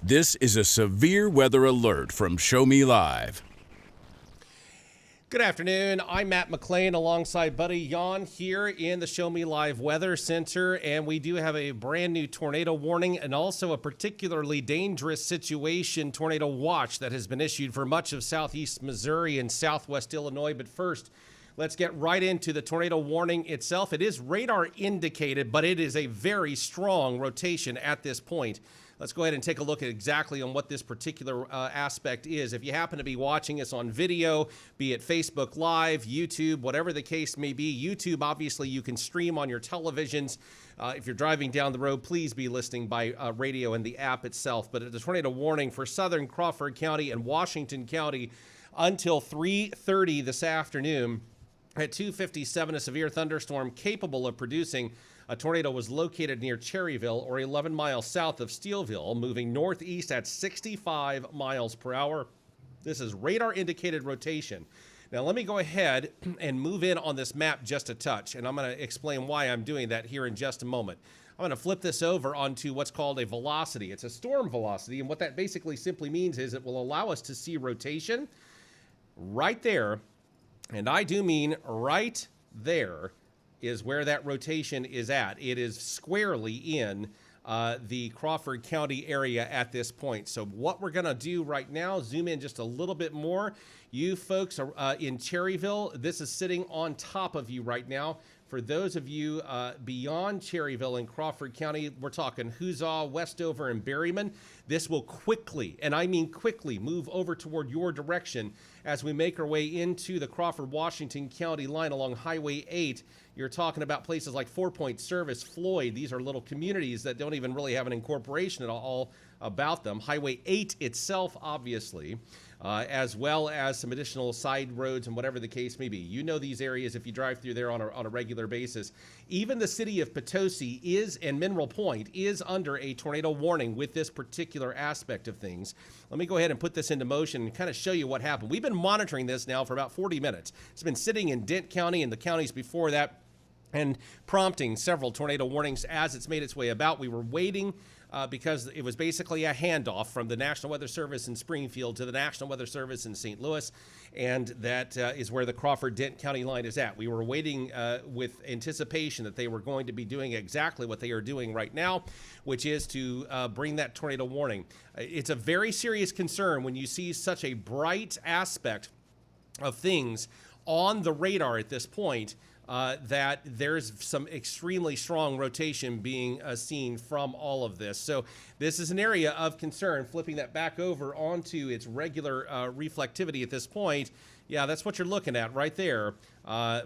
This is a severe weather alert from Show Me Live. Good afternoon. I'm Matt McLean alongside Buddy Yon here in the Show Me Live Weather Center, and we do have a brand new tornado warning and also a particularly dangerous situation tornado watch that has been issued for much of southeast Missouri and southwest Illinois. But first, let's get right into the tornado warning itself. It is radar indicated, but it is a very strong rotation at this point. Let's go ahead and take a look at exactly on what this particular aspect is. If you happen to be watching us on video, be it Facebook Live, YouTube, whatever the case may be, YouTube, obviously you can stream on your televisions. If you're driving down the road, please be listening by radio and the app itself. But the tornado warning for southern Crawford County and Washington County until 3:30 this afternoon. At 2:57, a severe thunderstorm capable of producing a tornado was located near Cherryville, or 11 miles south of Steelville, moving northeast at 65 miles per hour. This is radar indicated rotation. Now let me go ahead and move in on this map just a touch, and I'm going to explain why I'm doing that here in just a moment. I'm going to flip this over onto what's called a velocity. It's a storm velocity, and what that basically simply means is it will allow us to see rotation right there, and I do mean right there is where that rotation is at. It is squarely in the Crawford County area at this point. So what we're going to do right now, zoom in just a little bit more. You folks are in Cherryville. This is sitting on top of you right now. For those of you beyond Cherryville in Crawford County, we're talking Huzzah, Westover, and Berryman. This will quickly, and I mean quickly, move over toward your direction as we make our way into the Crawford-Washington County line along Highway 8. You're talking about places like Four Point, Service, Floyd. These are little communities that don't even really have an incorporation at all about them. Highway 8 itself, obviously, as well as some additional side roads and whatever the case may be. You know these areas if you drive through there on a regular basis. Even the city of Potosi and Mineral Point is under a tornado warning with this particular aspect of things. Let me go ahead and put this into motion and kind of show you what happened. We've been monitoring this now for about 40 minutes. It's been sitting in Dent County and the counties before that, and prompting several tornado warnings as it's made its way about. We were waiting because it was basically a handoff from the National Weather Service in Springfield to the National Weather Service in St. Louis, and that is where the Crawford-Dent County line is at. We were waiting with anticipation that they were going to be doing exactly what they are doing right now, which is to bring that tornado warning. It's a very serious concern when you see such a bright aspect of things on the radar at this point. That there's some extremely strong rotation being seen from all of this. So this is an area of concern. Flipping that back over onto its regular reflectivity at this point, yeah, that's what you're looking at right there.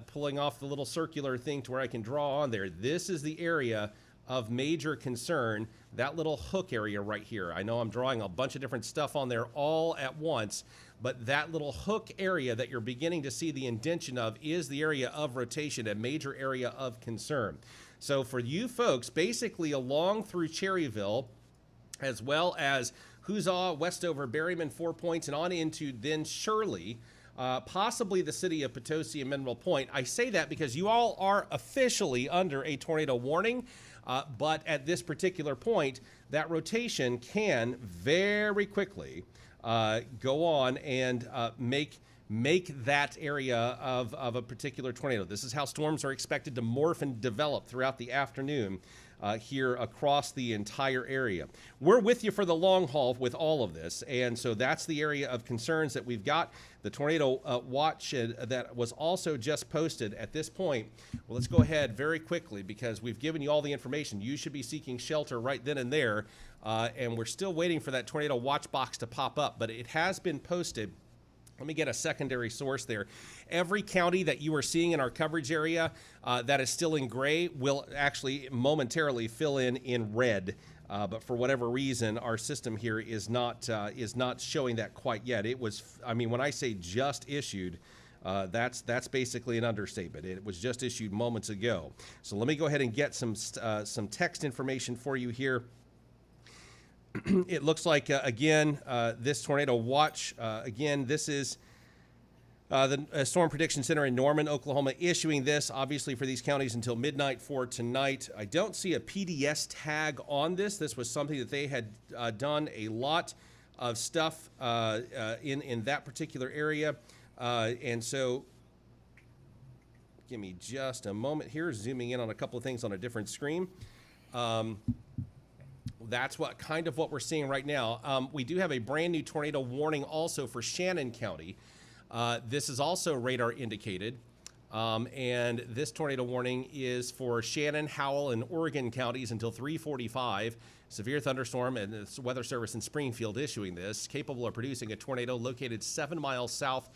Pulling off the little circular thing to where I can draw on there. This is the area of major concern, that little hook area right here. I know I'm drawing a bunch of different stuff on there all at once, but that little hook area that you're beginning to see the indentation of is the area of rotation, a major area of concern. So for you folks, basically along through Cherryville, as well as Huzzah, Westover, Berryman, 4 Points, and on into then Shirley, possibly the city of Potosi and Mineral Point. I say that because you all are officially under a tornado warning, but at this particular point, that rotation can very quickly go on and make that area of a particular tornado. This is how storms are expected to morph and develop throughout the afternoon here across the entire area. We're with you for the long haul with all of this, and so that's the area of concerns that we've got. The tornado watch that was also just posted at this point. Well, let's go ahead very quickly because we've given you all the information. You should be seeking shelter right then and there, and we're still waiting for that tornado watch box to pop up, but it has been posted. Let me get a secondary source there. Every county that you are seeing in our coverage area that is still in gray will actually momentarily fill in red. But for whatever reason, our system here is not showing that quite yet. It was, I mean, when I say just issued, that's basically an understatement. It was just issued moments ago. So let me go ahead and get some text information for you here. It looks like, again, this tornado watch, again, this is The Storm Prediction Center in Norman, Oklahoma, issuing this, obviously, for these counties until midnight for tonight. I don't see a PDS tag on this. This was something that they had done a lot of stuff in that particular area. And so, give me just a moment here, zooming in on a couple of things on a different screen. That's what we're seeing right now. We do have a brand new tornado warning also for Shannon County. This is also radar indicated, and this tornado warning is for Shannon, Howell, and Oregon counties until 3:45. Severe thunderstorm, and the Weather Service in Springfield issuing this, capable of producing a tornado located 7 miles south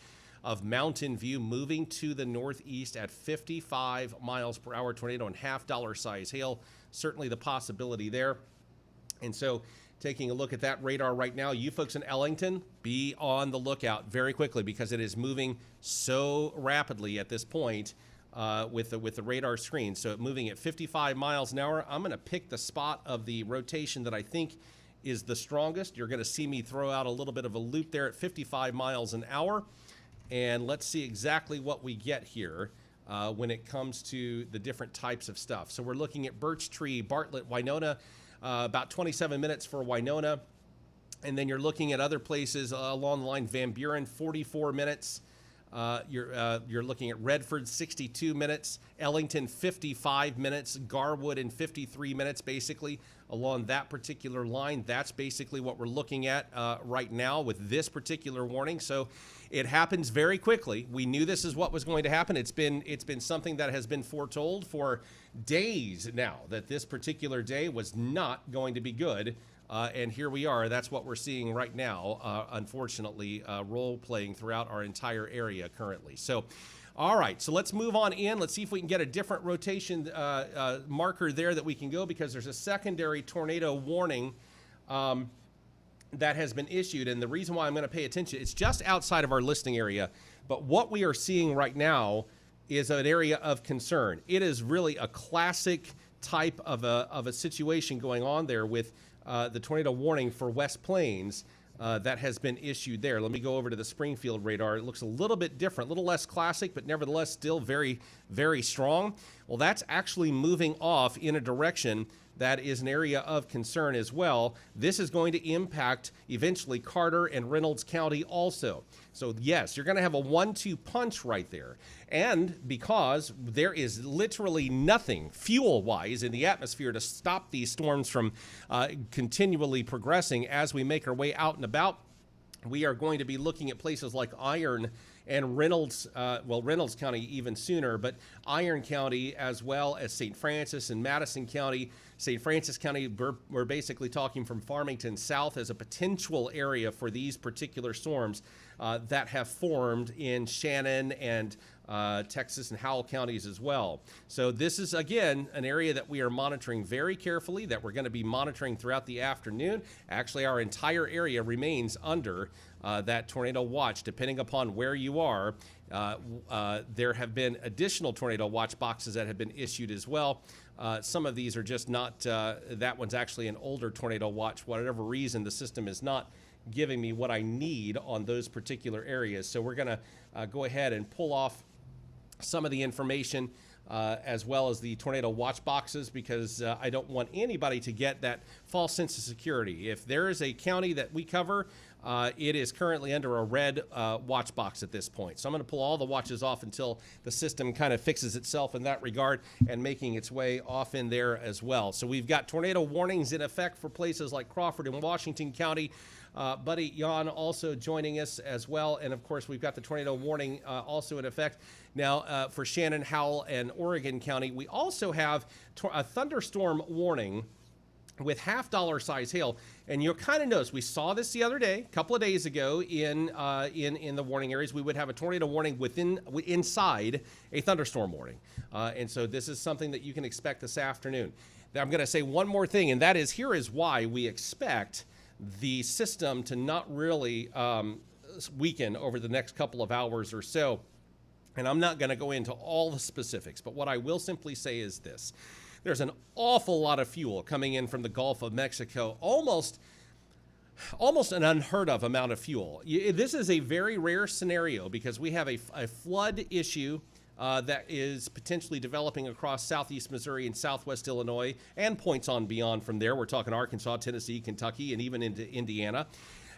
of Mountain View, moving to the northeast at 55 miles per hour tornado and $half size hail. Certainly the possibility there. And so, taking a look at that radar right now, you folks in Ellington, be on the lookout very quickly because it is moving so rapidly at this point with the radar screen. So moving at 55 miles an hour, I'm going to pick the spot of the rotation that I think is the strongest. You're going to see me throw out a little bit of a loop there at 55 miles an hour. And let's see exactly what we get here when it comes to the different types of stuff. So we're looking at Birch Tree, Bartlett, Winona, about 27 minutes for Winona. And then you're looking at other places along the line. Van Buren, 44 minutes. You're looking at Redford, 62 minutes. Ellington, 55 minutes. Garwood in 53 minutes, basically, along that particular line. That's basically what we're looking at right now with this particular warning. So it happens very quickly. We knew this is what was going to happen. It's been something that has been foretold for days now, that this particular day was not going to be good. And here we are. That's what we're seeing right now, unfortunately, role-playing throughout our entire area currently. So, all right, so let's move on in. Let's see if we can get a different rotation marker there that we can go, because there's a secondary tornado warning that has been issued. And the reason why I'm going to pay attention, it's just outside of our listing area. But what we are seeing right now is an area of concern. It is really a classic type of a situation going on there with the tornado warning for West Plains that has been issued there. Let me go over to the Springfield radar. It looks a little bit different, a little less classic, but nevertheless still very, very strong. Well, that's actually moving off in a direction that is an area of concern as well. This is going to impact eventually Carter and Reynolds County also. So yes, you're going to have a 1-2 punch right there. And because there is literally nothing fuel-wise in the atmosphere to stop these storms from continually progressing as we make our way out and about, we are going to be looking at places like Iron and Reynolds, Reynolds County even sooner, but Iron County as well as St. Francis and Madison County. St. Francis County, we're basically talking from Farmington south as a potential area for these particular storms that have formed in Shannon and Texas and Howell counties as well. So this is, again, an area that we are monitoring very carefully, that we're going to be monitoring throughout the afternoon. Actually, our entire area remains under that tornado watch, depending upon where you are. There have been additional tornado watch boxes that have been issued as well. Some of these are just not, that one's actually an older tornado watch. For whatever reason, the system is not giving me what I need on those particular areas. So we're going to go ahead and pull off some of the information as well as the tornado watch boxes, because I don't want anybody to get that false sense of security. If there is a county that we cover, it is currently under a red watch box at this point. So I'm going to pull all the watches off until the system kind of fixes itself in that regard and making its way off in there as well. So we've got tornado warnings in effect for places like Crawford and Washington County. Buddy Jan also joining us as well. And of course, we've got the tornado warning also in effect. Now, for Shannon, Howell, and Oregon County, we also have a thunderstorm warning with $half size hail. And you'll kind of notice, we saw this the other day, a couple of days ago in the warning areas. We would have a tornado warning inside a thunderstorm warning. And so this is something that you can expect this afternoon. Now, I'm going to say one more thing, and that is, here is why we expect the system to not really weaken over the next couple of hours or so. And I'm not going to go into all the specifics, but what I will simply say is this. There's an awful lot of fuel coming in from the Gulf of Mexico, almost almost an unheard of amount of fuel. This is a very rare scenario because we have a flood issue that is potentially developing across southeast Missouri and southwest Illinois and points on beyond from there. We're talking Arkansas, Tennessee, Kentucky, and even into Indiana.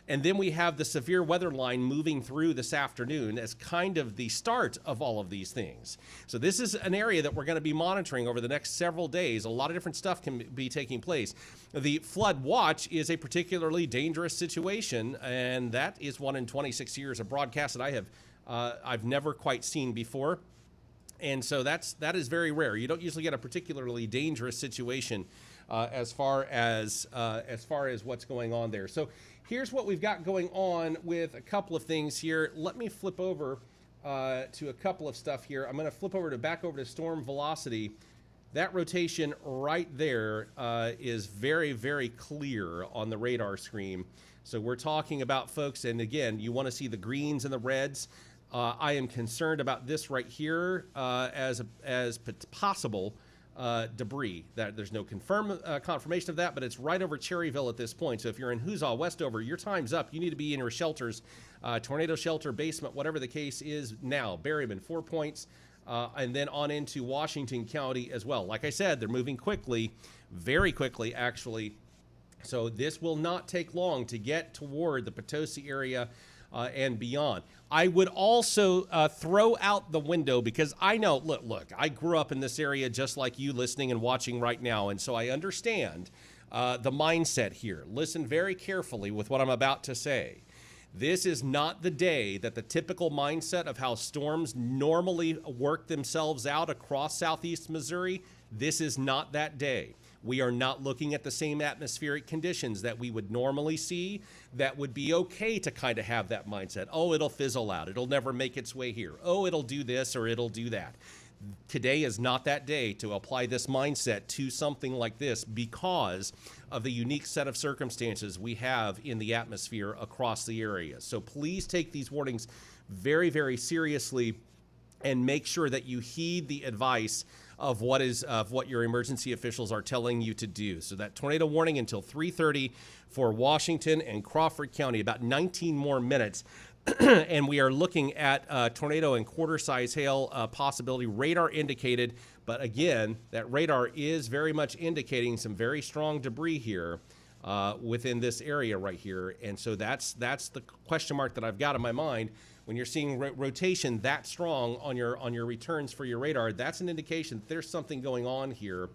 And then we have the severe weather line moving through this afternoon as kind of the start of all of these things. So this is an area that we're going to be monitoring over the next several days. A lot of different stuff can be taking place. The flood watch is a particularly dangerous situation, and that is one in 26 years of broadcast that I've never quite seen before. And so that is very rare. You don't usually get a particularly dangerous situation as far as what's going on there. So here's what we've got going on with a couple of things here. Let me flip over to a couple of stuff here. I'm going to flip back over to storm velocity. That rotation right there is very, very clear on the radar screen. So we're talking about, folks, and again, you want to see the greens and the reds. I am concerned about this right here as possible debris. That there's no confirmation of that, but it's right over Cherryville at this point. So if you're in Huzzah, Westover, your time's up. You need to be in your shelters, tornado shelter, basement, whatever the case is now. Berryman, 4 points, and then on into Washington County as well. Like I said, they're moving quickly, very quickly, actually. So this will not take long to get toward the Potosi area and beyond. I would also throw out the window because I know, look, I grew up in this area just like you listening and watching right now, and so I understand the mindset here. Listen very carefully with what I'm about to say. This is not the day that the typical mindset of how storms normally work themselves out across southeast Missouri. This is not that day. We are not looking at the same atmospheric conditions that we would normally see that would be okay to kind of have that mindset. Oh, it'll fizzle out. It'll never make its way here. Oh, it'll do this or it'll do that. Today is not that day to apply this mindset to something like this because of the unique set of circumstances we have in the atmosphere across the area. So please take these warnings very, very seriously and make sure that you heed the advice of what your emergency officials are telling you to do. So that tornado warning until 3:30 for Washington and Crawford County, about 19 more minutes. And we are looking at tornado and quarter-size hail possibility, radar indicated. But again, that radar is very much indicating some very strong debris here within this area right here. And so that's the question mark that I've got in my mind. When you're seeing rotation that strong on your returns for your radar, that's an indication that there's something going on here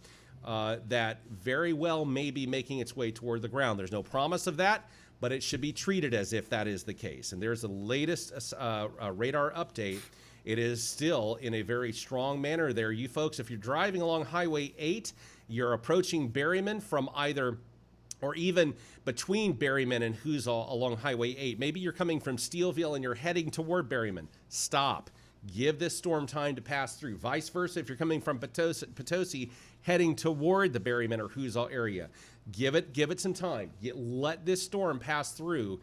that very well may be making its way toward the ground. There's no promise of that, but it should be treated as if that is the case. And there's the latest radar update. It is still in a very strong manner there. You folks, if you're driving along Highway 8, you're approaching Berryman from either or even between Berryman and Huzzah along Highway 8. Maybe you're coming from Steelville and you're heading toward Berryman. Stop. Give this storm time to pass through. Vice versa, if you're coming from Potosi heading toward the Berryman or Huzzah area, give it some time. Let this storm pass through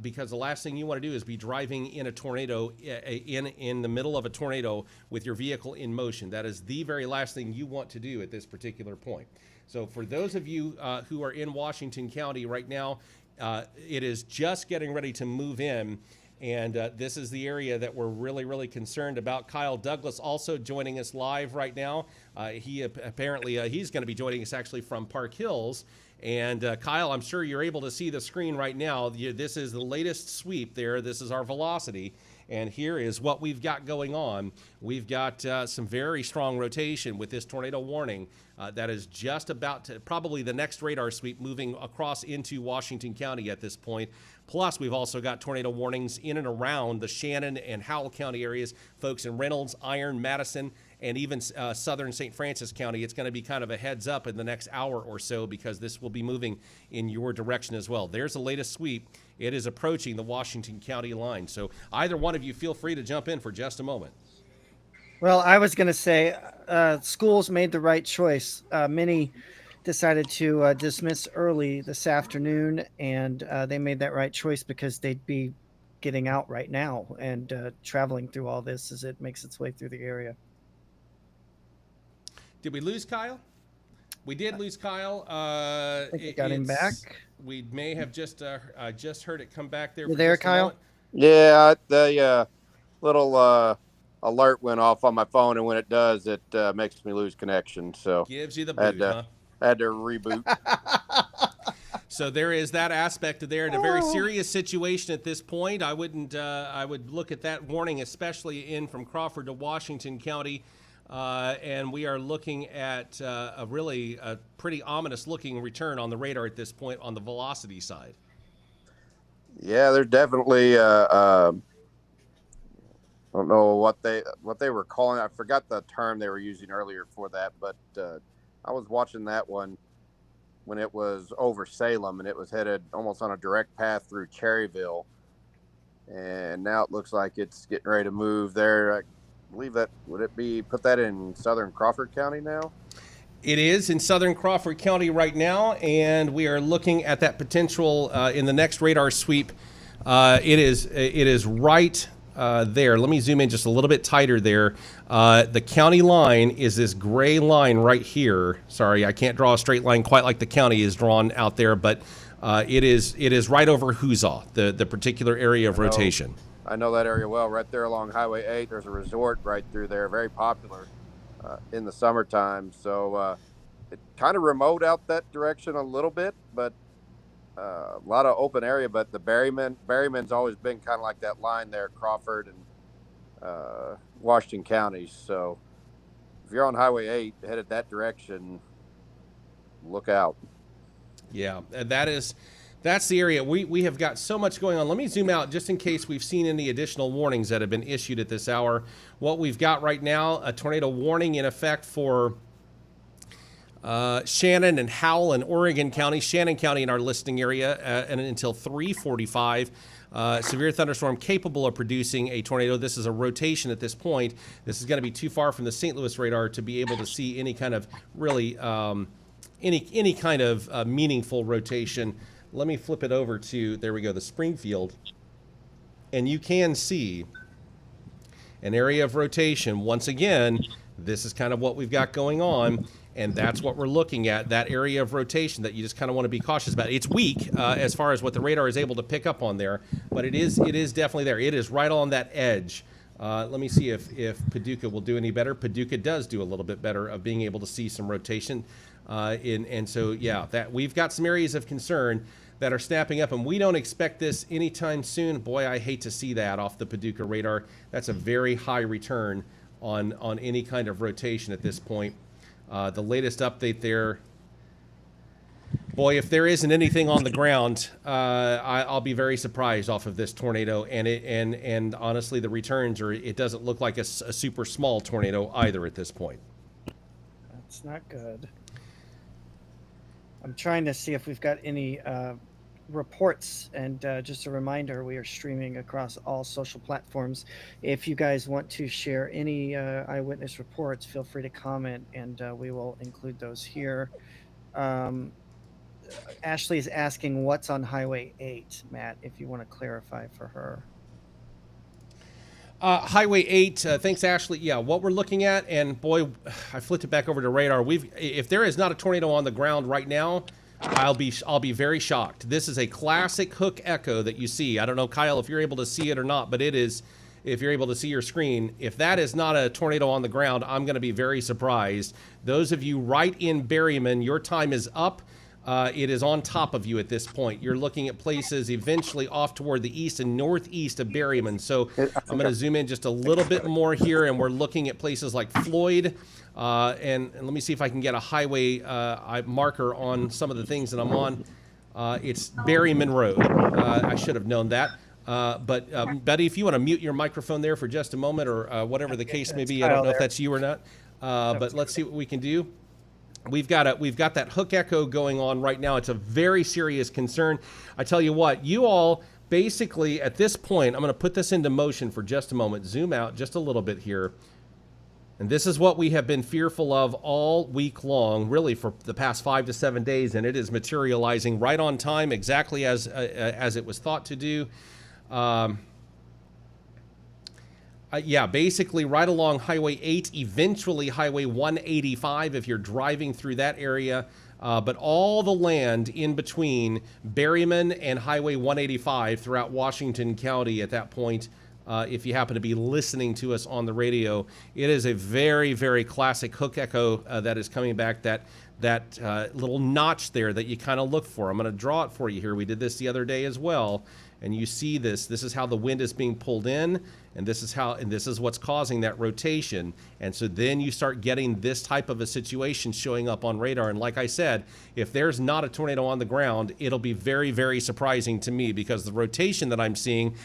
because the last thing you want to do is be driving in a tornado, in the middle of a tornado with your vehicle in motion. That is the very last thing you want to do at this particular point. So for those of you who are in Washington County right now, it is just getting ready to move in. And this is the area that we're really, really concerned about. Kyle Douglas also joining us live right now. He apparently, he's going to be joining us actually from Park Hills. And Kyle, I'm sure you're able to see the screen right now. This is the latest sweep there. This is our velocity. And here is what we've got going on. We've got some very strong rotation with this tornado warning that is just about to, probably the next radar sweep moving across into Washington County at this point. Plus, we've also got tornado warnings in and around the Shannon and Howell County areas. Folks in Reynolds, Iron, Madison, and even southern St. Francis County. It's going to be kind of a heads up in the next hour or so because this will be moving in your direction as well. There's the latest sweep. It is approaching the Washington County line. So either one of you feel free to jump in for just a moment. Well, I was going to say schools made the right choice. Many decided to dismiss early this afternoon, and they made that right choice because they'd be getting out right now and traveling through all this as it makes its way through the area. Did we lose Kyle? We did lose Kyle. I think we got him back. We may have just heard it come back there. You For there, just a Kyle? moment. Yeah, the little alert went off on my phone, and when it does, it makes me lose connection. So Gives you the I had boot, to huh? reboot. So there is that aspect of there, in a very serious situation at this point. I wouldn't. I would look at that warning, especially in from Crawford to Washington County, and we are looking at a really pretty ominous looking return on the radar at this point on the velocity side. Yeah, there's definitely. I don't know what they were calling. I forgot the term they were using earlier for that, but I was watching that one when it was over Salem, and it was headed almost on a direct path through Cherryville, and now it looks like it's getting ready to move there. I believe that put that in southern Crawford County now? It is in southern Crawford County right now, and we are looking at that potential in the next radar sweep. It is right there. Let me zoom in just a little bit tighter there. The county line is this gray line right here. Sorry, I can't draw a straight line quite like the county is drawn out there, but it is right over Huzzah, the particular area of rotation. I know that area well. Right there along Highway 8, there's a resort right through there, very popular in the summertime. So it kind of remote out that direction a little bit, but a lot of open area. But the Berryman's always been kind of like that line there, Crawford and Washington counties. So if you're on Highway 8 headed that direction, look out. Yeah, that's the area. We have got so much going on. Let me zoom out just in case we've seen any additional warnings that have been issued at this hour. What we've got right now, a tornado warning in effect for Shannon and Howell and Oregon County, Shannon County in our listing area, and until 3:45. Severe thunderstorm capable of producing a tornado. This is a rotation at this point. This is going to be too far from the St. Louis radar to be able to see any kind of really any kind of meaningful rotation. Let me flip it over to, there we go, the Springfield. And you can see an area of rotation. Once again, this is kind of what we've got going on, and that's what we're looking at, that area of rotation that you just kind of want to be cautious about. It's weak as far as what the radar is able to pick up on there, but it is definitely there. It is right on that edge. Let me see if Paducah will do any better. Paducah does do a little bit better of being able to see some rotation. And so, yeah, that we've got some areas of concern that are snapping up, and we don't expect this anytime soon. Boy, I hate to see that off the Paducah radar. That's a very high return on any kind of rotation at this point. The latest update there, boy, if there isn't anything on the ground, I'll be very surprised off of this tornado. And honestly, the returns are, it doesn't look like a super small tornado either at this point. That's not good. I'm trying to see if we've got any reports, and just a reminder, we are streaming across all social platforms. If you guys want to share any eyewitness reports, feel free to comment, and we will include those here. Ashley is asking what's on Highway 8, Matt, if you want to clarify for her. Highway 8, thanks, Ashley. Yeah, what we're looking at, and boy, I flipped it back over to radar. If there is not a tornado on the ground right now, I'll be very shocked. This is a classic hook echo that you see. I don't know, Kyle, if you're able to see it or not, but it is. If you're able to see your screen, if that is not a tornado on the ground, I'm going to be very surprised. Those of you right in Berryman, your time is up. It is on top of you at this point. You're looking at places eventually off toward the east and northeast of Berryman. So I'm going to zoom in just a little bit more here, and we're looking at places like Floyd. And let me see if I can get a highway marker on some of the things that I'm on. It's Berryman Road. I should have known that. But Betty, if you want to mute your microphone there for just a moment, or whatever the case may be. I don't know if that's you or not. But let's see what we can do. We've got that hook echo going on right now. It's a very serious concern. I tell you what, you all basically at this point, I'm going to put this into motion for just a moment. Zoom out just a little bit here. And this is what we have been fearful of all week long, really for the past 5 to 7 days, and it is materializing right on time, exactly as it was thought to do. Yeah, basically right along Highway 8, eventually Highway 185 if you're driving through that area. But all the land in between Berryman and Highway 185 throughout Washington County at that point, if you happen to be listening to us on the radio, it is a very, very classic hook echo that is coming back, that little notch there that you kind of look for. I'm going to draw it for you here. We did this the other day as well. And you see this. This is how the wind is being pulled in, and this is what's causing that rotation. And so then you start getting this type of a situation showing up on radar. And like I said, if there's not a tornado on the ground, it'll be very, very surprising to me, because the rotation that I'm seeing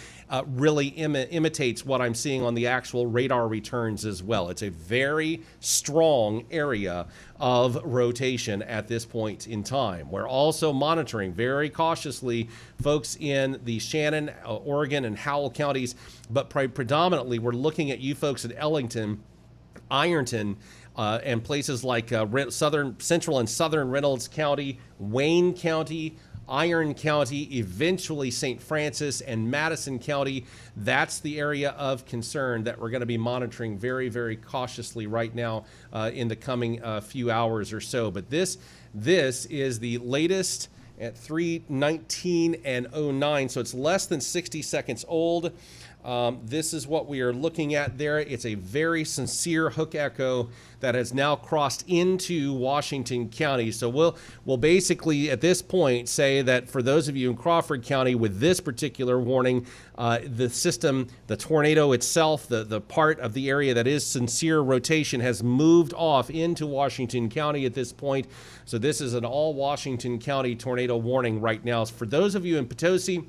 really imitates what I'm seeing on the actual radar returns as well. It's a very strong area of rotation at this point in time. We're also monitoring very cautiously folks in the Shannon, Oregon, and Howell counties, but predominantly we're looking at you folks at Ellington, Ironton, and places like central and southern Reynolds County, Wayne County, Iron County, eventually St. Francis and Madison County. That's the area of concern that we're going to be monitoring very, very cautiously right now in the coming few hours or so. But this is the latest at 3:19 and 09, so it's less than 60 seconds old. This is what we are looking at there. It's a very sincere hook echo that has now crossed into Washington County. So we'll basically at this point say that for those of you in Crawford County with this particular warning, the system, the tornado itself, the part of the area that is sincere rotation has moved off into Washington County at this point. So this is an all Washington County tornado warning right now. For those of you in Potosi,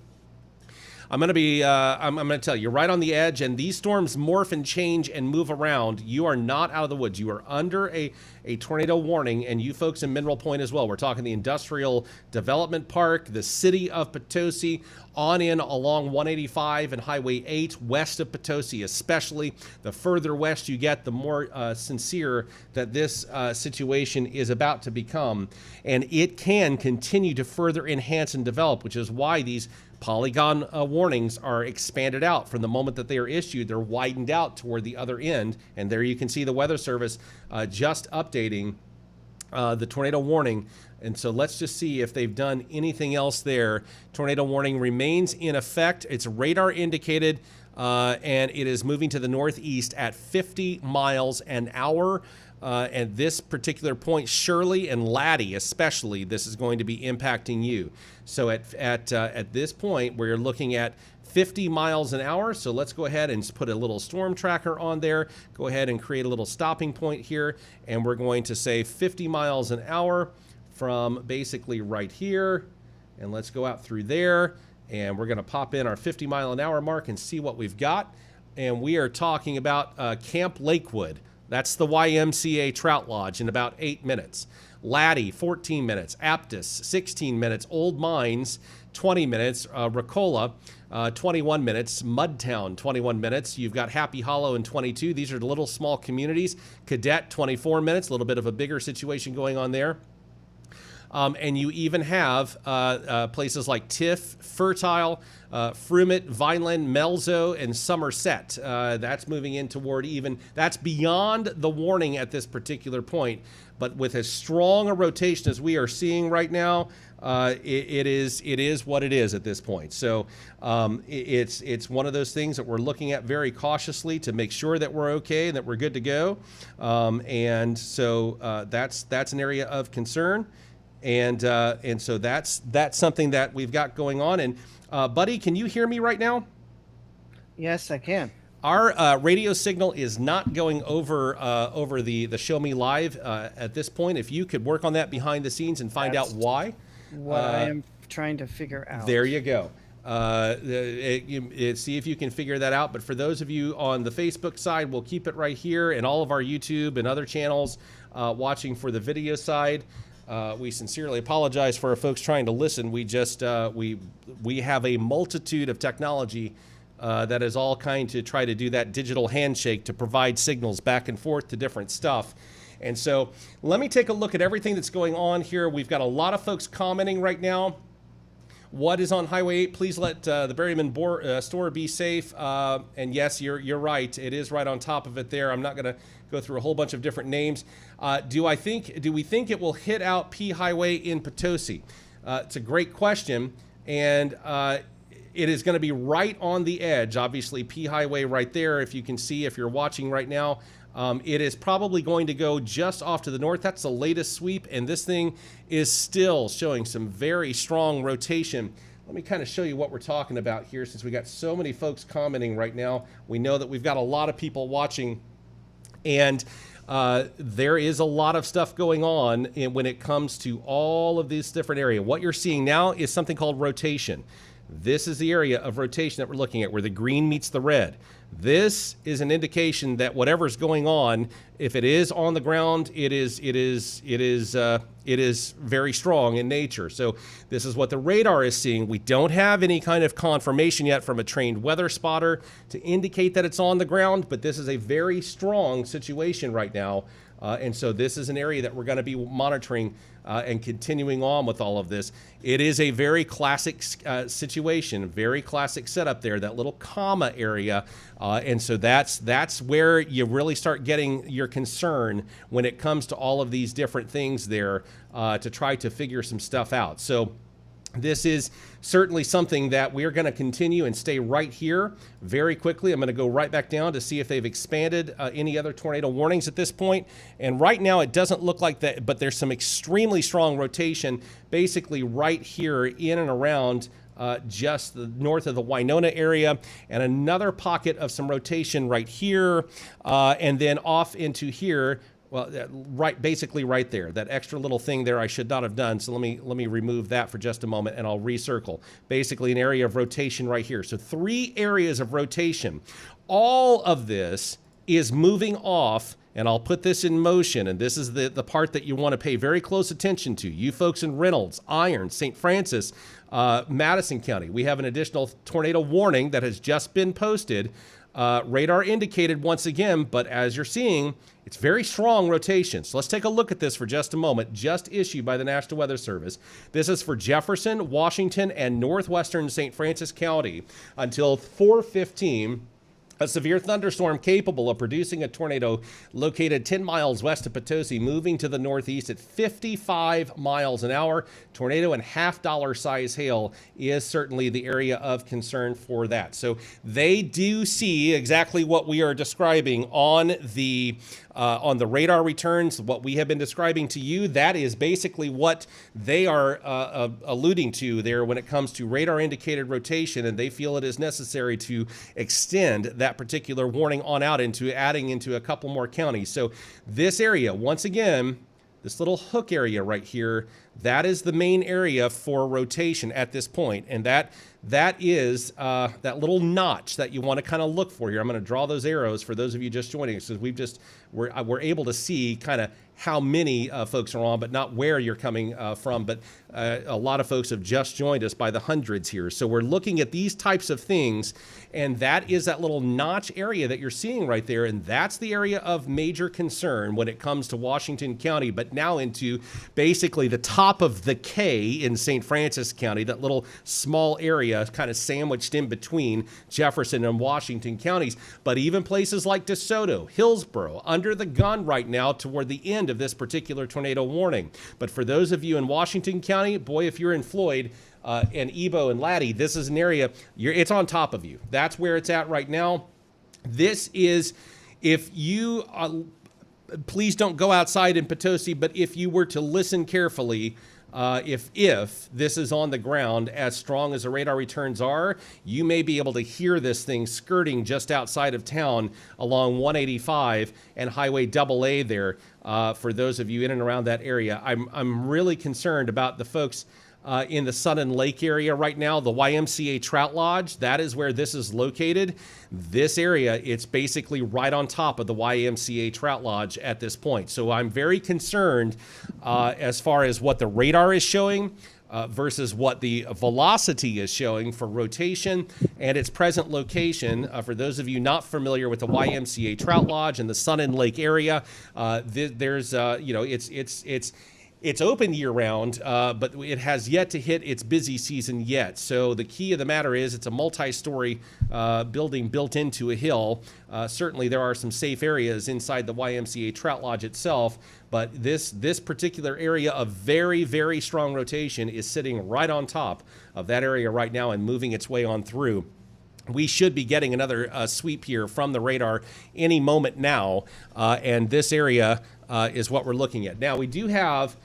I'm going to tell you, you're right on the edge, and these storms morph and change and move around. You are not out of the woods. You are under a tornado warning, and you folks in Mineral Point as well. We're talking the Industrial Development Park, the city of Potosi, on in along 185 and Highway 8, west of Potosi especially. The further west you get, the more sincere that this situation is about to become. And it can continue to further enhance and develop, which is why these polygon warnings are expanded out. From the moment that they are issued, they're widened out toward the other end. And there you can see the Weather Service just updating the tornado warning. And so let's just see if they've done anything else there. Tornado warning remains in effect. It's radar indicated, and it is moving to the northeast at 50 miles an hour. At this particular point, Shirley and Laddie especially, this is going to be impacting you. So at this point, we're looking at 50 miles an hour. So let's go ahead and put a little storm tracker on there. Go ahead and create a little stopping point here. And we're going to say 50 miles an hour from basically right here. And let's go out through there. And we're going to pop in our 50 mile an hour mark and see what we've got. And we are talking about Camp Lakewood. That's the YMCA Trout Lodge in about 8 minutes. Laddie, 14 minutes. Aptus, 16 minutes. Old Mines, 20 minutes. Ricola, 21 minutes. Mudtown, 21 minutes. You've got Happy Hollow in 22. These are the little small communities. Cadet, 24 minutes. A little bit of a bigger situation going on there. And you even have places like Tiff, Fertile, Frumet, Vineland, Melzo, and Somerset. That's moving in toward that's beyond the warning at this particular point. But with as strong a rotation as we are seeing right now, it is what it is at this point. So it's one of those things that we're looking at very cautiously to make sure that we're okay and that we're good to go. And so that's an area of concern. And so that's something that we've got going on. And Buddy, can you hear me right now? Yes, I can. Our radio signal is not going over the Show Me Live at this point. If you could work on that behind the scenes and find out why. What I am trying to figure out. There you go. See if you can figure that out. But for those of you on the Facebook side, we'll keep it right here, and all of our YouTube and other channels watching for the video side. We sincerely apologize for our folks trying to listen. We just we have a multitude of technology that is all kind to try to do that digital handshake to provide signals back and forth to different stuff. And so let me take a look at everything that's going on here. We've got a lot of folks commenting right now. what is on Highway 8. Please let the Berryman store be safe. And yes, you're right. It is right on top of it there. I'm not going to go through a whole bunch of different names. Do we think it will hit out P Highway in Potosi? It's a great question. And it is going to be right on the edge. Obviously, P Highway right there. If you can see, if you're watching right now, it is probably going to go just off to the north. That's the latest sweep, and this thing is still showing some very strong rotation. Let me kind of show you what we're talking about here, since we got so many folks commenting right now. We know that we've got a lot of people watching, and there is a lot of stuff going on when it comes to all of these different areas. What you're seeing now is something called rotation. This is the area of rotation that we're looking at, where the green meets the red. This is an indication that whatever's going on, if it is on the ground, it is very strong in nature. So this is what the radar is seeing. We don't have any kind of confirmation yet from a trained weather spotter to indicate that it's on the ground, but this is a very strong situation right now. And so this is an area that we're going to be monitoring and continuing on with all of this. It is a very classic situation, very classic setup there, that little comma area. And so that's where you really start getting your concern when it comes to all of these different things there to try to figure some stuff out. So this is certainly something that we're going to continue and stay right here very quickly. I'm going to go right back down to see if they've expanded any other tornado warnings at this point. And right now it doesn't look like that, but there's some extremely strong rotation basically right here in and around just the north of the Winona area, and another pocket of some rotation right here, and then off into here. Well, basically right there, that extra little thing there I should not have done. So let me remove that for just a moment, and I'll recircle. Basically an area of rotation right here. So 3 areas of rotation. All of this is moving off, and I'll put this in motion, and this is the part that you want to pay very close attention to. You folks in Reynolds, Iron, St. Francis, Madison County. We have an additional tornado warning that has just been posted. Radar indicated once again, but as you're seeing, it's very strong rotation. So let's take a look at this for just a moment, just issued by the National Weather Service. This is for Jefferson, Washington, and northwestern St. Francis County until 4:15. A severe thunderstorm capable of producing a tornado located 10 miles west of Potosi, moving to the northeast at 55 miles an hour. Tornado and $half size hail is certainly the area of concern for that. So they do see exactly what we are describing on the radar returns, what we have been describing to you. That is basically what they are alluding to there when it comes to radar indicated rotation, and they feel it is necessary to extend that particular warning on out into adding into a couple more counties. So this area, once again, this little hook area right here, that is the main area for rotation at this point. And that is that little notch that you want to kind of look for here. I'm going to draw those arrows for those of you just joining us, because we're able to see kind of how many folks are on, but not where you're coming from. But a lot of folks have just joined us by the hundreds here. So we're looking at these types of things, and that is that little notch area that you're seeing right there. And that's the area of major concern when it comes to Washington County, but now into basically the top of the K in St. Francis County, that little small area kind of sandwiched in between Jefferson and Washington counties. But even places like DeSoto, Hillsborough, under the gun right now toward the end of this particular tornado warning. But for those of you in Washington County, boy, if you're in Floyd and Ebo and Laddie, this is an area, it's on top of you. That's where it's at right now. This is, if you, please don't go outside in Potosi, but if you were to listen carefully, if this is on the ground as strong as the radar returns are, you may be able to hear this thing skirting just outside of town along 185 and Highway AA there. For those of you in and around that area, I'm really concerned about the folks in the Sun and Lake area right now. The YMCA Trout Lodge, that is where this is located. This area, it's basically right on top of the YMCA Trout Lodge at this point. So I'm very concerned as far as what the radar is showing versus what the velocity is showing for rotation and its present location. For those of you not familiar with the YMCA Trout Lodge and the Sun and Lake area, there's, It's open year round, but it has yet to hit its busy season yet. So the key of the matter is it's a multi-story building built into a hill. Certainly there are some safe areas inside the YMCA Trout Lodge itself, but this particular area of very, very strong rotation is sitting right on top of that area right now and moving its way on through. We should be getting another sweep here from the radar any moment now, and this area is what we're looking at. Now, we do have,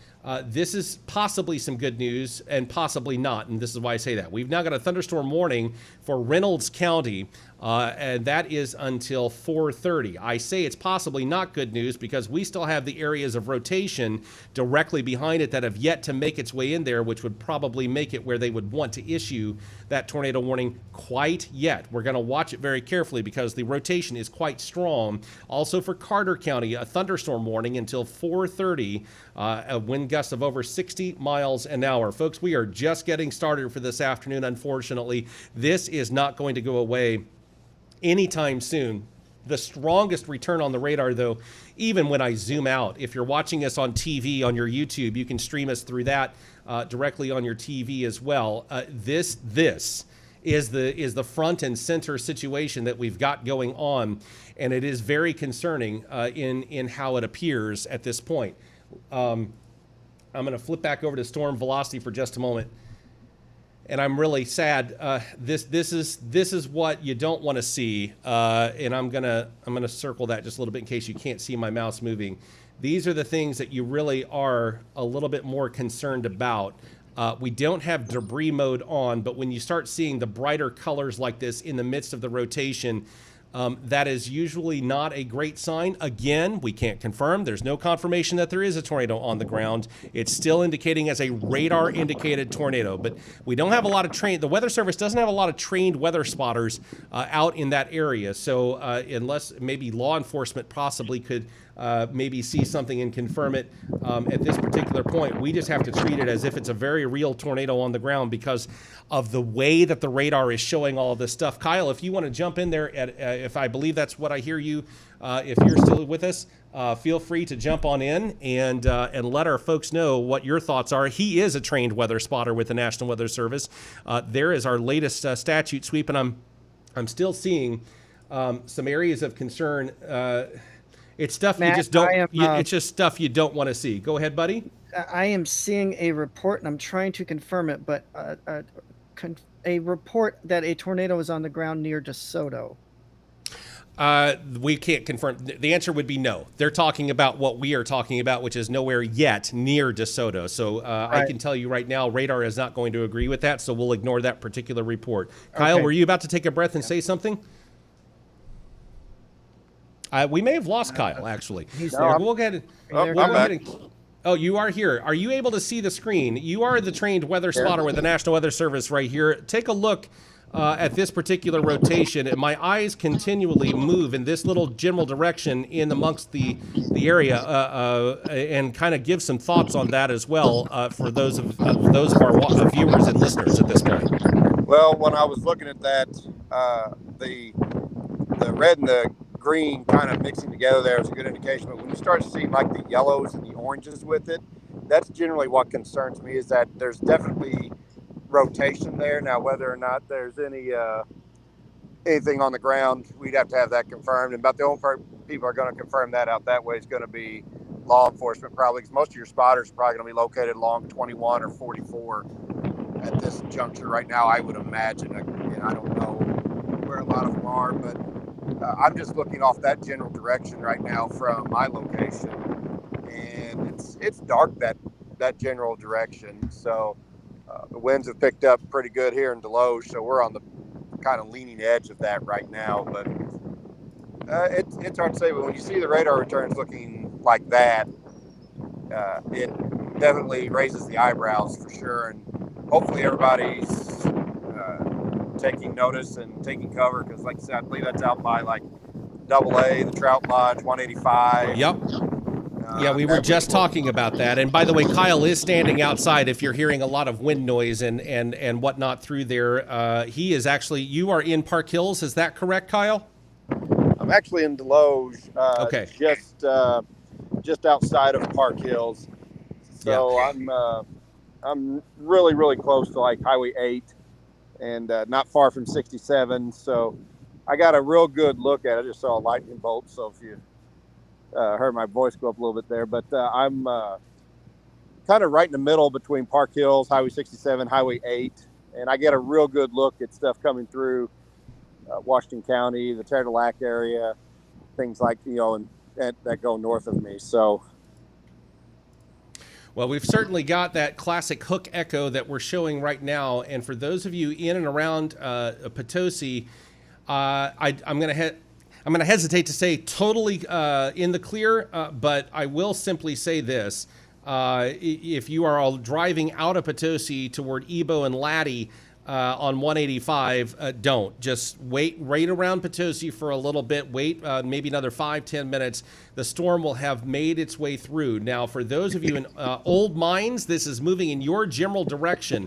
this is possibly some good news and possibly not, and this is why I say that. We've now got a thunderstorm warning for Reynolds County, and that is until 4:30. I say it's possibly not good news because we still have the areas of rotation directly behind it that have yet to make its way in there, which would probably make it where they would want to issue that tornado warning quite yet. We're going to watch it very carefully because the rotation is quite strong. Also for Carter County, a thunderstorm warning until 4:30, a wind gusts of over 60 miles an hour. Folks, we are just getting started for this afternoon, unfortunately. This is not going to go away anytime soon. The strongest return on the radar, though, even when I zoom out, if you're watching us on TV, on your YouTube, you can stream us through that directly on your TV as well. This is the front and center situation that we've got going on, and it is very concerning in how it appears at this point. I'm going to flip back over to storm velocity for just a moment. And I'm really sad. This is what you don't want to see. And I'm gonna circle that just a little bit in case you can't see my mouse moving. These are the things that you really are a little bit more concerned about. We don't have debris mode on, but when you start seeing the brighter colors like this in the midst of the rotation, that is usually not a great sign. Again, we can't confirm. There's no confirmation that there is a tornado on the ground. It's still indicating as a radar indicated tornado, but we don't have a lot of the Weather Service doesn't have a lot of trained weather spotters out in that area. So unless maybe law enforcement possibly could maybe see something and confirm it at this particular point, we just have to treat it as if it's a very real tornado on the ground because of the way that the radar is showing all of this stuff. Kyle, if you want to jump in there, if I believe that's what I hear you, if you're still with us, feel free to jump on in and let our folks know what your thoughts are. He is a trained weather spotter with the National Weather Service. There is our latest statute sweep, and I'm still seeing some areas of concern. It's stuff Matt, you just don't. It's just stuff you don't want to see. Go ahead, buddy. I am seeing a report, and I'm trying to confirm it, but a report that a tornado is on the ground near DeSoto. We can't confirm. The answer would be no. They're talking about what we are talking about, which is nowhere yet near DeSoto. So right. I can tell you right now, radar is not going to agree with that, so we'll ignore that particular report. Kyle, Okay. were you about to take a breath and say something? We may have lost Kyle, actually. He's No, there. We'll go ahead. I'm back. Oh, you are here. Are you able to see the screen? You are the trained weather spotter with the National Weather Service right here. Take a look at this particular rotation. And my eyes continually move in this little general direction in amongst the area, and kind of give some thoughts on that as well for those of our viewers and listeners at this point. Well, when I was looking at that, the red and the green kind of mixing together there is a good indication. But when you start to see like the yellows and the oranges with it, that's generally what concerns me, is that there's definitely rotation there. Now, whether or not there's anything on the ground, we'd have to have that confirmed. And about the only people are going to confirm that out that way is going to be law enforcement, probably, because most of your spotters are probably going to be located along 21 or 44 at this juncture right now, I would imagine. Again, I don't know where a lot of them are, but I'm just looking off that general direction right now from my location, and it's dark that general direction. So the winds have picked up pretty good here in Deloge, so we're on the kind of leaning edge of that right now. But it's hard to say. But when you see the radar returns looking like that, it definitely raises the eyebrows for sure. And hopefully everybody's taking notice and taking cover, because like I said, I believe that's out by like AA, the Trout Lodge, 185. Yep. Yeah, we were just talking about that. And by the way, Kyle is standing outside if you're hearing a lot of wind noise and whatnot through there. He is actually, you are in Park Hills, is that correct, Kyle? I'm actually in Deloge, Okay. just outside of Park Hills. So I'm really, really close to like Highway 8 and not far from 67. So I got a real good look at it. I just saw a lightning bolt. So if you heard my voice go up a little bit there, but I'm kind of right in the middle between Park Hills, Highway 67, Highway 8. And I get a real good look at stuff coming through Washington County, the Terre de Lac area, things like, and that go north of me. So, well, we've certainly got that classic hook echo that we're showing right now. And for those of you in and around Potosi, I'm going to hesitate to say totally in the clear, but I will simply say this. If you are all driving out of Potosi toward Ebo and Laddie on 185, don't. Just wait right around Potosi for a little bit. Wait maybe another 5-10 minutes. The storm will have made its way through. Now, for those of you in Old Mines, this is moving in your general direction.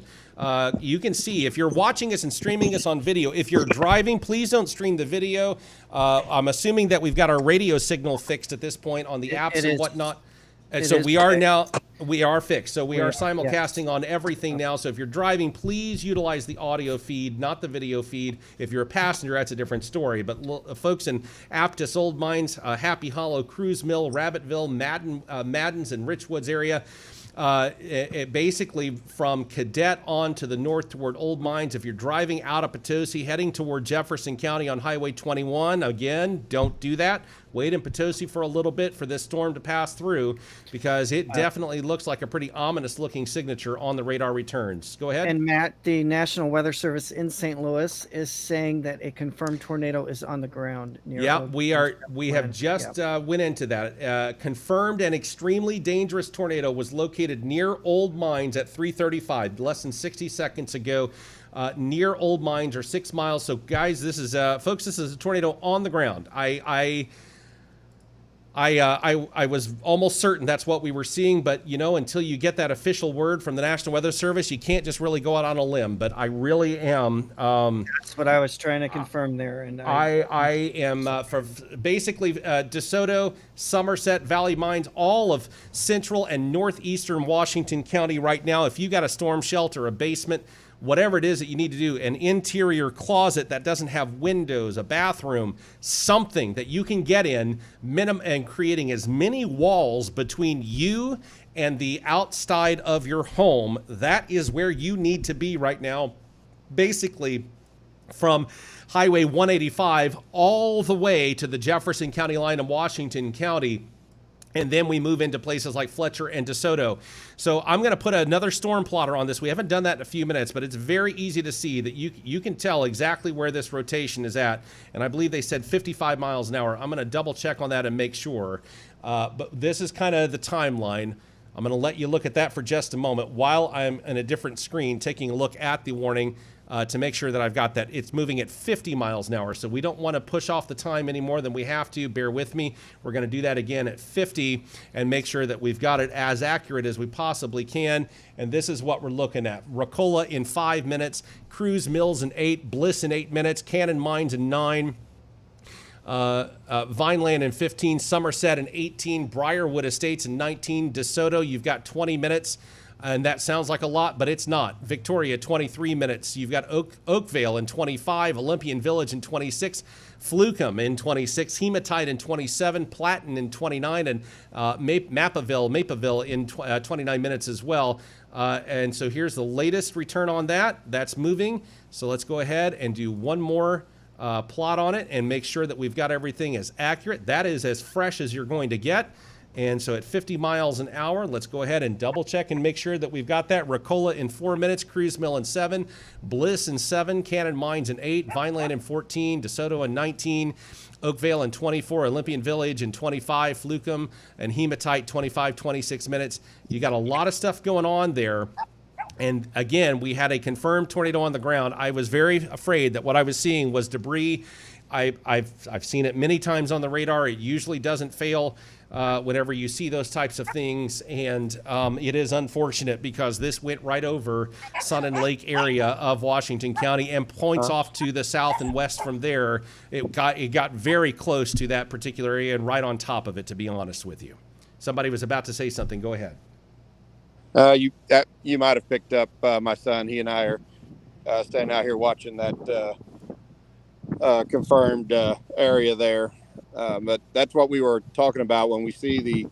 You can see if you're watching us and streaming us on video. If you're driving, please don't stream the video. I'm assuming that we've got our radio signal fixed at this point on the apps and whatnot. And so we are fixed. So we are simulcasting on everything now. So if you're driving, please utilize the audio feed, not the video feed. If you're a passenger, that's a different story. But folks in Aptus, Old Mines, Happy Hollow, Cruz Mill, Rabbitville, Maddens, and Richwoods area, basically from Cadet on to the north toward Old Mines. If you're driving out of Potosi, heading toward Jefferson County on Highway 21, again, don't do that. Wait in Potosi for a little bit for this storm to pass through, because it definitely looks like a pretty ominous looking signature on the radar returns. Go ahead. And Matt, the National Weather Service in St. Louis is saying that a confirmed tornado is on the ground near. Yeah, we have just went into that. Confirmed and extremely dangerous tornado was located near Old Mines at 3:35, less than 60 seconds ago. Near Old Mines, or 6 miles. So guys, this is folks, this is a tornado on the ground. I was almost certain that's what we were seeing, but until you get that official word from the National Weather Service, you can't just really go out on a limb. But I really am. That's what I was trying to confirm there, and I am for basically DeSoto, Somerset, Valley Mines, all of central and northeastern Washington County right now. If you got a storm shelter, a basement, whatever it is that you need to do, an interior closet that doesn't have windows, a bathroom, something that you can get in, and creating as many walls between you and the outside of your home, that is where you need to be right now. Basically, from Highway 185 all the way to the Jefferson County line in Washington County. And then we move into places like Fletcher and DeSoto. So I'm going to put another storm plotter on this. We haven't done that in a few minutes, but it's very easy to see that you can tell exactly where this rotation is at. And I believe they said 55 miles an hour. I'm going to double check on that and make sure. But this is kind of the timeline. I'm going to let you look at that for just a moment while I'm in a different screen taking a look at the warning. To make sure that I've got that. It's moving at 50 miles an hour, so we don't want to push off the time any more than we have to. Bear with me. We're going to do that again at 50 and make sure that we've got it as accurate as we possibly can. And this is what we're looking at. Rocola in 5 minutes, Cruz Mills in 8, Bliss in 8 minutes, Cannon Mines in 9, Vineland in 15, Somerset in 18, Briarwood Estates in 19, DeSoto, you've got 20 minutes. And that sounds like a lot, but it's not. Victoria, 23 minutes. You've got Oakvale in 25, Olympian Village in 26, Flukem in 26, Hematite in 27, Platten in 29, and Mapaville in 29 minutes as well. And so here's the latest return on that. That's moving. So let's go ahead and do one more plot on it and make sure that we've got everything as accurate. That is as fresh as you're going to get. And so at 50 miles an hour, let's go ahead and double check and make sure that we've got that. Rocola in 4 minutes, Cruz Mill in 7, Bliss in 7, Cannon Mines in 8, Vineland in 14, DeSoto in 19, Oakvale in 24, Olympian Village in 25, Flukem and Hematite 25, 26 minutes. You got a lot of stuff going on there. And again, we had a confirmed tornado on the ground. I was very afraid that what I was seeing was debris. I've seen it many times on the radar. It usually doesn't fail whenever you see those types of things, and it is unfortunate because this went right over Sun and Lake area of Washington County and points off to the south and west from there. It got very close to that particular area and right on top of it, to be honest with you. Somebody was about to say something. Go ahead. You might have picked up my son. He and I are standing out here watching that confirmed area there. But that's what we were talking about when we see the.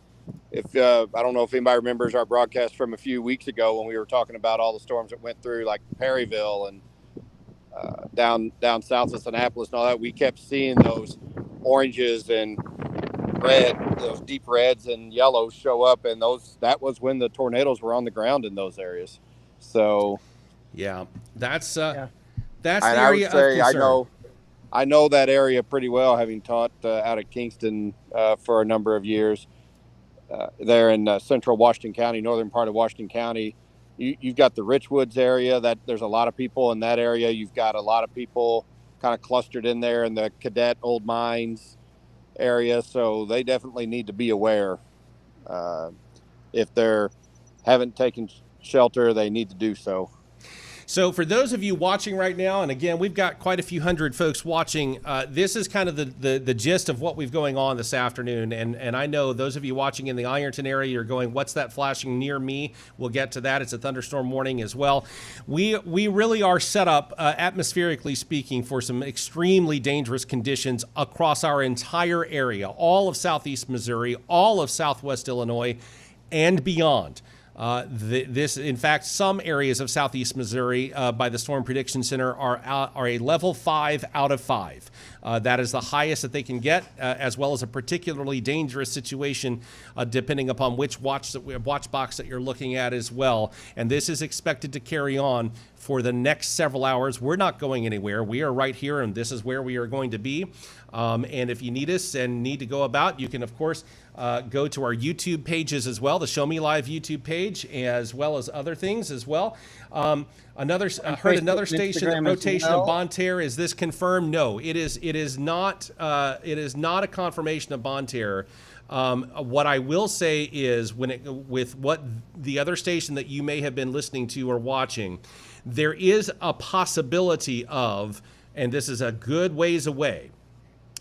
If I don't know if anybody remembers our broadcast from a few weeks ago when we were talking about all the storms that went through, like Perryville and down south of Annapolis and all that. We kept seeing those oranges and those deep reds and yellows show up, and that was when the tornadoes were on the ground in those areas. So yeah, that's the and area I would say of concern. I know that area pretty well, having taught out at Kingston for a number of years there in central Washington County, northern part of Washington County. You've got the Richwoods area, that there's a lot of people in that area. You've got a lot of people kind of clustered in there in the Cadet Old Mines area. So they definitely need to be aware. If they haven't taken shelter, they need to do so. So for those of you watching right now, and again, we've got quite a few hundred folks watching, this is kind of the gist of what we've going on this afternoon. And I know those of you watching in the Ironton area, you're going, what's that flashing near me? We'll get to that. It's a thunderstorm warning as well. We really are set up, atmospherically speaking, for some extremely dangerous conditions across our entire area, all of southeast Missouri, all of southwest Illinois, and beyond. In fact, some areas of southeast Missouri by the Storm Prediction Center are a level 5 out of 5. That is the highest that they can get, as well as a particularly dangerous situation, depending upon which watch box that you're looking at as well. And this is expected to carry on for the next several hours. We're not going anywhere. We are right here, and this is where we are going to be. And if you need us and need to go about, you can, of course, go to our YouTube pages as well, the Show Me Live YouTube page, as well as other things as well. Heard another station that rotation of Bonne Terre. Is this confirmed? No, it is not. It is not a confirmation of Bonne Terre. What I will say is, with what the other station that you may have been listening to or watching, there is a possibility of, and this is a good ways away,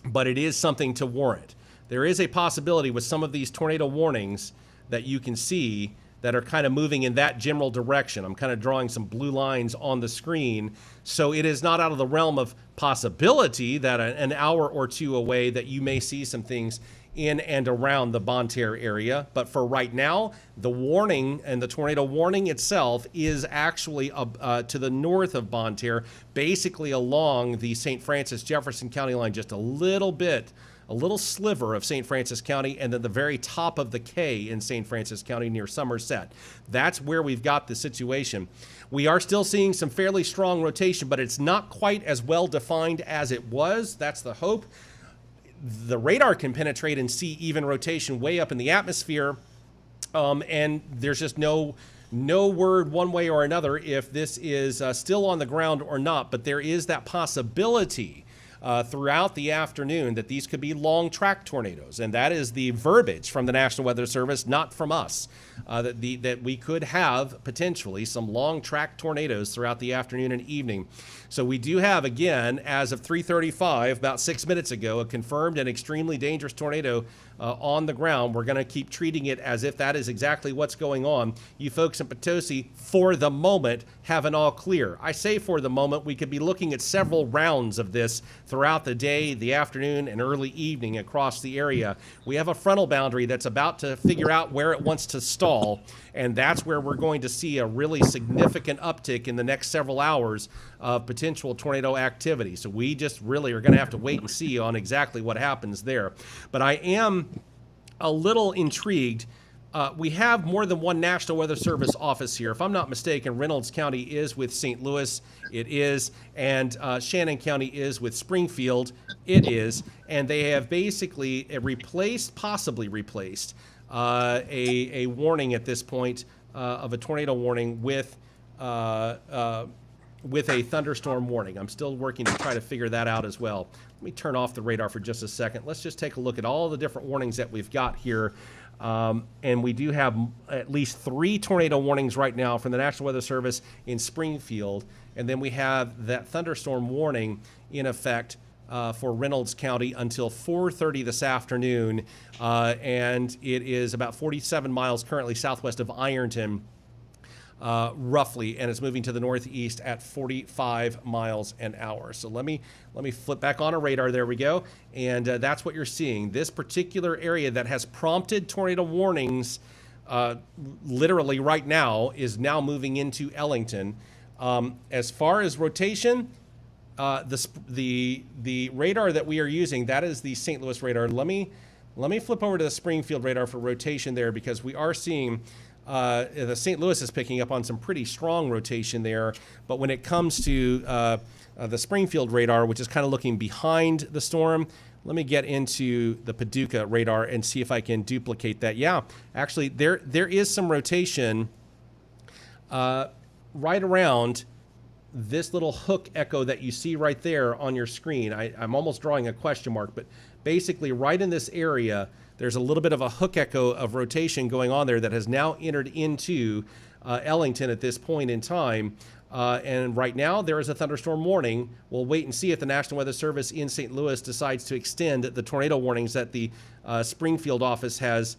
but it is something to warrant. There is a possibility with some of these tornado warnings that you can see that are kind of moving in that general direction. I'm kind of drawing some blue lines on the screen. So it is not out of the realm of possibility that an hour or two away that you may see some things in and around the Bonne Terre area. But for right now, the warning and the tornado warning itself is actually to the north of Bonne Terre, basically along the St. Francis Jefferson County line, just a little sliver of St. Francis County, and then the very top of the K in St. Francis County near Somerset. That's where we've got the situation. We are still seeing some fairly strong rotation, but it's not quite as well defined as it was. That's the hope. The radar can penetrate and see even rotation way up in the atmosphere, and there's just no word one way or another if this is still on the ground or not. But there is that possibility throughout the afternoon that these could be long track tornadoes, and that is the verbiage from the National Weather Service, not from us, that we could have potentially some long track tornadoes throughout the afternoon and evening. So we do have, again, as of 3:35, about 6 minutes ago, a confirmed and extremely dangerous tornado on the ground. We're going to keep treating it as if that is exactly what's going on. You folks in Potosi, for the moment, have an all clear. I say for the moment. We could be looking at several rounds of this throughout the day, the afternoon, and early evening across the area. We have a frontal boundary that's about to figure out where it wants to stall, and that's where we're going to see a really significant uptick in the next several hours of potential tornado activity. So we just really are going to have to wait and see on exactly what happens there. But I am a little intrigued. We have more than one National Weather Service office here. If I'm not mistaken, Reynolds County is with St. Louis. It is. And Shannon County is with Springfield. It is. And they have basically possibly replaced a warning at this point of a tornado warning with a thunderstorm warning. I'm still working to try to figure that out as well. Let me turn off the radar for just a second. Let's just take a look at all the different warnings that we've got here. And we do have at least 3 tornado warnings right now from the National Weather Service in Springfield. And then we have that thunderstorm warning in effect for Reynolds County until 4:30 this afternoon. And it is about 47 miles currently southwest of Ironton. roughly, and it's moving to the northeast at 45 miles an hour. So let me flip back on a radar. There we go. And that's what you're seeing. This particular area that has prompted tornado warnings literally right now is now moving into Ellington. As far as rotation, the radar that we are using, that is the St. Louis radar. Let me flip over to the Springfield radar for rotation there, because we are seeing the St. Louis is picking up on some pretty strong rotation there. But when it comes to the Springfield radar, which is kind of looking behind the storm, let me get into the Paducah radar and see if I can duplicate that. Yeah, actually, there is some rotation right around this little hook echo that you see right there on your screen. I'm almost drawing a question mark, but basically right in this area, there's a little bit of a hook echo of rotation going on there that has now entered into Ellington at this point in time. And right now there is a thunderstorm warning. We'll wait and see if the National Weather Service in St. Louis decides to extend the tornado warnings that the Springfield office has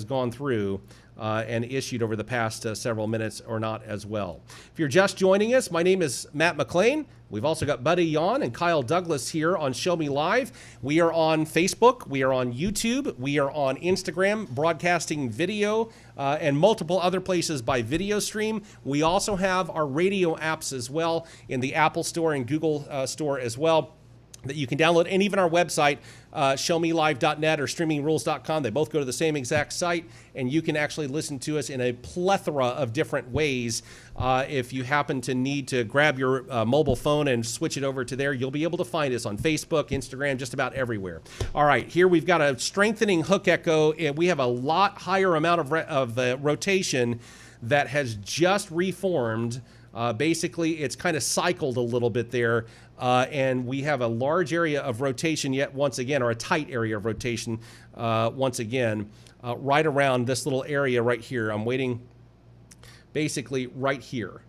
gone through and issued over the past several minutes or not as well. If you're just joining us, my name is Matt McLean. We've also got Buddy Yon and Kyle Douglas here on Show Me Live. We are on Facebook, we are on YouTube, we are on Instagram, broadcasting video and multiple other places by video stream. We also have our radio apps as well in the Apple Store and Google Store as well, that you can download, and even our website, showmelive.net or streamingrules.com. They both go to the same exact site, and you can actually listen to us in a plethora of different ways. If you happen to need to grab your mobile phone and switch it over to there, you'll be able to find us on Facebook, Instagram, just about everywhere. All right, here we've got a strengthening hook echo, and we have a lot higher amount of rotation that has just reformed. Basically, it's kind of cycled a little bit there, and we have a large area of rotation yet once again, or a tight area of rotation once again, right around this little area right here. I'm waiting basically right here.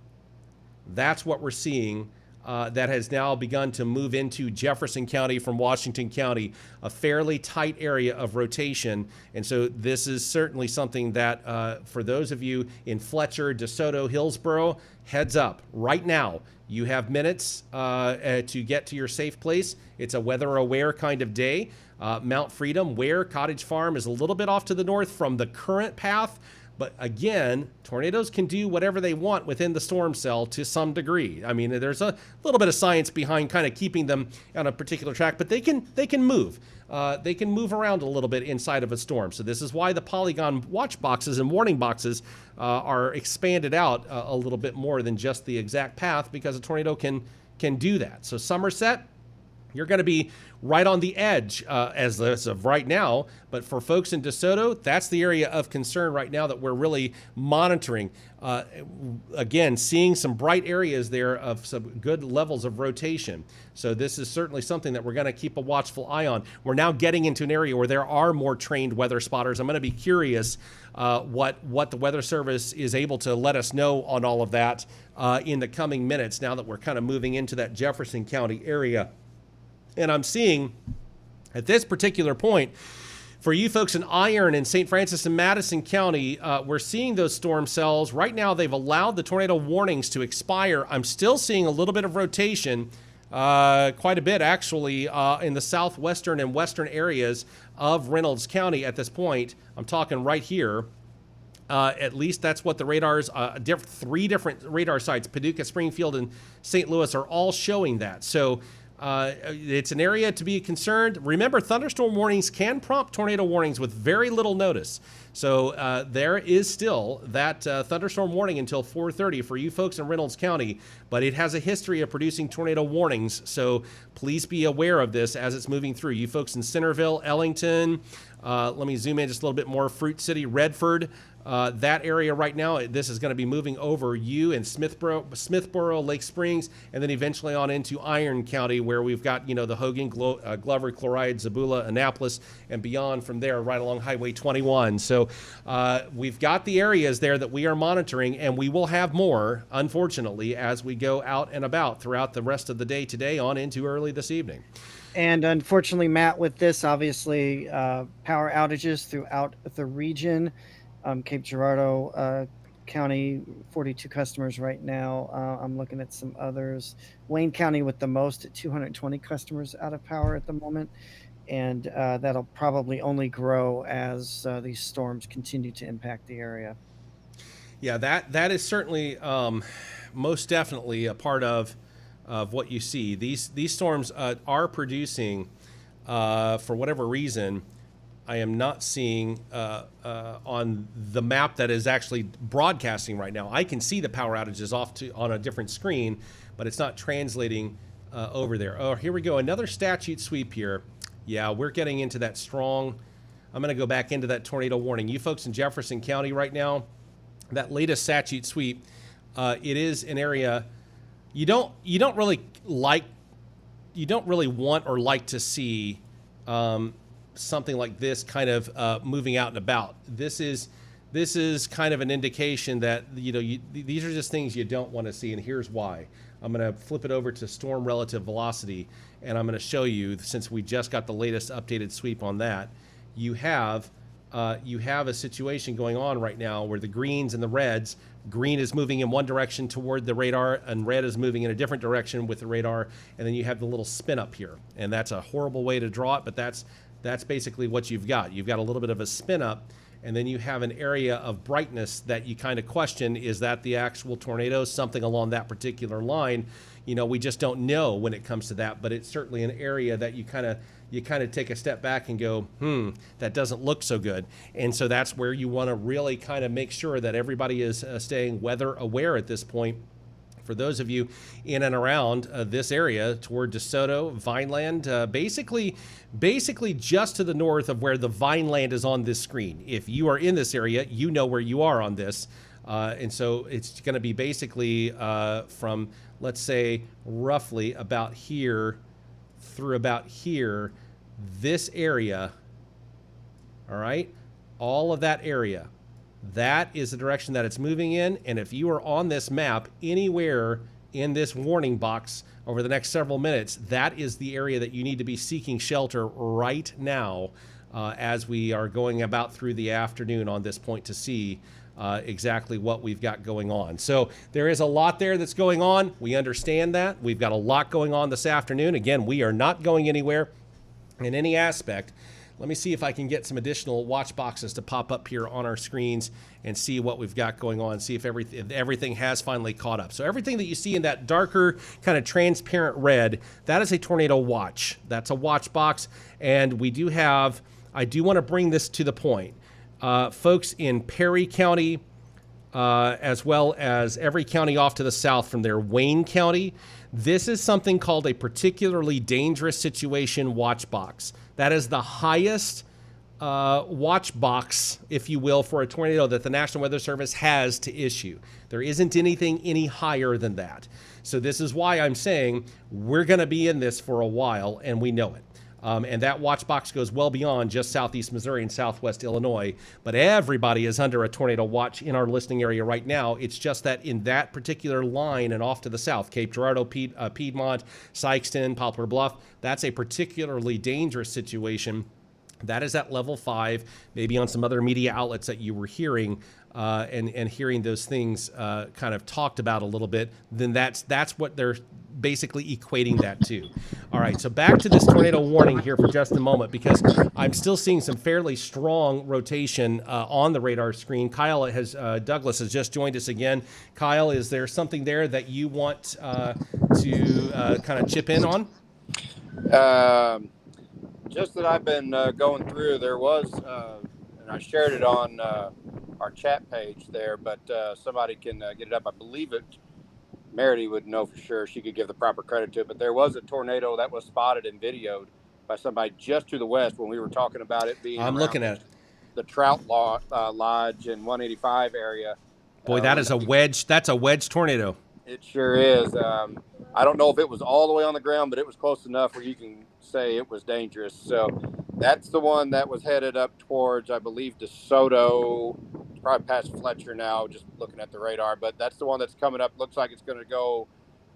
That's what we're seeing. That has now begun to move into Jefferson County from Washington County, a fairly tight area of rotation. And so this is certainly something that for those of you in Fletcher, DeSoto, Hillsboro, heads up. Right now, you have minutes to get to your safe place. It's a weather-aware kind of day. Mount Freedom, Ware, Cottage Farm is a little bit off to the north from the current path. But again, tornadoes can do whatever they want within the storm cell to some degree. I mean, there's a little bit of science behind kind of keeping them on a particular track, but they can move. They can move around a little bit inside of a storm. So this is why the Polygon watch boxes and warning boxes are expanded out a little bit more than just the exact path, because a tornado can do that. So Somerset, you're going to be right on the edge as of right now. But for folks in DeSoto, that's the area of concern right now that we're really monitoring. Again, seeing some bright areas there of some good levels of rotation. So this is certainly something that we're going to keep a watchful eye on. We're now getting into an area where there are more trained weather spotters. I'm going to be curious what the Weather Service is able to let us know on all of that in the coming minutes, now that we're kind of moving into that Jefferson County area. And I'm seeing at this particular point, for you folks in Iron and St. Francis and Madison County, we're seeing those storm cells. Right now, they've allowed the tornado warnings to expire. I'm still seeing a little bit of rotation, quite a bit actually, in the southwestern and western areas of Reynolds County at this point. I'm talking right here. At least that's what the radars, three different radar sites, Paducah, Springfield, and St. Louis, are all showing that. So it's an area to be concerned. Remember, thunderstorm warnings can prompt tornado warnings with very little notice. So there is still that thunderstorm warning until 4:30 for you folks in Reynolds County, but it has a history of producing tornado warnings. So please be aware of this as it's moving through. You folks in Centerville, Ellington, let me zoom in just a little bit more, Fruit City, Redford, that area right now, this is going to be moving over you in Smithboro, Lake Springs, and then eventually on into Iron County, where we've got, the Hogan, Glover, Chloride, Zabula, Annapolis, and beyond from there, right along Highway 21. So we've got the areas there that we are monitoring, and we will have more, unfortunately, as we go out and about throughout the rest of the day today on into early this evening. And unfortunately, Matt, with this, obviously, power outages throughout the region. Cape Girardeau County, 42 customers right now. I'm looking at some others. Wayne County with the most at 220 customers out of power at the moment. And that'll probably only grow as these storms continue to impact the area. Yeah, that is certainly most definitely a part of what you see. These storms are producing, for whatever reason, I am not seeing on the map that is actually broadcasting right now. I can see the power outages on a different screen, but it's not translating over there. Oh, here we go. Another statute sweep here. Yeah, we're getting into that strong. I'm going to go back into that tornado warning. You folks in Jefferson County right now, that latest statute sweep, it is an area you don't really want or like to see something like this kind of moving out and about. This is kind of an indication that these are just things you don't want to see, and here's why. I'm going to flip it over to storm relative velocity, and I'm going to show you, since we just got the latest updated sweep on that, you have a situation going on right now where the greens and the reds, green is moving in one direction toward the radar and red is moving in a different direction with the radar, and then you have the little spin up here, and that's a horrible way to draw it, but that's basically what you've got. You've got a little bit of a spin up, and then you have an area of brightness that you kind of question, is that the actual tornado, something along that particular line? We just don't know when it comes to that, but it's certainly an area that you kind of take a step back and go, that doesn't look so good. And so that's where you want to really kind of make sure that everybody is staying weather aware at this point. For those of you in and around this area toward DeSoto, Vineland, basically just to the north of where the Vineland is on this screen. If you are in this area, you know where you are on this. And so it's going to be basically from, let's say, roughly about here through about here, this area, all right, all of that area. That is the direction that it's moving in, and if you are on this map anywhere in this warning box over the next several minutes, that is the area that you need to be seeking shelter right now as we are going about through the afternoon on this point to see exactly what we've got going on. So there is a lot there that's going on. We understand that. We've got a lot going on this afternoon. Again, we are not going anywhere in any aspect. Let me see if I can get some additional watch boxes to pop up here on our screens and see what we've got going on, see if everything has finally caught up. So everything that you see in that darker kind of transparent red, that is a tornado watch. That's a watch box. And we do have, I do want to bring this to the point. Folks in Perry County, as well as every county off to the south from there, Wayne County, this is something called a particularly dangerous situation watch box. That is the highest watch box, if you will, for a tornado that the National Weather Service has to issue. There isn't anything any higher than that. So this is why I'm saying we're going to be in this for a while, and we know it. And that watch box goes well beyond just southeast Missouri and southwest Illinois. But everybody is under a tornado watch in our listening area right now. It's just that in that particular line and off to the south, Cape Girardeau, Piedmont, Sykeston, Poplar Bluff, that's a particularly dangerous situation. That is at level 5, maybe on some other media outlets that you were hearing and hearing those things kind of talked about a little bit, then that's what they're basically equating that to. All right, so back to this tornado warning here for just a moment, because I'm still seeing some fairly strong rotation on the radar screen. Douglas has just joined us again. Kyle, is there something there that you want to kind of chip in on? Just that I've been going through, there was, and I shared it on our chat page there, but somebody can get it up. I believe it. Merity would know for sure. She could give the proper credit to it. But there was a tornado that was spotted and videoed by somebody just to the west when we were talking about it being. I'm looking at it. The Trout Lodge in 185 area. Boy, that is a wedge. That's a wedge tornado. It sure is. I don't know if it was all the way on the ground, but it was close enough where you can say it was dangerous. So that's the one that was headed up towards, I believe, DeSoto. It's probably past Fletcher now, just looking at the radar. But that's the one that's coming up. Looks like it's going to go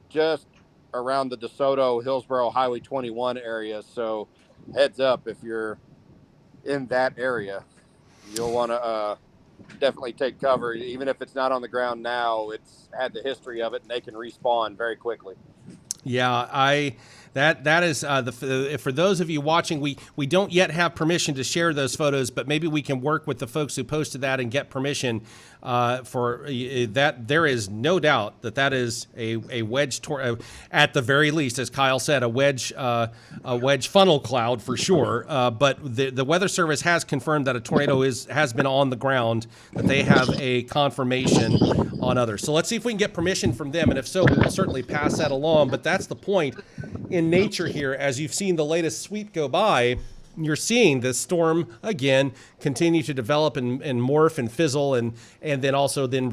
just around the DeSoto, Hillsborough Highway 21 area. So heads up if you're in that area. You'll want to definitely take cover. Even if it's not on the ground now, it's had the history of it, and they can respawn very quickly. Yeah, that is for those of you watching, we don't yet have permission to share those photos, but maybe we can work with the folks who posted that and get permission for that. There is no doubt that is a wedge at the very least, as Kyle said, a wedge funnel cloud for sure. But the Weather Service has confirmed that a tornado has been on the ground, that they have a confirmation on others. So let's see if we can get permission from them, and if so, we will certainly pass that along. But that's the point in nature here. As you've seen the latest sweep go by, you're seeing this storm again continue to develop and morph and fizzle and then also then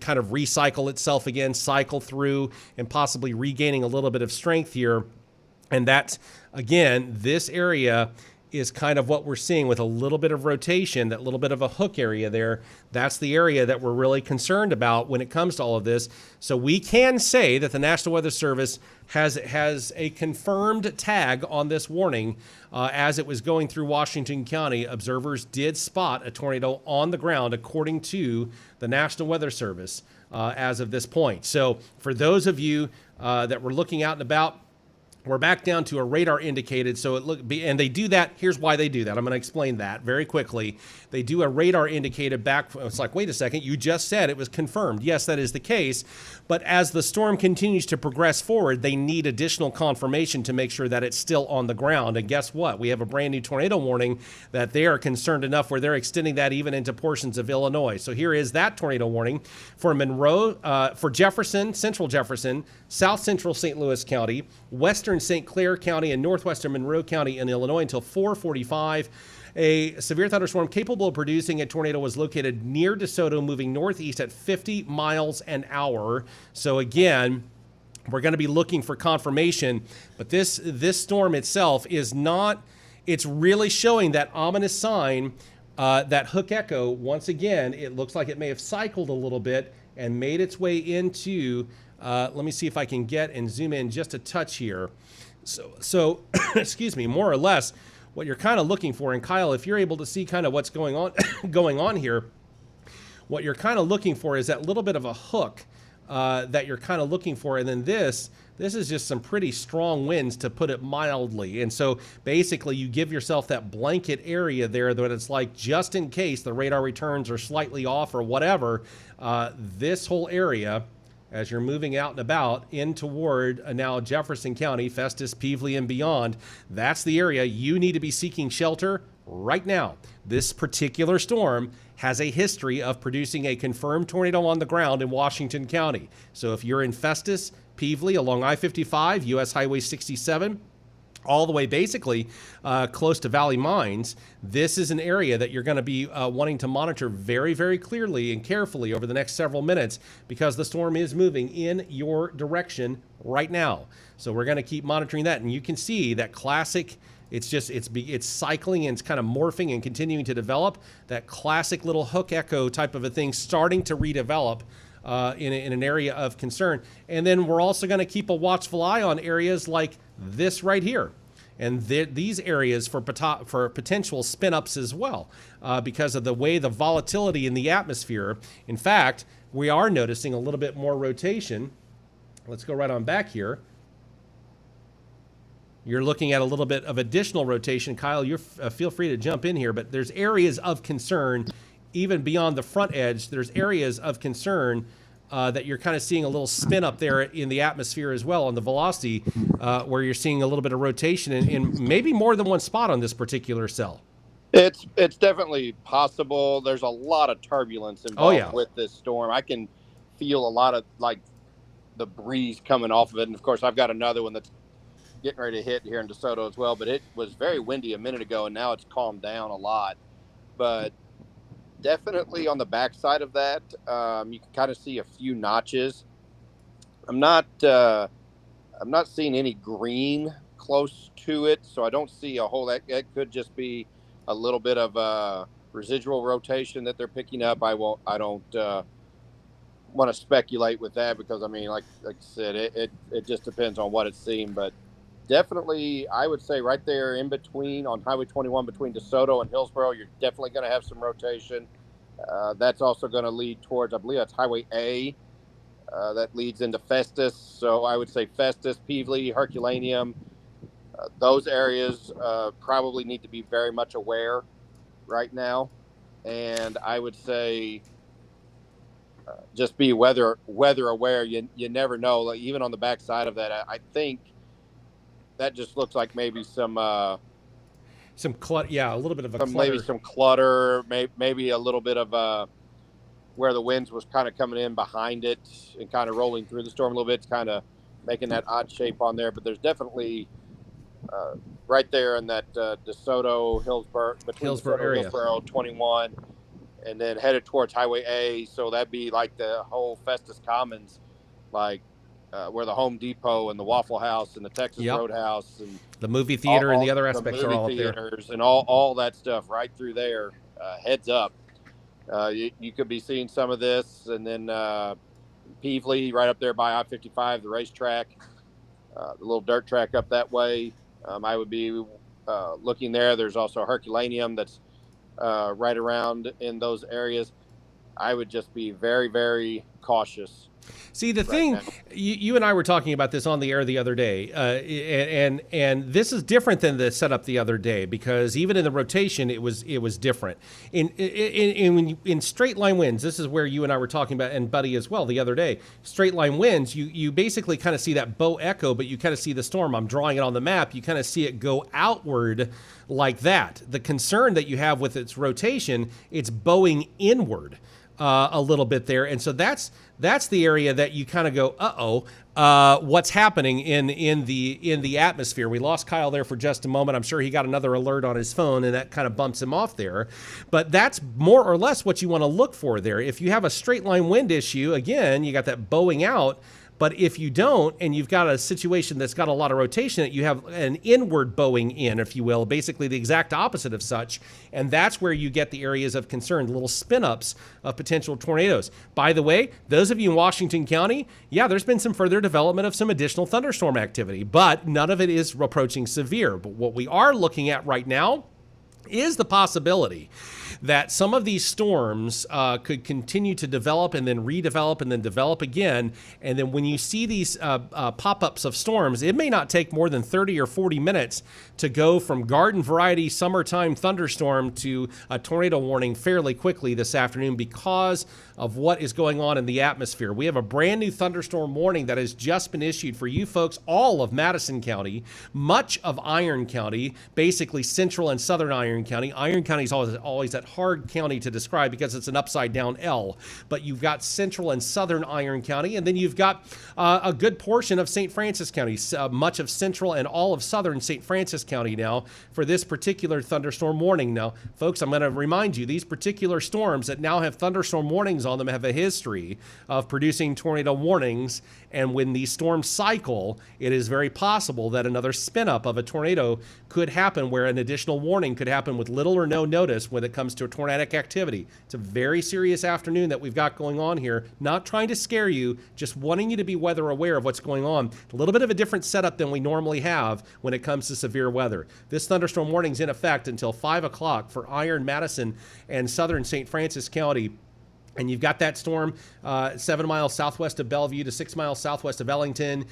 kind of recycle itself again, cycle through and possibly regaining a little bit of strength here. And that's, again, this area is kind of what we're seeing with a little bit of rotation, that little bit of a hook area there. That's the area that we're really concerned about when it comes to all of this. So we can say that the National Weather Service has a confirmed tag on this warning. As it was going through Washington County, observers did spot a tornado on the ground, according to the National Weather Service, as of this point. So for those of you that were looking out and about, we're back down to a radar indicated. So and they do that. Here's why they do that. I'm going to explain that very quickly. They do a radar indicated back. It's like, wait a second, you just said it was confirmed. Yes, that is the case. But as the storm continues to progress forward, they need additional confirmation to make sure that it's still on the ground. And guess what? We have a brand new tornado warning that they are concerned enough where they're extending that even into portions of Illinois. So here is that tornado warning for Monroe, for Jefferson, Central Jefferson, South Central St. Louis County, Western St. Clair County, and Northwestern Monroe County in Illinois until 4:45. A severe thunderstorm capable of producing a tornado was located near DeSoto, moving northeast at 50 miles an hour. So again, we're going to be looking for confirmation, but this storm itself is not, it's really showing that ominous sign, that hook echo. Once again, it looks like it may have cycled a little bit and made its way into, let me see if I can get and zoom in just a touch here. So excuse me, more or less, what you're kind of looking for, and Kyle, if you're able to see kind of what's going on here, what you're kind of looking for is that little bit of a hook that you're kind of looking for, and then this is just some pretty strong winds, to put it mildly. And so basically you give yourself that blanket area there that it's like, just in case the radar returns are slightly off or whatever, this whole area, as you're moving out and about in toward now Jefferson County, Festus, Peevely, and beyond, that's the area you need to be seeking shelter right now. This particular storm has a history of producing a confirmed tornado on the ground in Washington County. So if you're in Festus, Peevely, along I-55, US Highway 67, all the way basically close to Valley Mines, this is an area that you're going to be wanting to monitor very, very clearly and carefully over the next several minutes, because the storm is moving in your direction right now. So we're going to keep monitoring that, and you can see that classic, it's cycling and it's kind of morphing and continuing to develop, that classic little hook echo type of a thing starting to redevelop in an area of concern. And then we're also going to keep a watchful eye on areas like this right here, and these areas for potential spin-ups as well, because of the way the volatility in the atmosphere. In fact, we are noticing a little bit more rotation. Let's go right on back here. You're looking at a little bit of additional rotation. Kyle, you feel free to jump in here, but there's areas of concern even beyond the front edge. There's areas of concern that you're kind of seeing a little spin up there in the atmosphere as well on the velocity, where you're seeing a little bit of rotation in maybe more than one spot on this particular cell. It's definitely possible. There's a lot of turbulence involved with this storm. I can feel a lot of like the breeze coming off of it. And of course, I've got another one that's getting ready to hit here in DeSoto as well, but it was very windy a minute ago and now it's calmed down a lot. But definitely on the backside of that, you can kind of see a few notches. I'm not seeing any green close to it, so I don't see a whole. That could just be a little bit of residual rotation that they're picking up. I don't want to speculate with that, because I mean, like I said, it just depends on what it's seeing. But definitely, I would say right there in between on Highway 21 between DeSoto and Hillsboro, you're definitely going to have some rotation. That's also going to lead towards, I believe that's Highway A. That leads into Festus. So I would say Festus, Peevely, Herculaneum, those areas probably need to be very much aware right now. And I would say just be weather aware. You never know. Like, even on the backside of that, I think that just looks like maybe some clutter. Yeah, a little bit of a clutter. Maybe some clutter. Maybe a little bit of where the winds was kind of coming in behind it and kind of rolling through the storm a little bit. It's kind of making that odd shape on there. But there's definitely right there in that DeSoto, Hillsborough, between Hillsborough area, Hillsborough 21, and then headed towards Highway A. So that'd be like the whole Festus Commons, like where the Home Depot and the Waffle House and the Texas Roadhouse and the movie theater and the other aspects are all up there. And all that stuff right through there. Heads up. You could be seeing some of this, and then Peevely right up there by I-55, the racetrack, the little dirt track up that way. I would be looking there. There's also Herculaneum that's right around in those areas. I would just be very, very cautious. See, the thing, you and I were talking about this on the air the other day, and this is different than the setup the other day, because even in the rotation, it was different. In straight line winds, this is where you and I were talking about, and Buddy as well the other day. Straight line winds, you basically kind of see that bow echo, but you kind of see the storm. I'm drawing it on the map. You kind of see it go outward like that. The concern that you have with its rotation, it's bowing inward a little bit there, and so that's the area that you kind of go, what's happening in the atmosphere? We lost Kyle there for just a moment. I'm sure he got another alert on his phone, and that kind of bumps him off there. But that's more or less what you want to look for there. If you have a straight line wind issue, again, you got that bowing out. But if you don't, and you've got a situation that's got a lot of rotation, you have an inward bowing in, if you will, basically the exact opposite of such. And that's where you get the areas of concern, little spin-ups of potential tornadoes. By the way, those of you in Washington County, yeah, there's been some further development of some additional thunderstorm activity, but none of it is approaching severe. But what we are looking at right now is the possibility that some of these storms could continue to develop and then redevelop and then develop again. And then when you see these pop-ups of storms, it may not take more than 30 or 40 minutes to go from garden variety summertime thunderstorm to a tornado warning fairly quickly this afternoon because of what is going on in the atmosphere. We have a brand new thunderstorm warning that has just been issued for you folks, all of Madison County, much of Iron County, basically central and southern Iron County. Iron County is always that hard county to describe because it's an upside down L, but you've got central and southern Iron County, and then you've got a good portion of St. Francis County, much of central and all of southern St. Francis County now for this particular thunderstorm warning. Now, folks, I'm going to remind you, these particular storms that now have thunderstorm warnings on them have a history of producing tornado warnings, and when these storms cycle, it is very possible that another spin up of a tornado could happen where an additional warning could happen with little or no notice when it comes to tornadic activity. It's a very serious afternoon that we've got going on here. Not trying to scare you, just wanting you to be weather aware of what's going on. A little bit of a different setup than we normally have when it comes to severe weather. This thunderstorm warning is in effect until 5 o'clock for Iron, Madison, and southern St. Francis County. And you've got that storm 7 miles southwest of Bellevue to 6 miles southwest of Ellington,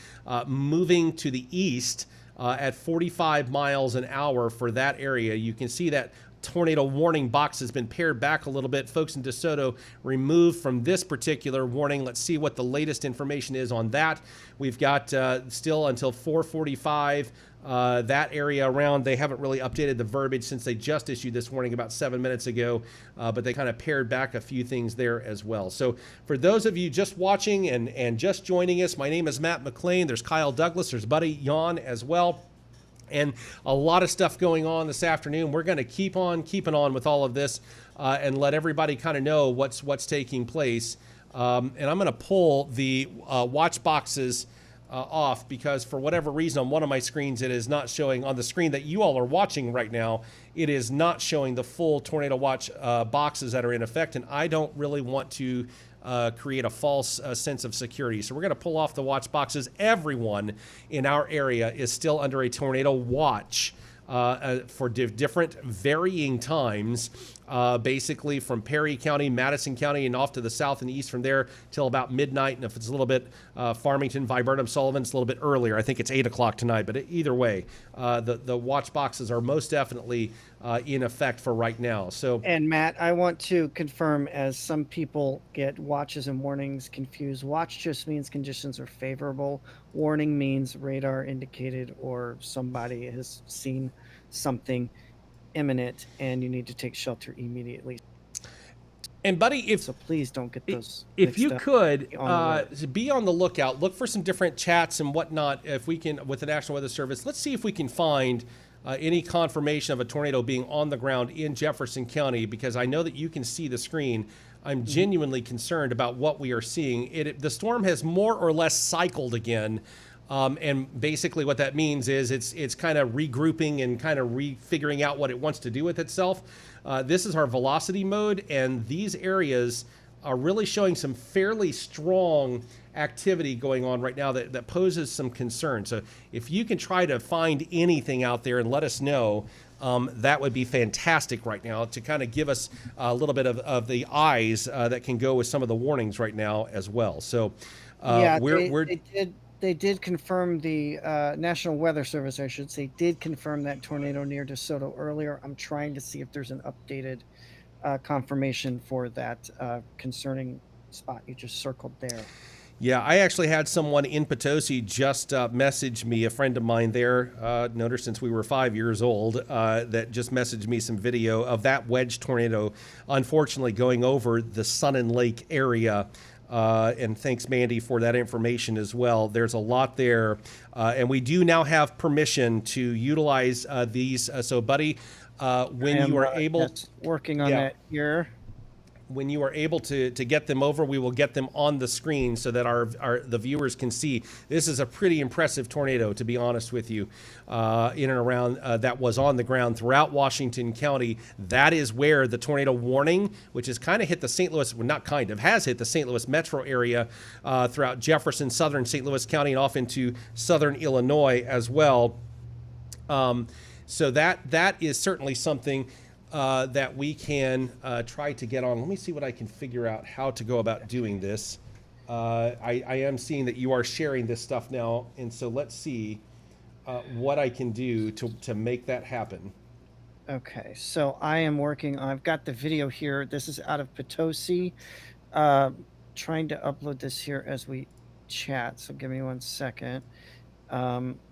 moving to the east at 45 miles an hour for that area. You can see that tornado warning box has been pared back a little bit. Folks in DeSoto removed from this particular warning. Let's see what the latest information is on that. We've got still until 4:45. That area around, they haven't really updated the verbiage since they just issued this warning about 7 minutes ago, but they kind of pared back a few things there as well. So for those of you just watching and just joining us, my name is Matt McLean. There's Kyle Douglas. There's Buddy Jan as well. And a lot of stuff going on this afternoon. We're going to keep on keeping on with all of this and let everybody kind of know what's taking place. And I'm going to pull the watch boxes off because for whatever reason on one of my screens it is not showing. On the screen that you all are watching right now, it is not showing the full tornado watch boxes that are in effect, and I don't really want to create a false sense of security. So we're going to pull off the watch boxes. Everyone in our area is still under a tornado watch for different varying times, basically from Perry County, Madison County, and off to the south and east from there till about midnight. And if it's a little bit Farmington, Viburnum, Sullivan, it's a little bit earlier. I think it's 8 o'clock tonight. But either way, the watch boxes are most definitely in effect for right now. So, and Matt, I want to confirm, as some people get watches and warnings confused, watch just means conditions are favorable. Warning means radar indicated or somebody has seen something imminent and you need to take shelter immediately. and buddy, So please don't get those. if you mixed up. could on be on the lookout, look for some different chats and whatnot. If we can, with the National Weather Service, let's see if we can find any confirmation of a tornado being on the ground in Jefferson County, because I know that you can see the screen. I'm genuinely concerned about what we are seeing. The storm has more or less cycled again. And basically what that means is it's kind of regrouping and kind of refiguring out what it wants to do with itself. This is our velocity mode, and these areas are really showing some fairly strong activity going on right now that poses some concern. So if you can try to find anything out there and let us know, that would be fantastic right now to kind of give us a little bit of the eyes that can go with some of the warnings right now as well. So yeah, they did confirm, the National Weather Service, I should say, did confirm that tornado near DeSoto earlier. I'm trying to see if there's an updated confirmation for that concerning spot you just circled there. Yeah, I actually had someone in Potosi just message me, a friend of mine there, known her since we were 5 years old, that just messaged me some video of that wedge tornado, unfortunately going over the Sun and Lake area. And thanks, Mandy, for that information as well. There's a lot there. And we do now have permission to utilize these. So, buddy, when you are able... working on that here. When you are able to get them over, we will get them on the screen so that the viewers can see. This is a pretty impressive tornado, to be honest with you, in and around that was on the ground throughout Washington County. That is where the tornado warning, which has kind of hit the St. Louis, well, not kind of, has hit the St. Louis metro area throughout Jefferson, southern St. Louis County, and off into southern Illinois as well. So that is certainly something that we can try to get on. Let me see what I can figure out how to go about doing this. I am seeing that you are sharing this stuff now, and so let's see what I can do to make that happen. Okay, so I am working. I've got the video here. This is out of Potosi. Trying to upload this here as we chat. So give me 1 second.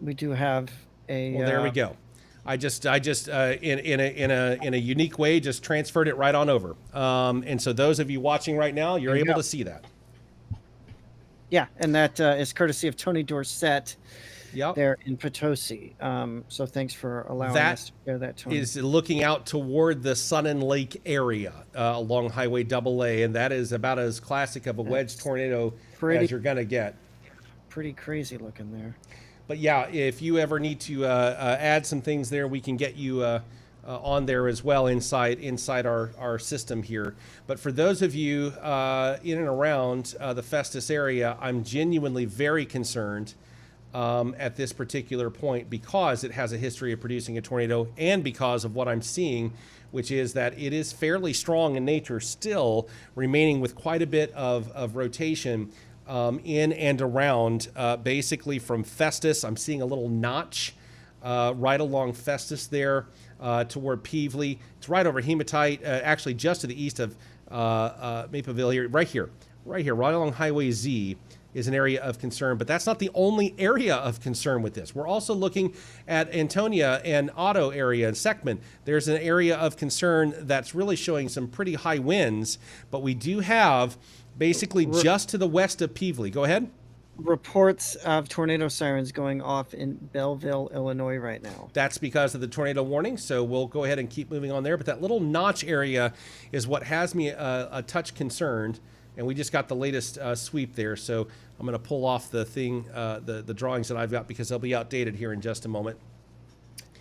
We do have a. Well, there we go. I just in a unique way just transferred it right on over. And so those of you watching right now, you're able to see that. Yeah, and that is courtesy of Tony Dorsett. Yep. There in Potosi. So thanks for allowing us to share that, Tony. Is looking out toward the Sun and Lake area along Highway AA, and that is about as classic of a wedge tornado as you're going to get. Pretty crazy looking there. But yeah, if you ever need to add some things there, we can get you on there as well inside our system here. But for those of you in and around the Festus area, I'm genuinely very concerned at this particular point, because it has a history of producing a tornado, and because of what I'm seeing, which is that it is fairly strong in nature still, remaining with quite a bit of rotation in and around, basically from Festus. I'm seeing a little notch right along Festus there toward Peevely. It's right over Hematite, actually just to the east of Mapleville here, right along Highway Z is an area of concern, but that's not the only area of concern with this. We're also looking at Antonia and Otto area and Seckman. There's an area of concern that's really showing some pretty high winds, but we do have basically just to the west of Peevely. Go ahead. Reports of tornado sirens going off in Belleville, Illinois right now. That's because of the tornado warning, so we'll go ahead and keep moving on there. But that little notch area is what has me a touch concerned, and we just got the latest sweep there. So I'm going to pull off the thing, the drawings that I've got, because they'll be outdated here in just a moment.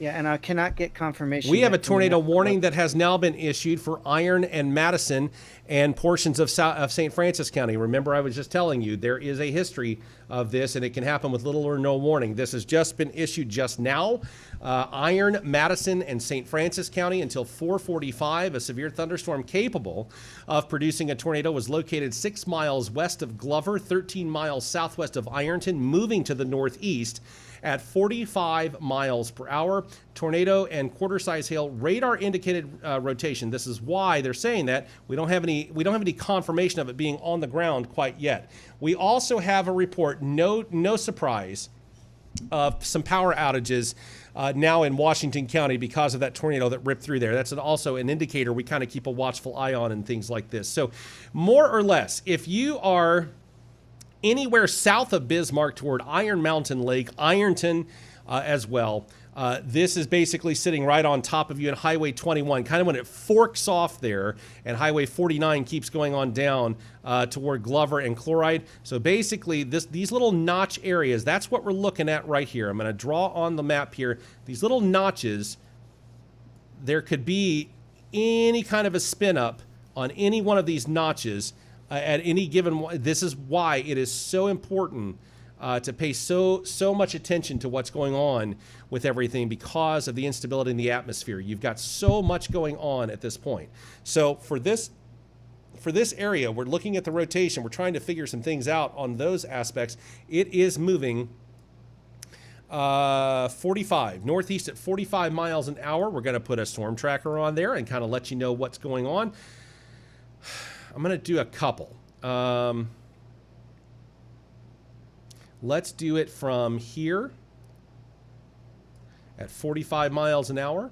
Yeah, and I cannot get confirmation. We have a yet from the tornado National warning Weather. that has now been issued for Iron and Madison and portions of St. Francis County. Remember, I was just telling you there is a history of this, and it can happen with little or no warning. This has just been issued just now. Iron, Madison, and St. Francis County until 4:45. A severe thunderstorm capable of producing a tornado was located 6 miles west of Glover, 13 miles southwest of Ironton, moving to the northeast at 45 miles per hour. Tornado and quarter-size hail radar indicated rotation. This is why they're saying that we don't have any confirmation of it being on the ground quite yet. We also have a report, no surprise, of some power outages now in Washington County because of that tornado that ripped through there. That's also an indicator we kind of keep a watchful eye on and things like this. So more or less, if you are anywhere south of Bismarck toward Iron Mountain Lake, Ironton as well, this is basically sitting right on top of you in Highway 21, kind of when it forks off there, and Highway 49 keeps going on down toward Glover and Chloride. So basically, these little notch areas, that's what we're looking at right here. I'm going to draw on the map here. These little notches, there could be any kind of a spin up on any one of these notches at any given one. This is why it is so important to pay so much attention to what's going on with everything because of the instability in the atmosphere. You've got so much going on at this point. So for this area, we're looking at the rotation. We're trying to figure some things out on those aspects. It is moving 45 northeast at 45 miles an hour. We're going to put a storm tracker on there and kind of let you know what's going on. I'm going to do a couple. Let's do it from here at 45 miles an hour.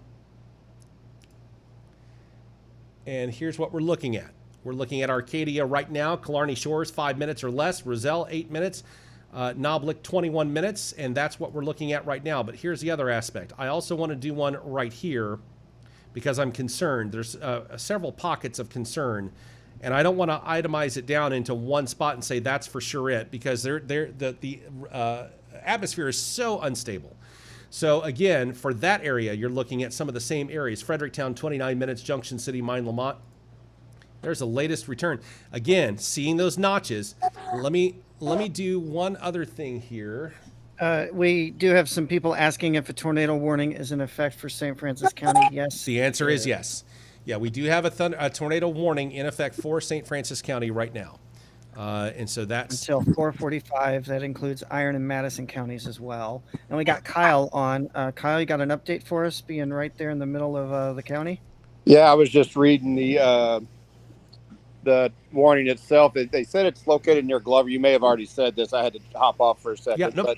And here's what we're looking at. We're looking at Arcadia right now. Killarney Shores, 5 minutes or less. Roselle, 8 minutes. Noblick, 21 minutes. And that's what we're looking at right now. But here's the other aspect. I also want to do one right here because I'm concerned. There's several pockets of concern. And I don't want to itemize it down into one spot and say that's for sure it, because the atmosphere is so unstable. So again, for that area, you're looking at some of the same areas. Fredericktown, 29 minutes. Junction City, Mine, Lamont. There's the latest return. Again, seeing those notches. Let me do one other thing here. We do have some people asking if a tornado warning is in effect for St. Francis County. Yes. The answer is yes. Yeah, we do have a tornado warning in effect for St. Francis County right now. And so that's Until 4:45. That includes Iron and Madison counties as well. And we got Kyle on. Kyle, you got an update for us, being right there in the middle of the county? Yeah, I was just reading the warning itself. They said it's located near Glover. You may have already said this. I had to hop off for a second. Yeah, nope. But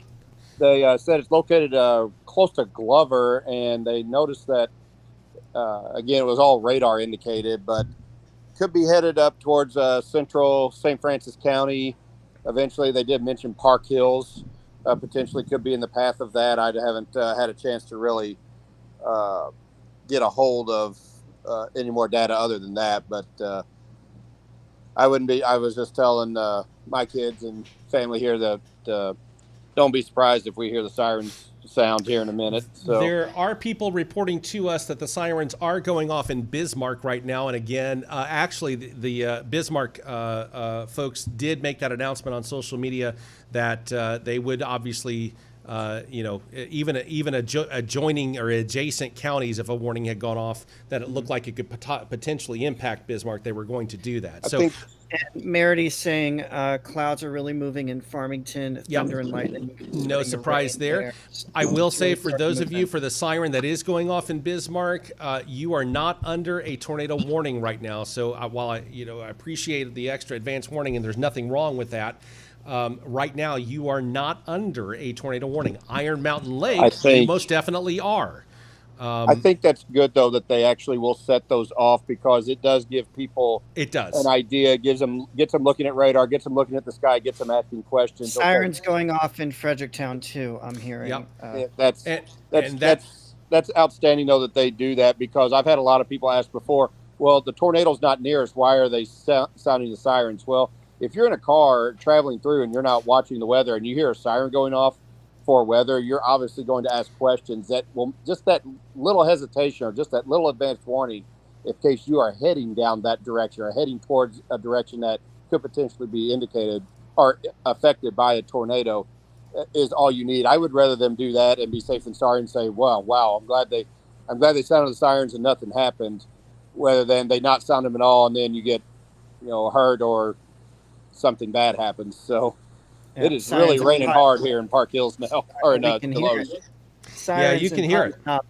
they said it's located close to Glover, and they noticed that, again, it was all radar indicated, but could be headed up towards central St. Francis County. Eventually, they did mention Park Hills potentially could be in the path of that. I haven't had a chance to really get a hold of any more data other than that, but I was just telling my kids and family here that don't be surprised if we hear the sirens sound here in a minute. So there are people reporting to us that the sirens are going off in Bismarck right now. And again, actually, the Bismarck folks did make that announcement on social media that they would obviously, even adjoining or adjacent counties, if a warning had gone off, that it looked like it could potentially impact Bismarck, they were going to do that. And Merity's saying clouds are really moving in Farmington, thunder and lightning. No surprise there. I will say, for those of you for the siren that is going off in Bismarck, you are not under a tornado warning right now. So while I appreciate the extra advance warning, and there's nothing wrong with that, right now you are not under a tornado warning. Iron Mountain Lake, you most definitely are. I think that's good, though, that they actually will set those off, because it does give people an idea, gets them looking at radar, gets them looking at the sky, gets them asking questions. Sirens going off in Fredericktown too, I'm hearing. Yep. That's outstanding, though, that they do that, because I've had a lot of people ask before, well, the tornado's not near us, why are they sounding the sirens? Well, if you're in a car traveling through and you're not watching the weather and you hear a siren going off, for weather, you're obviously going to ask questions that will just that little hesitation or just that little advanced warning in case you are heading down that direction or heading towards a direction that could potentially be indicated or affected by a tornado is all you need. I would rather them do that and be safe than sorry and say, wow, I'm glad they sounded the sirens and nothing happened, rather than they not sound them at all and then you get, hurt or something bad happens. So Yeah, it is really raining hard here in Park Hills now, or in Deloge. Yeah, you can hear it. Not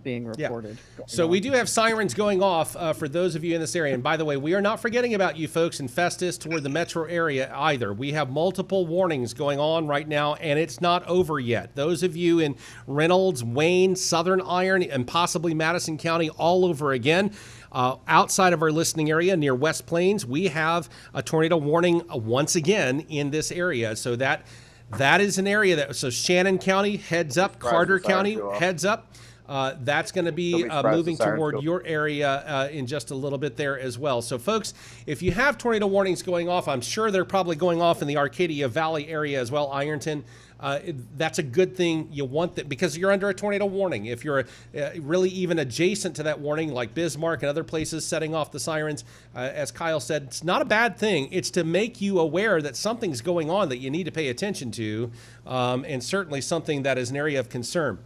being reported. Yeah. So we do have sirens going off for those of you in this area. And by the way, we are not forgetting about you folks in Festus toward the metro area either. We have multiple warnings going on right now, and it's not over yet. Those of you in Reynolds, Wayne, Southern Iron, and possibly Madison County all over again. Outside of our listening area near West Plains, we have a tornado warning once again in this area. So that is an area that, so Shannon County heads up, Carter County heads up. That's going to be moving toward your area in just a little bit there as well. So, folks, if you have tornado warnings going off, I'm sure they're probably going off in the Arcadia Valley area as well, Ironton. That's a good thing. You want that because you're under a tornado warning. If you're really even adjacent to that warning, like Bismarck and other places setting off the sirens, as Kyle said, it's not a bad thing. It's to make you aware that something's going on that you need to pay attention to, and certainly something that is an area of concern.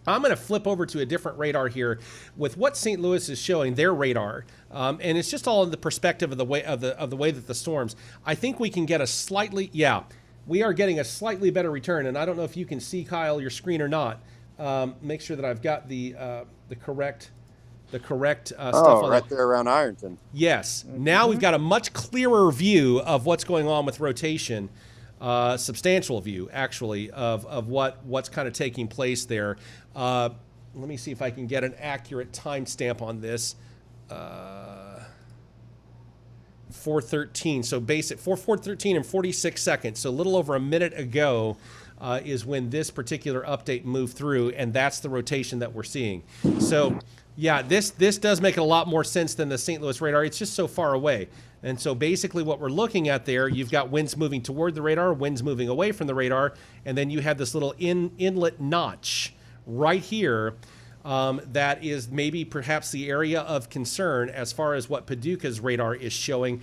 I'm going to flip over to a different radar here with what St. Louis is showing their radar, and it's just all in the perspective of the way that the storms. I think we can get we are getting a slightly better return, and I don't know if you can see, Kyle, your screen or not. Make sure that I've got the correct stuff on right there around Ironton. Yes. Now we've got a much clearer view of what's going on with rotation. Substantial view, actually, of what's kind of taking place there. Let me see if I can get an accurate timestamp on this. 4:13. So basic 4:13 and 46 seconds. So a little over a minute ago is when this particular update moved through, and that's the rotation that we're seeing. So yeah, this does make a lot more sense than the St. Louis radar. It's just so far away. And so basically what we're looking at there, you've got winds moving toward the radar, winds moving away from the radar, and then you have this little inlet notch right here that is maybe perhaps the area of concern as far as what Paducah's radar is showing.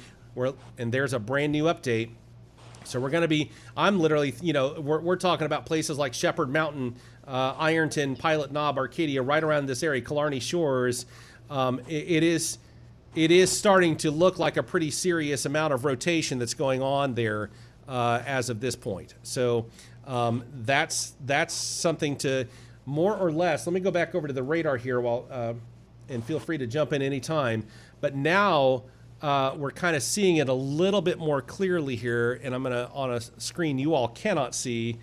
And there's a brand new update. So we're going to be, I'm literally, we're talking about places like Shepherd Mountain, Ironton, Pilot Knob, Arcadia, right around this area, Killarney Shores. It is starting to look like a pretty serious amount of rotation that's going on there as of this point. So that's something to more or less. Let me go back over to the radar here and feel free to jump in anytime. But now we're kind of seeing it a little bit more clearly here, and I'm going to, on a screen you all cannot see,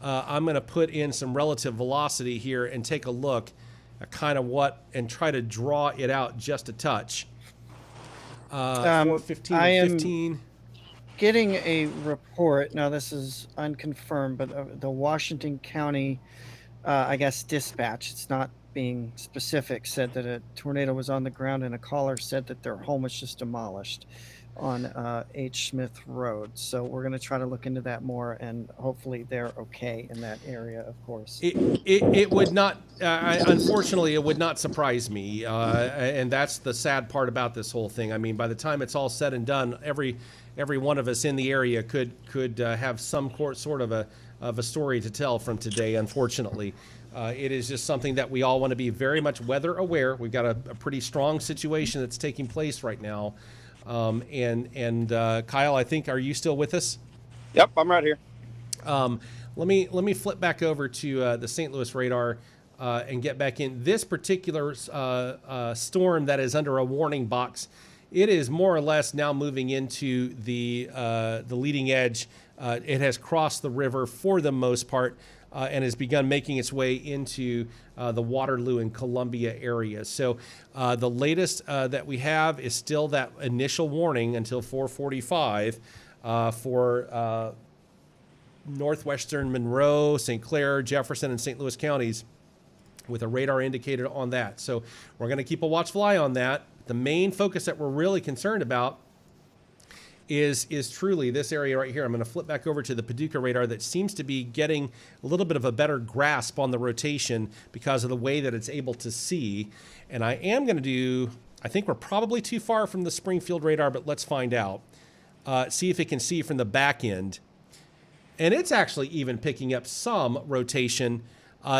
I'm going to put in some relative velocity here and take a look at kind of and try to draw it out just a touch. 4:15 and 15. Getting a report. Now, this is unconfirmed, but the Washington County, I guess, dispatch, it's not being specific, said that a tornado was on the ground, and a caller said that their home was just demolished on H. Smith Road. So we're going to try to look into that more, and hopefully they're okay in that area, of course. It would not, unfortunately, it would not surprise me. And that's the sad part about this whole thing. I mean, by the time it's all said and done, every one of us in the area could have some sort of a story to tell from today, unfortunately. It is just something that we all want to be very much weather aware. We've got a pretty strong situation that's taking place right now. And Kyle, I think, are you still with us? Yep, I'm right here. Let me flip back over to the St. Louis radar and get back in. This particular storm that is under a warning box, it is more or less now moving into the leading edge. It has crossed the river for the most part and has begun making its way into the Waterloo and Columbia areas. So the latest that we have is still that initial warning until 4:45 for northwestern Monroe, St. Clair, Jefferson, and St. Louis counties with a radar indicated on that. So we're going to keep a watchful eye on that. The main focus that we're really concerned about is truly this area right here. I'm going to flip back over to the Paducah radar that seems to be getting a little bit of a better grasp on the rotation because of the way that it's able to see. And I am going to do, I think we're probably too far from the Springfield radar, but let's find out. See if it can see from the back end. And it's actually even picking up some rotation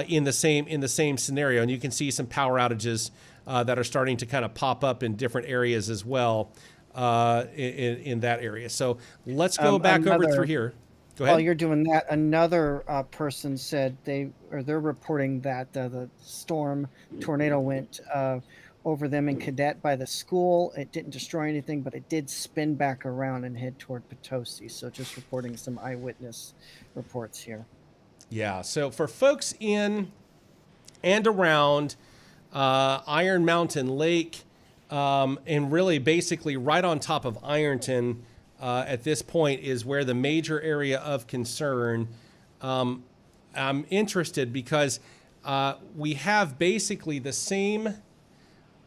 in the same scenario. And you can see some power outages that are starting to kind of pop up in different areas as well in that area. So let's go back over through here. Go ahead. While you're doing that, another person said they're reporting that the tornado went over them in Cadet by the school. It didn't destroy anything, but it did spin back around and head toward Potosi. So just reporting some eyewitness reports here. Yeah. So for folks in and around Iron Mountain Lake, and really basically right on top of Ironton at this point is where the major area of concern. I'm interested because we have basically the same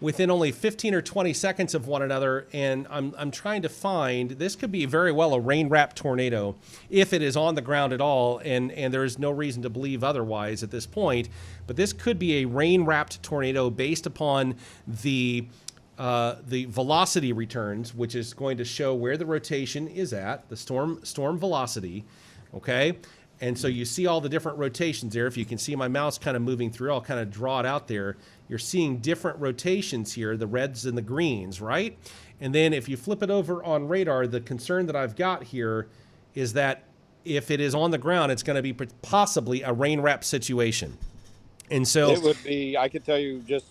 within only 15 or 20 seconds of one another, and I'm trying to find, this could be very well a rain-wrapped tornado if it is on the ground at all, and there's no reason to believe otherwise at this point, but this could be a rain-wrapped tornado based upon the velocity returns, which is going to show where the rotation is at, the storm velocity, okay? And so you see all the different rotations there. If you can see my mouse kind of moving through, I'll kind of draw it out there. You're seeing different rotations here, the reds and the greens, right? And then if you flip it over on radar, the concern that I've got here is that if it is on the ground, it's going to be possibly a rain wrap situation. And so it would be, I could tell you just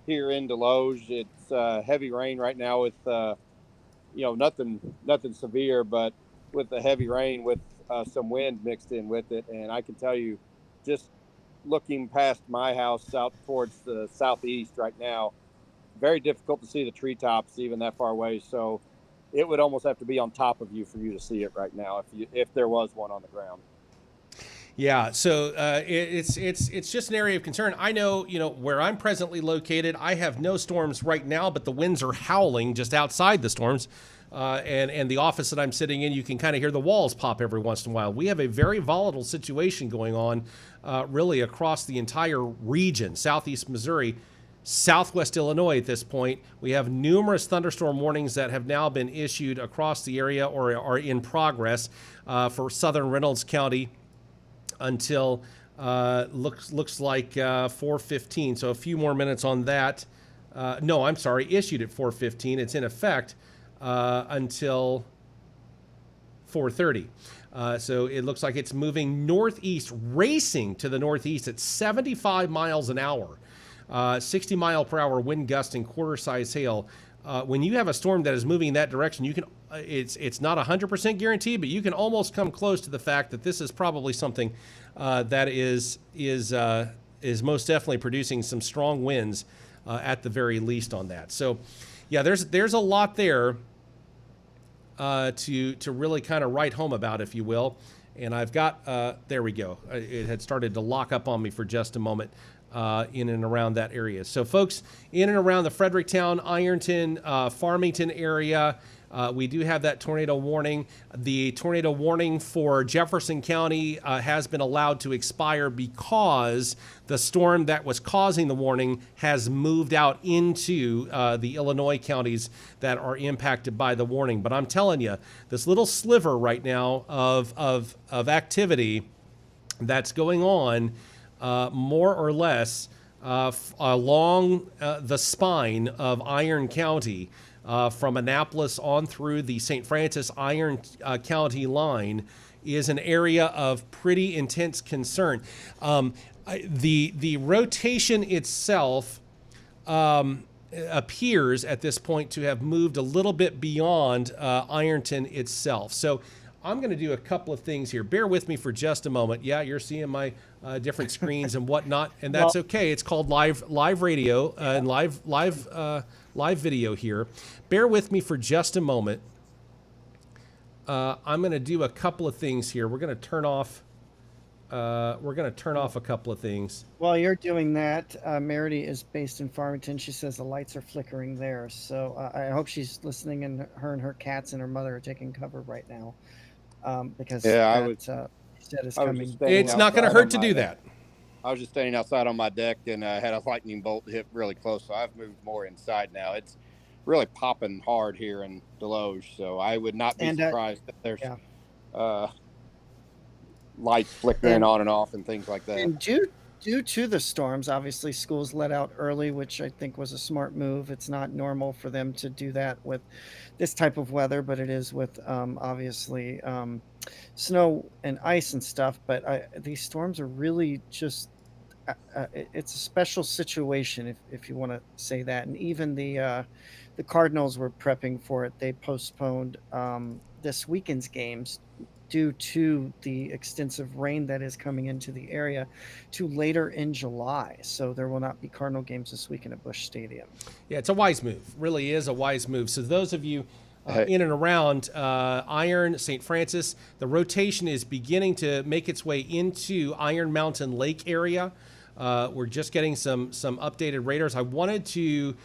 here in Deloge, it's heavy rain right now with, nothing severe, but with the heavy rain with some wind mixed in with it. And I can tell you, just looking past my house out towards the southeast right now, very difficult to see the treetops even that far away. So it would almost have to be on top of you for you to see it right now if there was one on the ground. Yeah, so it's just an area of concern. I know, where I'm presently located, I have no storms right now, but the winds are howling just outside the storms. And the office that I'm sitting in, you can kind of hear the walls pop every once in a while. We have a very volatile situation going on really across the entire region, southeast Missouri, southwest Illinois at this point. We have numerous thunderstorm warnings that have now been issued across the area or are in progress for southern Reynolds County until looks like 4:15. So a few more minutes on that. No, I'm sorry, issued at 4:15. It's in effect until 4:30. So it looks like it's moving northeast, racing to the northeast at 75 miles an hour, 60 mile per hour wind gust and quarter size hail. When you have a storm that is moving in that direction, you can it's not 100% guaranteed, but you can almost come close to the fact that this is probably something that is most definitely producing some strong winds at the very least on that. So yeah, there's a lot there to really kind of write home about, if you will. And I've got, there we go. It had started to lock up on me for just a moment in and around that area. So folks, in and around the Fredericktown, Ironton, Farmington area, we do have that tornado warning. The tornado warning for Jefferson County has been allowed to expire because the storm that was causing the warning has moved out into the Illinois counties that are impacted by the warning. But I'm telling you, this little sliver right now of activity that's going on more or less along the spine of Iron County, from Annapolis on through the St. Francis Iron County line, is an area of pretty intense concern. The rotation itself appears at this point to have moved a little bit beyond Ironton itself. So I'm going to do a couple of things here. Bear with me for just a moment. Yeah, you're seeing my different screens and whatnot, and that's okay. It's called live radio and live video here. Bear with me for just a moment. I'm going to do a couple of things here. We're going to turn off we're going to turn off a couple of things. While you're doing that, Merity is based in Farmington. She says the lights are flickering there. So I hope she's listening, and her cats and her mother are taking cover right now, because Yeah, said is I was coming. just standing It's not going to outside hurt on to my do deck. that. I was just standing outside on my deck and had a lightning bolt hit really close. So I've moved more inside now. It's really popping hard here in Deloge. So I would not be surprised that there's lights flickering on and off and things like that. And due to the storms, obviously schools let out early, which I think was a smart move. It's not normal for them to do that with this type of weather, but it is with obviously snow and ice and stuff. But these storms are really just it's a special situation, if you want to say that. And even the Cardinals were prepping for it. They postponed this weekend's games due to the extensive rain that is coming into the area to later in July. So there will not be Cardinal games this weekend at Busch Stadium. Yeah, it's a wise move. Really is a wise move. So those of you in and around Iron, St. Francis, the rotation is beginning to make its way into Iron Mountain Lake area. We're just getting some updated radars. I wanted to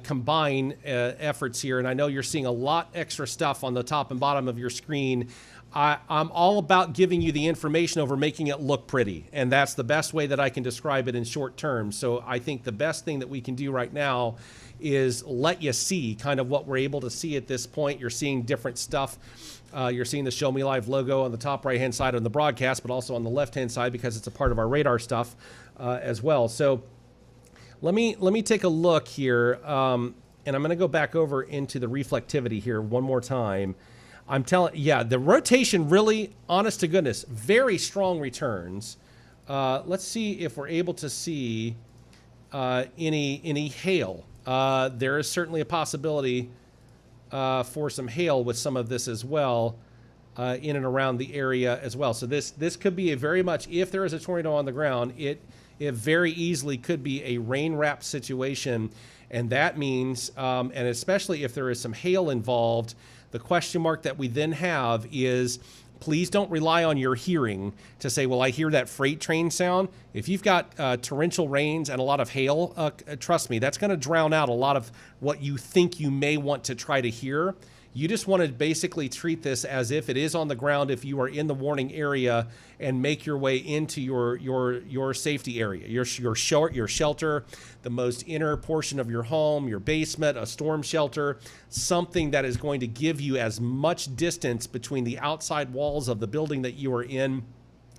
combine efforts here, and I know you're seeing a lot extra stuff on the top and bottom of your screen. I'm all about giving you the information over making it look pretty, and that's the best way that I can describe it in short terms. So I think the best thing that we can do right now is let you see kind of what we're able to see at this point. You're seeing different stuff. You're seeing the Show Me Live logo on the top right-hand side of the broadcast, but also on the left-hand side because it's a part of our radar stuff as well. So let me take a look here, and I'm going to go back over into the reflectivity here one more time. I'm telling, the rotation really, honest to goodness, very strong returns. Let's see if we're able to see any hail. There is certainly a possibility for some hail with some of this as well, in and around the area as well. So this could be a very much, if there is a tornado on the ground, it very easily could be a rain-wrapped situation, and that means, and especially if there is some hail involved, the question mark that we then have is, please don't rely on your hearing to say, well, I hear that freight train sound. If you've got torrential rains and a lot of hail, trust me, that's going to drown out a lot of what you think you may want to try to hear. You just want to basically treat this as if it is on the ground if you are in the warning area, and make your way into your safety area, your shelter, the most inner portion of your home, your basement, a storm shelter, something that is going to give you as much distance between the outside walls of the building that you are in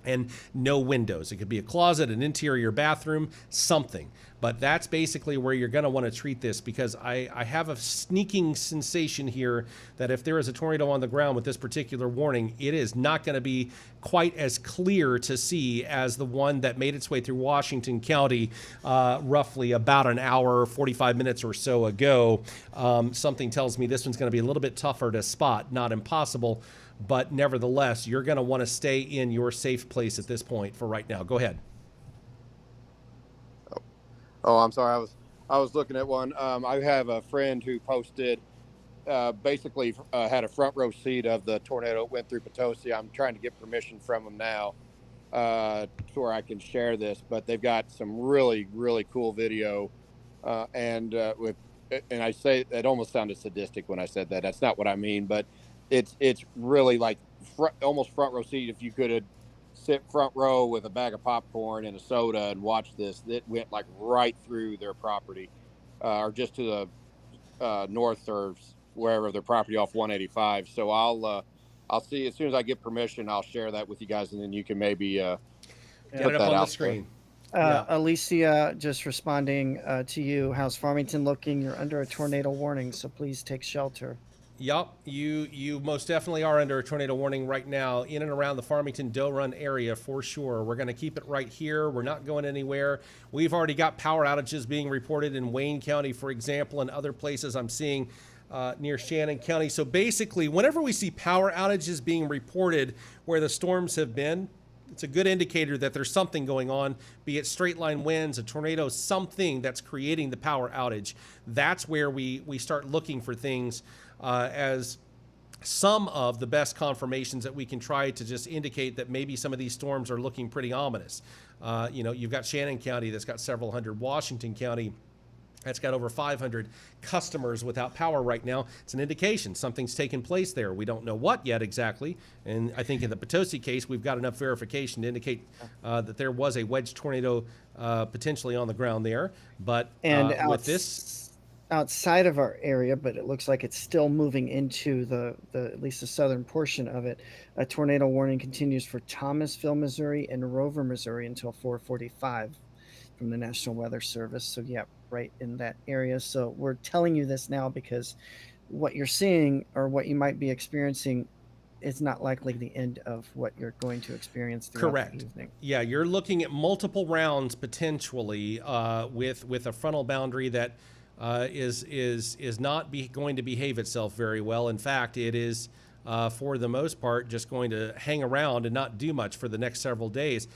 and no windows. It could be a closet, an interior bathroom, something. But that's basically where you're going to want to treat this, because I have a sneaking sensation here that if there is a tornado on the ground with this particular warning, it is not going to be quite as clear to see as the one that made its way through Washington County roughly about an hour, 45 minutes or so ago. Something tells me this one's going to be a little bit tougher to spot, not impossible, but nevertheless, you're going to want to stay in your safe place at this point for right now. Go ahead. Oh, I'm sorry. I was looking at one. I have a friend who posted, basically had a front row seat of the tornado that went through Potosi. I'm trying to get permission from him now to where I can share this, but they've got some really, really cool video. And I say it almost sounded sadistic when I said that. That's not what I mean, but it's really like almost front row seat. If you could sit front row with a bag of popcorn and a soda and watch this, it went like right through their property, or just to the north or wherever their property off 185. So I'll see as soon as I get permission. I'll share that with you guys, and then you can maybe get it up on the screen. Alicia, just responding to you. How's Farmington looking? You're under a tornado warning, so please take shelter. Yep, you most definitely are under a tornado warning right now in and around the Farmington Doe Run area for sure. We're going to keep it right here. We're not going anywhere. We've already got power outages being reported in Wayne County, for example, and other places I'm seeing near Shannon County. So basically, whenever we see power outages being reported where the storms have been, it's a good indicator that there's something going on, be it straight line winds, a tornado, something that's creating the power outage. That's where we start looking for things as some of the best confirmations that we can try to just indicate that maybe some of these storms are looking pretty ominous. You've got Shannon County that's got several hundred, Washington County that's got over 500 customers without power right now. It's an indication something's taken place there. We don't know what yet exactly. And I think in the Potosi case, we've got enough verification to indicate that there was a wedge tornado potentially on the ground there. But with this, outside of our area, but it looks like it's still moving into the at least the southern portion of it. A tornado warning continues for Thomasville, Missouri, and Rover, Missouri, until 4:45 from the National Weather Service. So yeah, right in that area. So we're telling you this now because what you're seeing or what you might be experiencing is not likely the end of what you're going to experience throughout correct. the evening. Yeah, you're looking at multiple rounds potentially with a frontal boundary that is not going to behave itself very well. In fact, it is for the most part just going to hang around and not do much for the next several days.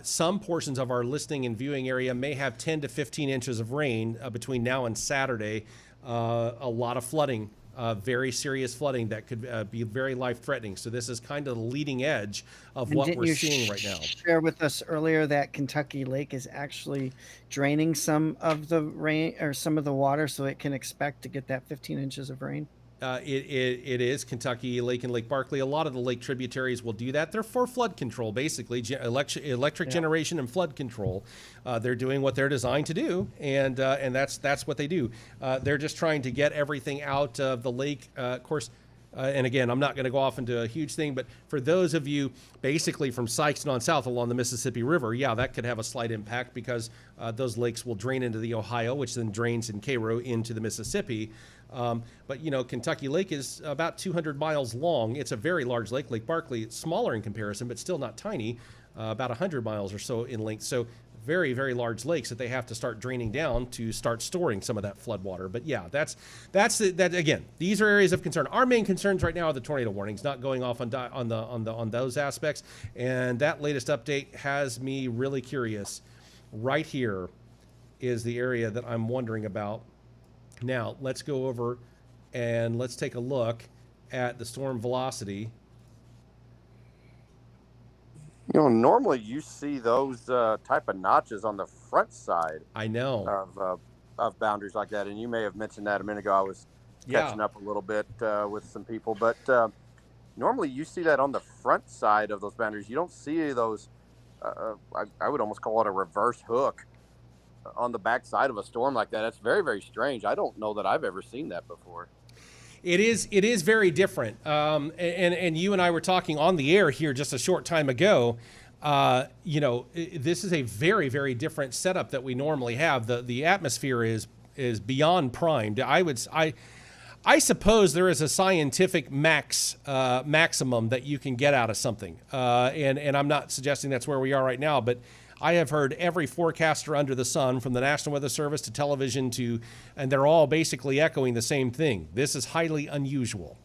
Some portions of our listening and viewing area may have 10 to 15 inches of rain between now and Saturday. A lot of flooding, very serious flooding that could be very life-threatening. So this is kind of the leading edge of And what didn't we're you seeing right now. share with us earlier that Kentucky Lake is actually draining some of the rain or some of the water, so it can expect to get that 15 inches of rain? It is Kentucky Lake and Lake Barkley. A lot of the lake tributaries will do that. They're for flood control, basically, electric generation and flood control. They're doing what they're designed to do, and that's what they do. They're just trying to get everything out of the lake. Of course, and again, I'm not going to go off into a huge thing, but for those of you basically from Sykeston on south along the Mississippi River, yeah, that could have a slight impact because those lakes will drain into the Ohio, which then drains in Cairo into the Mississippi. But Kentucky Lake is about 200 miles long. It's a very large lake. Lake Barkley, it's smaller in comparison, but still not tiny, about 100 miles or so in length. So very, very large lakes that they have to start draining down to start storing some of that flood water. But yeah, that's again, these are areas of concern. Our main concerns right now are the tornado warnings, not going off on those aspects. And that latest update has me really curious. Right here is the area that I'm wondering about. Now, let's go over and let's take a look at the storm velocity. Normally you see those type of notches on the front side. I know of boundaries like that, and you may have mentioned that a minute ago. I was catching up a little bit with some people, but normally you see that on the front side of those boundaries. You don't see those. I would almost call it a reverse hook on the back side of a storm like that. That's very, very strange. I don't know that I've ever seen that before. It is very different. And you and I were talking on the air here just a short time ago. This is a very, very different setup that we normally have. The atmosphere is beyond primed. I suppose there is a scientific maximum that you can get out of something. And I'm not suggesting that's where we are right now, but I have heard every forecaster under the sun, from the National Weather Service to television and they're all basically echoing the same thing. This is highly unusual,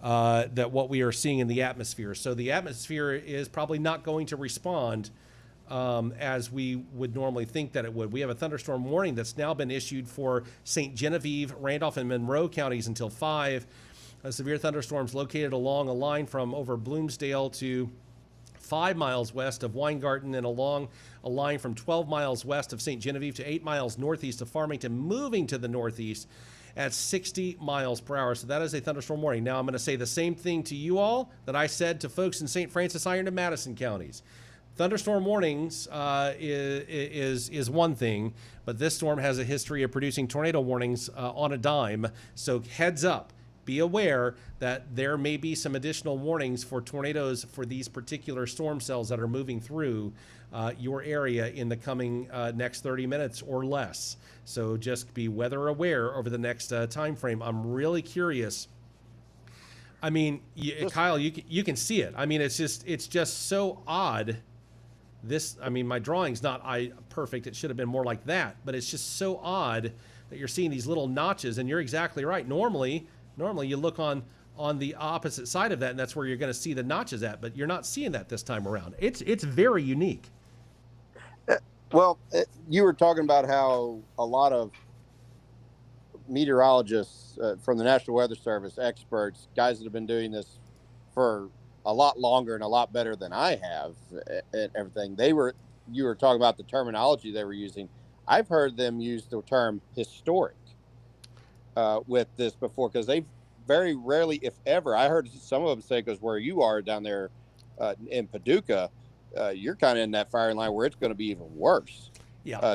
that what we are seeing in the atmosphere. So the atmosphere is probably not going to respond as we would normally think that it would. We have a thunderstorm warning that's now been issued for St. Genevieve, Randolph, and Monroe counties until 5. Severe thunderstorms located along a line from over Bloomsdale to 5 miles west of Weingarten and along a line from 12 miles west of St. Genevieve to 8 miles northeast of Farmington, moving to the northeast at 60 miles per hour. So that is a thunderstorm warning. Now I'm going to say the same thing to you all that I said to folks in St. Francis, Iron, and Madison counties. Thunderstorm warnings is one thing, but this storm has a history of producing tornado warnings on a dime. So heads up. Be aware that there may be some additional warnings for tornadoes for these particular storm cells that are moving through your area in the coming next 30 minutes or less. So just be weather aware over the next time frame. I'm really curious. I mean, Kyle, you can see it. I mean, it's just so odd. My drawing's not perfect. It should have been more like that, but it's just so odd that you're seeing these little notches, and you're exactly right. Normally you look on the opposite side of that, and that's where you're going to see the notches at, but you're not seeing that this time around. It's very unique. Well, you were talking about how a lot of meteorologists from the National Weather Service, experts, guys that have been doing this for a lot longer and a lot better than I have at everything. You were talking about the terminology they were using. I've heard them use the term historic with this before, because they've very rarely, if ever, I heard some of them say, because where you are down there in Paducah, you're kind of in that firing line where it's going to be even worse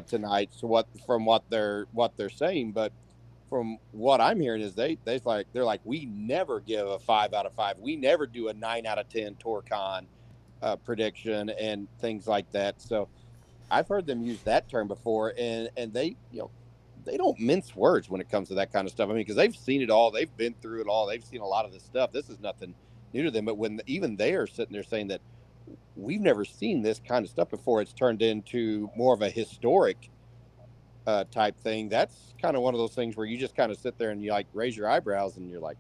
tonight. So from what they're saying, but from what I'm hearing is they're like, we never give a 5 out of 5. We never do a 9 out of 10 Torcon prediction and things like that. So I've heard them use that term before, and they, they don't mince words when it comes to that kind of stuff. I mean, because they've seen it all, they've been through it all, they've seen a lot of this stuff. This is nothing new to them. But when even they are sitting there saying that we've never seen this kind of stuff before, it's turned into more of a historic type thing. That's kind of one of those things where you just kind of sit there and you like raise your eyebrows and you're like,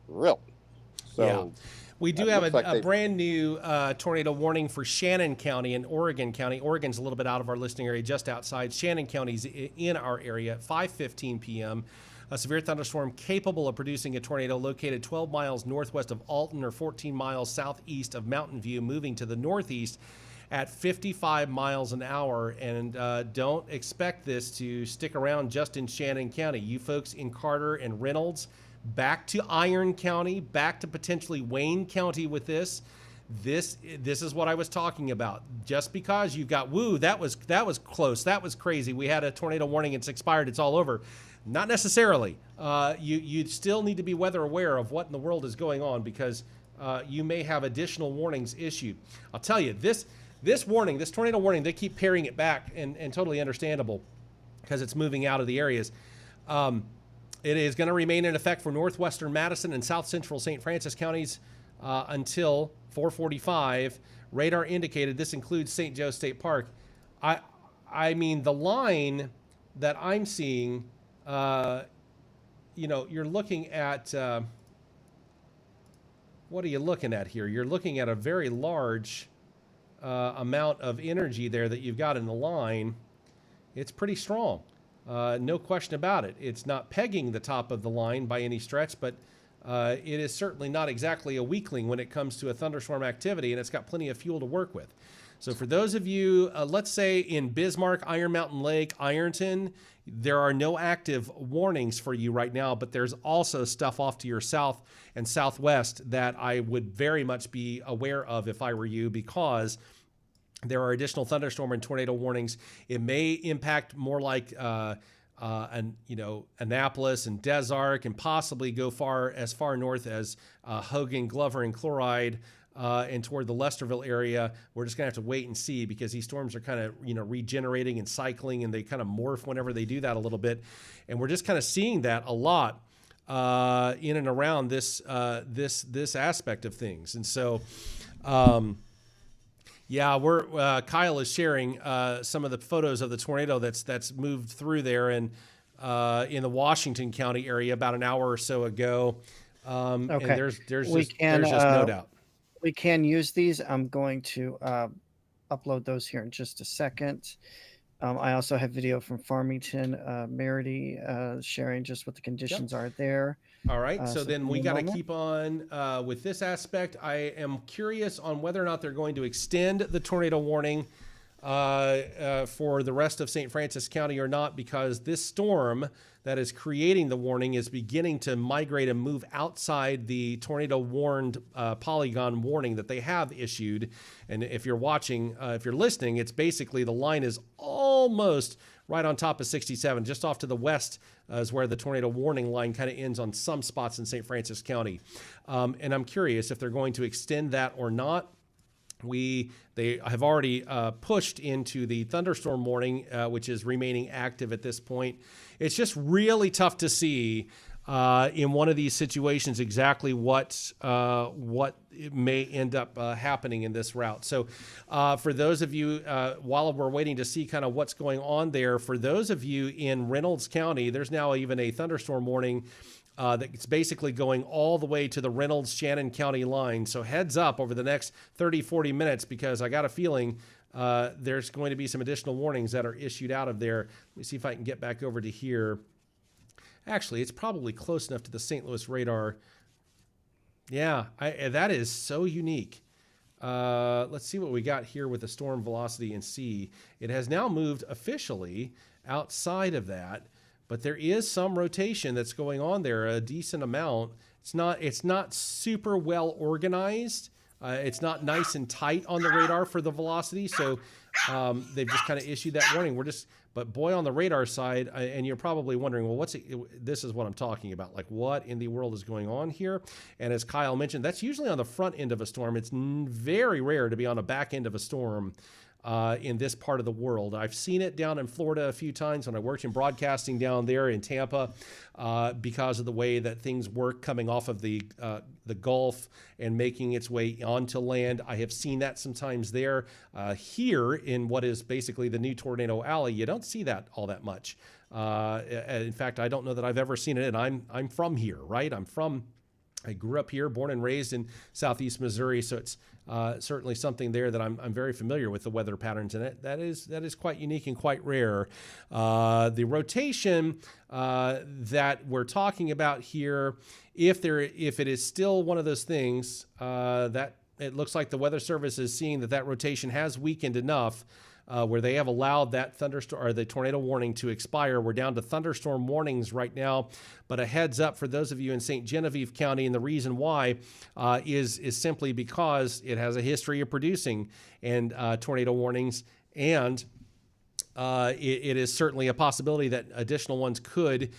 really? So we do have a brand new tornado warning for Shannon County and Oregon County. Oregon's a little bit out of our listening area, just outside. Shannon County's in our area at 5:15 p.m. A severe thunderstorm capable of producing a tornado located 12 miles northwest of Alton or 14 miles southeast of Mountain View, moving to the northeast at 55 miles an hour. And don't expect this to stick around just in Shannon County. You folks in Carter and Reynolds, back to Iron County, back to potentially Wayne County with this. This is what I was talking about. Just because you've got, that was close, that was crazy, we had a tornado warning, it's expired, it's all over. Not necessarily. You still need to be weather aware of what in the world is going on, because you may have additional warnings issued. I'll tell you, this warning, this tornado warning, they keep paring it back, and totally understandable because it's moving out of the areas. It is going to remain in effect for northwestern Madison and south central St. Francis counties until 4:45. Radar indicated this includes St. Joe State Park. I mean, the line that I'm seeing, you're looking at, what are you looking at here? You're looking at a very large amount of energy there that you've got in the line. It's pretty strong. No question about it. It's not pegging the top of the line by any stretch, but it is certainly not exactly a weakling when it comes to a thunderstorm activity, and it's got plenty of fuel to work with. So for those of you, let's say in Bismarck, Iron Mountain Lake, Ironton, there are no active warnings for you right now, but there's also stuff off to your south and southwest that I would very much be aware of if I were you, because there are additional thunderstorm and tornado warnings. It may impact more like Annapolis and Des Arc, and possibly go as far north as Hogan, Glover, and Chloride, and toward the Lesterville area. We're just gonna have to wait and see, because these storms are kind of regenerating and cycling, and they kind of morph whenever they do that a little bit, and we're just kind of seeing that a lot in and around this aspect of things. And so Kyle is sharing some of the photos of the tornado that's moved through there, and in the Washington County area about an hour or so ago. And there's just no doubt. We can use these. I'm going to upload those here in just a second. I also have video from Farmington, Merity, sharing just what the conditions are there. All right, so then we got to keep on with this aspect. I am curious on whether or not they're going to extend the tornado warning for the rest of St. Francis County or not, because this storm that is creating the warning is beginning to migrate and move outside the tornado warned polygon warning that they have issued. And if you're watching, if you're listening, it's basically the line is almost right on top of 67, just off to the west is where the tornado warning line kind of ends on some spots in St. Francis County. And I'm curious if they're going to extend that or not. They have already pushed into the thunderstorm warning, which is remaining active at this point. It's just really tough to see in one of these situations exactly what may end up happening in this route. So for those of you, while we're waiting to see kind of what's going on there, for those of you in Reynolds County, there's now even a thunderstorm warning that's basically going all the way to the Reynolds-Shannon County line. So heads up over the next 30, 40 minutes, because I got a feeling there's going to be some additional warnings that are issued out of there. Let me see if I can get back over to here Actually, it's probably close enough to the St. Louis radar. Yeah, that is so unique. Let's see what we got here with the storm velocity and C. It has now moved officially outside of that, but there is some rotation that's going on there, a decent amount. It's not super well organized. It's not nice and tight on the radar for the velocity, so they've just kind of issued that warning. But boy, on the radar side, and you're probably wondering, well, this is what I'm talking about. Like, what in the world is going on here? And as Kyle mentioned, that's usually on the front end of a storm. It's very rare to be on the back end of a storm in this part of the world. I've seen it down in Florida a few times when I worked in broadcasting down there in Tampa because of the way that things work coming off of the Gulf and making its way onto land. I have seen that sometimes there. Here in what is basically the new Tornado Alley, you don't see that all that much. In fact, I don't know that I've ever seen it, and I'm from here, right? I grew up here, born and raised in southeast Missouri, so it's certainly something there that I'm very familiar with the weather patterns, and that is quite unique and quite rare. The rotation that we're talking about here, if it is still one of those things that it looks like the Weather Service is seeing that rotation has weakened enough. Where they have allowed that thunderstorm or the tornado warning to expire. We're down to thunderstorm warnings right now, but a heads up for those of you in St. Genevieve County, and the reason why is simply because it has a history of producing and tornado warnings, and it is certainly a possibility that additional ones could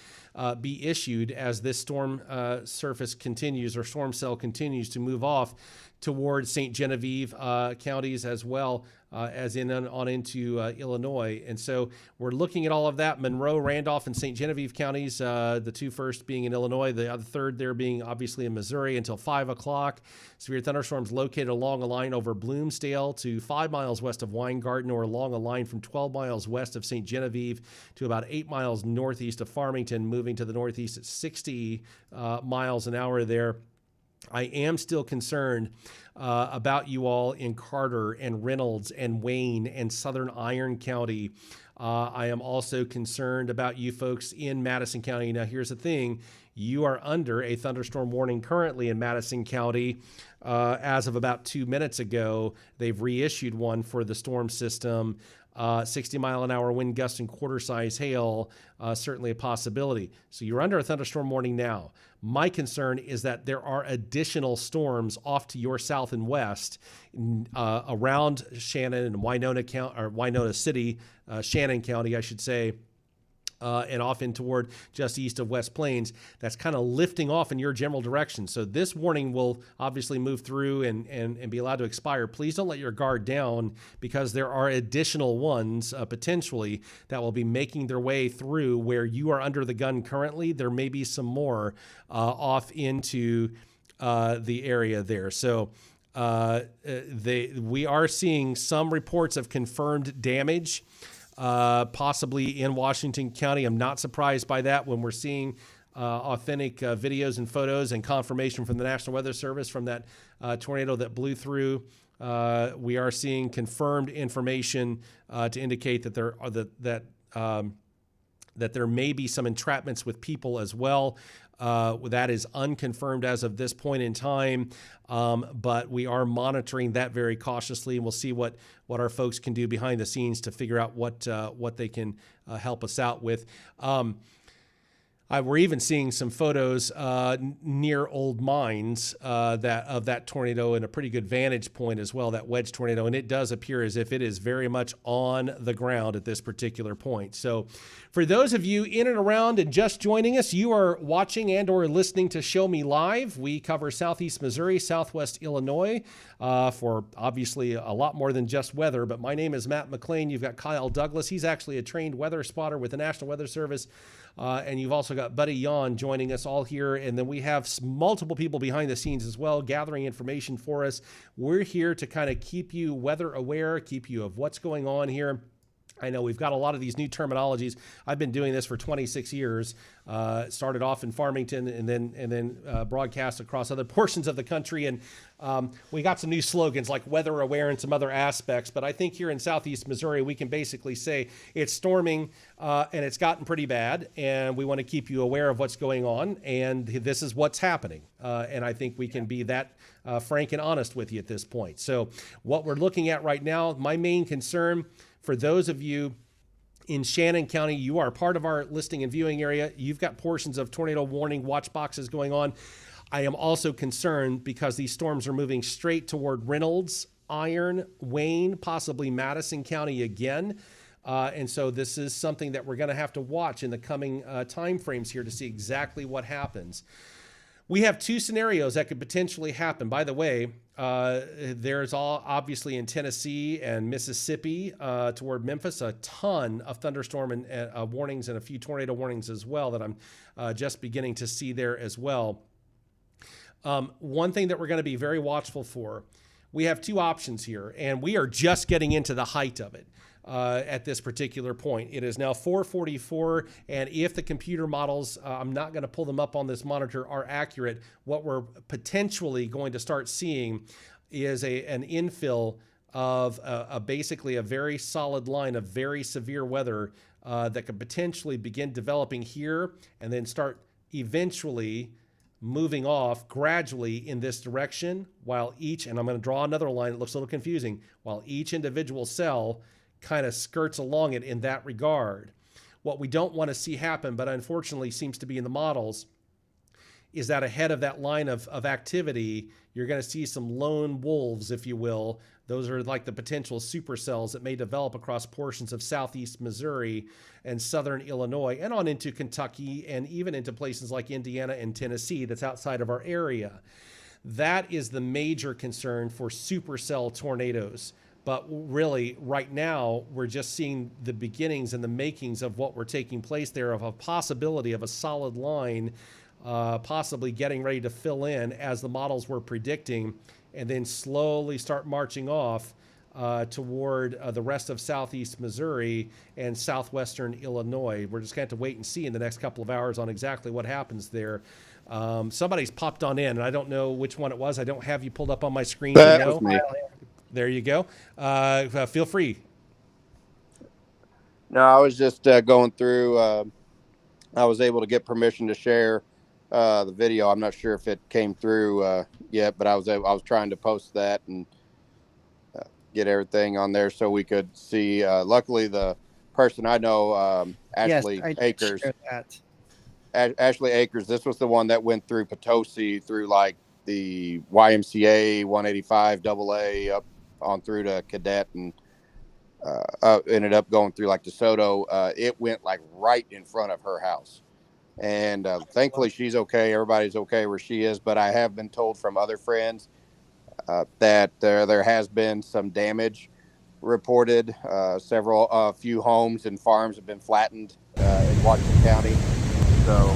be issued as this storm surface continues, or storm cell continues to move off towards St. Genevieve counties as well as on into Illinois. And so we're looking at all of that. Monroe, Randolph, and St. Genevieve counties, the two first being in Illinois, the other third there being obviously in Missouri until 5 o'clock. Severe thunderstorms located along a line over Bloomsdale to 5 miles west of Weingarten, or along a line from 12 miles west of St. Genevieve to about 8 miles northeast of Farmington, moving to the northeast at 60 miles an hour there. I am still concerned about you all in Carter and Reynolds and Wayne and Southern Iron County. I am also concerned about you folks in Madison County. Now, here's the thing. You are under a thunderstorm warning currently in Madison County. As of about 2 minutes ago, they've reissued one for the storm system. 60-mile-an-hour wind gusts and quarter-size hail, certainly a possibility. So you're under a thunderstorm warning now. My concern is that there are additional storms off to your south and west around Shannon and Winona City, Shannon County, I should say, and off in toward just east of West Plains. That's kind of lifting off in your general direction. So this warning will obviously move through and be allowed to expire. Please don't let your guard down, because there are additional ones potentially that will be making their way through where you are under the gun currently. There may be some more off into the area there. So we are seeing some reports of confirmed damage, possibly in Washington County. I'm not surprised by that when we're seeing authentic videos and photos and confirmation from the National Weather Service from that tornado that blew through. We are seeing confirmed information to indicate that there may be some entrapments with people as well. That is unconfirmed as of this point in time, but we are monitoring that very cautiously, and we'll see what our folks can do behind the scenes to figure out what they can help us out with. We're even seeing some photos near old mines of that tornado in a pretty good vantage point as well, that wedge tornado, and it does appear as if it is very much on the ground at this particular point. So for those of you in and around and just joining us, you are watching and or listening to Show Me Live. We cover Southeast Missouri, Southwest Illinois for obviously a lot more than just weather, but my name is Matt McLean. You've got Kyle Douglas. He's actually a trained weather spotter with the National Weather Service. And you've also got Buddy Yon joining us all here. And then we have multiple people behind the scenes as well, gathering information for us. We're here to kind of keep you weather aware, keep you of what's going on here. I know we've got a lot of these new terminologies. I've been doing this for 26 years. Started off in Farmington and then broadcast across other portions of the country. And we got some new slogans like weather aware and some other aspects. But I think here in Southeast Missouri, we can basically say it's storming and it's gotten pretty bad. And we want to keep you aware of what's going on. And this is what's happening. And I think we can be that frank and honest with you at this point. So what we're looking at right now, my main concern for those of you in Shannon County, you are part of our listing and viewing area. You've got portions of tornado warning watch boxes going on. I am also concerned because these storms are moving straight toward Reynolds, Iron, Wayne, possibly Madison County again. And so this is something that we're going to have to watch in the coming time frames here to see exactly what happens. We have two scenarios that could potentially happen. By the way, there's obviously in Tennessee and Mississippi toward Memphis, a ton of thunderstorm and warnings and a few tornado warnings as well that I'm just beginning to see there as well. One thing that we're going to be very watchful for, we have two options here, and we are just getting into the height of it. At this particular point. It is now 4:44, and if the computer models, I'm not going to pull them up on this monitor, are accurate, what we're potentially going to start seeing is an infill of basically a very solid line of very severe weather that could potentially begin developing here and then start eventually moving off gradually in this direction, while each, and I'm going to draw another line, it looks a little confusing, while each individual cell kind of skirts along it in that regard. What we don't want to see happen, but unfortunately seems to be in the models, is that ahead of that line of activity, you're going to see some lone wolves, if you will. Those are like the potential supercells that may develop across portions of southeast Missouri and southern Illinois and on into Kentucky and even into places like Indiana and Tennessee that's outside of our area. That is the major concern for supercell tornadoes. But really, right now, we're just seeing the beginnings and the makings of what were taking place there, of a possibility of a solid line, possibly getting ready to fill in as the models were predicting, and then slowly start marching off toward the rest of southeast Missouri and southwestern Illinois. We're just going to have to wait and see in the next couple of hours on exactly what happens there. Somebody's popped on in, and I don't know which one it was. I don't have you pulled up on my screen. That was me. There you go. Feel free. No, I was just going through. I was able to get permission to share the video. I'm not sure if it came through yet, but I was trying to post that and get everything on there so we could see. Luckily, the person I know, Ashley Akers. Ashley Akers. This was the one that went through Potosi, through like the YMCA 185 AA up on through to Cadet, and ended up going through like DeSoto. It went like right in front of her house, and thankfully she's okay. Everybody's okay where she is, but I have been told from other friends that there has been some damage reported. A few homes and farms have been flattened in Washington County. So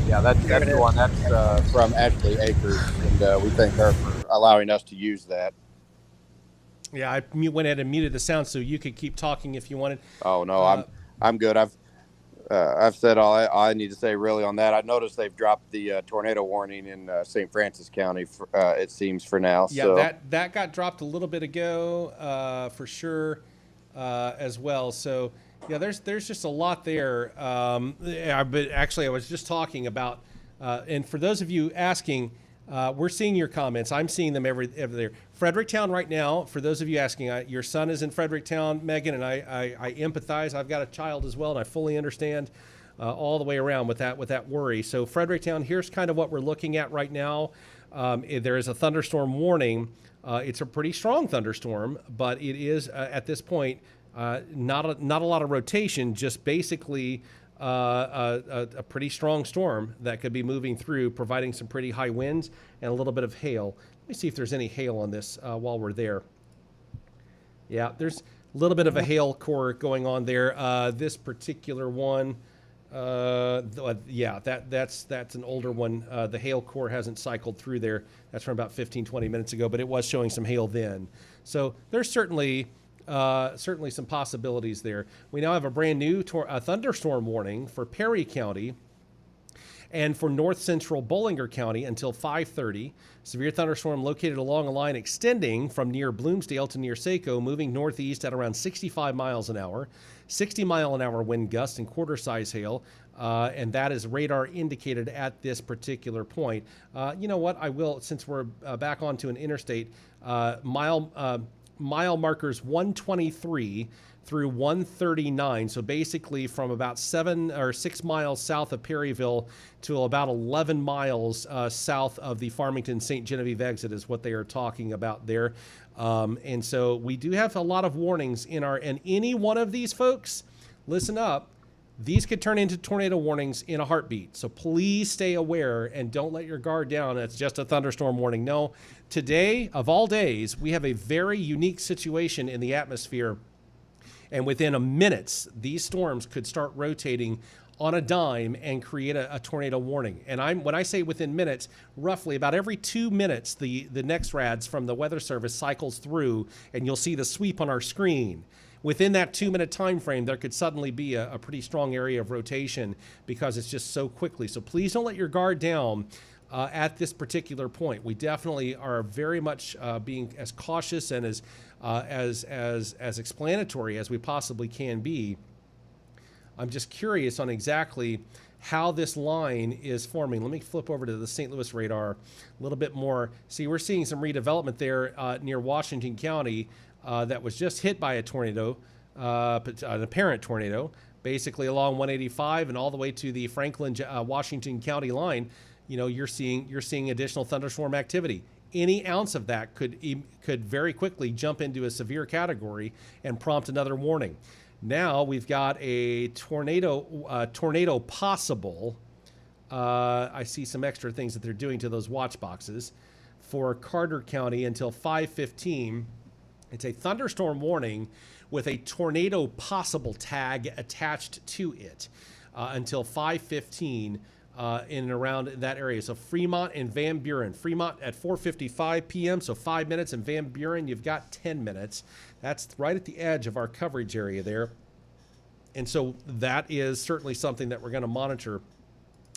yeah, that's the one. That's from Ashley Akers, and we thank her for allowing us to use that. Yeah, I went ahead and muted the sound so you could keep talking if you wanted. Oh no, I'm good. I've said all I need to say really on that. I noticed they've dropped the tornado warning in St. Francis County. It seems for now. Yeah, so. that got dropped a little bit ago for sure as well. So. Yeah, there's just a lot there. But actually, I was just talking about, and for those of you asking, we're seeing your comments. I'm seeing them every there. Fredericktown right now, for those of you asking, your son is in Fredericktown, Megan, and I empathize. I've got a child as well, and I fully understand all the way around with that worry. So Fredericktown, here's kind of what we're looking at right now. There is a thunderstorm warning. It's a pretty strong thunderstorm, but it is at this point, not a lot of rotation, just basically a pretty strong storm that could be moving through, providing some pretty high winds and a little bit of hail. Let me see if there's any hail on this while we're there. Yeah, there's a little bit of a hail core going on there. This particular one, yeah, that's an older one. The hail core hasn't cycled through there. That's from about 15, 20 minutes ago, but it was showing some hail then. So there's certainly certainly some possibilities there. We now have a brand new thunderstorm warning for Perry County and for north central Bollinger County until 5:30. Severe thunderstorm located along a line extending from near Bloomsdale to near Saco, moving northeast at around 65 miles an hour, 60-mile-an-hour wind gusts and quarter-size hail, and that is radar indicated at this particular point. You know what? I will, since we're back onto an interstate, mile markers 123 through 139. So basically from about 7 or 6 miles south of Perryville to about 11 miles south of the Farmington St. Genevieve exit is what they are talking about there. And so we do have a lot of warnings and any one of these folks, listen up, these could turn into tornado warnings in a heartbeat. So please stay aware and don't let your guard down. It's just a thunderstorm warning. No, today of all days, we have a very unique situation in the atmosphere. And within a minute, these storms could start rotating on a dime and create a tornado warning. And when I say within minutes, roughly about every 2 minutes, the NEXRADS from the Weather Service cycles through, and you'll see the sweep on our screen. Within that 2-minute time frame, there could suddenly be a pretty strong area of rotation because it's just so quickly. So please don't let your guard down at this particular point. We definitely are very much being as cautious and as explanatory as we possibly can be. I'm just curious on exactly how this line is forming. Let me flip over to the St. Louis radar a little bit more. See, we're seeing some redevelopment there near Washington County that was just hit by a tornado, an apparent tornado, basically along 185 and all the way to the Franklin, Washington County line. You know, you're seeing additional thunderstorm activity. Any ounce of that could very quickly jump into a severe category and prompt another warning. Now we've got a tornado possible. I see some extra things that they're doing to those watch boxes for Carter County until 5:15. It's a thunderstorm warning with a tornado possible tag attached to it until 5:15 in and around that area. So Fremont and Van Buren. Fremont at 4:55 p.m., so 5 minutes, and Van Buren, you've got 10 minutes. That's right at the edge of our coverage area there. And so that is certainly something that we're going to monitor.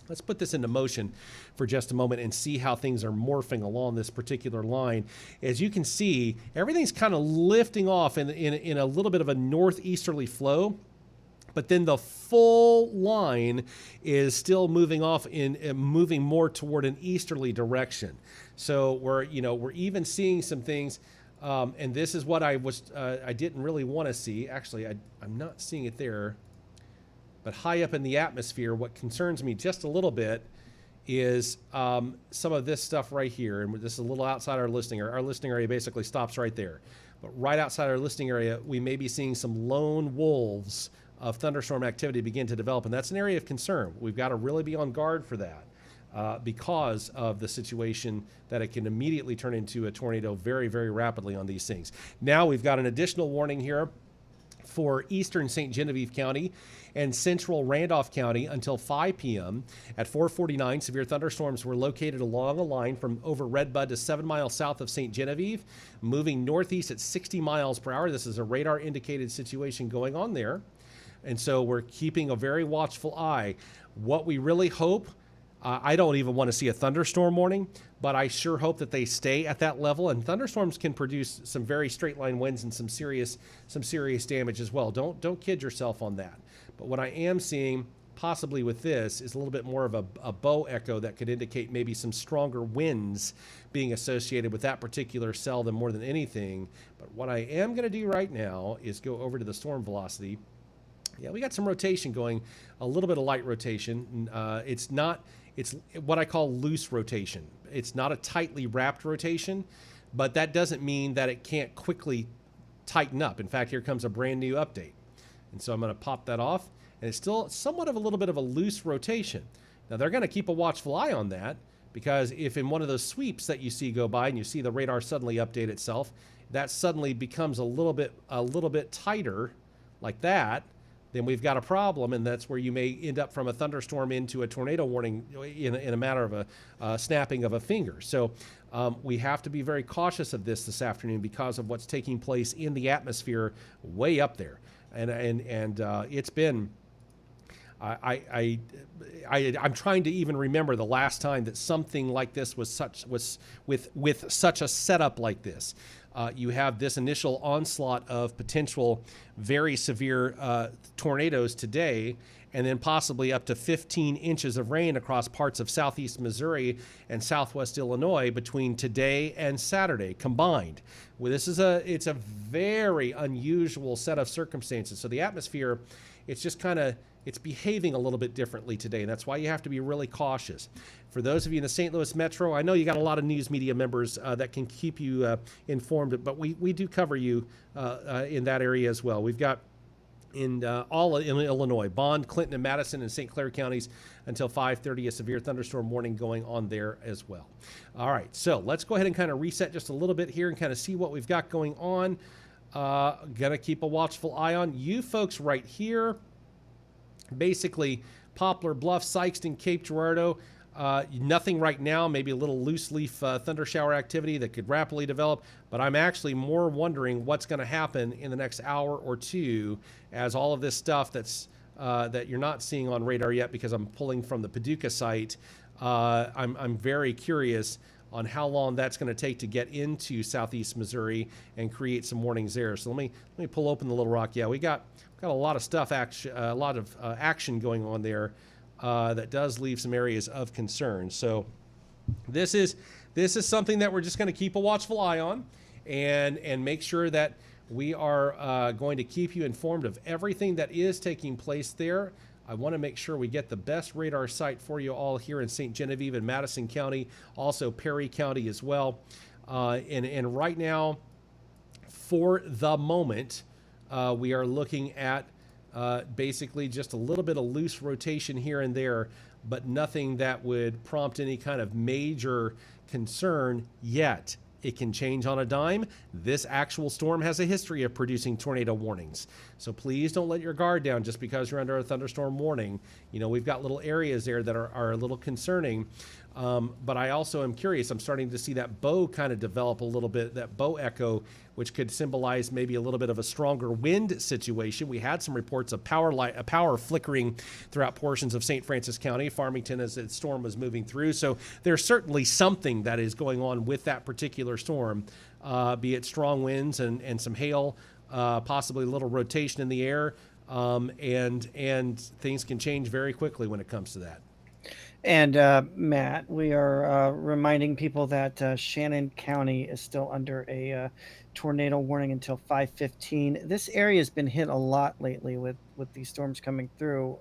Let's put this into motion for just a moment and see how things are morphing along this particular line. As you can see, everything's kind of lifting off in a little bit of a northeasterly flow, but then the full line is still moving off moving more toward an easterly direction. So we're even seeing some things, and this is what I didn't really want to see. Actually, I'm not seeing it there. But high up in the atmosphere, what concerns me just a little bit is some of this stuff right here. And this is a little outside our listening area. Our listening area basically stops right there. But right outside our listening area, we may be seeing some lone wolves of thunderstorm activity begin to develop. And that's an area of concern. We've got to really be on guard for that because of the situation that it can immediately turn into a tornado very, very rapidly on these things. Now we've got an additional warning here for eastern St. Genevieve County and central Randolph County until 5 p.m. At 4:49, severe thunderstorms were located along a line from over Red Bud to 7 miles south of St. Genevieve, moving northeast at 60 miles per hour. This is a radar indicated situation going on there. And so we're keeping a very watchful eye. What we really hope, I don't even want to see a thunderstorm warning, but I sure hope that they stay at that level. And thunderstorms can produce some very straight line winds and some serious damage as well. Don't kid yourself on that. But what I am seeing possibly with this is a little bit more of a bow echo that could indicate maybe some stronger winds being associated with that particular cell than more than anything. But what I am going to do right now is go over to the storm velocity. Yeah, we got some rotation going, a little bit of light rotation. It's what I call loose rotation. It's not a tightly wrapped rotation, but that doesn't mean that it can't quickly tighten up. In fact, here comes a brand new update. And so I'm going to pop that off, and it's still somewhat of a little bit of a loose rotation. Now, they're going to keep a watchful eye on that, because if in one of those sweeps that you see go by and you see the radar suddenly update itself, that suddenly becomes a little bit tighter like that, then we've got a problem, and that's where you may end up from a thunderstorm into a tornado warning in a matter of a snapping of a finger. So we have to be very cautious of this afternoon because of what's taking place in the atmosphere way up there, and it's been. I'm trying to even remember the last time that something like this was with such a setup like this. You have this initial onslaught of potential very severe tornadoes today, and then possibly up to 15 inches of rain across parts of southeast Missouri and southwest Illinois between today and Saturday combined. Well, it's a very unusual set of circumstances. So the atmosphere, it's just it's behaving a little bit differently today. And that's why you have to be really cautious. For those of you in the St. Louis Metro, I know you got a lot of news media members that can keep you informed, but we do cover you in that area as well. We've got in all in Illinois, Bond, Clinton, and Madison and St. Clair counties until 5:30, a severe thunderstorm warning going on there as well. All right, so let's go ahead and kind of reset just a little bit here and kind of see what we've got going on. Gonna keep a watchful eye on you folks right here. Basically, Poplar Bluff, Sikeston, Cape Girardeau. Nothing right now, maybe a little loose leaf thunder shower activity that could rapidly develop, but I'm actually more wondering what's going to happen in the next hour or two as all of this stuff that you're not seeing on radar yet because I'm pulling from the Paducah site. I'm very curious on how long that's going to take to get into southeast Missouri and create some warnings there. So let me pull open the Little Rock. Yeah, we got a lot of stuff, a lot of action going on there. That does leave some areas of concern. So this is something that we're just going to keep a watchful eye on and make sure that we are going to keep you informed of everything that is taking place there. I want to make sure we get the best radar site for you all here in St. Genevieve and Madison County, also Perry County as well. And right now, for the moment, we are looking at basically just a little bit of loose rotation here and there, but nothing that would prompt any kind of major concern yet. It can change on a dime. This actual storm has a history of producing tornado warnings. So please don't let your guard down just because you're under a thunderstorm warning. You know, we've got little areas there that are a little concerning. But I also am curious. I'm starting to see that bow kind of develop a little bit, that bow echo, which could symbolize maybe a little bit of a stronger wind situation. We had some reports of power flickering throughout portions of St. Francis County, Farmington, as the storm was moving through. So there's certainly something that is going on with that particular storm, be it strong winds and some hail, possibly a little rotation in the air, and things can change very quickly when it comes to that. And Matt, we are reminding people that Shannon County is still under a tornado warning until 5:15. This area has been hit a lot lately with these storms coming through.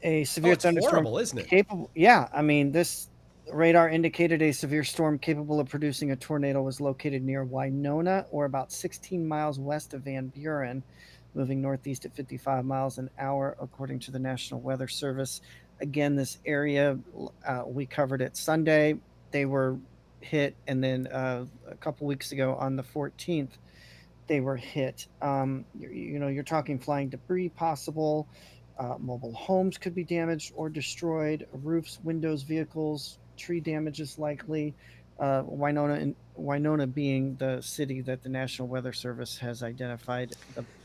A severe thunderstorm, horrible, isn't it? Capable, yeah. I mean, this radar indicated a severe storm capable of producing a tornado was located near Winona, or about 16 miles west of Van Buren, moving northeast at 55 miles an hour, according to the National Weather Service. Again, this area, we covered it Sunday. They were hit, and then a couple weeks ago on the 14th, they were hit. You're talking flying debris possible. Mobile homes could be damaged or destroyed. Roofs, windows, vehicles, tree damage is likely. Winona being the city that the National Weather Service has identified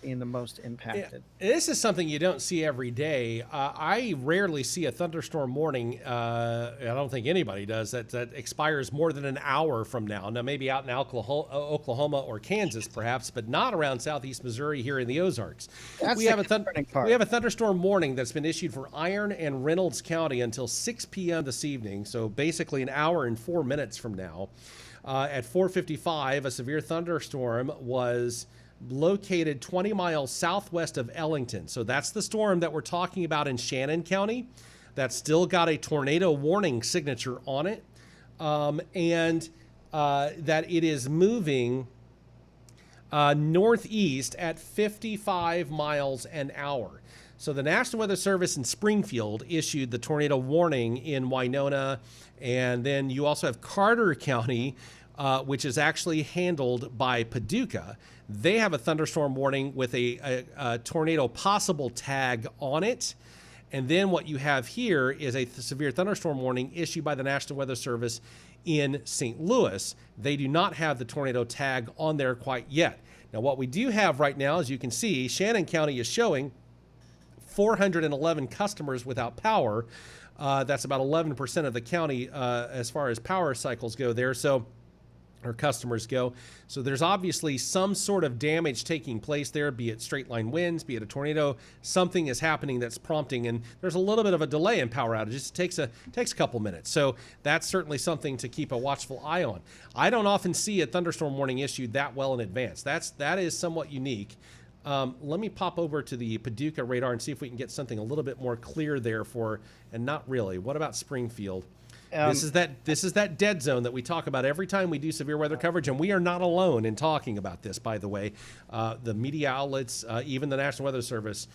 being the most impacted. Yeah, this is something you don't see every day. I rarely see a thunderstorm warning. I don't think anybody does that expires more than an hour from now. Now, maybe out in Oklahoma or Kansas, perhaps, but not around southeast Missouri here in the Ozarks. That's we the have part. We have a thunderstorm warning that's been issued for Iron and Reynolds County until 6 p.m. this evening. So basically an hour and 4 minutes from now. At 4:55, a severe thunderstorm was located 20 miles southwest of Ellington. So that's the storm that we're talking about in Shannon County. That's still got a tornado warning signature on it. And that it is moving northeast at 55 miles an hour. So the National Weather Service in Springfield issued the tornado warning in Winona, and then you also have Carter County which is actually handled by Paducah. They have a thunderstorm warning with a tornado possible tag on it. And then what you have here is a severe thunderstorm warning issued by the National Weather Service in St. Louis. They do not have the tornado tag on there quite yet. Now, what we do have right now, as you can see, Shannon County is showing 411 customers without power. That's about 11% of the county as far as power cycles go there. Or customers go. So there's obviously some sort of damage taking place there, be it straight line winds, be it a tornado. Something is happening that's prompting, and there's a little bit of a delay in power outages. It takes a couple minutes. So that's certainly something to keep a watchful eye on. I don't often see a thunderstorm warning issued that well in advance. That is somewhat unique. Let me pop over to the Paducah radar and see if we can get something a little bit more clear there and not really. What about Springfield? This is that dead zone that we talk about every time we do severe weather coverage, and we are not alone in talking about this, by the way. The media outlets, even the National Weather Service,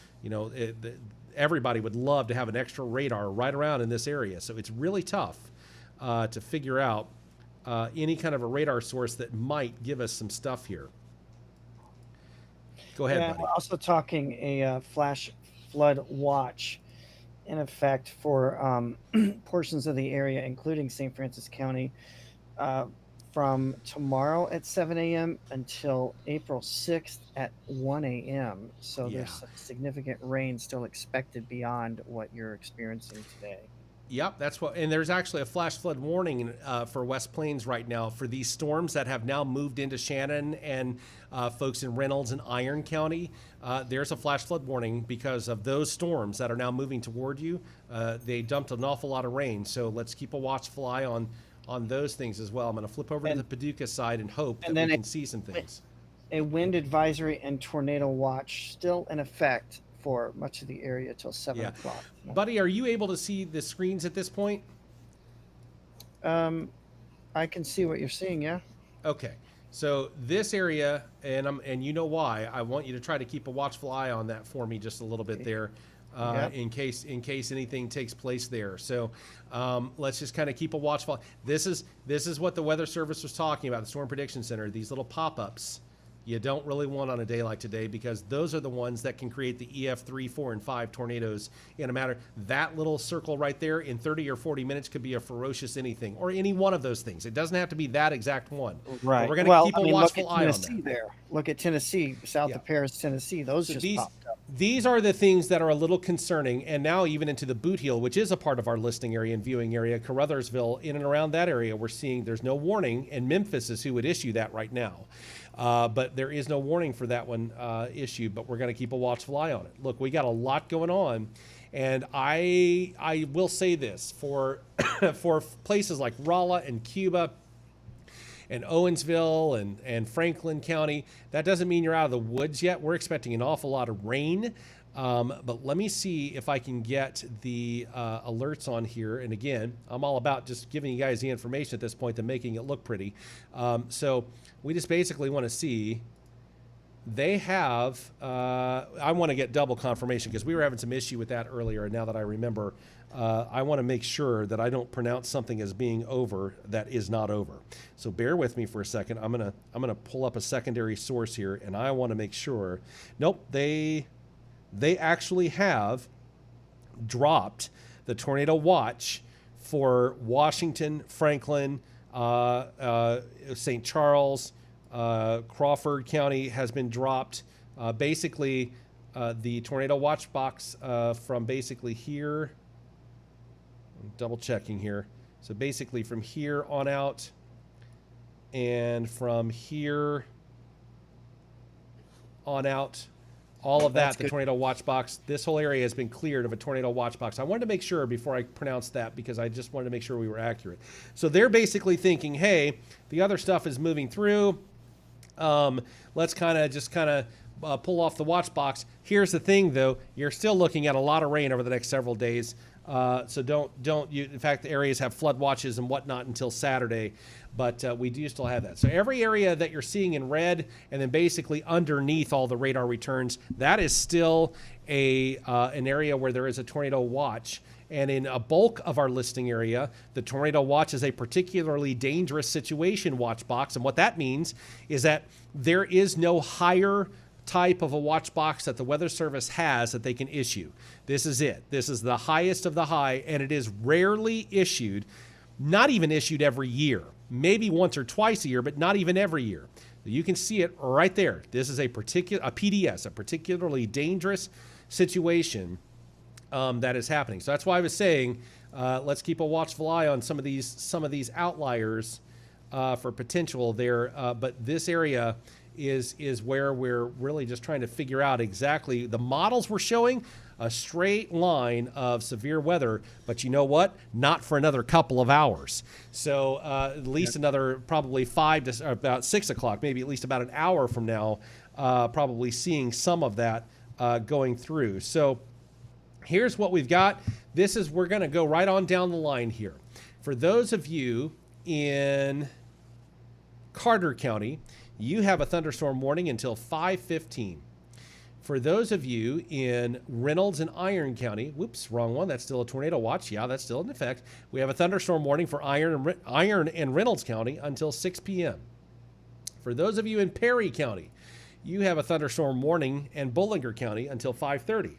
everybody would love to have an extra radar right around in this area. So it's really tough to figure out any kind of a radar source that might give us some stuff here. Go ahead, buddy. We're also talking a flash flood watch in effect for portions of the area, including St. Francis County, from tomorrow at 7 a.m. until April 6th at 1 a.m. So there's some significant rain still expected beyond what you're experiencing today. Yep, and there's actually a flash flood warning for West Plains right now for these storms that have now moved into Shannon and folks in Reynolds and Iron County. There's a flash flood warning because of those storms that are now moving toward you. They dumped an awful lot of rain, so let's keep a watchful eye on those things as well. I'm going to flip over to the Paducah side and hope that we can see some things. A wind advisory and tornado watch still in effect for much of the area till 7 o'clock. Buddy, are you able to see the screens at this point? I can see what you're seeing, yeah. Okay. So this area, and you know why, I want you to try to keep a watchful eye on that for me just a little bit there, in case anything takes place there. So let's just kind of keep a watchful. This is what the Weather Service was talking about, the Storm Prediction Center, these little pop-ups. You don't really want on a day like today because those are the ones that can create the EF 3, 4, and 5 tornadoes in a matter. That little circle right there in 30 or 40 minutes could be a ferocious anything or any one of those things. It doesn't have to be that exact one. Right. But we're going to keep a watchful eye on that. There. Look at Tennessee, south of Paris, Tennessee. Those just popped up. These are the things that are a little concerning, and now even into the Boot Heel, which is a part of our listing area and viewing area, Caruthersville, in and around that area, we're seeing there's no warning, and Memphis is who would issue that right now. But there is no warning for that one issued, but we're going to keep a watchful eye on it. Look, we got a lot going on, and I will say this, for for places like Rolla and Cuba and Owensville and Franklin County, that doesn't mean you're out of the woods yet. We're expecting an awful lot of rain. But let me see if I can get the alerts on here. And again, I'm all about just giving you guys the information at this point and making it look pretty. So we just basically want to see. They have, I want to get double confirmation because we were having some issue with that earlier. And now that I remember, I want to make sure that I don't pronounce something as being over that is not over. So bear with me for a second. I'm gonna pull up a secondary source here, and I want to make sure. Nope, they actually have dropped the tornado watch for Washington, Franklin, St. Charles, Crawford County has been dropped. Basically, the tornado watch box from basically here, I'm double checking here. So basically from here on out and from here on out, all of that, the tornado watch box, this whole area has been cleared of a tornado watch box. I wanted to make sure before I pronounced that because I just wanted to make sure we were accurate. So they're basically thinking, hey, the other stuff is moving through. Let's kind of pull off the watch box. Here's the thing, though. You're still looking at a lot of rain over the next several days. So don't you, in fact, the areas have flood watches and whatnot until Saturday, but we do still have that. So every area that you're seeing in red and then basically underneath all the radar returns, that is still an area where there is a tornado watch. And in a bulk of our listing area, the tornado watch is a particularly dangerous situation watch box. And what that means is that there is no higher type of a watch box that the Weather Service has that they can issue. This is it. This is the highest of the high, and it is rarely issued, not even issued every year. Maybe once or twice a year, but not even every year. You can see it right there. This is a PDS, a particularly dangerous situation that is happening. So that's why I was saying, let's keep a watchful eye on some of these outliers for potential there. But this area is where we're really just trying to figure out exactly. The models we're showing a straight line of severe weather, but you know what? Not for another couple of hours. So at least another probably 5 to about 6 o'clock, maybe at least about an hour from now, probably seeing some of that going through. So here's what we've got. We're going to go right on down the line here. For those of you in Carter County, you have a thunderstorm warning until 5:15. For those of you in Reynolds and Iron County, whoops, wrong one. That's still a tornado watch. Yeah, that's still in effect. We have a thunderstorm warning for Iron and Reynolds County until 6 p.m. For those of you in Perry County, you have a thunderstorm warning in Bollinger County until 5:30.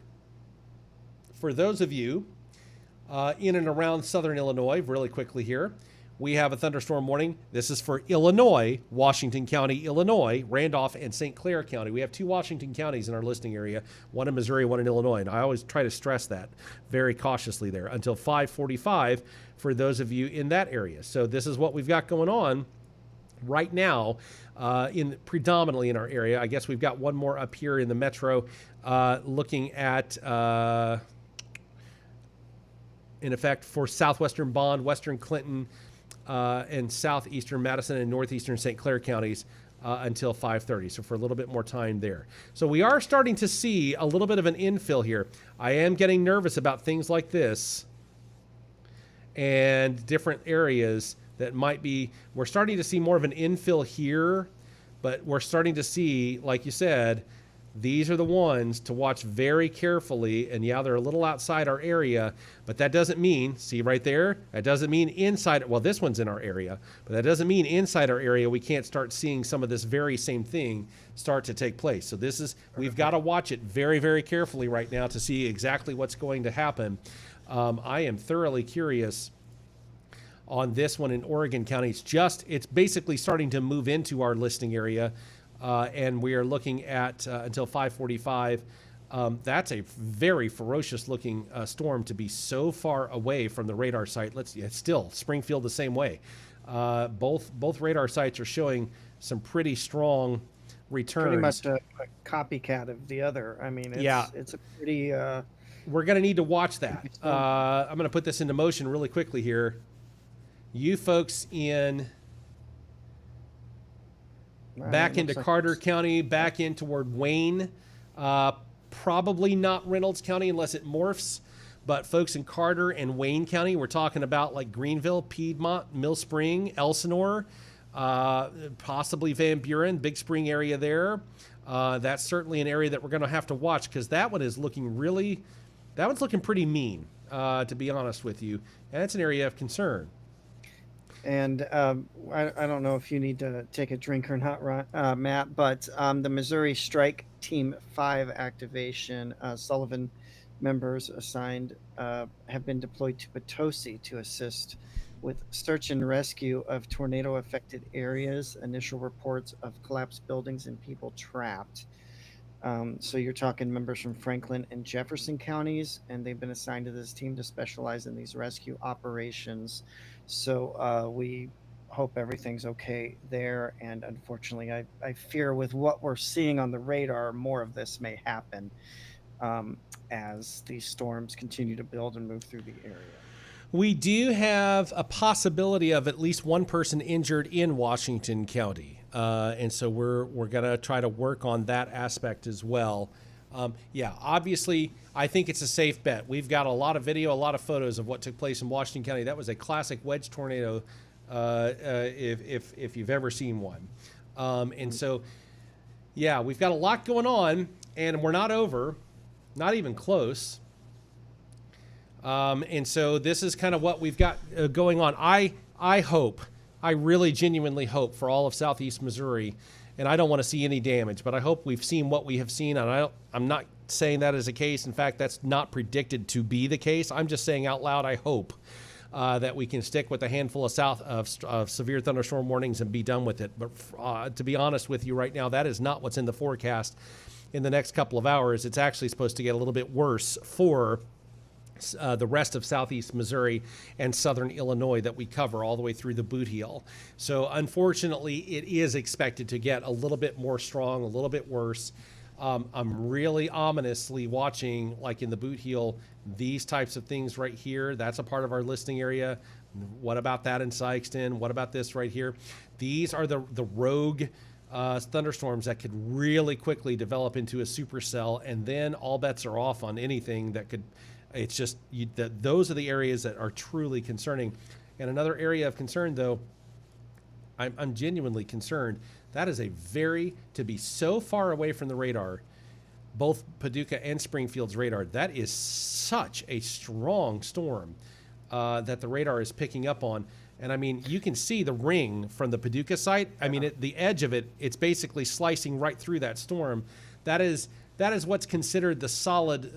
For those of you in and around southern Illinois, really quickly here, we have a thunderstorm warning. This is for Illinois, Washington County, Illinois, Randolph, and St. Clair County. We have 2 Washington counties in our listing area, one in Missouri, one in Illinois. And I always try to stress that very cautiously there until 5:45 for those of you in that area. So this is what we've got going on right now predominantly in our area. I guess we've got one more up here in the metro looking at in effect for southwestern Bond, western Clinton, and southeastern Madison and northeastern St. Clair counties until 5:30. So for a little bit more time there. So we are starting to see a little bit of an infill here. I am getting nervous about things like this and different areas that might be. We're starting to see more of an infill here, but we're starting to see, like you said, these are the ones to watch very carefully. And yeah, they're a little outside our area, but that doesn't mean, see right there, that doesn't mean inside, well, this one's in our area, but that doesn't mean inside our area we can't start seeing some of this very same thing start to take place. So we've got to watch it very, very carefully right now to see exactly what's going to happen. I am thoroughly curious on this one in Oregon County. It's basically starting to move into our listing area. And we are looking at until 5:45. That's a very ferocious looking storm to be so far away from the radar site. Still Springfield the same way. Both radar sites are showing some pretty strong returns. Pretty much a copycat of the other. I mean, it's a pretty. We're going to need to watch that. I'm going to put this into motion really quickly here. You folks in. Back into Carter County, back in toward Wayne. Probably not Reynolds County unless it morphs. But folks in Carter and Wayne County, we're talking about like Greenville, Piedmont, Mill Spring, Elsinore, possibly Van Buren, Big Spring area there. That's certainly an area that we're going to have to watch because that one's looking pretty mean, to be honest with you. And it's an area of concern. And I don't know if you need to take a drink or not, Matt, but the Missouri Strike Team 5 activation, Sullivan members assigned have been deployed to Potosi to assist with search and rescue of tornado-affected areas, initial reports of collapsed buildings and people trapped. So you're talking members from Franklin and Jefferson counties, and they've been assigned to this team to specialize in these rescue operations. So we hope everything's okay there. And unfortunately, I fear with what we're seeing on the radar, more of this may happen as these storms continue to build and move through the area. We do have a possibility of at least one person injured in Washington County. And so we're going to try to work on that aspect as well. Obviously, I think it's a safe bet. We've got a lot of video, a lot of photos of what took place in Washington County. That was a classic wedge tornado, if you've ever seen one. And so, we've got a lot going on, and we're not over. Not even close. And so this is kind of what we've got going on. I hope, I really genuinely hope for all of Southeast Missouri, and I don't want to see any damage, but I hope we've seen what we have seen. And I'm not saying that as a case. In fact, that's not predicted to be the case. I'm just saying out loud, I hope that we can stick with a handful of severe thunderstorm warnings and be done with it. But to be honest with you right now, that is not what's in the forecast in the next couple of hours. It's actually supposed to get a little bit worse for the rest of southeast Missouri and southern Illinois that we cover all the way through the Boot Heel. So unfortunately, it is expected to get a little bit more strong, a little bit worse. I'm really ominously watching, like in the Boot Heel, these types of things right here. That's a part of our listing area. What about that in Sykeston? What about this right here? These are the rogue thunderstorms that could really quickly develop into a supercell, and then all bets are off on anything that could. It's just those are the areas that are truly concerning. And another area of concern, though, I'm genuinely concerned. That is to be so far away from the radar, both Paducah and Springfield's radar, that is such a strong storm that the radar is picking up on. And I mean, you can see the ring from the Paducah site. I mean, the edge of it, it's basically slicing right through that storm. That is what's considered the solid,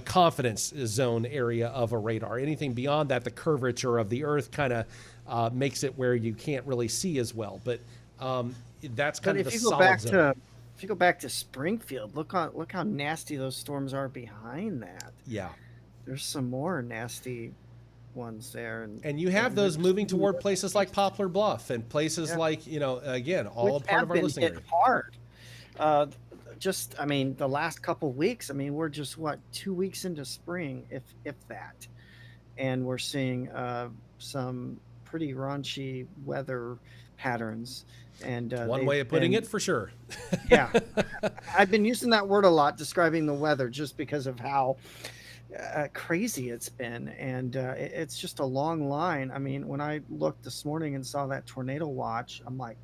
confidence zone area of a radar. Anything beyond that, the curvature of the Earth kind of makes it where you can't really see as well. But that's kind of the solid zone. If you go back to Springfield, look how nasty those storms are behind that. Yeah, there's some more nasty ones there, and you have those moving toward places like Poplar Bluff and places like again, all which part of our listening area. Hard. The last couple weeks, we're just 2 weeks into spring, if that, and we're seeing some pretty raunchy weather patterns. And one way of putting it, for sure. Yeah, I've been using that word a lot describing the weather, just because of how crazy it's been, and it's just a long line. I mean, when I looked this morning and saw that tornado watch, I'm like,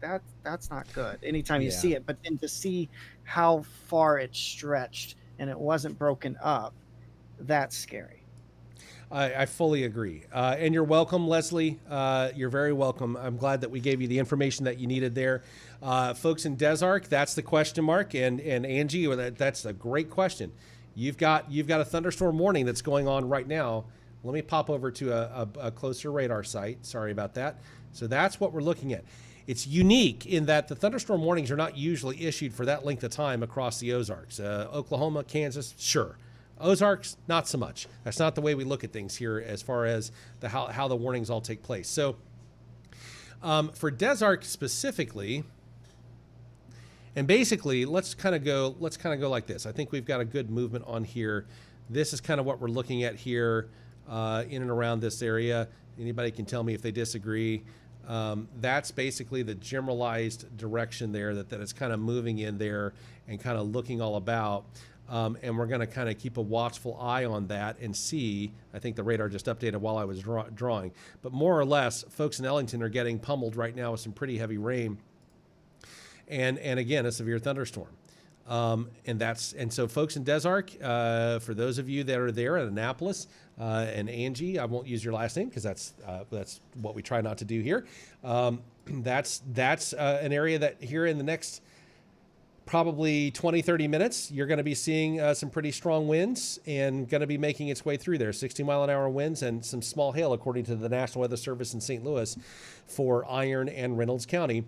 that's not good anytime you see it. But then to see how far it stretched and it wasn't broken up, that's scary. I fully agree. And you're welcome, Leslie. You're very welcome. I'm glad that we gave you the information that you needed there. Folks in Des Arc, that's the question mark. And Angie, that's a great question. You've got a thunderstorm warning that's going on right now. Let me pop over to a closer radar site. Sorry about that. So that's what we're looking at. It's unique in that the thunderstorm warnings are not usually issued for that length of time across the Ozarks. Oklahoma, Kansas, sure. Ozarks, not so much. That's not the way we look at things here as far as how the warnings all take place. So for Des Arc specifically, and basically, let's kind of go like this. I think we've got a good movement on here. This is kind of what we're looking at here in and around this area. Anybody can tell me if they disagree. That's basically the generalized direction there that it's kind of moving in there and kind of looking all about. And we're going to kind of keep a watchful eye on that and see. I think the radar just updated while I was drawing. But more or less, folks in Ellington are getting pummeled right now with some pretty heavy rain. And again, a severe thunderstorm. And so folks in Des Arc, for those of you that are there at Annapolis, and Angie, I won't use your last name because that's what we try not to do here. That's an area that here in the next probably 20, 30 minutes, you're going to be seeing some pretty strong winds and going to be making its way through there. 60-mile-an-hour winds and some small hail, according to the National Weather Service in St. Louis, for Iron and Reynolds County.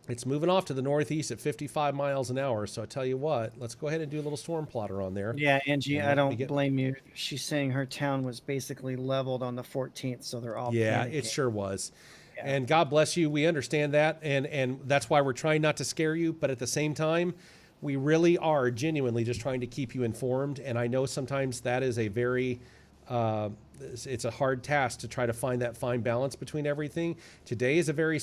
It's moving off to the northeast at 55 miles an hour. So I tell you what, let's go ahead and do a little storm plotter on there. Yeah, Angie, I don't blame you. She's saying her town was basically leveled on the 14th, so they're all panicking. It sure was. Yeah. And God bless you. We understand that. And that's why we're trying not to scare you. But at the same time, we really are genuinely just trying to keep you informed. And I know sometimes that is a very, it's a hard task to try to find that fine balance between everything. Today is a very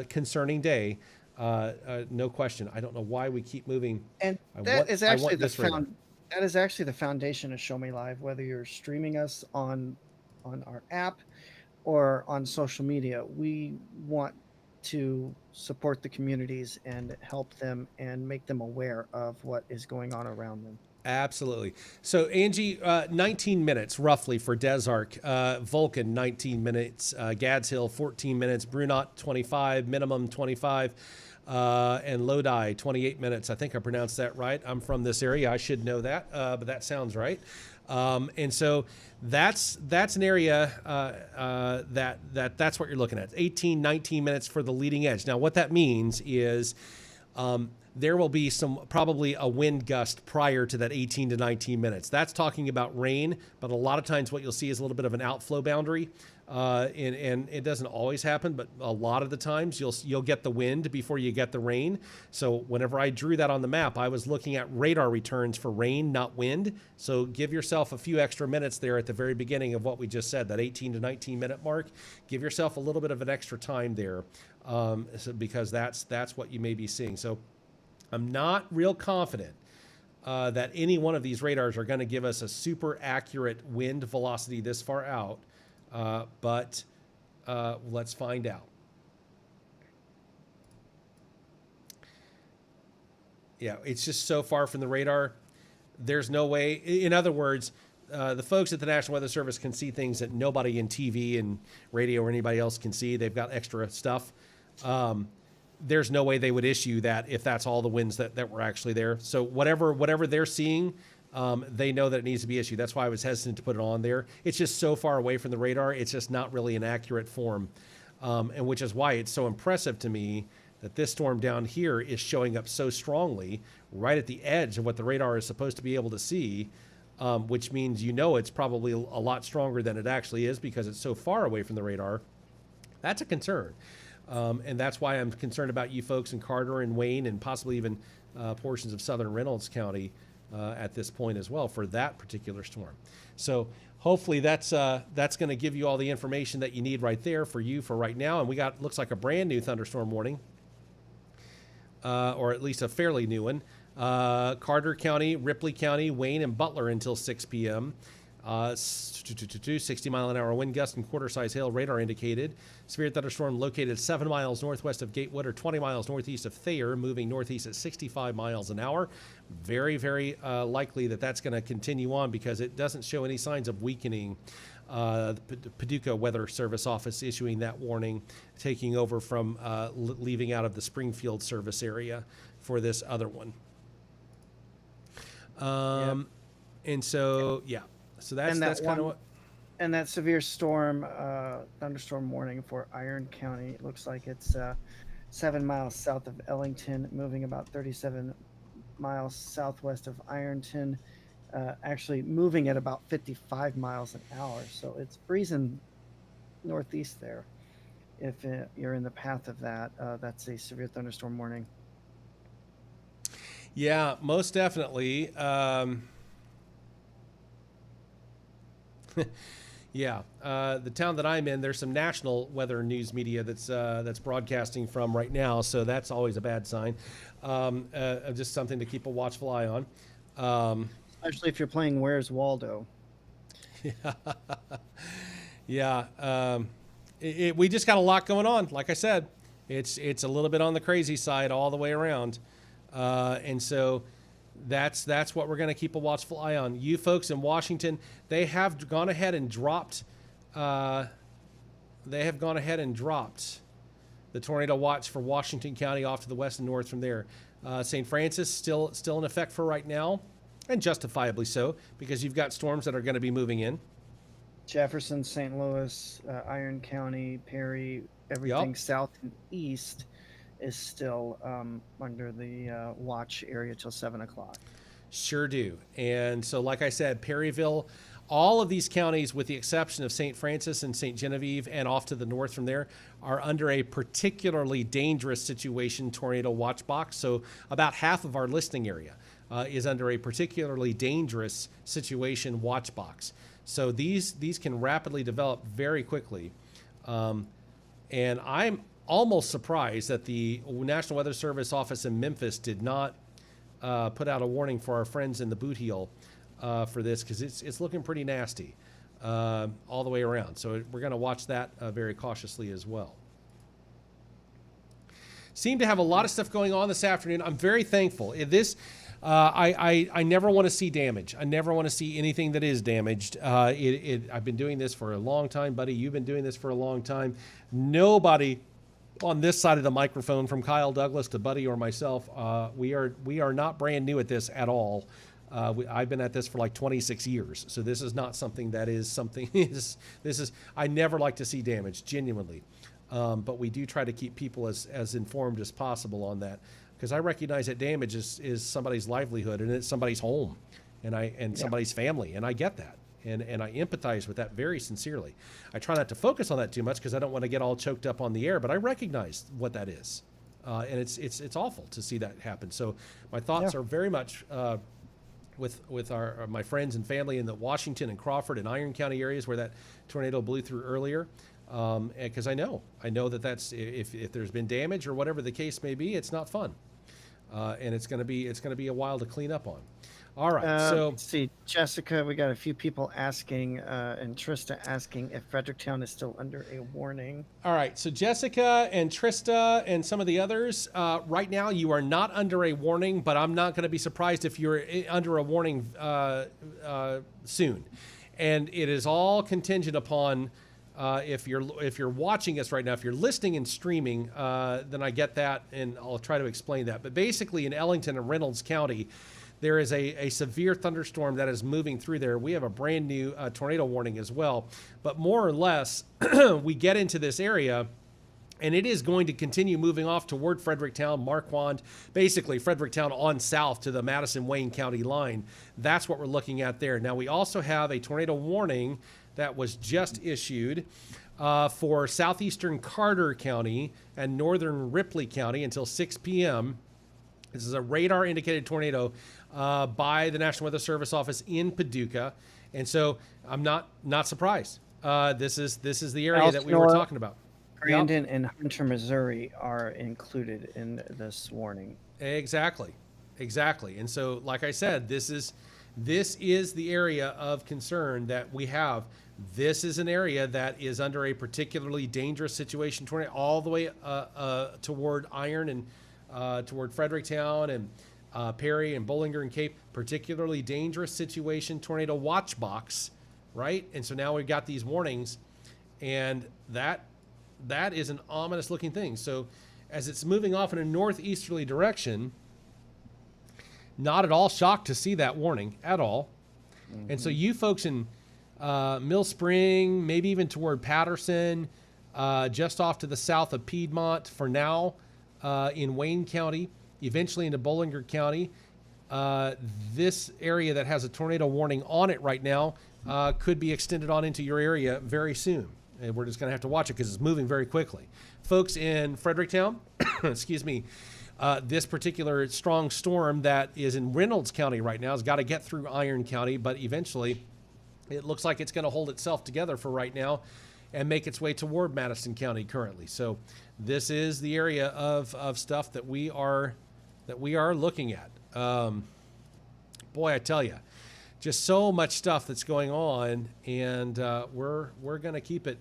concerning day. No question. I don't know why we keep moving. And that is actually the foundation of Show Me Live, whether you're streaming us on our app or on social media. We want to support the communities and help them and make them aware of what is going on around them. Absolutely. So, Angie, 19 minutes roughly for Des Arc. Vulcan, 19 minutes. Gads Hill, 14 minutes. Brunot, 25, minimum 25. And Lodi, 28 minutes. I think I pronounced that right. I'm from this area. I should know that, but that sounds right. And so that's an area that's what you're looking at. 18, 19 minutes for the leading edge. Now, what that means is there will be probably a wind gust prior to that 18 to 19 minutes. That's talking about rain, but a lot of times what you'll see is a little bit of an outflow boundary. And it doesn't always happen, but a lot of the times you'll get the wind before you get the rain. So whenever I drew that on the map, I was looking at radar returns for rain, not wind. So give yourself a few extra minutes there at the very beginning of what we just said, that 18 to 19 minute mark. Give yourself a little bit of an extra time there, because that's what you may be seeing. So I'm not real confident that any one of these radars are going to give us a super accurate wind velocity this far out. But let's find out. Yeah, it's just so far from the radar. There's no way. In other words, the folks at the National Weather Service can see things that nobody in TV and radio or anybody else can see. They've got extra stuff. There's no way they would issue that if that's all the winds that were actually there. So whatever they're seeing, they know that it needs to be issued. That's why I was hesitant to put it on there. It's just so far away from the radar. It's just not really an accurate form. And which is why it's so impressive to me that this storm down here is showing up so strongly right at the edge of what the radar is supposed to be able to see, which means it's probably a lot stronger than it actually is because it's so far away from the radar. That's a concern. And that's why I'm concerned about you folks in Carter and Wayne and possibly even portions of southern Reynolds County at this point as well for that particular storm. So hopefully that's going to give you all the information that you need right there for right now. And we got, looks like a brand new thunderstorm warning, or at least a fairly new one. Carter County, Ripley County, Wayne, and Butler until 6 p.m. 60 mile an hour wind gust and quarter size hail radar indicated. Severe thunderstorm located 7 miles northwest of Gatewood or 20 miles northeast of Thayer, moving northeast at 65 miles an hour. Very, very likely that's going to continue on because it doesn't show any signs of weakening. The Paducah Weather Service office issuing that warning, taking over from leaving out of the Springfield service area for this other one. And so, yeah. So that's kind of what. And that severe storm, thunderstorm warning for Iron County. It looks like it's 7 miles south of Ellington, moving about 37 miles southwest of Ironton, actually moving at about 55 miles an hour. So it's breezing northeast there. If you're in the path of that, that's a severe thunderstorm warning. Yeah, most definitely. Yeah, the town that I'm in, there's some national weather news media that's broadcasting from right now, so that's always a bad sign. Just something to keep a watchful eye on. Especially if you're playing Where's Waldo. Yeah. We just got a lot going on. Like I said, it's a little bit on the crazy side all the way around, and so. That's what we're going to keep a watchful eye on. You folks in Washington, they have gone ahead and dropped. They have gone ahead and dropped the tornado watch for Washington County off to the west and north from there. St. Francis still in effect for right now, and justifiably so because you've got storms that are going to be moving in. Jefferson, St. Louis, Iron County, Perry, everything south and east is still under the watch area till 7 o'clock. Sure do. And so, like I said, Perryville, all of these counties, with the exception of St. Francis and St. Genevieve and off to the north from there, are under a particularly dangerous situation tornado watch box. So about half of our listing area is under a particularly dangerous situation watch box. So these can rapidly develop very quickly. And I'm almost surprised that the National Weather Service office in Memphis did not put out a warning for our friends in the Boot Heel for this because it's looking pretty nasty all the way around. So we're going to watch that very cautiously as well. Seem to have a lot of stuff going on this afternoon. I'm very thankful. I never want to see damage. I never want to see anything that is damaged. I've been doing this for a long time, buddy. You've been doing this for a long time. Nobody on this side of the microphone, from Kyle Douglas to Buddy or myself, we are not brand new at this at all. I've been at this for like 26 years, so this is not something that is something. This is I never like to see damage, genuinely, but we do try to keep people as informed as possible on that, because I recognize that damage is somebody's livelihood, and it's somebody's home, and somebody's family, and I get that. And I empathize with that very sincerely. I try not to focus on that too much because I don't want to get all choked up on the air, but I recognize what that is. And it's awful to see that happen. So my thoughts are very much with my friends and family in the Washington and Crawford and Iron County areas where that tornado blew through earlier. Because I know that that's, if there's been damage or whatever the case may be, it's not fun. And it's going to be a while to clean up on. All right. So let's see, Jessica, we got a few people asking, and Trista asking if Fredericktown is still under a warning. All right. So Jessica and Trista and some of the others, right now you are not under a warning, but I'm not going to be surprised if you're under a warning soon. And it is all contingent upon if you're watching us right now. If you're listening and streaming, then I get that, and I'll try to explain that. But basically, in Ellington and Reynolds County, there is a severe thunderstorm that is moving through there. We have a brand new tornado warning as well. But more or less, we get into this area, and it is going to continue moving off toward Fredericktown, Marquand, basically Fredericktown on south to the Madison-Wayne County line. That's what we're looking at there. Now, we also have a tornado warning that was just issued for southeastern Carter County and northern Ripley County until 6 p.m. This is a radar-indicated tornado by the National Weather Service office in Paducah, and so I'm not surprised. This is the area that we were talking about. Brandon and Hunter, Missouri are included in this warning. Exactly. And so, like I said, this is the area of concern that we have. This is an area that is under a particularly dangerous situation, tornado all the way toward Iron and toward Fredericktown and Perry and Bollinger and Cape. Particularly dangerous situation, tornado watch box, right? And so now we've got these warnings, and that is an ominous looking thing. So as it's moving off in a northeasterly direction, not at all shocked to see that warning at all. Mm-hmm. And so you folks in Mill Spring, maybe even toward Patterson, just off to the south of Piedmont for now, in Wayne County, eventually into Bollinger County. This area that has a tornado warning on it right now could be extended on into your area very soon. And we're just going to have to watch it because it's moving very quickly. Folks in Fredericktown, excuse me, this particular strong storm that is in Reynolds County right now has got to get through Iron County, but eventually it looks like it's going to hold itself together for right now and make its way toward Madison County currently. So this is the area of stuff that we are looking at. Boy, I tell you, just so much stuff that's going on, and we're going to keep it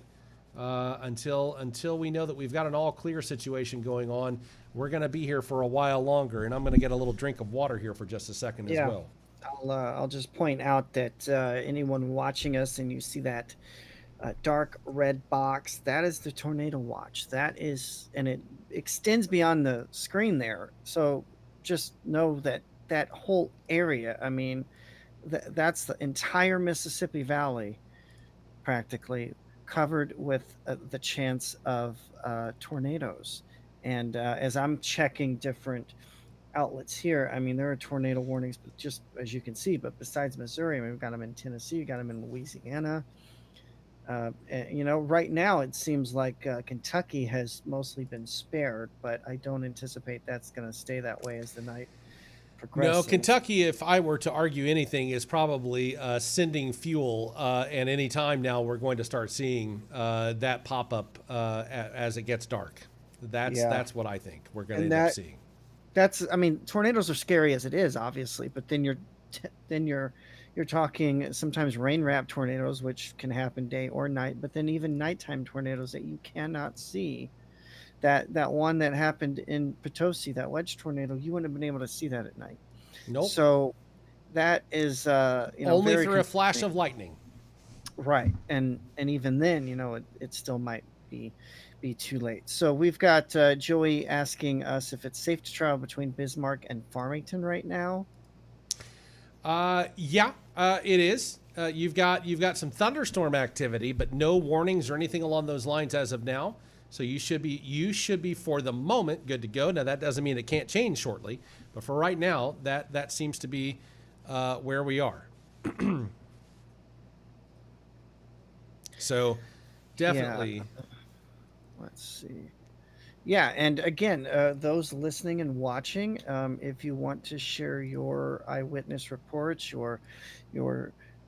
until we know that we've got an all clear situation going on. We're going to be here for a while longer, and I'm going to get a little drink of water here for just a second as well. I'll just point out that anyone watching us and you see that dark red box, that is the tornado watch. That is, and it extends beyond the screen there. So just know that whole area, I mean, that's the entire Mississippi Valley practically covered with the chance of tornadoes. And as I'm checking different outlets here, I mean, there are tornado warnings, but just as you can see, but besides Missouri, I mean, we've got them in Tennessee, we've got them in Louisiana. Right now it seems like Kentucky has mostly been spared, but I don't anticipate that's going to stay that way as the night progresses. No, Kentucky, if I were to argue anything, is probably sending fuel, and any time now we're going to start seeing that pop up as it gets dark. That's what I think we're going to end up seeing. I mean, tornadoes are scary as it is, obviously, but then you're talking sometimes rain-wrapped tornadoes, which can happen day or night, but then even nighttime tornadoes that you cannot see. That one that happened in Potosi, that wedge tornado, you wouldn't have been able to see that at night. Nope. So that is, Only very through a flash concerning. of lightning. Right, and even then, it still might be too late. So we've got Joey asking us if it's safe to travel between Bismarck and Farmington right now. Yeah, it is. You've got some thunderstorm activity, but no warnings or anything along those lines as of now. So you should be for the moment good to go. Now that doesn't mean it can't change shortly, but for right now, that seems to be where we are. So definitely. Yeah. Let's see. Yeah, and again, those listening and watching, if you want to share your eyewitness reports, your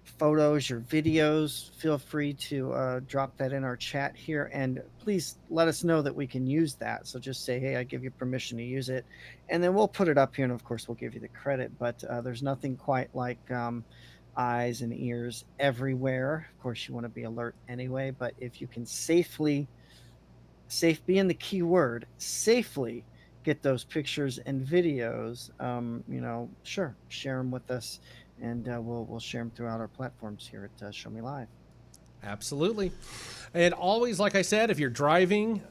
photos, your videos, feel free to drop that in our chat here, and please let us know that we can use that. So just say, "Hey, I give you permission to use it," and then we'll put it up here, and of course, we'll give you the credit. But there's nothing quite like eyes and ears everywhere. Of course, you want to be alert anyway, but if you can safe being the key word, safely get those pictures and videos, sure, share them with us, and we'll share them throughout our platforms here at Show Me Live. Absolutely. And always, like I said, if you're driving,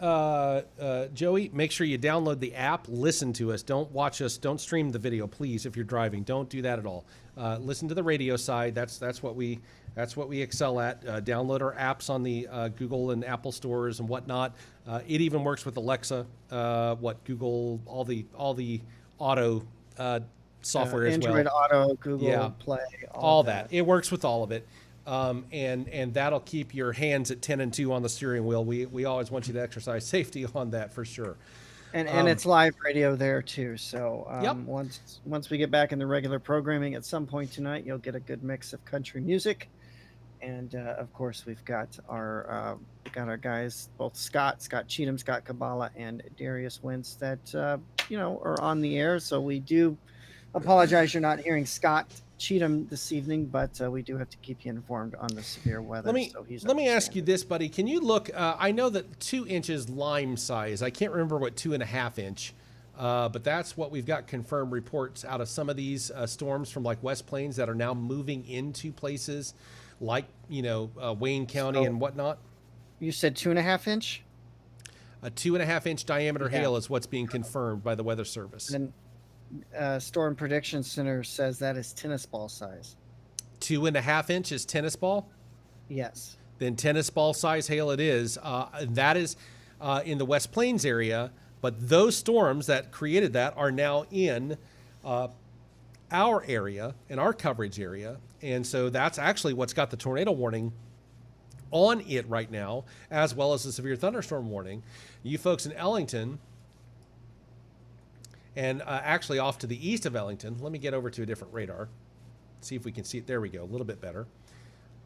Joey, make sure you download the app, listen to us. Don't watch us. Don't stream the video, please. If you're driving, don't do that at all. Listen to the radio side. That's what we excel at. Download our apps on the Google and Apple stores and whatnot. It even works with Alexa, Google, all the auto software as well. Android Auto, Google Play, all that. It works with all of it. And that'll keep your hands at 10 and 2 on the steering wheel. We always want you to exercise safety on that for sure. And it's live radio there too. So Yep. once we get back in the regular programming at some point tonight, you'll get a good mix of country music. And of course, we've got our guys, both Scott Cheatham, Scott Kabbalah, and Darius Wentz that are on the air. So we do apologize you're not hearing Scott Cheatham this evening, but we do have to keep you informed on the severe weather. Let me ask you this, buddy. Can you look? I know that 2 inches lime size. I can't remember what 2.5 inch. But that's what we've got confirmed reports out of some of these storms from like West Plains that are now moving into places like Wayne County and whatnot. You said 2.5 inch. A 2.5 inch diameter hail is what's being confirmed by the Weather Service. And Storm Prediction Center says that is tennis ball size. 2.5 inches tennis ball? Yes. Then tennis ball size hail it is. That is in the West Plains area, but those storms that created that are now in our area, in our coverage area. And so that's actually what's got the tornado warning on it right now, as well as the severe thunderstorm warning. You folks in Ellington, and actually off to the east of Ellington, let me get over to a different radar, see if we can see it. There we go, a little bit better.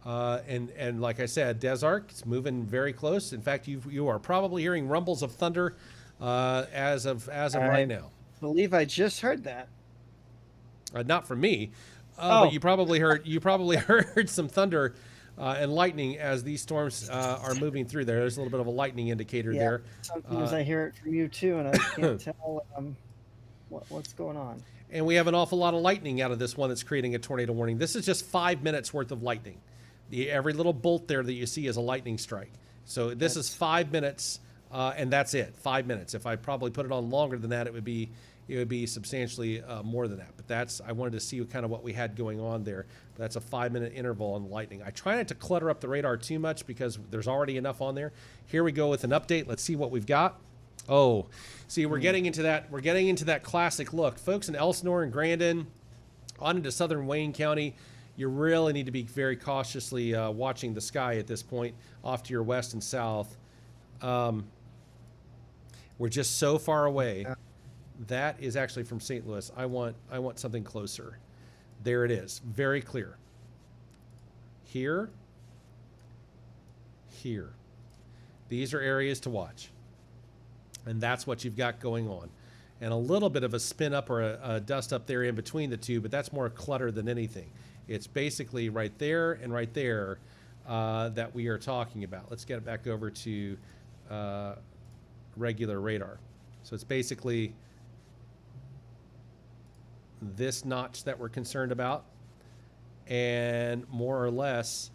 And like I said, Desark, it's moving very close. In fact, you are probably hearing rumbles of thunder as of right now. I believe I just heard that. Not from me, but you probably heard some thunder and lightning as these storms are moving through there. There's a little bit of a lightning indicator there. Sometimes I hear it from you too, and I can't tell what's going on. And we have an awful lot of lightning out of this one that's creating a tornado warning. This is just 5 minutes worth of lightning. Every little bolt there that you see is a lightning strike. So this is 5 minutes, and that's it. 5 minutes. If I probably put it on longer than that, it would be substantially more than that. But I wanted to see kind of what we had going on there. But that's a 5 minute interval on lightning. I try not to clutter up the radar too much because there's already enough on there. Here we go with an update. Let's see what we've got. Oh, see, we're getting into that. We're getting into that classic look, folks in Elsinore and Grandin, on into southern Wayne County. You really need to be very cautiously watching the sky at this point, off to your west and south. We're just so far away. That is actually from St. Louis. I want something closer. There it is, very clear. Here. These are areas to watch. And that's what you've got going on. And a little bit of a spin up or a dust up there in between the two, but that's more clutter than anything. It's basically right there and right there that we are talking about. Let's get it back over to regular radar. So it's basically this notch that we're concerned about, and more or less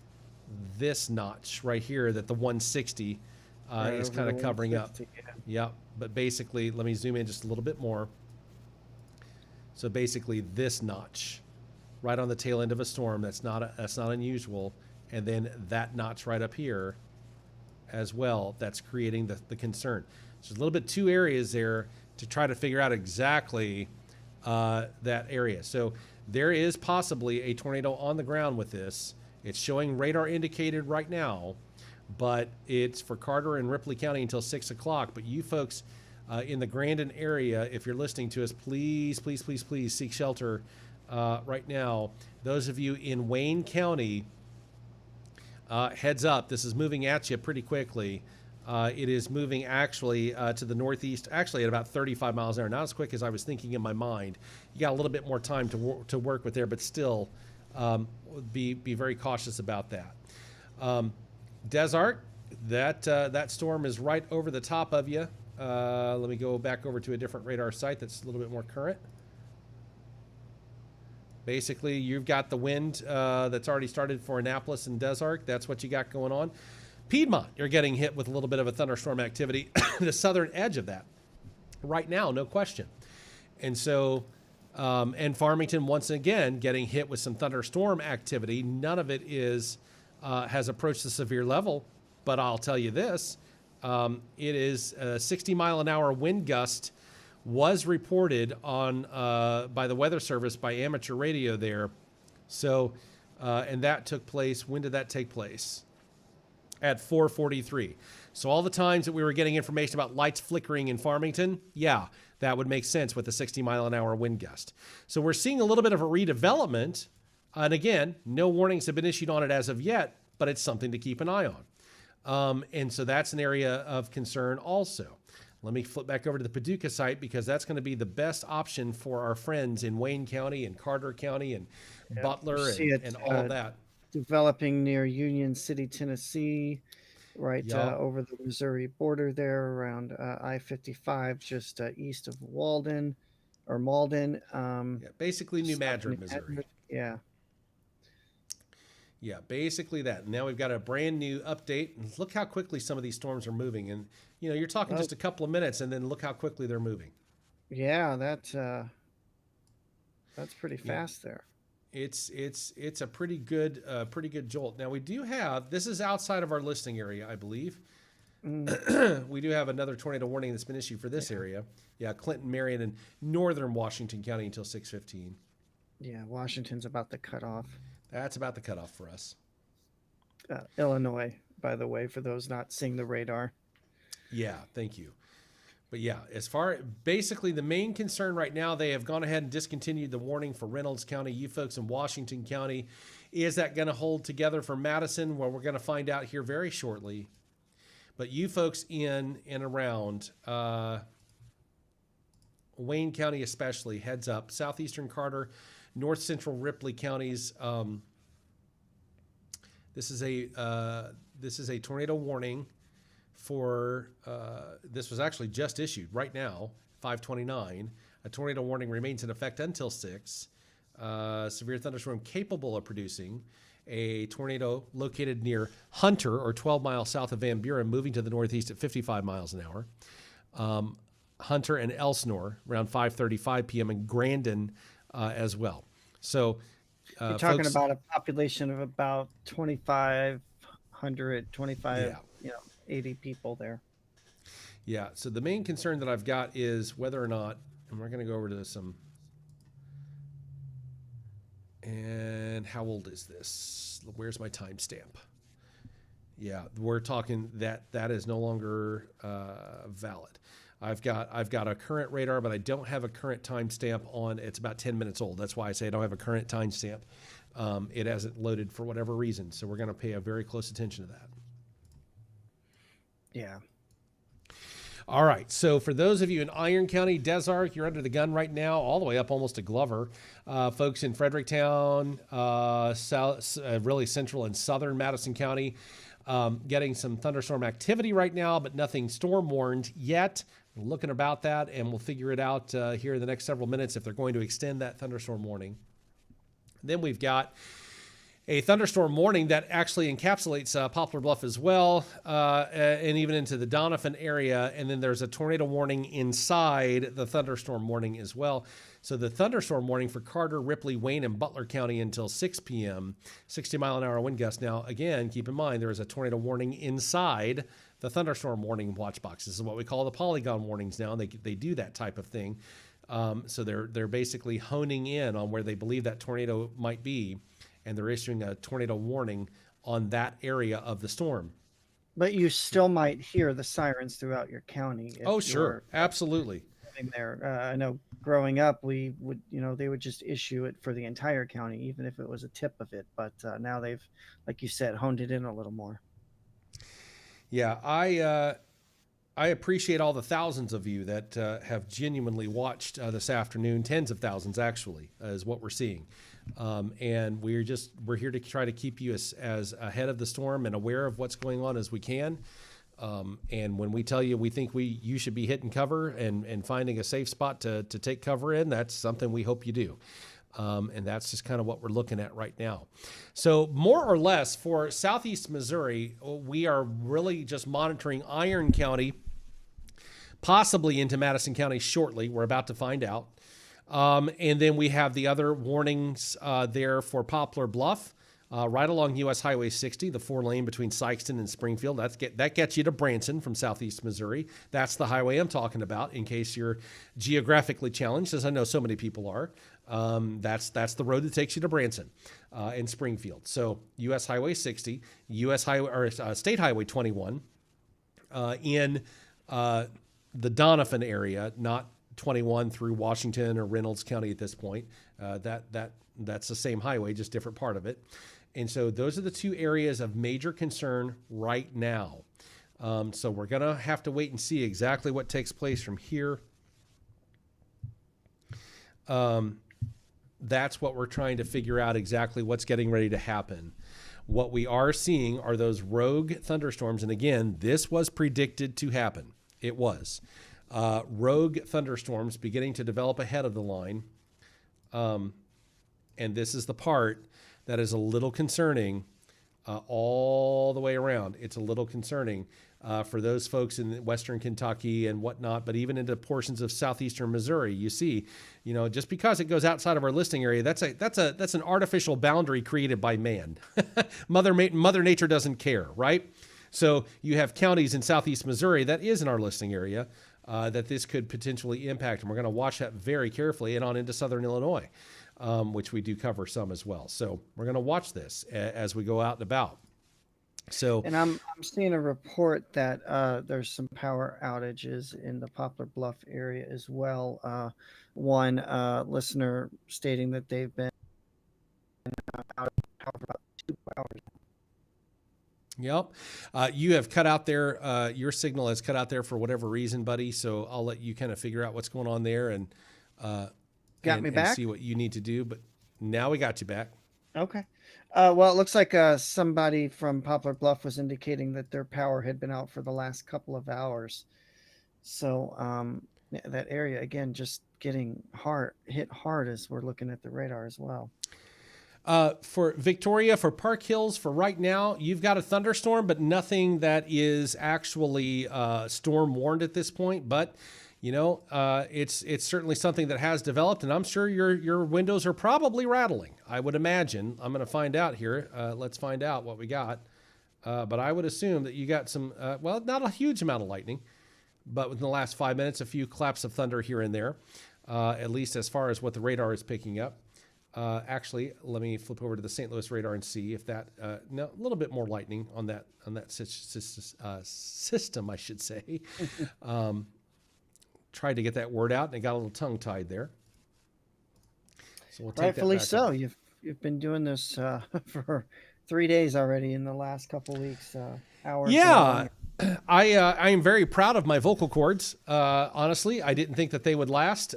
this notch right here that the 160 Right is over kind the of covering up. 160, yeah. Yep. But basically, let me zoom in just a little bit more. So basically, this notch right on the tail end of a storm, that's not unusual, and then that notch right up here as well, that's creating the concern. So there's a little bit two areas there to try to figure out exactly that area. So there is possibly a tornado on the ground with this. It's showing radar indicated right now, but it's for Carter and Ripley County until 6 o'clock. But you folks in the Grandin area, if you're listening to us, please, please, please, please seek shelter right now. Those of you in Wayne County, heads up, this is moving at you pretty quickly. It is moving actually to the northeast, actually at about 35 miles an hour. Not as quick as I was thinking in my mind. You got a little bit more time to work with there, but still be very cautious about that. Desart, that storm is right over the top of you. Let me go back over to a different radar site that's a little bit more current. Basically, you've got the wind that's already started for Annapolis and Desart. That's what you got going on. Piedmont, you're getting hit with a little bit of a thunderstorm activity, the southern edge of that right now, no question. And so, and Farmington, once again, getting hit with some thunderstorm activity. None of it has approached the severe level, but I'll tell you this, it is a 60-mile-an-hour wind gust was reported on by the Weather Service by amateur radio there. So, and that took place, when did that take place? At 4:43. So all the times that we were getting information about lights flickering in Farmington, yeah, that would make sense with a 60-mile-an-hour wind gust. So we're seeing a little bit of a redevelopment. And again, no warnings have been issued on it as of yet, but it's something to keep an eye on. And so that's an area of concern also. Let me flip back over to the Paducah site because that's going to be the best option for our friends in Wayne County and Carter County and Butler and all of that. Developing near Union City, Tennessee, right Yeah. over the Missouri border there around I-55, just east of Malden. Basically New Madrid, Missouri. Yeah. Yeah, basically that. Now we've got a brand new update. And look how quickly some of these storms are moving. And, you know, you're talking just a couple of minutes, and then look how quickly they're moving. Yeah, that's pretty fast there. It's a pretty good jolt. Now we do have, this is outside of our listing area, I believe. We do have another tornado warning that's been issued for this area. Yeah, Clinton, Marion, and northern Washington County until 6:15. Yeah, Washington's about the cutoff. That's about the cutoff for us. Illinois, by the way, for those not seeing the radar. Yeah, thank you. But yeah, basically the main concern right now, they have gone ahead and discontinued the warning for Reynolds County. You folks in Washington County, is that going to hold together for Madison? Well, we're going to find out here very shortly. But you folks in and around Wayne County especially, heads up. Southeastern Carter, north central Ripley counties. This is a tornado warning for, this was actually just issued right now, 5:29. A tornado warning remains in effect until 6. Severe thunderstorm capable of producing a tornado located near Hunter, or 12 miles south of Van Buren, moving to the northeast at 55 miles an hour. Hunter and Elsinore around 5:35 p.m. and Grandin as well. So you're talking folks, about a population of about 2,500, 80 people there. Yeah. So the main concern that I've got is whether or not, and we're going to go over to some, and how old is this? Where's my timestamp? Yeah, we're talking that is no longer valid. I've got a current radar, but I don't have a current timestamp on. It's about 10 minutes old. That's why I say I don't have a current timestamp. It hasn't loaded for whatever reason. So we're going to pay a very close attention to that. Yeah. All right. So for those of you in Iron County, Desart, you're under the gun right now, all the way up almost to Glover. Folks in Fredericktown, really central and southern Madison County, getting some thunderstorm activity right now, but nothing storm warned yet. looking about that, and we'll figure it out here in the next several minutes if they're going to extend that thunderstorm warning. Then we've got a thunderstorm warning that actually encapsulates Poplar Bluff as well, and even into the Doniphan area. And then there's a tornado warning inside the thunderstorm warning as well. So the thunderstorm warning for Carter, Ripley, Wayne, and Butler County until 6 p.m., 60-mile-an-hour wind gusts. Now, again, keep in mind there is a tornado warning inside the thunderstorm warning watch box. This is what we call the polygon warnings now. They do that type of thing. So they're basically honing in on where they believe that tornado might be, and they're issuing a tornado warning on that area of the storm. But you still might hear the sirens throughout your county. Oh, sure. Absolutely. There. I know growing up, we would, they would just issue it for the entire county, even if it was a tip of it. But now they've, like you said, honed it in a little more. Yeah, I appreciate all the thousands of you that have genuinely watched this afternoon. Tens of thousands, actually, is what we're seeing. And we're here to try to keep you as ahead of the storm and aware of what's going on as we can. And when we tell you we think you should be hitting cover and finding a safe spot to take cover in, that's something we hope you do. And that's just kind of what we're looking at right now. So more or less for Southeast Missouri, we are really just monitoring Iron County, possibly into Madison County shortly. We're about to find out. And then we have the other warnings there for Poplar Bluff, right along U.S. Highway 60, the 4-lane between Sikeston and Springfield. That gets you to Branson from Southeast Missouri. That's the highway I'm talking about, in case you're geographically challenged, as I know so many people are. That's the road that takes you to Branson and Springfield. So U.S. Highway 60, State Highway 21 in the Doniphan area, not 21 through Washington or Reynolds County at this point. That's the same highway, just different part of it. And so those are the two areas of major concern right now. So we're going to have to wait and see exactly what takes place from here. That's what we're trying to figure out, exactly what's getting ready to happen. What we are seeing are those rogue thunderstorms. And again, this was predicted to happen. It was. Rogue thunderstorms beginning to develop ahead of the line. And this is the part that is a little concerning all the way around. It's a little concerning for those folks in Western Kentucky and whatnot, but even into portions of southeastern Missouri. You see, just because it goes outside of our listing area, that's an artificial boundary created by man. Mother Nature doesn't care, right? So you have counties in southeast Missouri that is in our listing area that this could potentially impact, and we're going to watch that very carefully, and on into southern Illinois, which we do cover some as well. So we're going to watch this as we go out and about. So, and I'm seeing a report that there's some power outages in the Poplar Bluff area as well. One listener stating that they've been out of power for about 2 hours. Yep. You have cut out there. Your signal has cut out there for whatever reason, buddy. So I'll let you kind of figure out what's going on there and me back? and see what you need to do. But now we got you back. Okay. Well, it looks like somebody from Poplar Bluff was indicating that their power had been out for the last couple of hours. So that area, again, just getting hit hard as we're looking at the radar as well. For Victoria, for Park Hills, for right now, you've got a thunderstorm, but nothing that is actually storm warned at this point. But it's certainly something that has developed, and I'm sure your windows are probably rattling. I would imagine. I'm going to find out here. Let's find out what we got. But I would assume that you got some, not a huge amount of lightning, but within the last 5 minutes, a few claps of thunder here and there, at least as far as what the radar is picking up. Actually, let me flip over to the St. Louis radar and see if that, a little bit more lightning on that system, I should say. Tried to get that word out and it got a little tongue-tied there. So we'll take Rightfully that back so. up. You've been doing this for 3 days already in the last couple weeks. Hours. Yeah. I am very proud of my vocal cords. Honestly, I didn't think that they would last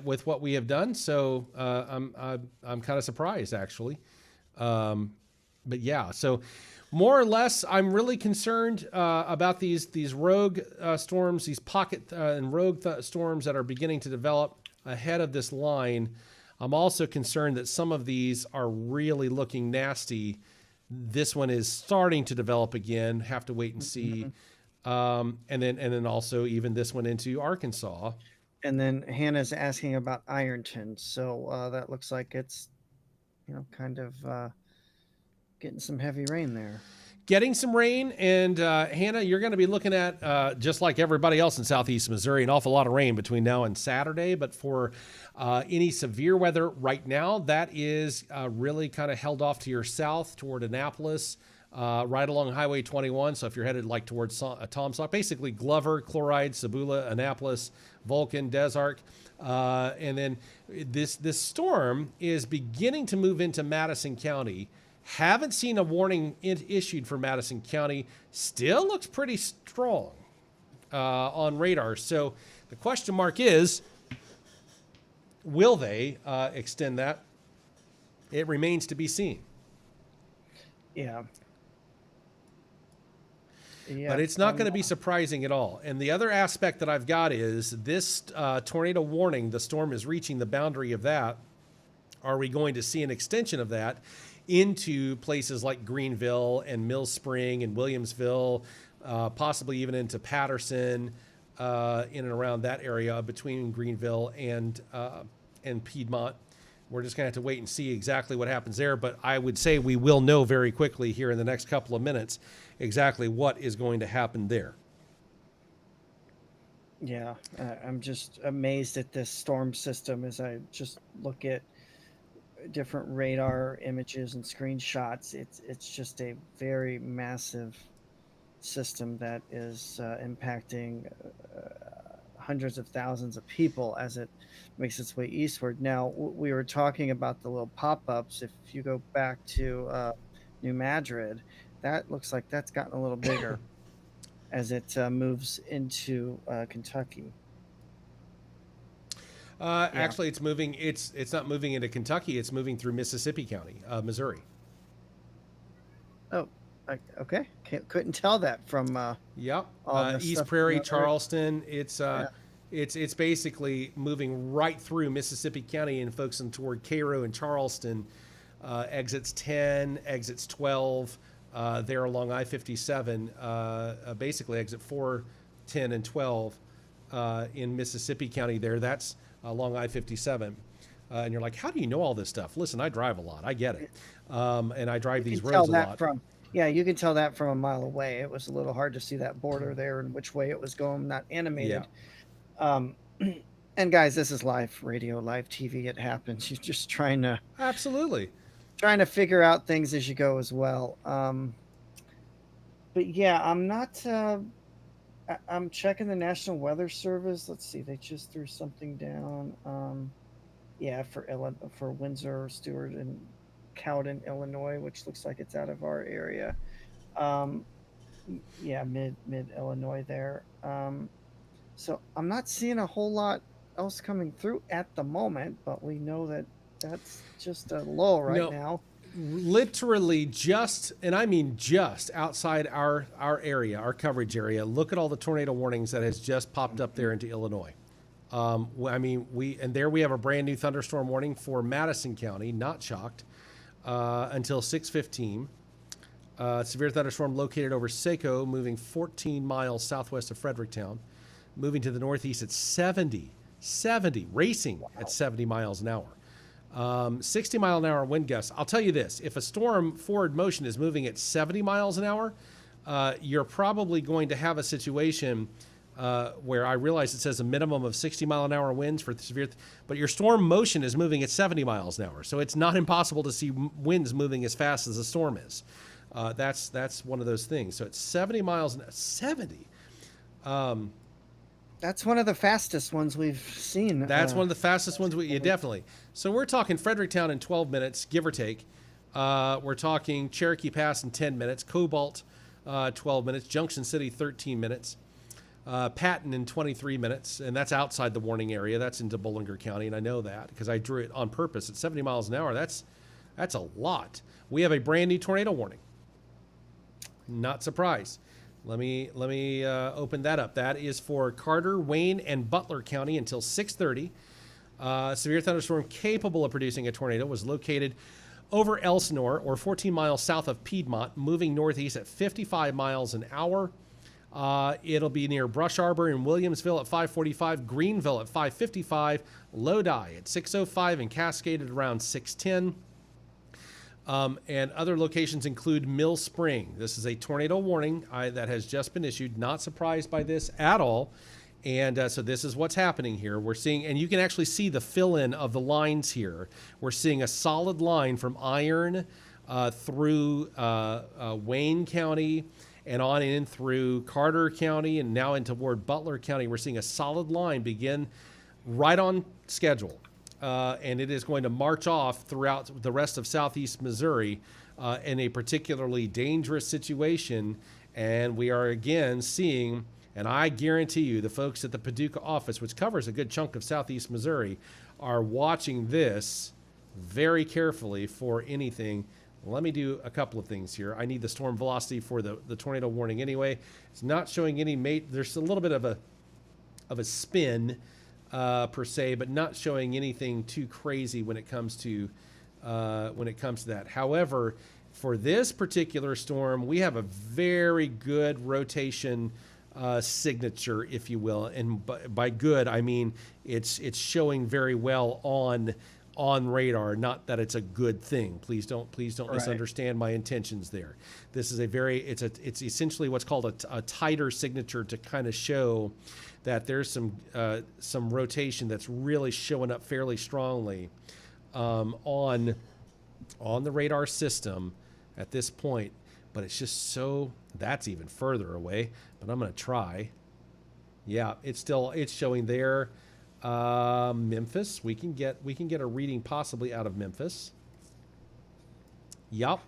with what we have done. So I'm kind of surprised, actually. But yeah, so More or less, I'm really concerned about these rogue storms, these pocket and rogue storms that are beginning to develop ahead of this line. I'm also concerned that some of these are really looking nasty. This one is starting to develop again. Have to wait and see. And then also even this one into Arkansas. And then Hannah's asking about Ironton. So that looks like it's, kind of getting some heavy rain there. Getting some rain, and Hannah, you're going to be looking at, just like everybody else in southeast Missouri, an awful lot of rain between now and Saturday. But for any severe weather right now, that is really kind of held off to your south toward Annapolis, right along Highway 21. So if you're headed like towards Tomsaw, basically Glover, Chloride, Sabula, Annapolis, Vulcan, Des Arc. And then this storm is beginning to move into Madison County. Haven't seen a warning issued for Madison County. Still looks pretty strong on radar. So the question mark is, will they extend that? It remains to be seen. Yeah. But it's not going to be surprising at all. And the other aspect that I've got is this tornado warning, the storm is reaching the boundary of that. Are we going to see an extension of that into places like Greenville and Mill Spring and Williamsville, possibly even into Patterson, in and around that area between Greenville and Piedmont? We're just going to have to wait and see exactly what happens there. But I would say we will know very quickly here in the next couple of minutes exactly what is going to happen there. Yeah, I'm just amazed at this storm system as I just look at different radar images and screenshots. It's just a very massive system that is impacting hundreds of thousands of people as it makes its way eastward. Now, we were talking about the little pop-ups. If you go back to New Madrid, that looks like that's gotten a little bigger as it moves into Kentucky. Actually, it's moving. It's not moving into Kentucky. It's moving through Mississippi County, Missouri. Oh, okay. Couldn't tell that from. Yep. East East stuff Prairie, over. Charleston. It's basically moving right through Mississippi County and focusing toward Cairo and Charleston. Exits 10, exits 12. There along I-57. Basically, exit 4, 10, and 12 in Mississippi County. That's along I-57. And you're like, how do you know all this stuff? Listen, I drive a lot. I get it. And I drive these roads a lot. You can tell that from a mile away. It was a little hard to see that border there and which way it was going, not animated. Yeah. And guys, this is live radio, live TV. It happens. You're just trying to figure out things as you go as well. But yeah, I'm not. I'm checking the National Weather Service. Let's see, they just threw something down. For Windsor, Stewart, and Cowden, Illinois, which looks like it's out of our area. Mid Illinois there. So I'm not seeing a whole lot else coming through at the moment, but we know that that's just a low now. Literally just, and I mean just outside our area, our coverage area. Look at all the tornado warnings that has just popped up there into Illinois. We have a brand new thunderstorm warning for Madison County, not shocked, until 6:15. Severe thunderstorm located over Saco, moving 14 miles southwest of Fredericktown, moving to the northeast at 70, racing at 70 miles an hour. 60 mile an hour wind gusts. I'll tell you this, if a storm forward motion is moving at 70 miles an hour, you're probably going to have a situation where I realize it says a minimum of 60 mile an hour winds for severe, but your storm motion is moving at 70 miles an hour. So it's not impossible to see winds moving as fast as the storm is. That's one of those things. So it's 70 miles an hour, 70. That's one of the fastest ones we've seen. That's one of the fastest ones. Definitely. So we're talking Fredericktown in 12 minutes, give or take. We're talking Cherokee Pass in 10 minutes, Cobalt 12 minutes, Junction City 13 minutes, Patton in 23 minutes, and that's outside the warning area. That's into Bollinger County, and I know that because I drew it on purpose at 70 miles an hour. That's a lot. We have a brand new tornado warning. Not surprised. Let me open that up. That is for Carter, Wayne, and Butler County until 6:30. Severe thunderstorm capable of producing a tornado was located over Elsinore, or 14 miles south of Piedmont, moving northeast at 55 miles an hour. It'll be near Brush Arbor in Williamsville at 5:45, Greenville at 5:55, Lodi at 6:05, and Cascade at around 6:10. And other locations include Mill Spring. This is a tornado warning that has just been issued. Not surprised by this at all. And so this is what's happening here. We're seeing, and you can actually see the fill-in of the lines here. We're seeing a solid line from Iron through Wayne County and on in through Carter County and now into toward Butler County. We're seeing a solid line begin right on schedule. And it is going to march off throughout the rest of southeast Missouri in a particularly dangerous situation. And we are again seeing, and I guarantee you the folks at the Paducah office, which covers a good chunk of southeast Missouri, are watching this very carefully for anything. Let me do a couple of things here. I need the storm velocity for the tornado warning anyway. It's not showing any there's a little bit of a spin per se, but not showing anything too crazy when it comes to that. However, for this particular storm, we have a very good rotation signature, if you will, and by good I mean it's showing very well on radar. Not that it's a good thing. Please don't right. Misunderstand my intentions there. This is it's essentially what's called a tighter signature to kind of show that there's some rotation that's really showing up fairly strongly on the radar system at this point. But it's just that's even further away. But I'm going to try. Yeah, it's showing there. Memphis, we can get a reading possibly out of Memphis. Yup,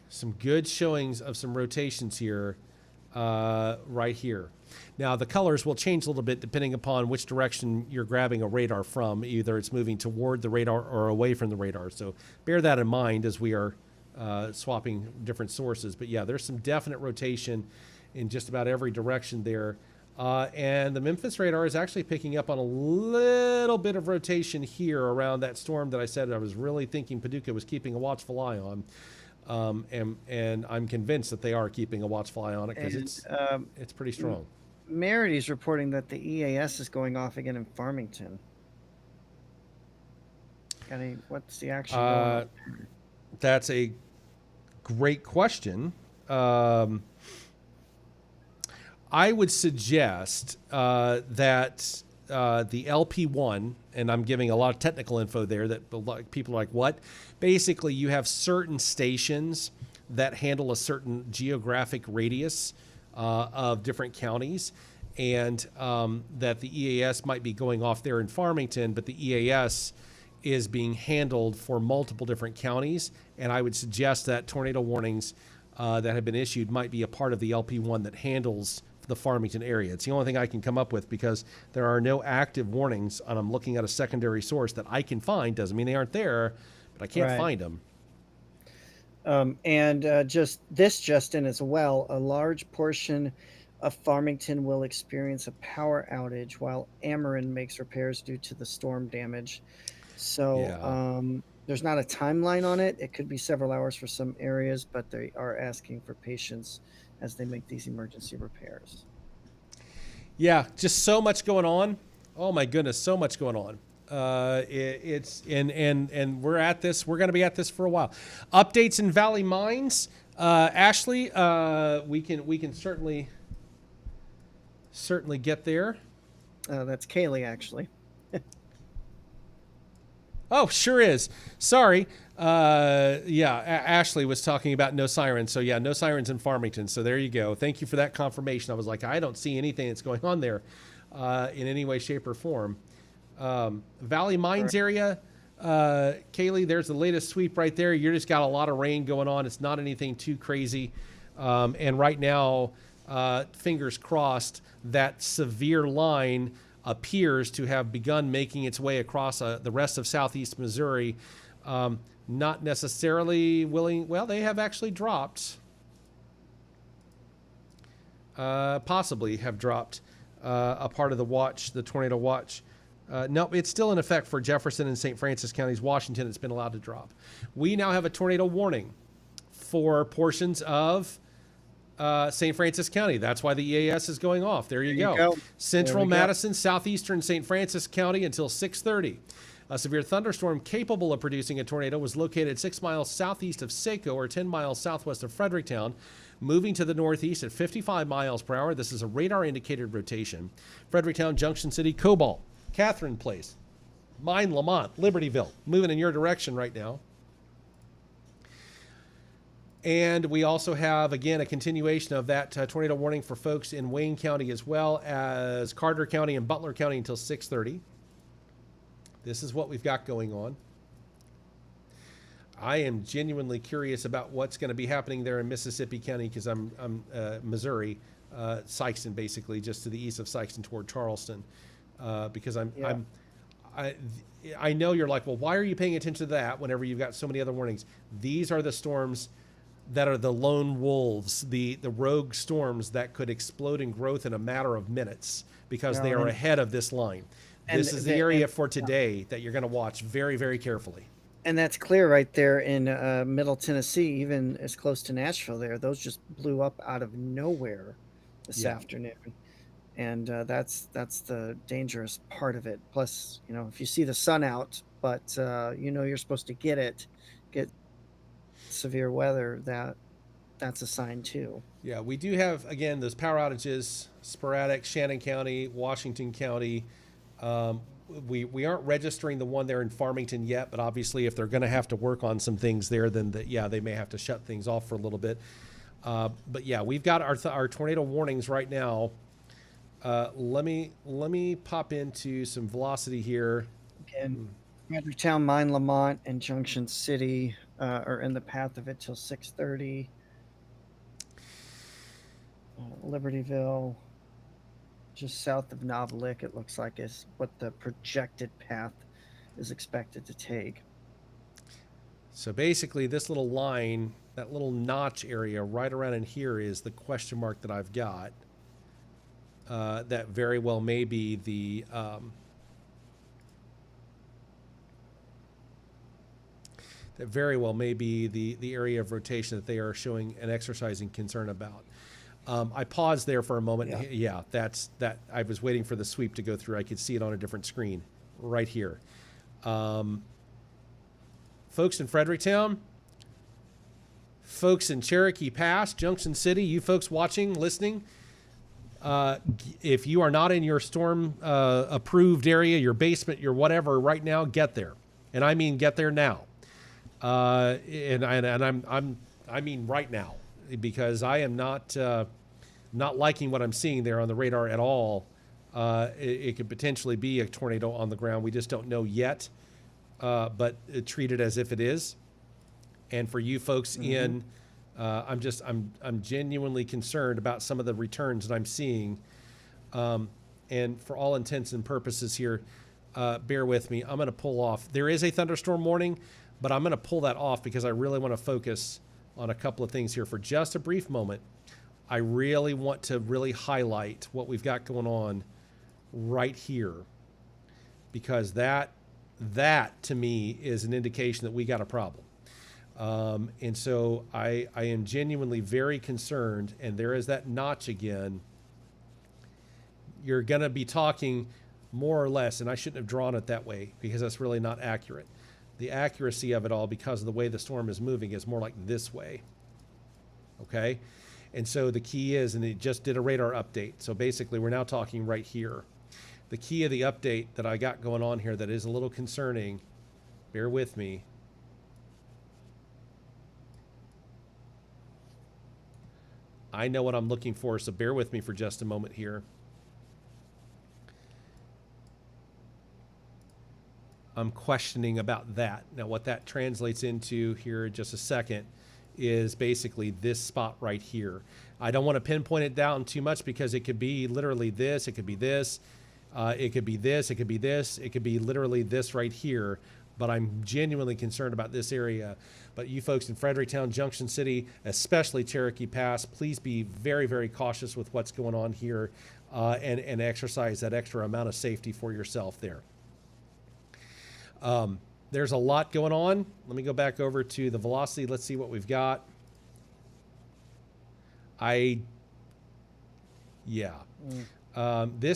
some good showings of some rotations here, right here. Now the colors will change a little bit depending upon which direction you're grabbing a radar from. Either it's moving toward the radar or away from the radar. So bear that in mind as we are swapping different sources. But yeah, there's some definite rotation in just about every direction there. And the Memphis radar is actually picking up on a little bit of rotation here around that storm that I said I was really thinking Paducah was keeping a watchful eye on. And I'm convinced that they are keeping a watchful eye on it because it's pretty strong. Merity's reporting that the EAS is going off again in Farmington. What's the action going on? That's a great question. I would suggest that the LP1, and I'm giving a lot of technical info there that people are like, what? Basically, you have certain stations that handle a certain geographic radius of different counties, and that the EAS might be going off there in Farmington, but the EAS is being handled for multiple different counties, and I would suggest that tornado warnings that have been issued might be a part of the LP1 that handles the Farmington area. It's the only thing I can come up with because there are no active warnings, and I'm looking at a secondary source that I can find. Doesn't mean they aren't there, but I can't find them. Just in as well, a large portion of Farmington will experience a power outage while Ameren makes repairs due to the storm damage. So there's not a timeline on it. It could be several hours for some areas, but they are asking for patience as they make these emergency repairs. Yeah, just so much going on. Oh my goodness, so much going on. It's and we're at this. We're going to be at this for a while. Updates in Valley Mines, Ashley. We can certainly get there. That's Kaylee, actually. Oh, sure is. Sorry. Ashley was talking about no sirens. So yeah, no sirens in Farmington. So there you go. Thank you for that confirmation. I was like, I don't see anything that's going on there in any way, shape, or form. Valley Mines area, Kaylee, there's the latest sweep right there. You just got a lot of rain going on. It's not anything too crazy. And right now, fingers crossed, that severe line appears to have begun making its way across the rest of southeast Missouri. Not necessarily willing. Well, they have actually dropped. possibly have dropped a part of the watch, the tornado watch. No, it's still in effect for Jefferson and St. Francis counties. Washington, it's been allowed to drop. We now have a tornado warning for portions of St. Francis County. That's why the EAS is going off. There you go. Central Madison, southeastern St. Francis County until 6:30. A severe thunderstorm capable of producing a tornado was located 6 miles southeast of Saco or 10 miles southwest of Fredericktown, moving to the northeast at 55 miles per hour. This is a radar indicated rotation. Fredericktown, Junction City, Cobalt, Catherine Place, Mine, Lamont, Libertyville, moving in your direction right now. And we also have, again, a continuation of that tornado warning for folks in Wayne County as well as Carter County and Butler County until 6:30. This is what we've got going on. I am genuinely curious about what's going to be happening there in Mississippi County because I'm Missouri, Sikeston, basically, just to the east of Sikeston toward Charleston, because I know you're like, well, why are you paying attention to that whenever you've got so many other warnings? These are the storms that are the lone wolves, the rogue storms that could explode in growth in a matter of minutes because they are ahead of this line. This is the area for today that you're going to watch very, very carefully. And that's clear right there in Middle Tennessee, even as close to Nashville there. Those just blew up out of nowhere this afternoon. And that's the dangerous part of it. Plus, if you see the sun out, but you're supposed to get severe weather, that's a sign too. Yeah, we do have, again, those power outages, sporadic, Shannon County, Washington County. We aren't registering the one there in Farmington yet, but obviously if they're going to have to work on some things there, then they may have to shut things off for a little bit. But yeah, we've got our tornado warnings right now. Let me pop into some velocity here. And Fredericktown, Mine, Lamont, and Junction City are in the path of it till 6:30. Libertyville, just south of Novalick, it looks like is what the projected path is expected to take. So basically this little line, that little notch area right around in here is the question mark that I've got. That very well may be the the area of rotation that they are showing and exercising concern about. I paused there for a moment. Yeah, that's that. I was waiting for the sweep to go through. I could see it on a different screen right here. Folks in Fredericktown, folks in Cherokee Pass, Junction City, you folks watching, listening, if you are not in your storm approved area, your basement, your whatever, right now, get there. And I mean get there now. I mean right now, because I am not liking what I'm seeing there on the radar at all. It could potentially be a tornado on the ground. We just don't know yet, but treat it as if it is. And for you folks in, I'm genuinely concerned about some of the returns that I'm seeing. And for all intents and purposes here, bear with me. I'm going to pull off. There is a thunderstorm warning, but I'm going to pull that off because I really want to focus on a couple of things here for just a brief moment. I really want to really highlight what we've got going on right here, because that to me is an indication that we got a problem. And so I am genuinely very concerned, and there is that notch again. You're going to be talking more or less, and I shouldn't have drawn it that way because that's really not accurate. The accuracy of it all, because of the way the storm is moving, is more like this way. Okay? And so the key is, and it just did a radar update. So basically we're now talking right here. The key of the update that I got going on here that is a little concerning, bear with me. I know what I'm looking for, so bear with me for just a moment here. I'm questioning about that. Now, what that translates into here in just a second is basically this spot right here. I don't want to pinpoint it down too much because it could be literally this, it could be this, it could be this, it could be this, it could be literally this right here. but I'm genuinely concerned about this area. But you folks in Fredericktown, Junction City, especially Cherokee Pass, please be very, very cautious with what's going on here, and exercise that extra amount of safety for yourself there. There's a lot going on. Let me go back over to the velocity. Let's see what we've got. This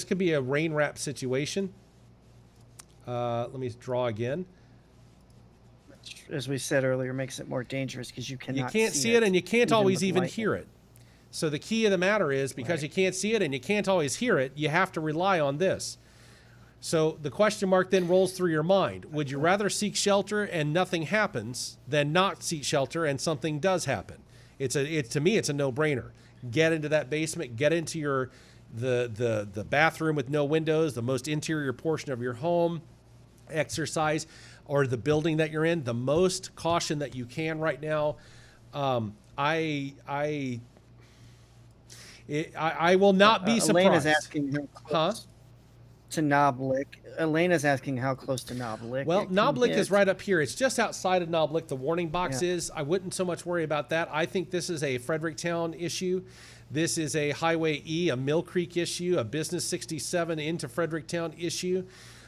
could be a rain wrap situation. Let me draw again. As we said earlier, makes it more dangerous because you You cannot can't see it, and you can't always with even light. hear it. So the key of the matter is, because you can't see it and you can't always hear it, you have to rely on this. So the question mark then rolls through your mind. Would you rather seek shelter and nothing happens than not seek shelter and something does happen? To me, it's a no-brainer. Get into that basement, get into the bathroom with no windows, the most interior portion of your home, exercise, or the building that you're in, the most caution that you can right now. I will not be surprised. Elena's asking how close to Knoblik. Elena's asking how close to Knoblik. Well, Knoblik is right up here. It's just outside of Knoblik. The warning box Yeah. is. I wouldn't so much worry about that. I think this is a Fredericktown issue. This is a Highway E, a Mill Creek issue, a Business 67 into Fredericktown issue.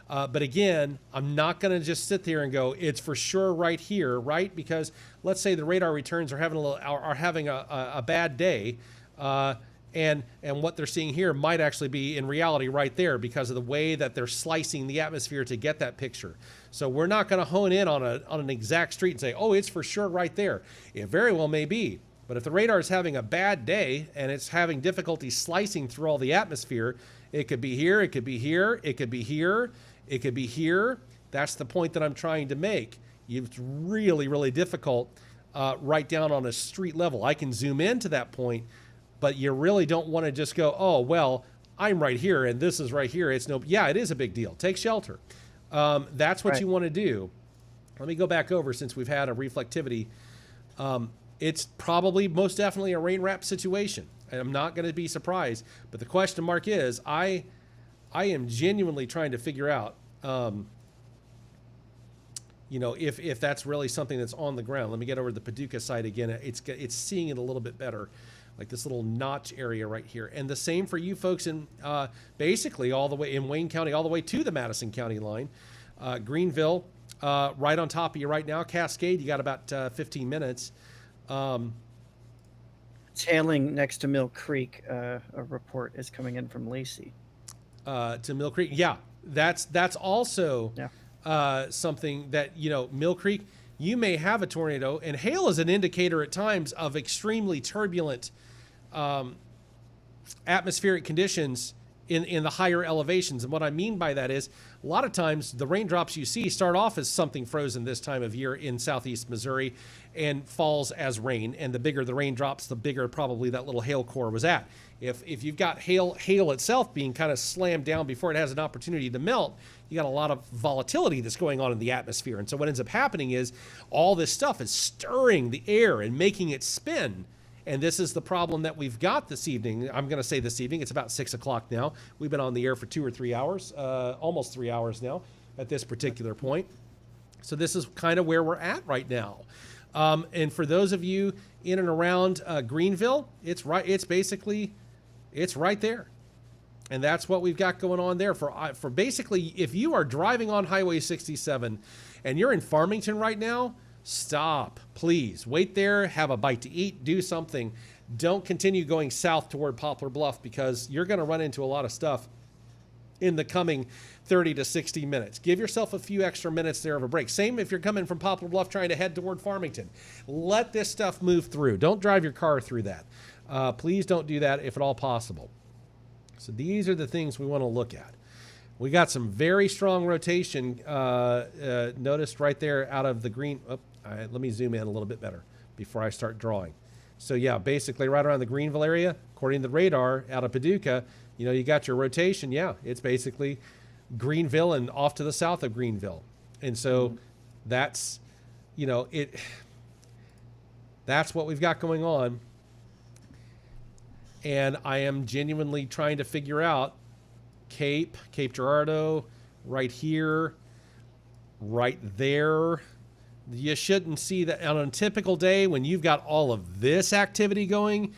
But again, I'm not going to just sit there and go, it's for sure right here, right? Because let's say the radar returns are having a bad day, and what they're seeing here might actually be in reality right there because of the way that they're slicing the atmosphere to get that picture. So we're not going to hone in on an exact street and say, oh, it's for sure right there. It very well may be. But if the radar is having a bad day and it's having difficulty slicing through all the atmosphere, it could be here, it could be here, it could be here, it could be here. That's the point that I'm trying to make. It's really, really difficult right down on a street level. I can zoom into that point, but you really don't want to just go, oh, well, I'm right here and this is right here. It is a big deal. Take shelter. That's what you want to do. Let me go back over since we've had a reflectivity. It's probably most definitely a rain wrap situation. I'm not going to be surprised, but the question mark is, I am genuinely trying to figure out, if that's really something that's on the ground. Let me get over to the Paducah side again. It's seeing it a little bit better, like this little notch area right here. And the same for you folks in basically all the way in Wayne County, all the way to the Madison County line. Greenville, right on top of you right now. Cascade, you got about 15 minutes. Tailing next to Mill Creek, a report is coming in from Lacey. To Mill Creek. Yeah, that's also something that, Mill Creek, you may have a tornado, and hail is an indicator at times of extremely turbulent atmospheric conditions in the higher elevations. And what I mean by that is a lot of times the raindrops you see start off as something frozen this time of year in southeast Missouri and falls as rain. And the bigger the raindrops, the bigger probably that little hail core was at. If you've got hail itself being kind of slammed down before it has an opportunity to melt, you got a lot of volatility that's going on in the atmosphere. And so what ends up happening is all this stuff is stirring the air and making it spin. And this is the problem that we've got this evening. I'm going to say this evening. It's about 6 o'clock now. We've been on the air for 2 or 3 hours, almost 3 hours now at this particular point. So this is kind of where we're at right now. And for those of you in and around Greenville, it's right. It's right there. And that's what we've got going on there. For basically, if you are driving on Highway 67 and you're in Farmington right now, stop, please. Wait there, have a bite to eat, do something. Don't continue going south toward Poplar Bluff because you're going to run into a lot of stuff in the coming 30 to 60 minutes. Give yourself a few extra minutes there of a break. Same if you're coming from Poplar Bluff trying to head toward Farmington. Let this stuff move through. Don't drive your car through that. Please don't do that if at all possible. So these are the things we want to look at. We got some very strong rotation noticed right there out of the green. Let me zoom in a little bit better before I start drawing. So yeah, basically right around the Greenville area, according to the radar out of Paducah, you got your rotation. Yeah, it's basically Greenville and off to the south of Greenville. And so that's, that's what we've got going on. And I am genuinely trying to figure out Cape Girardeau right here. right there. You shouldn't see that on a typical day when you've got all of this activity going.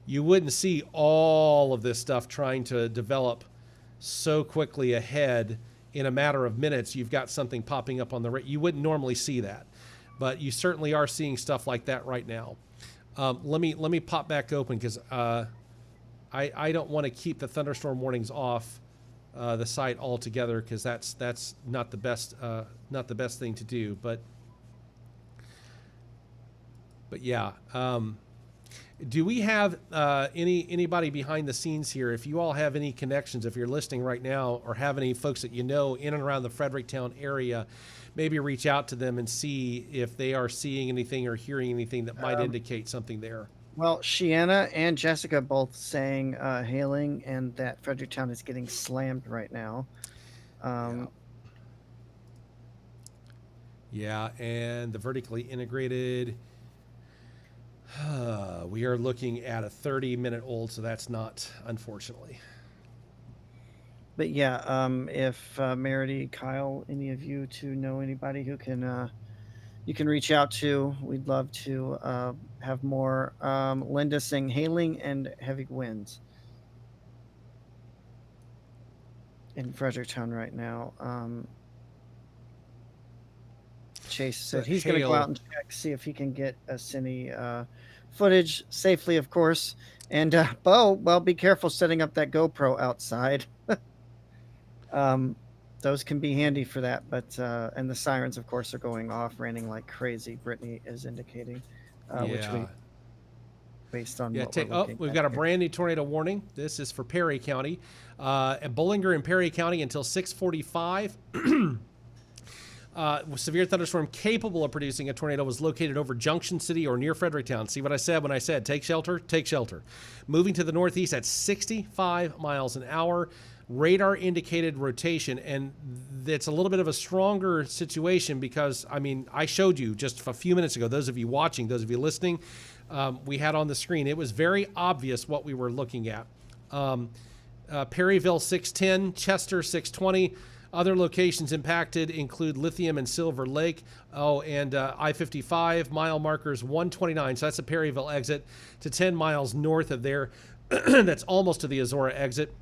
You wouldn't see all of this stuff trying to develop so quickly ahead in a matter of minutes. You've got something popping up on the you wouldn't normally see that, but you certainly are seeing stuff like that right now. Let me pop back open because I don't want to keep the thunderstorm warnings off the site altogether, because that's not the best thing to do. But yeah. Do we have anybody behind the scenes here? If you all have any connections, if you're listening right now, or have any folks that you know in and around the Fredericktown area, maybe reach out to them and see if they are seeing anything or hearing anything that might indicate something there. Well, Shiana and Jessica both saying hailing and that Fredericktown is getting slammed right now. Yeah, and the vertically integrated, we are looking at a 30-minute-old, so that's not, unfortunately. But yeah, if Merity, Kyle, any of you to know anybody who can, you can reach out to. We'd love to have more. Linda saying hailing and heavy winds in Fredericktown right now. Chase said he's going to go out and check, see if he can get us any footage safely, of course. And Bo, well, be careful setting up that GoPro outside. Those can be handy for that, but and the sirens, of course, are going off, raining like crazy. Brittany is indicating, which we, based on what we're looking we've at got a here. brand new tornado warning. This is for Perry County, and Bollinger and Perry County until 6:45. Severe thunderstorm capable of producing a tornado was located over Junction City or near Fredericktown. See what I said when I said take shelter? Take shelter. Moving to the northeast at 65 miles an hour. Radar indicated rotation, and it's a little bit of a stronger situation because, I mean, I showed you just a few minutes ago, those of you watching, those of you listening, we had on the screen. It was very obvious what we were looking at. Perryville 610, Chester 620. Other locations impacted include Lithium and Silver Lake. Oh, and I-55, mile markers 129. So that's the Perryville exit to 10 miles north of there. That's almost to the Azora exit,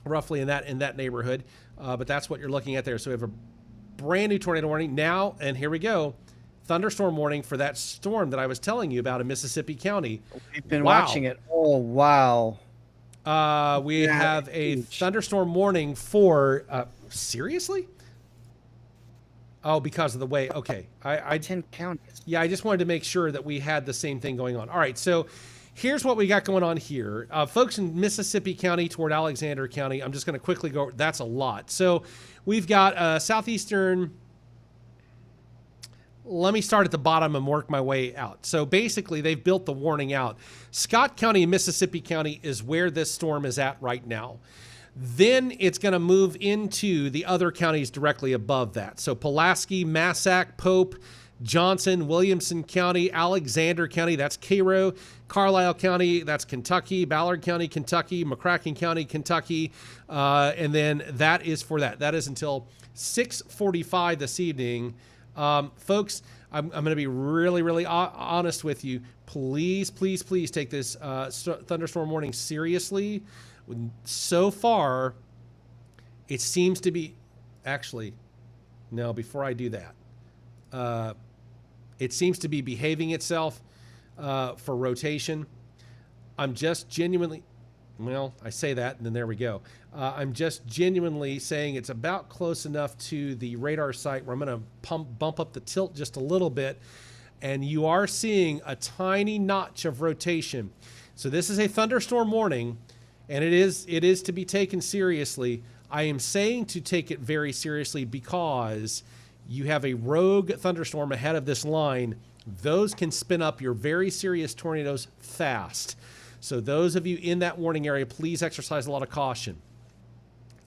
roughly in that neighborhood. But that's what you're looking at there. So we have a brand new tornado warning now, and here we go. Thunderstorm warning for that storm that I was telling you about in Mississippi County. We've been watching it. Oh, wow. We have a thunderstorm warning for seriously? Oh, because of the way. Okay. I 10 counties. Yeah, I just wanted to make sure that we had the same thing going on. All right, so here's what we got going on here. Folks in Mississippi County toward Alexander County, I'm just going to quickly go. That's a lot. So we've got southeastern. Let me start at the bottom and work my way out. So basically, they've built the warning out. Scott County and Mississippi County is where this storm is at right now. Then it's going to move into the other counties directly above that. So Pulaski, Massac, Pope, Johnson, Williamson County, Alexander County, that's Cairo, Carlisle County, that's Kentucky, Ballard County, Kentucky, McCracken County, Kentucky, and then that is for that. That is until 6:45 this evening. Folks, I'm going to be really, really honest with you. Please, please, please take this thunderstorm warning seriously. So far, it seems to be, actually, no, before I do that, it seems to be behaving itself for rotation. I'm just genuinely, well, I say that, and then there we go. I'm just genuinely saying it's about close enough to the radar site where I'm going to bump up the tilt just a little bit, and you are seeing a tiny notch of rotation. So this is a thunderstorm warning, and it is to be taken seriously. I am saying to take it very seriously because you have a rogue thunderstorm ahead of this line. Those can spin up your very serious tornadoes fast. So those of you in that warning area, please exercise a lot of caution.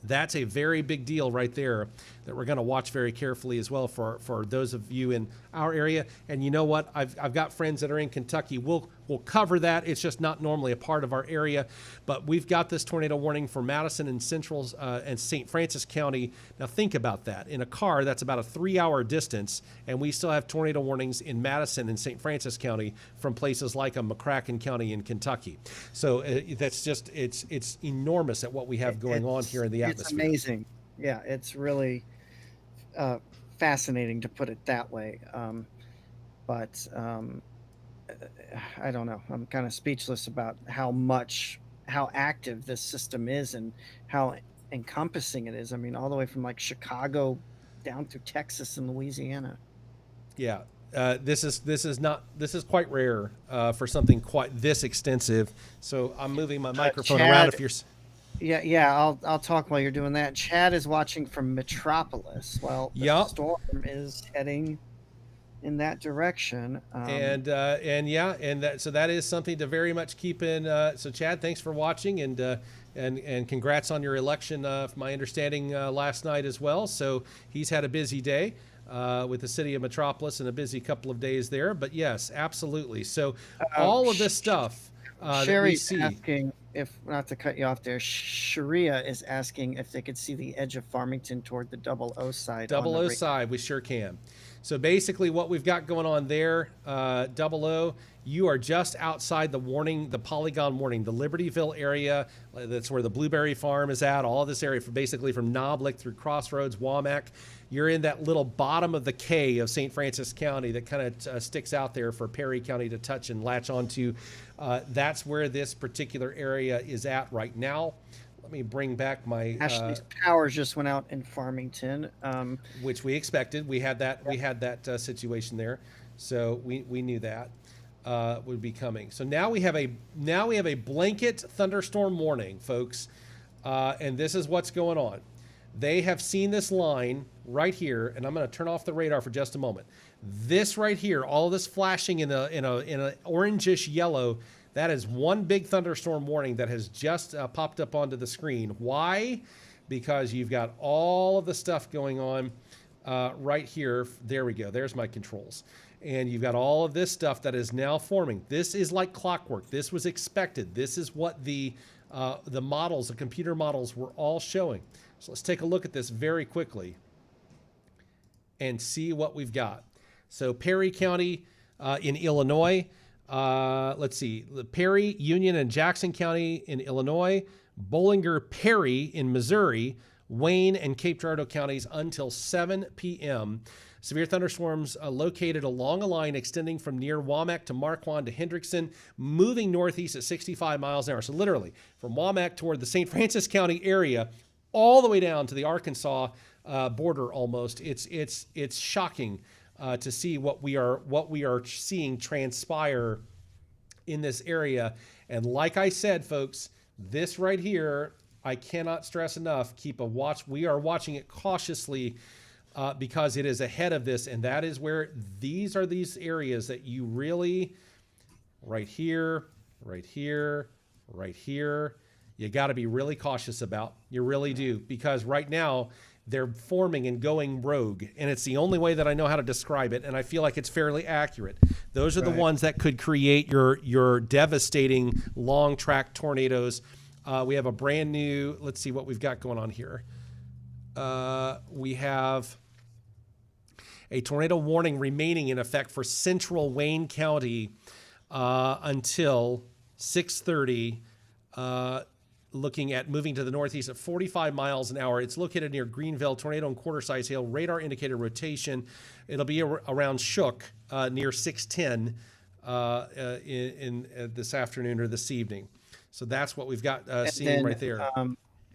That's a very big deal right there. that we're going to watch very carefully as well for those of you in our area. And you know what? I've got friends that are in Kentucky. We'll cover that. It's just not normally a part of our area, but we've got this tornado warning for Madison and Central and St. Francis County. Now think about that. In a car, that's about a 3-hour distance, and we still have tornado warnings in Madison and St. Francis County from places like McCracken County in Kentucky. So that's just, it's enormous at what we have going on here in the atmosphere. It's amazing. Yeah, it's really fascinating, to put it that way. But I don't know. I'm kind of speechless about how active this system is and how encompassing it is. I mean, all the way from like Chicago down through Texas and Louisiana. Yeah. This is quite rare for something quite this extensive. So I'm moving my microphone around. If you're, yeah, I'll talk while you're doing that. Chad is watching from Metropolis while the storm is heading in that direction. So that is something to very much keep in. So Chad, thanks for watching, and congrats on your election. From my understanding, last night as well. So he's had a busy day with the city of Metropolis and a busy couple of days there. But yes, absolutely. So all of this stuff Sherry's that we see. Asking, if not to cut you off there, Sharia is asking if they could see the edge of Farmington toward the 00 side. 00 side, we sure can. So basically what we've got going on there, 00, you are just outside the warning, the polygon warning, the Libertyville area. That's where the Blueberry Farm is at. All of this area, basically from Noblick through Crossroads, Wamak. You're in that little bottom of the K of St. Francis County that kind of sticks out there for Perry County to touch and latch onto. That's where this particular area is at right now. Let me bring back my Ashley's power just went out in Farmington, which we expected. We had that. We had that situation there, so we knew that would be coming. So now we have a blanket thunderstorm warning, folks, and this is what's going on. They have seen this line right here, and I'm going to turn off the radar for just a moment. This right here, all of this flashing in a orangish yellow. That is one big thunderstorm warning that has just popped up onto the screen. Why? Because you've got all of the stuff going on right here. There we go. There's my controls. And you've got all of this stuff that is now forming. This is like clockwork. This was expected. This is what the models, the computer models, were all showing. So let's take a look at this very quickly and see what we've got. So Perry County in Illinois. Let's see, Perry, Union, and Jackson County in Illinois, Bollinger, Perry in Missouri, Wayne, and Cape Girardeau counties until 7 p.m. Severe thunderstorms located along a line extending from near Wamak to Marquand to Hendrickson, moving northeast at 65 miles an hour. So literally from Wamak toward the St. Francis County area, all the way down to the Arkansas border almost. It's shocking. To see what we are seeing transpire in this area. And like I said, folks, this right here, I cannot stress enough, keep a watch. We are watching it cautiously because it is ahead of this. And that is where these areas that you really, right here, right here, right here, you got to be really cautious about. You really do. Because right now, they're forming and going rogue, and it's the only way that I know how to describe it, and I feel like it's fairly accurate. Those are the ones that could create your devastating long track tornadoes. We have a brand new, let's see what we've got going on here. We have a tornado warning remaining in effect for central Wayne County until 6:30. Looking at moving to the northeast at 45 miles an hour. It's located near Greenville, tornado and quarter-size hail, radar indicated rotation. It'll be around Shook near 6:10 in this afternoon or this evening. So that's what we've got seen right there.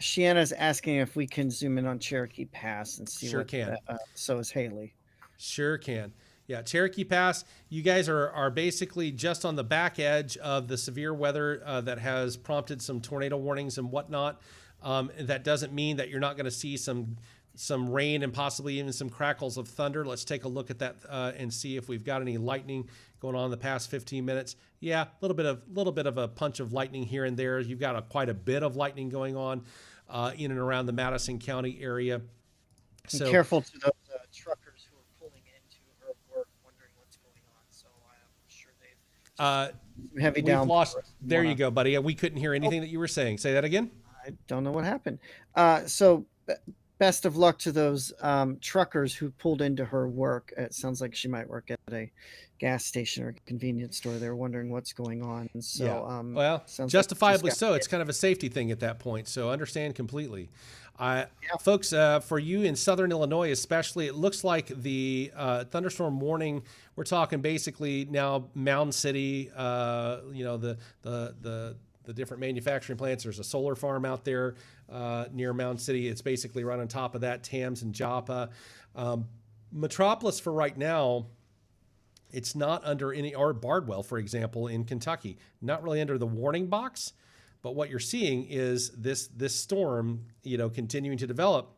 Shiana's asking if we can zoom in on Cherokee Pass and see. Sure can. So is Haley. Sure can. Yeah, Cherokee Pass, you guys are basically just on the back edge of the severe weather that has prompted some tornado warnings and whatnot. That doesn't mean that you're not going to see some rain and possibly even some crackles of thunder. Let's take a look at that and see if we've got any lightning going on in the past 15 minutes. Yeah, a little bit of a punch of lightning here and there. You've got quite a bit of lightning going on in and around the Madison County area. And So careful to those truckers who are pulling into her work, wondering what's going on. So I'm sure they've some heavy we've down. lost. There you go, buddy. We couldn't hear anything that you were saying. Say that again. I don't know what happened. Best of luck to those truckers who pulled into her work. It sounds like she might work at a gas station or convenience store. They're wondering what's going on. So, Yeah. Well, sounds like justifiably just so. got It's hit. kind of a safety thing at that point. So understand completely. Yeah. Folks, for you in Southern Illinois, especially, it looks like the thunderstorm warning. We're talking basically now Mound City. The different manufacturing plants. There's a solar farm out there near Mound City. It's basically right on top of that, Tams and Joppa. Metropolis for right now, it's not under any, or Bardwell, for example, in Kentucky, not really under the warning box. But what you're seeing is this storm, continuing to develop.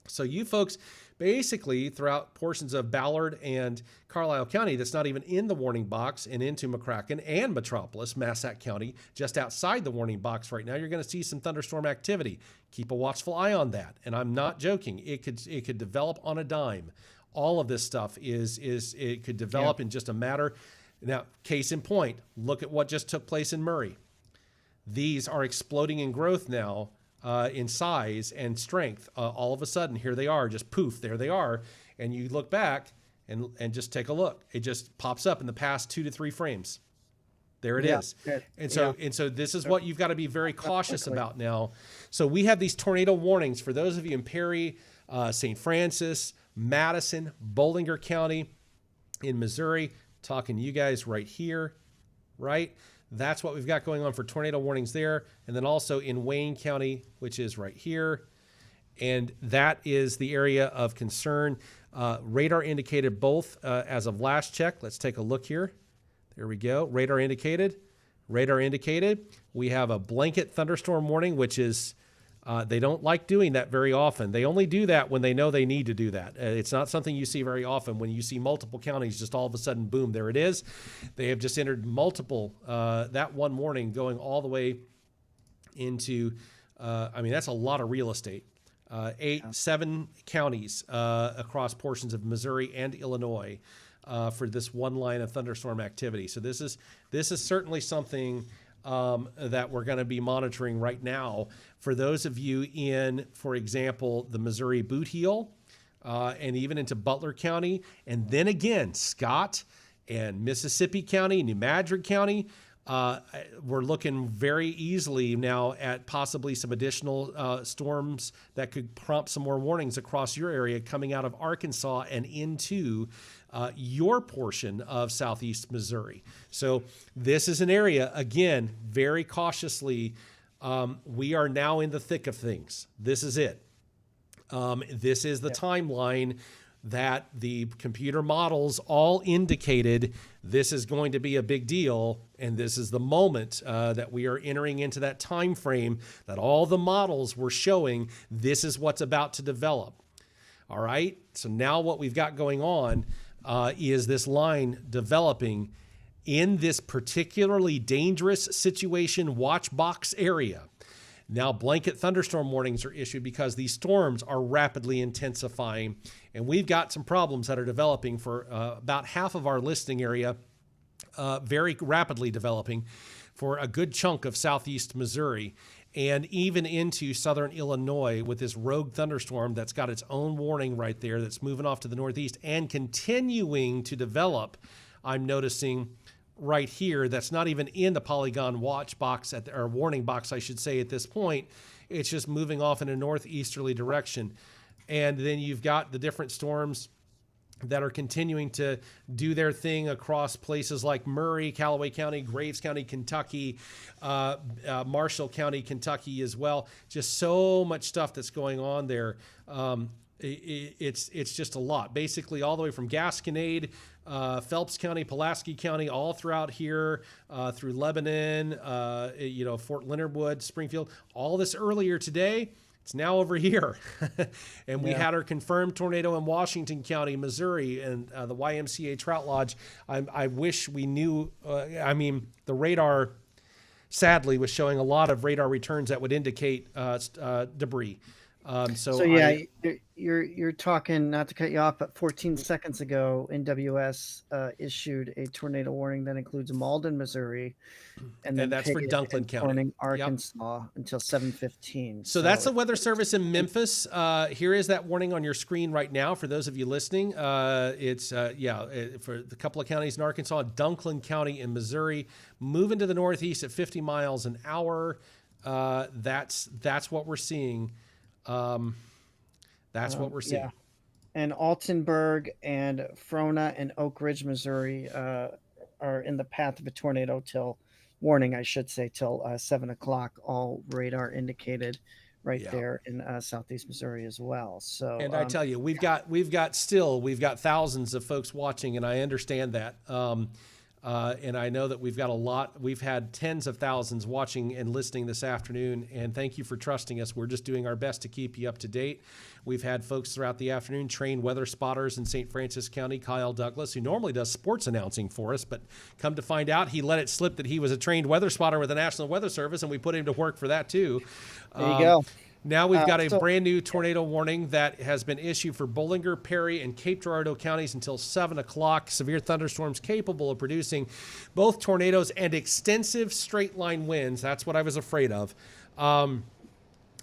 So you folks, basically throughout portions of Ballard and Carlisle County, that's not even in the warning box, and into McCracken and Metropolis, Massac County, just outside the warning box right now, you're going to see some thunderstorm activity. Keep a watchful eye on that. And I'm not joking. It could develop on a dime. All of this stuff it could develop in just a matter. Now, case in point, look at what just took place in Murray. These are exploding in growth now, in size and strength. All of a sudden, here they are, just poof, there they are. And you look back and just take a look. It just pops up in the past 2 to 3 frames. There it is. And so this is what you've got to be very cautious about now. So we have these tornado warnings for those of you in Perry, St. Francis, Madison, Bollinger County, in Missouri, talking to you guys right here, right? That's what we've got going on for tornado warnings there. And then also in Wayne County, which is right here. And that is the area of concern. Radar indicated both as of last check. Let's take a look here. There we go. Radar indicated. We have a blanket thunderstorm warning, which is, they don't like doing that very often. They only do that when they know they need to do that. It's not something you see very often when you see multiple counties just all of a sudden, boom, there it is. They have just entered multiple, that one warning going all the way into, that's a lot of real estate. 7 counties across portions of Missouri and Illinois for this one line of thunderstorm activity. So this is certainly something that we're going to be monitoring right now. For those of you in, for example, the Missouri Boot Heel, and even into Butler County, and then again, Scott and Mississippi County, New Madrid County, we're looking very easily now at possibly some additional storms that could prompt some more warnings across your area coming out of Arkansas and into your portion of southeast Missouri. So this is an area, again, very cautiously, we are now in the thick of things. This is it. This is the timeline that the computer models all indicated this is going to be a big deal, and this is the moment that we are entering into that time frame that all the models were showing this is what's about to develop. All right, so now what we've got going on is this line developing in this particularly dangerous situation watch box area. Now, blanket thunderstorm warnings are issued because these storms are rapidly intensifying, and we've got some problems that are developing for about half of our listing area, very rapidly developing for a good chunk of southeast Missouri, and even into southern Illinois with this rogue thunderstorm that's got its own warning right there that's moving off to the northeast and continuing to develop. I'm noticing right here that's not even in the polygon watch box or warning box, I should say, at this point. It's just moving off in a northeasterly direction. And then you've got the different storms that are continuing to do their thing across places like Murray, Callaway County, Graves County, Kentucky, Marshall County, Kentucky as well. Just so much stuff that's going on there. It's just a lot. Basically all the way from Gasconade, Phelps County, Pulaski County, all throughout here, through Lebanon, Fort Leonard Wood, Springfield, all this earlier today. It's now over here. And we had our confirmed tornado in Washington County, Missouri, and the YMCA Trout Lodge. I wish we knew, the radar sadly was showing a lot of radar returns that would indicate debris. So yeah, you're talking, not to cut you off, but 14 seconds ago, NWS issued a tornado warning that includes Malden, Missouri, and then that's for Payette Dunklin and County. Corning, Yep. Arkansas, until 7:15. So that's the Weather Service in Memphis. Here is that warning on your screen right now for those of you listening. It's for the couple of counties in Arkansas, Dunklin County in Missouri, moving to the northeast at 50 miles an hour. That's what we're seeing. That's what we're seeing. Yeah. And Altenburg and Frona and Oak Ridge, Missouri, are in the path of a tornado till 7 o'clock. All radar indicated right there in southeast Missouri as well. So, and I tell you, we've got thousands of folks watching, and I understand that. And I know that we've got a lot. We've had tens of thousands watching and listening this afternoon, and thank you for trusting us. We're just doing our best to keep you up to date. We've had folks throughout the afternoon, trained weather spotters in St. Francis County, Kyle Douglas, who normally does sports announcing for us, but come to find out, he let it slip that he was a trained weather spotter with the National Weather Service, and we put him to work for that too. There you go. Now we've got a brand new tornado warning that has been issued for Bollinger, Perry, and Cape Girardeau counties until 7 o'clock. Severe thunderstorms capable of producing both tornadoes and extensive straight line winds. That's what I was afraid of.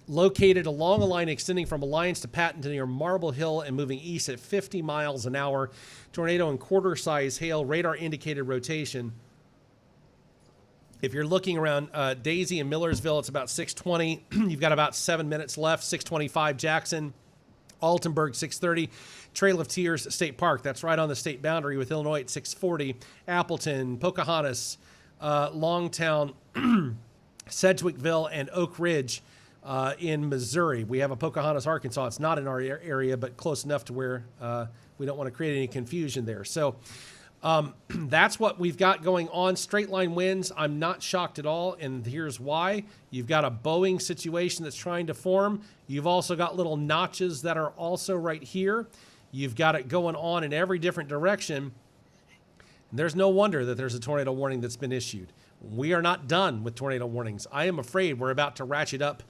Located along a line extending from Alliance to Patton to near Marble Hill and moving east at 50 miles an hour. Tornado and quarter-size hail, radar indicated rotation. If you're looking around Daisy and Millersville, it's about 6:20. You've got about 7 minutes left. 6:25 Jackson, Altenburg 6:30, Trail of Tears State Park. That's right on the state boundary with Illinois at 6:40. Appleton, Pocahontas, Longtown, Sedgwickville, and Oak Ridge in Missouri. We have a Pocahontas, Arkansas. It's not in our area, but close enough to where we don't want to create any confusion there. So that's what we've got going on. Straight line winds, I'm not shocked at all, and here's why. You've got a bowing situation that's trying to form. You've also got little notches that are also right here. You've got it going on in every different direction. And there's no wonder that there's a tornado warning that's been issued. We are not done with tornado warnings. I am afraid we're about to ratchet up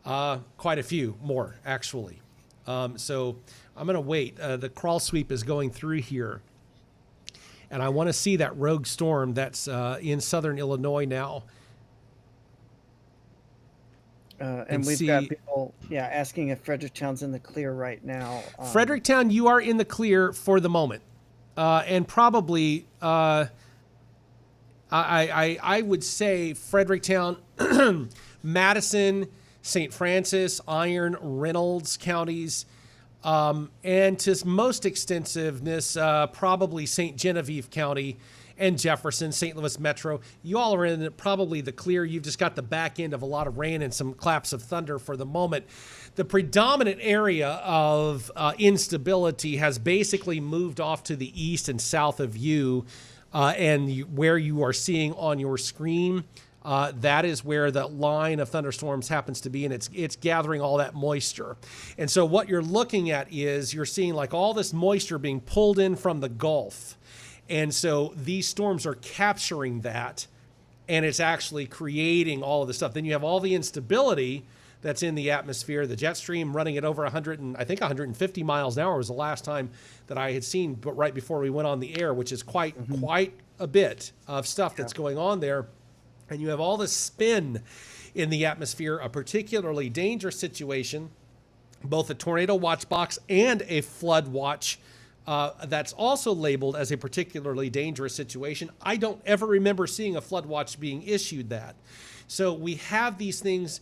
quite a few more, actually. So I'm going to wait. The crawl sweep is going through here. And I want to see that rogue storm that's in southern Illinois now. And we've got people, asking if Fredericktown's in the clear right now. Fredericktown, you are in the clear for the moment. And probably, I would say Fredericktown, Madison, St. Francis, Iron, Reynolds counties, and to most extensiveness, probably St. Genevieve County and Jefferson, St. Louis Metro. You all are in probably the clear. You've just got the back end of a lot of rain and some claps of thunder for the moment. The predominant area of instability has basically moved off to the east and south of you, where you are seeing on your screen. That is where the line of thunderstorms happens to be, and it's gathering all that moisture. And so what you're looking at is you're seeing like all this moisture being pulled in from the Gulf. And so these storms are capturing that, and it's actually creating all of the stuff. Then you have all the instability that's in the atmosphere, the jet stream running at over 150 miles an hour was the last time that I had seen, but right before we went on the air, which is quite a bit of stuff that's going on there. And you have all this spin in the atmosphere, a particularly dangerous situation, both a tornado watch box and a flood watch that's also labeled as a particularly dangerous situation. I don't ever remember seeing a flood watch being issued that. So we have these things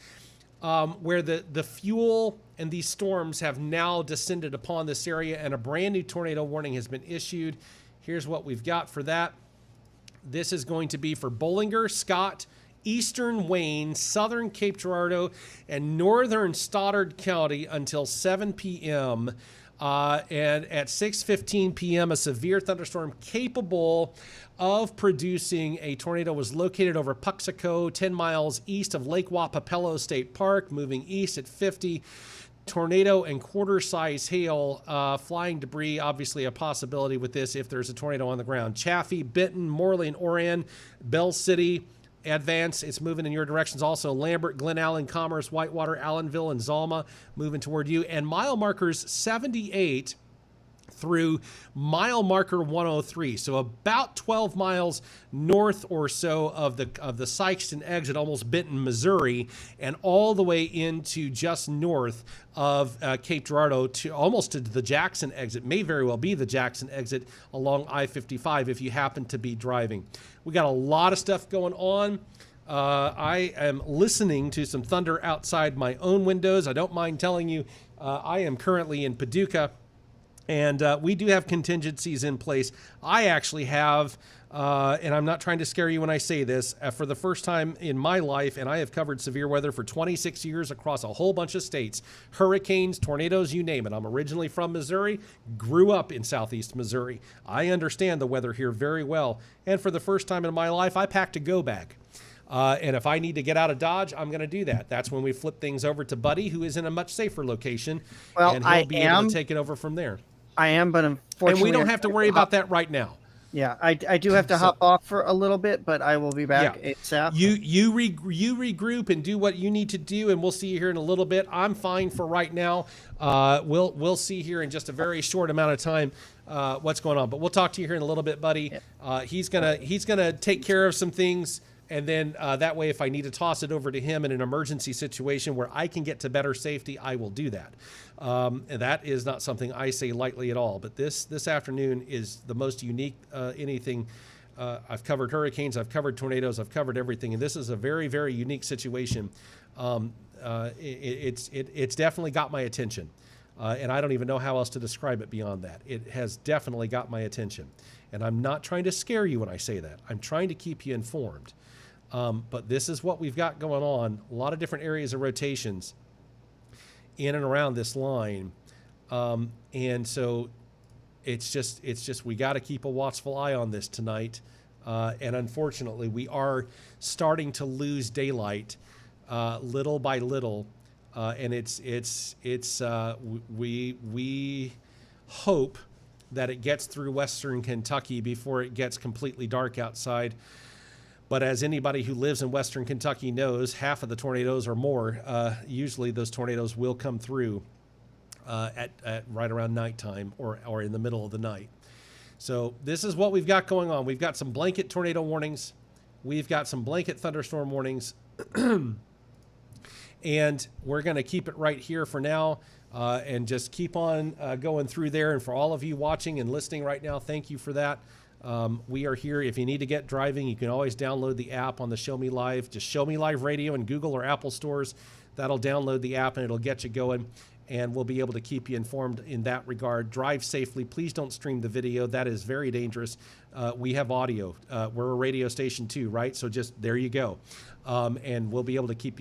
where the fuel and these storms have now descended upon this area, and a brand new tornado warning has been issued. Here's what we've got for that. This is going to be for Bollinger, Scott, eastern Wayne, southern Cape Girardeau, and northern Stoddard County until 7 p.m. And at 6:15 p.m., a severe thunderstorm capable of producing a tornado was located over Puxico, 10 miles east of Lake Wapapello State Park, moving east at 50. Tornado and quarter-size hail, flying debris, obviously a possibility with this if there's a tornado on the ground. Chaffee, Benton, Morley, and Orion, Bell City, advance. It's moving in your directions also. Lambert, Glen Allen, Commerce, Whitewater, Allenville, and Zalma moving toward you. And mile markers 78 through mile marker 103. So about 12 miles north or so of the Sikeston exit, almost Benton, Missouri, and all the way into just north of Cape Girardeau to almost to the Jackson exit. May very well be the Jackson exit along I-55 if you happen to be driving. We got a lot of stuff going on. I am listening to some thunder outside my own windows. I don't mind telling you, I am currently in Paducah. And we do have contingencies in place. I actually have, and I'm not trying to scare you when I say this, for the first time in my life, and I have covered severe weather for 26 years across a whole bunch of states, hurricanes, tornadoes, you name it. I'm originally from Missouri, grew up in southeast Missouri. I understand the weather here very well. And for the first time in my life, I packed a go bag. And if I need to get out of Dodge, I'm going to do that. That's when we flip things over to Buddy, who is in a much safer location. Well, and he'll be able to take it over from there. I am, but unfortunately, and we don't have to worry about that right now. Yeah, I do have to hop off for a little bit, but I will be back ASAP. You regroup and do what you need to do, and we'll see you here in a little bit. I'm fine for right now. We'll see here in just a very short amount of time what's going on, but we'll talk to you here in a little bit, buddy. He's gonna take care of some things. And then that way, if I need to toss it over to him in an emergency situation where I can get to better safety, I will do that. And that is not something I say lightly at all. But this afternoon is the most unique anything. I've covered hurricanes, I've covered tornadoes, I've covered everything. And this is a very, very unique situation. It's definitely got my attention. And I don't even know how else to describe it beyond that. It has definitely got my attention. And I'm not trying to scare you when I say that. I'm trying to keep you informed. But this is what we've got going on. A lot of different areas of rotations in and around this line. And so it's just we got to keep a watchful eye on this tonight. And unfortunately, we are starting to lose daylight little by little. And we hope that it gets through Western Kentucky before it gets completely dark outside. But as anybody who lives in Western Kentucky knows, half of the tornadoes or more, usually those tornadoes will come through at right around nighttime or in the middle of the night. So this is what we've got going on. We've got some blanket tornado warnings. We've got some blanket thunderstorm warnings. And we're going to keep it right here for now and just keep on going through there. And for all of you watching and listening right now, thank you for that. We are here. If you need to get driving, you can always download the app on the Show Me Live. Just Show Me Live Radio in Google or Apple stores. That'll download the app and it'll get you going. And we'll be able to keep you informed in that regard. Drive safely. Please don't stream the video. That is very dangerous. We have audio. We're a radio station too, right? So just there you go. And we'll be able to keep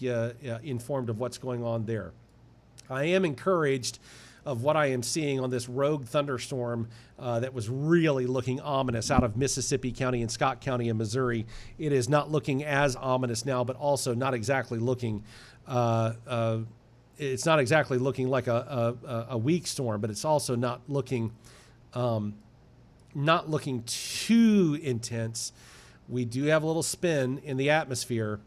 you informed of what's going on there. I am encouraged of what I am seeing on this rogue thunderstorm that was really looking ominous out of Mississippi County and Scott County in Missouri. It is not looking as ominous now, but also not exactly looking it's not exactly looking like a weak storm, but it's also not looking too intense. We do have a little spin in the atmosphere,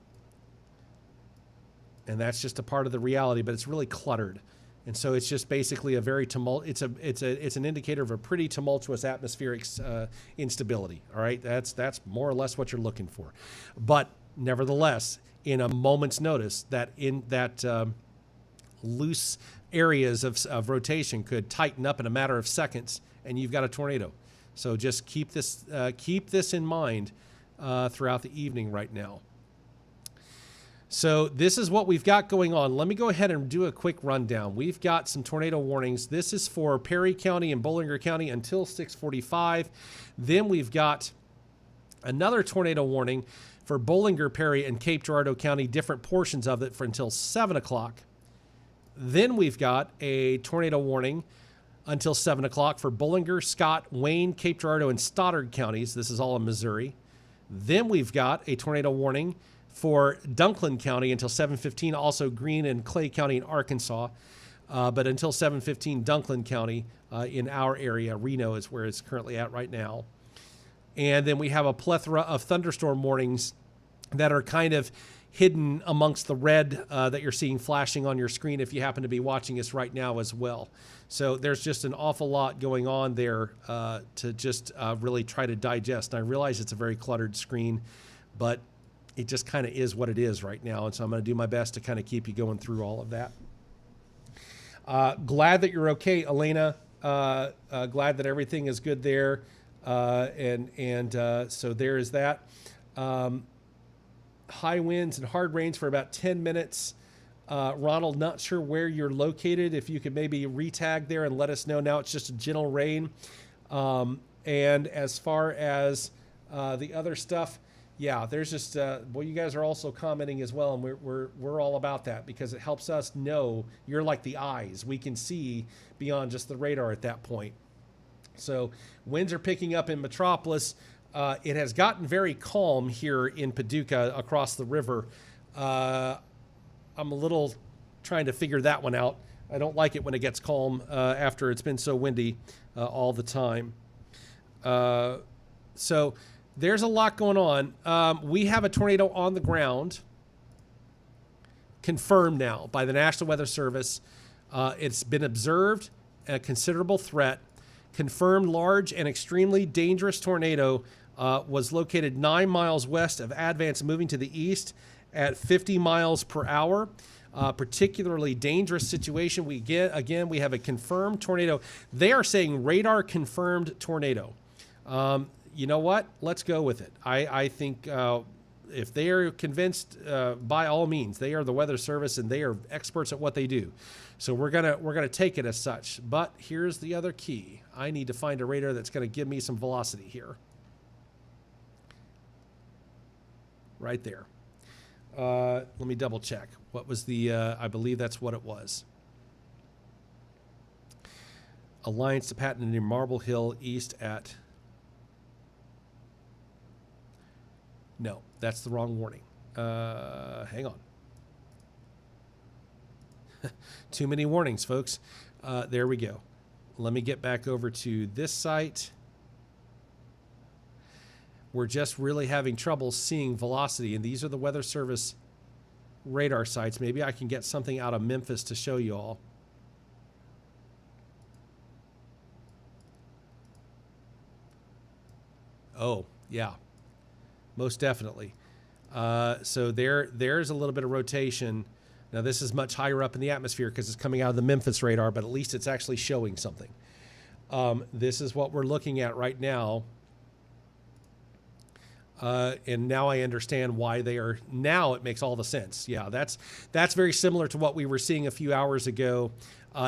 and that's just a part of the reality, but it's really cluttered. And so it's just basically a very it's an indicator of a pretty tumultuous atmospheric instability. All right, that's more or less what you're looking for. But nevertheless, in a moment's notice, loose areas of rotation could tighten up in a matter of seconds, and you've got a tornado. So just keep this in mind throughout the evening right now. So this is what we've got going on. Let me go ahead and do a quick rundown. We've got some tornado warnings. This is for Perry County and Bollinger County until 6:45. Then we've got another tornado warning for Bollinger, Perry, and Cape Girardeau County, different portions of it, for until 7 o'clock. Then we've got a tornado warning until 7 o'clock for Bollinger, Scott, Wayne, Cape Girardeau, and Stoddard counties. This is all in Missouri. Then we've got a tornado warning for Dunklin County until 7:15, also Greene and Clay County in Arkansas. But until 7:15, Dunklin County in our area, Reno is where it's currently at right now. And then we have a plethora of thunderstorm warnings that are kind of hidden amongst the red that you're seeing flashing on your screen if you happen to be watching us right now as well. So there's just an awful lot going on there to just really try to digest. And I realize it's a very cluttered screen, but it just kind of is what it is right now. And so I'm going to do my best to kind of keep you going through all of that. Glad that you're okay, Elena. Glad that everything is good there. So there is that. High winds and hard rains for about 10 minutes. Ronald, not sure where you're located. If you could maybe retag there and let us know. Now it's just a gentle rain. And as far as the other stuff, yeah, there's just, well, you guys are also commenting as well, and we're all about that because it helps us know. You're like the eyes. We can see beyond just the radar at that point. So winds are picking up in Metropolis. It has gotten very calm here in Paducah across the river. I'm a little trying to figure that one out. I don't like it when it gets calm after it's been so windy all the time. So there's a lot going on. We have a tornado on the ground, confirmed now by the National Weather Service. It's been observed, a considerable threat. Confirmed large and extremely dangerous tornado was located 9 miles west of Advance, moving to the east at 50 miles per hour. Particularly dangerous situation. We have a confirmed tornado. They are saying radar confirmed tornado. You know what? Let's go with it. I think if they are convinced, by all means, they are the Weather Service and they are experts at what they do. So we're gonna take it as such. But here's the other key. I need to find a radar that's going to give me some velocity here. Right there. Let me double check. What was the, I believe that's what it was. Alliance to Patton near Marble Hill east at, no, that's the wrong warning. Hang on. Too many warnings, folks. There we go. Let me get back over to this site. We're just really having trouble seeing velocity, and these are the Weather Service radar sites. Maybe I can get something out of Memphis to show you all. Oh, yeah, most definitely. So there's a little bit of rotation. Now, this is much higher up in the atmosphere because it's coming out of the Memphis radar, but at least it's actually showing something. This is what we're looking at right now. And now I understand why they are. Now it makes all the sense. Yeah, that's very similar to what we were seeing a few hours ago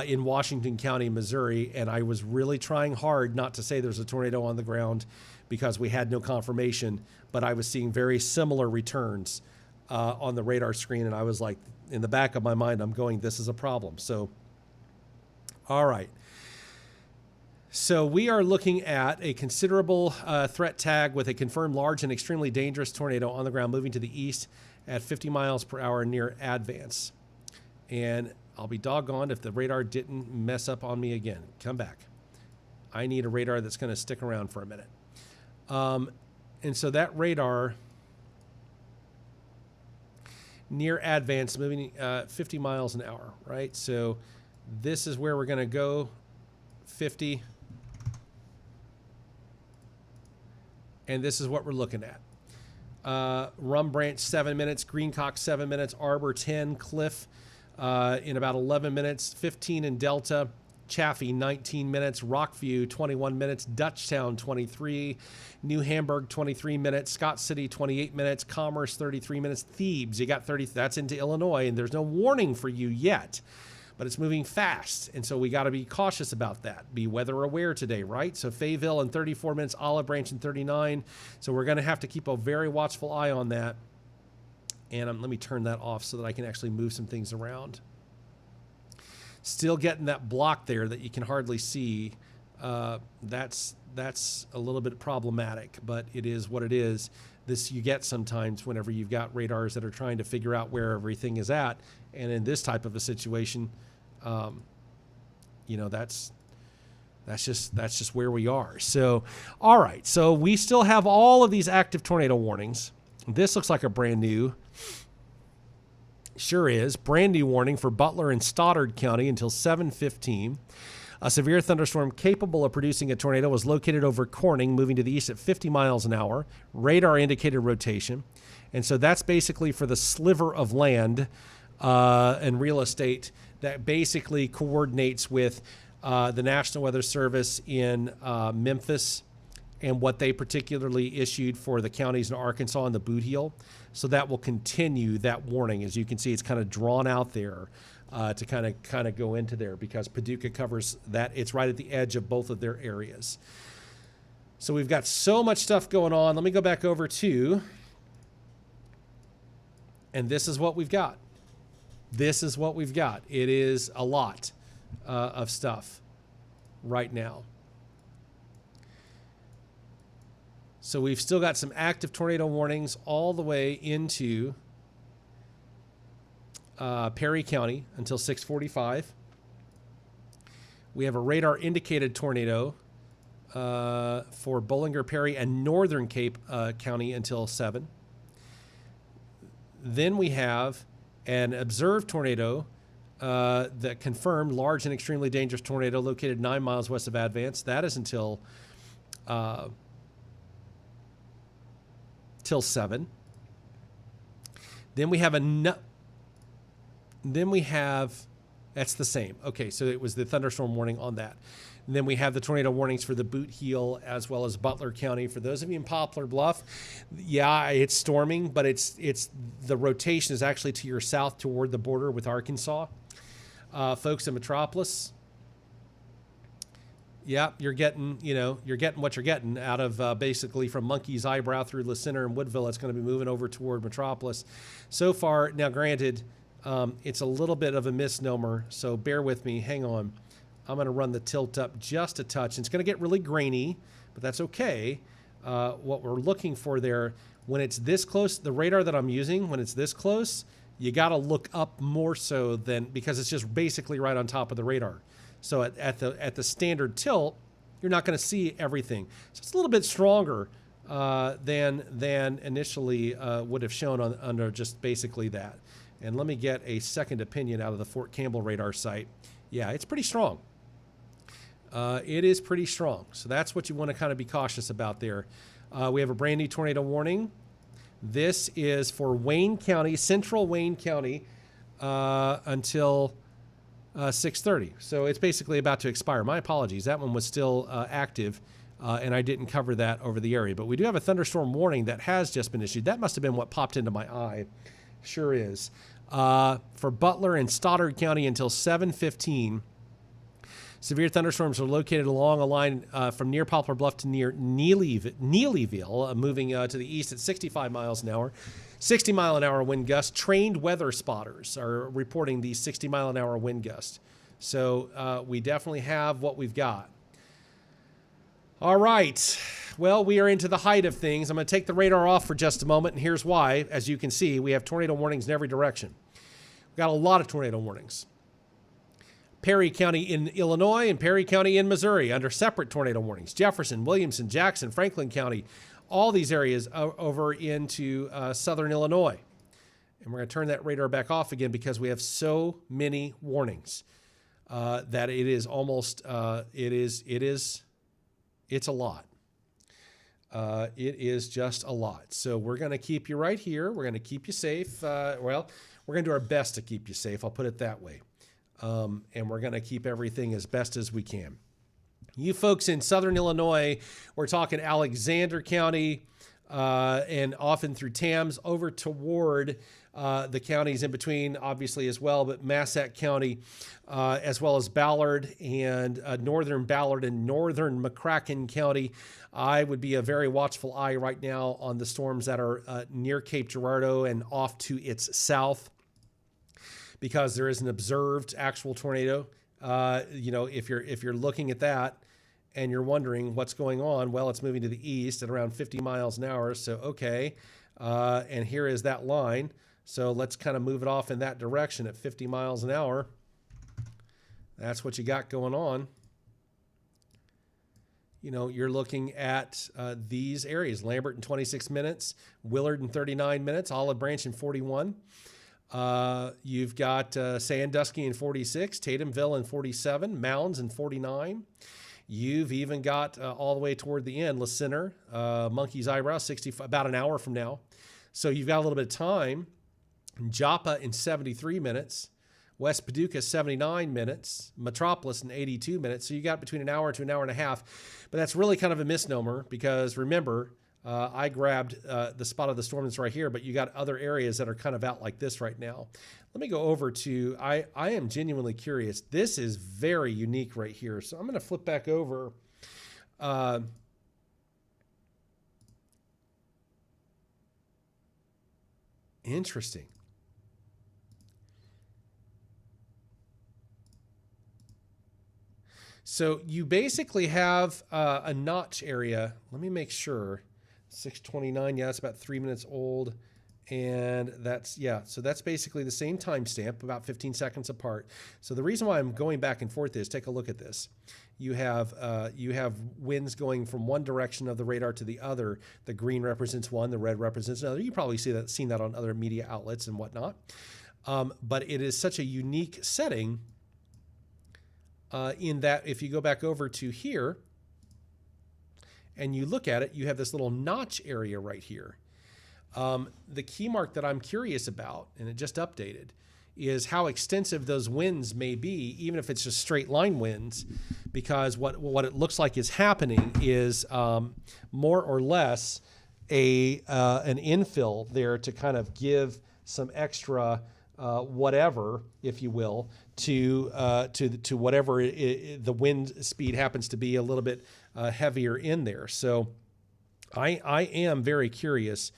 in Washington County, Missouri. And I was really trying hard not to say there's a tornado on the ground because we had no confirmation, but I was seeing very similar returns on the radar screen. And I was like, in the back of my mind, I'm going, this is a problem. So, all right. So we are looking at a considerable threat tag with a confirmed large and extremely dangerous tornado on the ground moving to the east at 50 miles per hour near Advance. And I'll be doggone if the radar didn't mess up on me again. Come back. I need a radar that's going to stick around for a minute. And so that radar near Advance moving 50 miles an hour, right? So this is where we're going to go, 50. And this is what we're looking at. Rum Branch, 7 minutes. Greencock, 7 minutes. Arbor, 10. Cliff in about 11 minutes. 15 in Delta. Chaffee, 19 minutes. Rockview, 21 minutes. Dutchtown, 23. New Hamburg, 23 minutes. Scott City, 28 minutes. Commerce, 33 minutes. Thebes, you got 30. That's into Illinois, and there's no warning for you yet. But it's moving fast, and so we got to be cautious about that. Be weather aware today, right? So Fayetteville in 34 minutes, Olive Branch in 39. So we're going to have to keep a very watchful eye on that. And let me turn that off so that I can actually move some things around. Still getting that block there that you can hardly see. That's a little bit problematic, but it is what it is. This you get sometimes whenever you've got radars that are trying to figure out where everything is at. And in this type of a situation, you know, that's just where we are. So, all right. So we still have all of these active tornado warnings. This looks like a brand new. Sure is. Brand new warning for Butler and Stoddard County until 7:15. A severe thunderstorm capable of producing a tornado was located over Corning, moving to the east at 50 miles an hour. Radar indicated rotation. And so that's basically for the sliver of land and real estate that basically coordinates with the National Weather Service in Memphis and what they particularly issued for the counties in Arkansas and the Boot Heel. So that will continue that warning. As you can see, it's kind of drawn out there to kind of go into there because Paducah covers that. It's right at the edge of both of their areas. So we've got so much stuff going on. Let me go back over to, and this is what we've got. This is what we've got. It is a lot of stuff right now. So we've still got some active tornado warnings all the way into Perry County until 6:45. We have a radar indicated tornado for Bollinger, Perry, and Northern Cape County until 7. Then we have an observed tornado that confirmed large and extremely dangerous tornado located 9 miles west of Advance. That is until till 7. Then we have that's the same. Okay, so it was the thunderstorm warning on that. And then we have the tornado warnings for the Boot Heel as well as Butler County. For those of you in Poplar Bluff, yeah, it's storming, but it's the rotation is actually to your south toward the border with Arkansas. Folks in Metropolis, yeah, you're getting what you're getting out of basically from Monkey's Eyebrow through La Center and Woodville. It's going to be moving over toward Metropolis. So far, now granted, it's a little bit of a misnomer, so bear with me. Hang on. I'm going to run the tilt up just a touch. It's going to get really grainy, but that's okay. What we're looking for there, when it's this close, the radar that I'm using, when it's this close, you got to look up more so than, because it's just basically right on top of the radar. So at the standard tilt, you're not going to see everything. So it's a little bit stronger than initially would have shown under just basically that. And let me get a second opinion out of the Fort Campbell radar site. Yeah, it's pretty strong. It is pretty strong. So that's what you want to kind of be cautious about there. We have a brand new tornado warning. This is for Wayne County, central Wayne County, until 6:30. So it's basically about to expire. My apologies. That one was still active, and I didn't cover that over the area. But we do have a thunderstorm warning that has just been issued. That must have been what popped into my eye. Sure is. For Butler and Stoddard County until 7:15. Severe thunderstorms are located along a line from near Poplar Bluff to near Neelyville, moving to the east at 65 miles an hour. 60-mile-an-hour wind gusts. Trained weather spotters are reporting these 60-mile-an-hour wind gusts. So we definitely have what we've got. All right. Well, we are into the height of things. I'm going to take the radar off for just a moment, and here's why. As you can see, we have tornado warnings in every direction. We've got a lot of tornado warnings. Perry County in Illinois and Perry County in Missouri under separate tornado warnings. Jefferson, Williamson, Jackson, Franklin County, all these areas over into southern Illinois. And we're going to turn that radar back off again because we have so many warnings that it is almost, it's a lot. It is just a lot. So we're going to keep you right here. We're going to keep you safe. Well, we're going to do our best to keep you safe. I'll put it that way. And we're going to keep everything as best as we can. You folks in southern Illinois, we're talking Alexander County and often through Tams over toward the counties in between, obviously, as well, but Massac County, as well as Ballard and northern Ballard and northern McCracken County. I would be a very watchful eye right now on the storms that are near Cape Girardeau and off to its south, because there is an observed actual tornado. If you're looking at that and you're wondering what's going on, well, it's moving to the east at around 50 miles an hour. So, okay. And here is that line. So let's kind of move it off in that direction at 50 miles an hour. That's what you got going on. you're looking at these areas: Lambert in 26 minutes, Willard in 39 minutes, Olive Branch in 41. You've got Sandusky in 46, Tatumville in 47, Mounds in 49. You've even got all the way toward the end, La Center, Monkey's Eyebrow, 65, about an hour from now. So you've got a little bit of time. Joppa in 73 minutes, West Paducah 79 minutes, Metropolis in 82 minutes. So you got between an hour to an hour and a half. But that's really kind of a misnomer because remember, I grabbed the spot of the storm that's right here, but you got other areas that are kind of out like this right now. Let me go over to, I am genuinely curious. This is very unique right here. So I'm going to flip back over. Interesting. So you basically have a notch area. Let me make sure. 629, yeah, it's about 3 minutes old. And that's, yeah, so that's basically the same timestamp, about 15 seconds apart. So the reason why I'm going back and forth is, take a look at this. You have winds going from one direction of the radar to the other. The green represents one, the red represents another. You probably seen that on other media outlets and whatnot. But it is such a unique setting in that if you go back over to here and you look at it, you have this little notch area right here. The key mark that I'm curious about, and it just updated, is how extensive those winds may be, even if it's just straight line winds, because what it looks like is happening is more or less an infill there to kind of give some extra whatever, if you will, to whatever the wind speed happens to be a little bit heavier in there. So I am very curious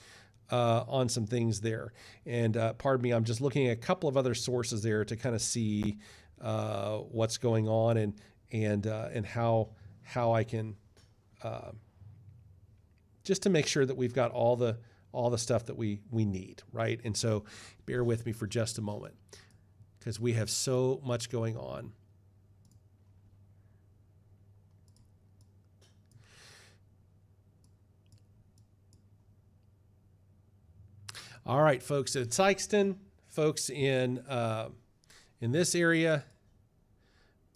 on some things there. And pardon me, I'm just looking at a couple of other sources there to kind of see what's going on and how I can just to make sure that we've got all the stuff that we need, right? And so bear with me for just a moment because we have so much going on. All right, folks at Sikeston, folks in this area,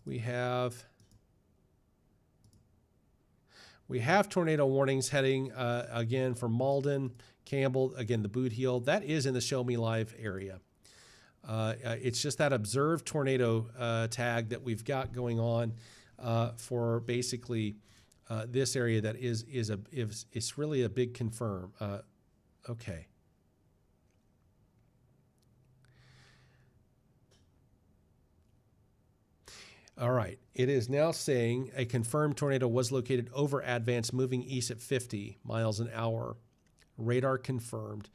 we have tornado warnings heading again for Malden, Campbell, again the Boot Heel. That is in the Show Me Live area. It's just that observed tornado tag that we've got going on for basically this area that it's really a big confirm. Okay. All right. It is now saying a confirmed tornado was located over Advance, moving east at 50 miles an hour. Radar confirmed.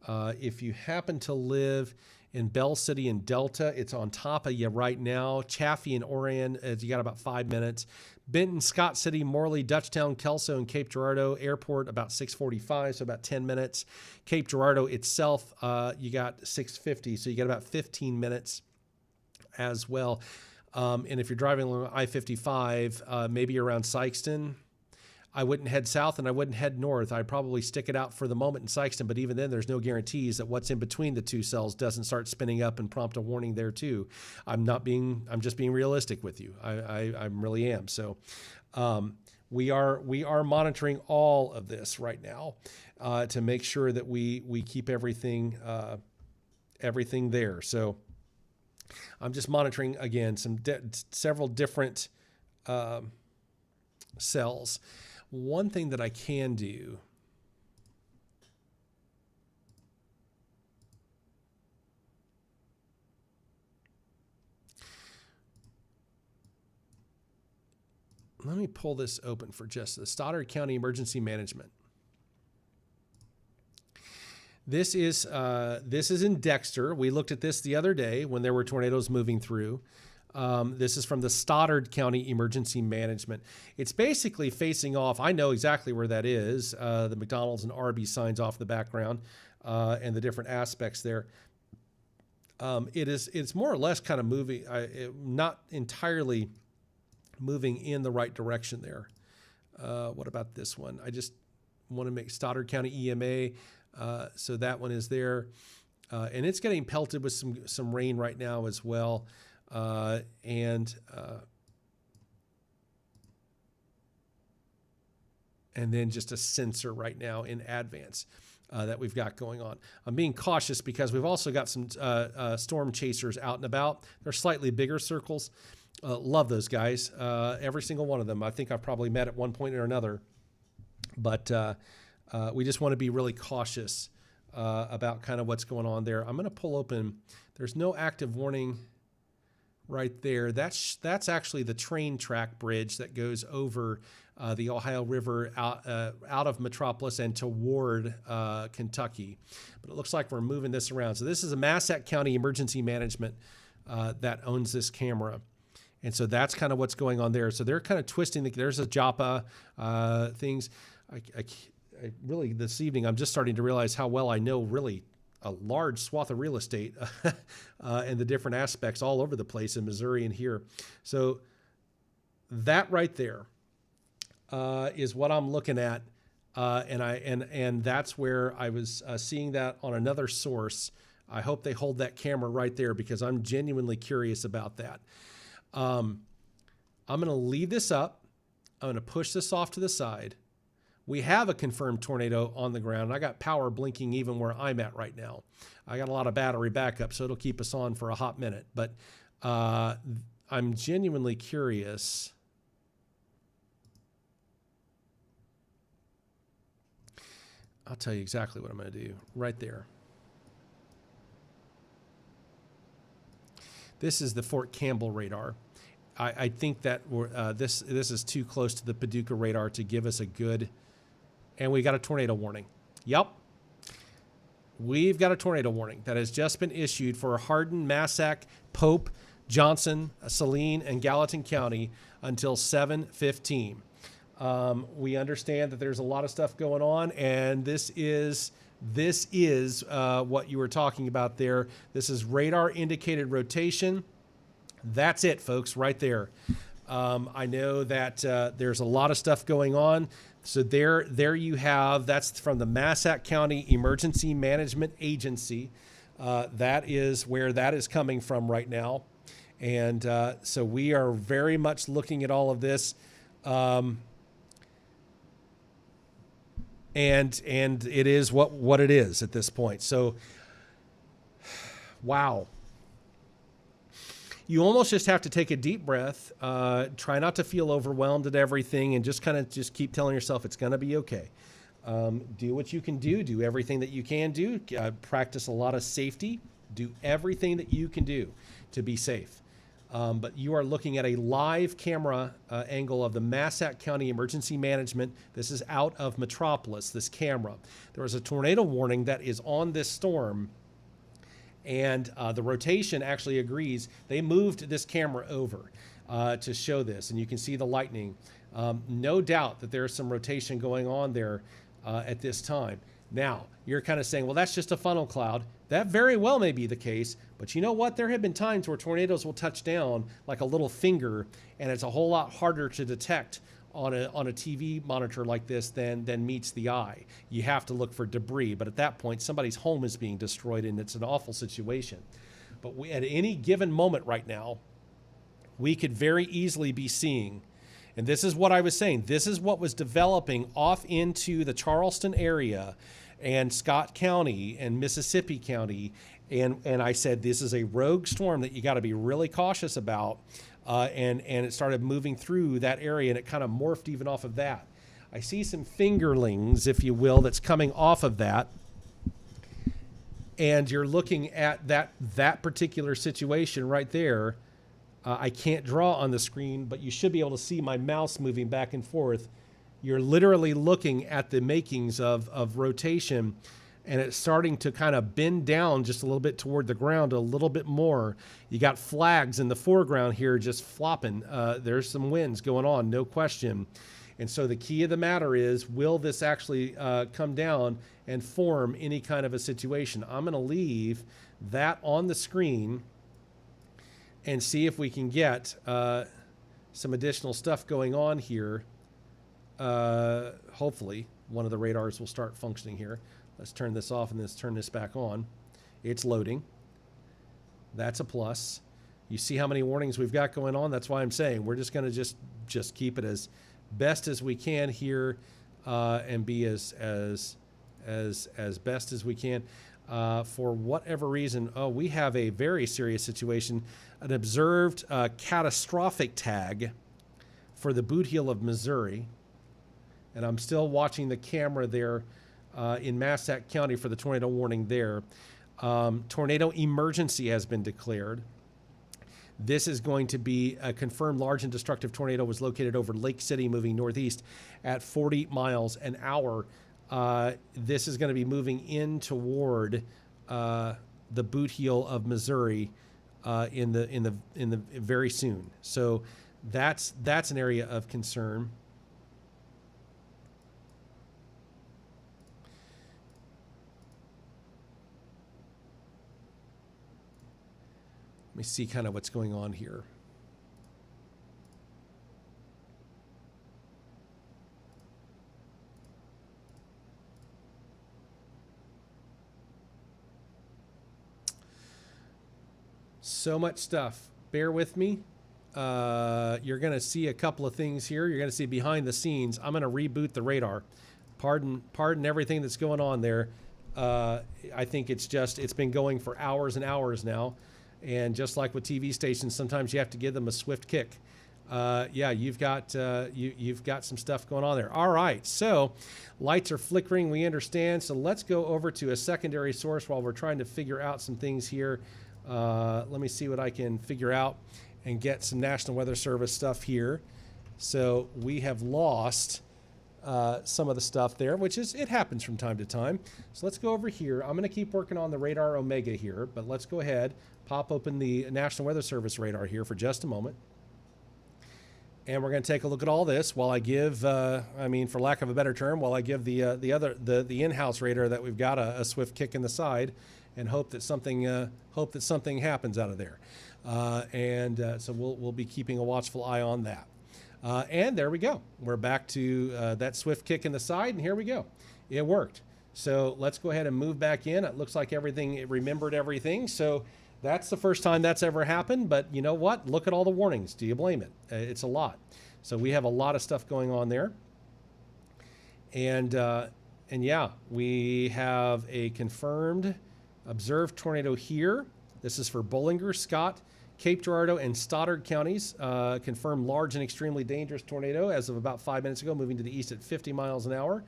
If you happen to live in Bell City and Delta, it's on top of you right now. Chaffee and Orion, you got about 5 minutes. Benton, Scott City, Morley, Dutchtown, Kelso, and Cape Girardeau Airport, about 6:45, so about 10 minutes. Cape Girardeau itself, you got 6:50, so you got about 15 minutes as well. And if you're driving along I-55, maybe around Sikeston, I wouldn't head south and I wouldn't head north. I'd probably stick it out for the moment in Sikeston, but even then there's no guarantees that what's in between the two cells doesn't start spinning up and prompt a warning there too. I'm just being realistic with you. I really am. So we are monitoring all of this right now to make sure that we keep everything there. So I'm just monitoring again several different cells. One thing that I can do let me pull this open for just the Stoddard County Emergency Management. This is in Dexter. We looked at this the other day when there were tornadoes moving through. This is from the Stoddard County Emergency Management. It's basically facing off. I know exactly where that is. The McDonald's and Arby's signs off the background and the different aspects there. It's more or less kind of moving, not entirely moving in the right direction there. What about this one? I just want to make Stoddard County EMA. So that one is there. And it's getting pelted with some rain right now as well. And then just a sensor right now in Advance that we've got going on. I'm being cautious because we've also got some storm chasers out and about. They're slightly bigger circles. Love those guys. Every single one of them. I think I've probably met at one point or another. But we just want to be really cautious about kind of what's going on there. I'm going to pull open. There's no active warning right there. That's actually the train track bridge that goes over the Ohio River out of Metropolis and toward Kentucky. But it looks like we're moving this around. So this is a Massac County Emergency Management that owns this camera. And so that's kind of what's going on there. So they're kind of twisting. There's a JAPA things. I really, this evening, I'm just starting to realize how well I know really a large swath of real estate and the different aspects all over the place in Missouri and here. So that right there is what I'm looking at. And that's where I was seeing that on another source. I hope they hold that camera right there because I'm genuinely curious about that. I'm going to leave this up. I'm going to push this off to the side. We have a confirmed tornado on the ground. I got power blinking even where I'm at right now. I got a lot of battery backup, so it'll keep us on for a hot minute. But I'm genuinely curious. I'll tell you exactly what I'm going to do right there. This is the Fort Campbell radar. I think that this is too close to the Paducah radar to give us a good. And we got a tornado warning. Yep. We've got a tornado warning that has just been issued for Hardin, Massac, Pope, Johnson, Saline, and Gallatin County until 7/15. We understand that there's a lot of stuff going on, and this is what you were talking about there. This is radar indicated rotation. That's it, folks, right there. I know that there's a lot of stuff going on. So there you have, that's from the Massac County Emergency Management Agency. That is where that is coming from right now. And so we are very much looking at all of this. And it is what it is at this point. So, wow. You almost just have to take a deep breath, try not to feel overwhelmed at everything, and just kind of keep telling yourself it's going to be okay. Do what you can do everything that you can do, practice a lot of safety, do everything that you can do to be safe. But you are looking at a live camera angle of the Massac County Emergency Management. This is out of Metropolis, this camera. There was a tornado warning that is on this storm. And the rotation actually agrees. They moved this camera over to show this, and you can see the lightning. No doubt that there's some rotation going on there at this time. Now, you're kind of saying, well, that's just a funnel cloud. That very well may be the case, but you know what? There have been times where tornadoes will touch down like a little finger, and it's a whole lot harder to detect on a TV monitor like this than meets the eye. You have to look for debris, but at that point, somebody's home is being destroyed, and it's an awful situation. But at any given moment right now, we could very easily be seeing, and this is what I was saying, this is what was developing off into the Charleston area and Scott County and Mississippi County, and I said this is a rogue storm that you got to be really cautious about. And it started moving through that area, and it kind of morphed even off of that. I see some fingerlings, if you will, that's coming off of that. And you're looking at that particular situation right there. I can't draw on the screen, but you should be able to see my mouse moving back and forth. You're literally looking at the makings of rotation, and it's starting to kind of bend down just a little bit toward the ground a little bit more. You got flags in the foreground here just flopping. There's some winds going on, no question. And so the key of the matter is, will this actually come down and form any kind of a situation? I'm going to leave that on the screen and see if we can get some additional stuff going on here hopefully one of the radars will start functioning here. Let's turn this off and let's turn this back on. It's loading. That's a plus. You see how many warnings we've got going on? That's why I'm saying we're just going to just keep it as best as we can here, and be as best as we can. For whatever reason, we have a very serious situation, an observed catastrophic tag for the Boot Heel of Missouri. And I'm still watching the camera there in Massac County for the tornado warning there. Tornado emergency has been declared. This is going to be a confirmed large and destructive tornado was located over Lake City, moving northeast at 40 miles an hour. This is going to be moving in toward the Boot Heel of Missouri in the very soon. So that's an area of concern. Let me see kind of what's going on here. So much stuff. Bear with me. You're going to see a couple of things here. You're going to see behind the scenes. I'm going to reboot the radar. Pardon everything that's going on there. I think it's been going for hours and hours now. And just like with TV stations, sometimes you have to give them a swift kick. Yeah, you've got some stuff going on there. All right, so lights are flickering. We understand. So let's go over to a secondary source while we're trying to figure out some things here. Let me see what I can figure out and get some National Weather Service stuff here. So we have lost some of the stuff there, it happens from time to time. So let's go over here. I'm going to keep working on the Radar Omega here, but let's go ahead, pop open the National Weather Service radar here for just a moment. And we're going to take a look at all this while I give, for lack of a better term, while I give the in-house radar that we've got a swift kick in the side, and hope that something happens out of there. So we'll be keeping a watchful eye on that. And there we go. We're back to that swift kick in the side, and here we go. It worked. So let's go ahead and move back in. It looks like it remembered everything. So that's the first time that's ever happened. But you know what? Look at all the warnings. Do you blame it? It's a lot. So we have a lot of stuff going on there. And yeah, we have a confirmed observed tornado here. This is for Bollinger, Scott, Cape Girardeau, and Stoddard counties. Confirmed large and extremely dangerous tornado as of about 5 minutes ago, moving to the east at 50 miles an hour.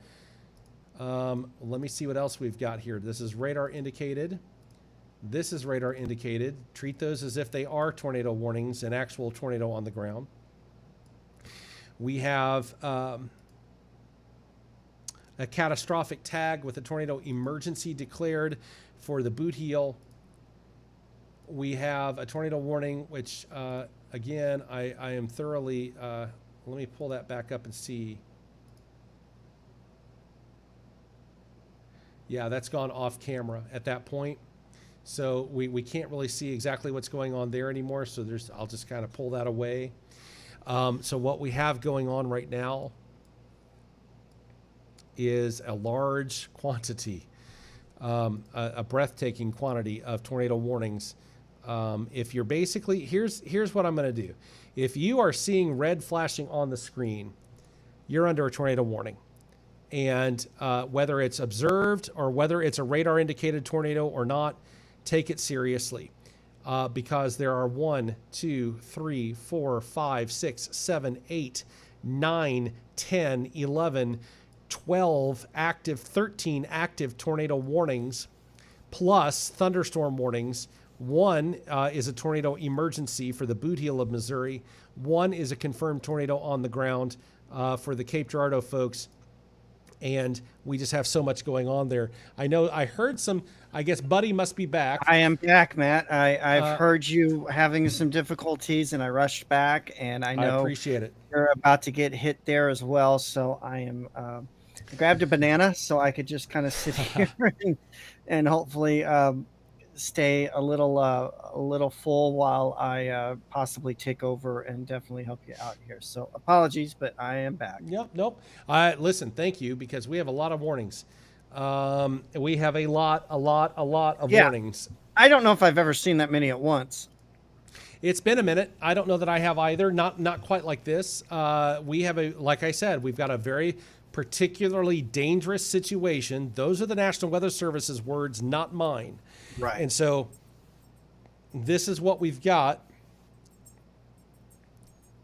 Let me see what else we've got here. This is radar indicated. This is radar indicated. Treat those as if they are tornado warnings, an actual tornado on the ground. We have a catastrophic tag with a tornado emergency declared for the Boot Heel. We have a tornado warning, which, again, I am thoroughly... let me pull that back up and see. Yeah, that's gone off camera at that point. So we can't really see exactly what's going on there anymore. So I'll just kind of pull that away. So what we have going on right now is a large quantity, a breathtaking quantity of tornado warnings. If you're basically, here's what I'm going to do. If you are seeing red flashing on the screen, you're under a tornado warning. And whether it's observed or whether it's a radar indicated tornado or not, take it seriously. Because there are 1, 2, 3, 4, 5, 6, 7, 8, 9, 10, 11, 12 active, 13 active tornado warnings, plus thunderstorm warnings. One is a tornado emergency for the Boot Heel of Missouri. One is a confirmed tornado on the ground for the Cape Girardeau folks. And we just have so much going on there. I know I heard some, I guess Buddy must be back. I am back, Matt. I've heard you having some difficulties and I rushed back, and I know I appreciate it. You're about to get hit there as well. So I am, I grabbed a banana so I could just kind of sit here and hopefully stay a little full while I possibly take over and definitely help you out here. So apologies, but I am back. Yep. Nope. Listen, thank you, because we have a lot of warnings. We have a lot of Yeah. warnings. I don't know if I've ever seen that many at once. It's been a minute. I don't know that I have either. Not quite like this. We have like I said, we've got a very particularly dangerous situation. Those are the National Weather Service's words, not mine. Right. And so this is what we've got.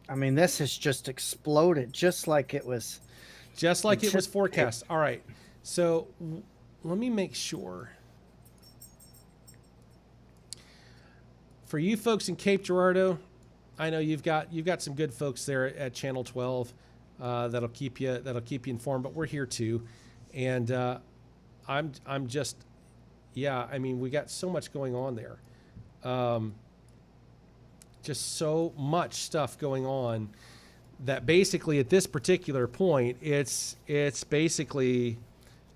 I mean, this has just exploded, just like it was. Just like it was forecast. All right. So let me make sure. For you folks in Cape Girardeau, I know you've got some good folks there at Channel 12 that'll keep you informed. But we're here too, and I'm just, yeah. I mean, we got so much going on there, just so much stuff going on that basically at this particular point, it's basically,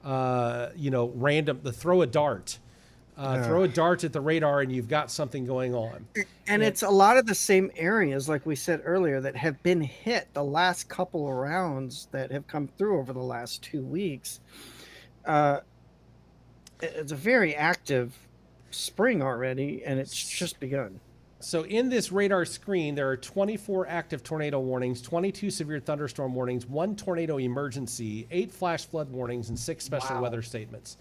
random. Throw a dart. Throw a dart at the radar and you've got something going on. And it's a lot of the same areas, like we said earlier, that have been hit the last couple of rounds that have come through over the last 2 weeks. It's a very active spring already, and it's just begun. So in this radar screen, there are 24 active tornado warnings, 22 severe thunderstorm warnings, 1 tornado emergency, 8 flash flood warnings, and 6 special weather statements.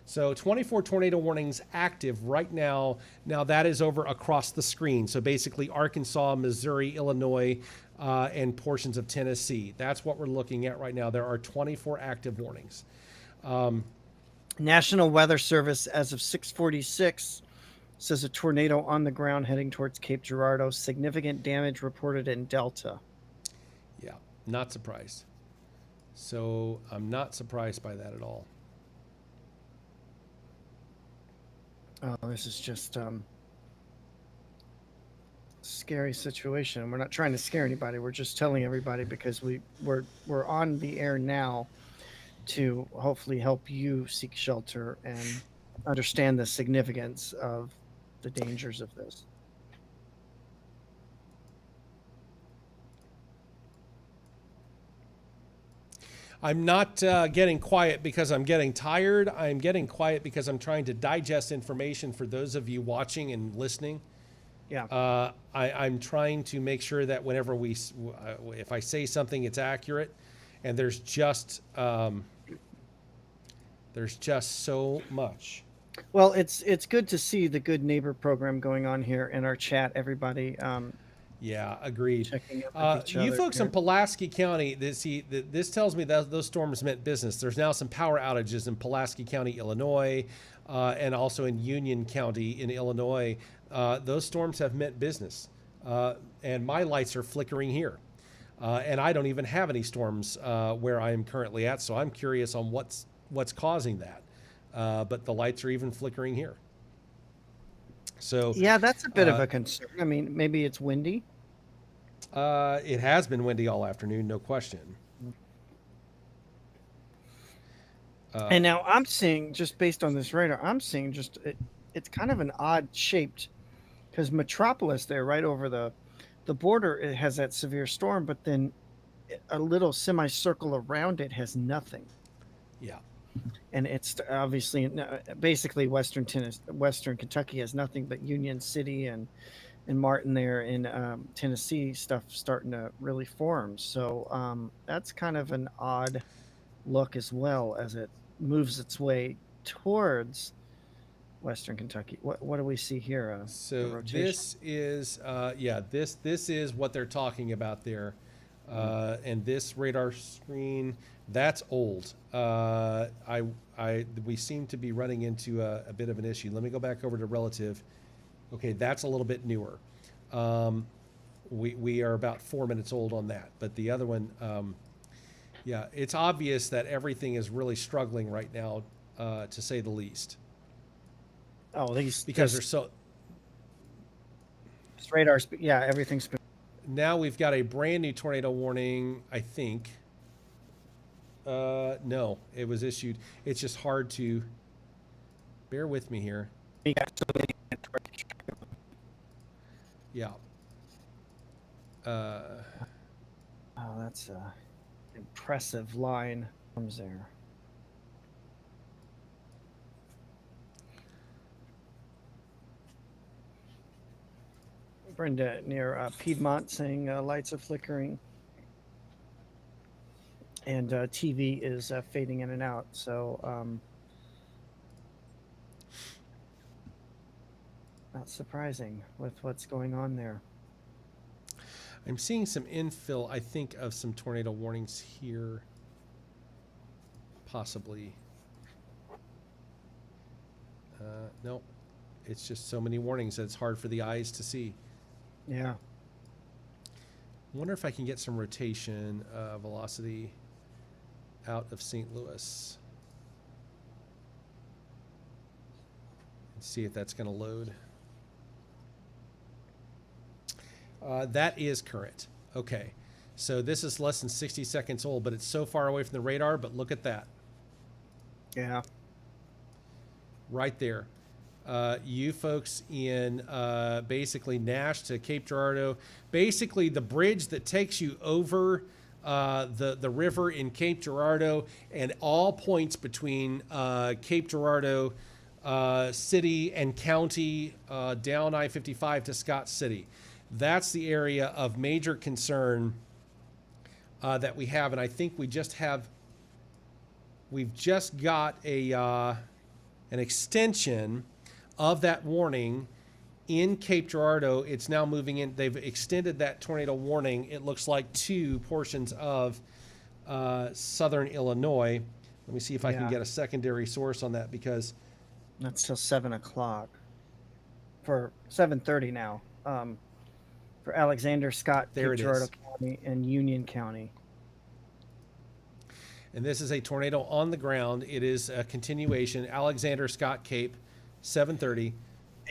So 24 tornado warnings active right now. Now that is over across the screen. So basically Arkansas, Missouri, Illinois, and portions of Tennessee. That's what we're looking at right now. There are 24 active warnings. National Weather Service, as of 6:46, says a tornado on the ground heading towards Cape Girardeau. Significant damage reported in Delta. Yeah, not surprised. So I'm not surprised by that at all. Oh, this is just scary situation. We're not trying to scare anybody. We're just telling everybody because we're on the air now to hopefully help you seek shelter and understand the significance of the dangers of this. I'm not getting quiet because I'm getting tired. I'm getting quiet because I'm trying to digest information for those of you watching and listening. Yeah. I'm trying to make sure that whenever if I say something, it's accurate. And there's just so much. Well, it's good to see the Good Neighbor program going on here in our chat, everybody. Yeah, agreed. Checking up with each You other folks here. in Pulaski County, this tells me that those storms meant business. There's now some power outages in Pulaski County, Illinois, and also in Union County in Illinois. Those storms have meant business, and my lights are flickering here. And I don't even have any storms where I am currently at, so I'm curious on what's causing that. But the lights are even flickering here. So Yeah, that's a bit of a concern. I mean, maybe it's windy. it has been windy all afternoon, no question. And now I'm seeing, just based on this radar, I'm seeing just it's kind of an odd shaped, because Metropolis there, right over the border, it has that severe storm, but then a little semicircle around it has nothing. Yeah. And it's obviously basically Western Kentucky has nothing, but Union City and Martin there in Tennessee stuff starting to really form. So that's kind of an odd look as well as it moves its way towards Western Kentucky. What do we see here? So this is this is what they're talking about there, and this radar screen, that's old. We seem to be running into a bit of an issue. Let me go back over to relative. Okay, that's a little bit newer. We are about 4 minutes old on that, but the other one, yeah, it's obvious that everything is really struggling right now, to say the least. Oh, Because they're so. Radars, yeah, everything's been. Now we've got a brand new tornado warning, I think. No, it was issued. It's just hard to. Bear with me here. We got so many. Yeah. Oh, that's a impressive line comes there. Brenda near Piedmont saying lights are flickering and TV is fading in and out. So not surprising with what's going on there. I'm seeing some infill, I think, of some tornado warnings here. Possibly. No, it's just so many warnings that it's hard for the eyes to see. Yeah. I wonder if I can get some rotation velocity out of St. Louis. And see if that's going to load. That is current. Okay. So this is less than 60 seconds old, but it's so far away from the radar, but look at that. Yeah. Right there. You folks in basically Nash to Cape Girardeau, basically the bridge that takes you over the river in Cape Girardeau and all points between Cape Girardeau city and county down I-55 to Scott City. That's the area of major concern that we have, and I think we've just got an extension of that warning in Cape Girardeau. It's now moving in. They've extended that tornado warning, it looks like, to portions of southern Illinois. Let me see if I can get a secondary source on that, because that's till 7 o'clock for 7:30 now. For Alexander, Scott, Cape Girardeau County, and Union County. And this is a tornado on the ground. It is a continuation. Alexander, Scott, Cape, 7:30.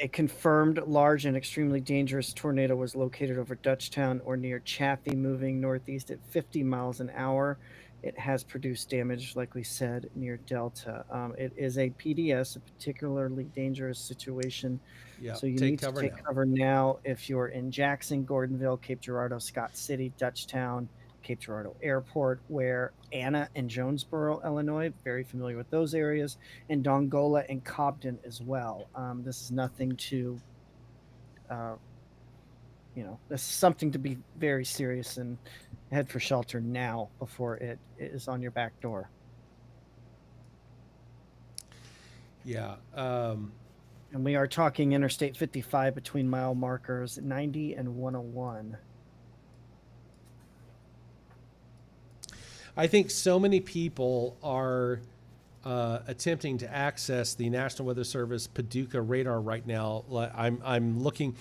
A confirmed large and extremely dangerous tornado was located over Dutchtown or near Chaffee, moving northeast at 50 miles an hour. It has produced damage, like we said, near Delta. It is a PDS, a particularly dangerous situation. Yeah, so you need to take cover now if you're in Jackson, Gordonville, Cape Girardeau, Scott City, Dutchtown, Cape Girardeau Airport, where Anna and Jonesboro, Illinois, very familiar with those areas, and Dongola and Cobden as well. This is nothing to, this is something to be very serious and head for shelter now before it is on your back door. Yeah. And we are talking Interstate 55 between mile markers 90 and 101. I think so many people are attempting to access the National Weather Service Paducah radar right now. I'm looking,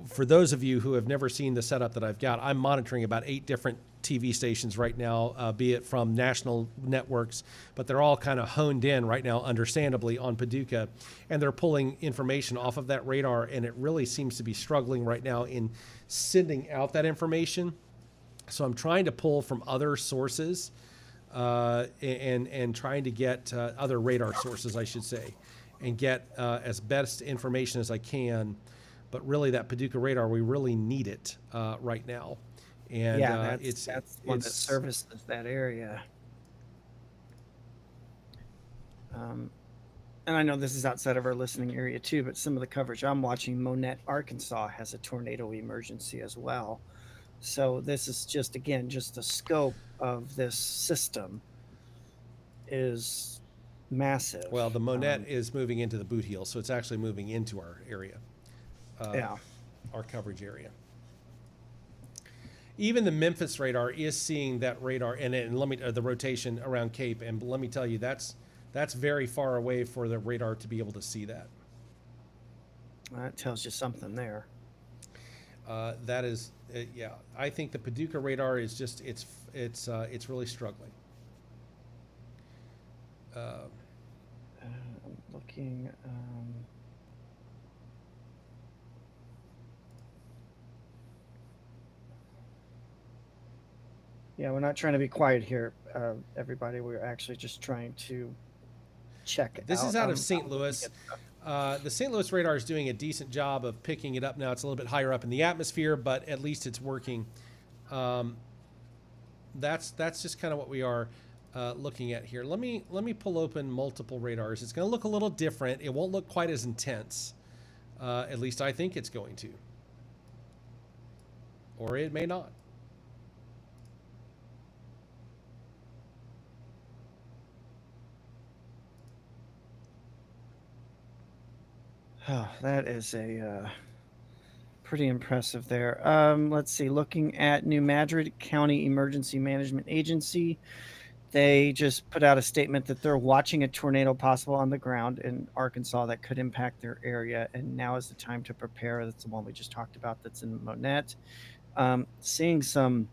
for those of you who have never seen the setup that I've got, I'm monitoring about 8 different TV stations right now, be it from national networks, but they're all kind of honed in right now, understandably, on Paducah, and they're pulling information off of that radar, and it really seems to be struggling right now in sending out that information. So I'm trying to pull from other sources and trying to get other radar sources, I should say, and get as best information as I can. But really, that Paducah radar, we really need it right now. And that's one that services that area. And I know this is outside of our listening area too, but some of the coverage I'm watching, Monette, Arkansas, has a tornado emergency as well. So this is just, again, just the scope of this system is massive. Well, the Monette is moving into the Boot Heel, so it's actually moving into our area, our coverage area. Even the Memphis radar is seeing that radar, and let me the rotation around Cape, and let me tell you, that's very far away for the radar to be able to see that. That tells you something there. That is, yeah. I think the Paducah radar is just it's really struggling. I'm looking. Yeah, we're not trying to be quiet here, everybody. We're actually just trying to check. This is out of St. Louis. The St. Louis radar is doing a decent job of picking it up now. It's a little bit higher up in the atmosphere, but at least it's working. That's just kind of what we are looking at here. Let me pull open multiple radars. It's going to look a little different. It won't look quite as intense. At least I think it's going to. Or it may not. Oh, that is a pretty impressive there. Let's see. Looking at New Madrid County Emergency Management Agency, they just put out a statement that they're watching a tornado possible on the ground in Arkansas that could impact their area, and now is the time to prepare. That's the one we just talked about. That's in Monette. Seeing some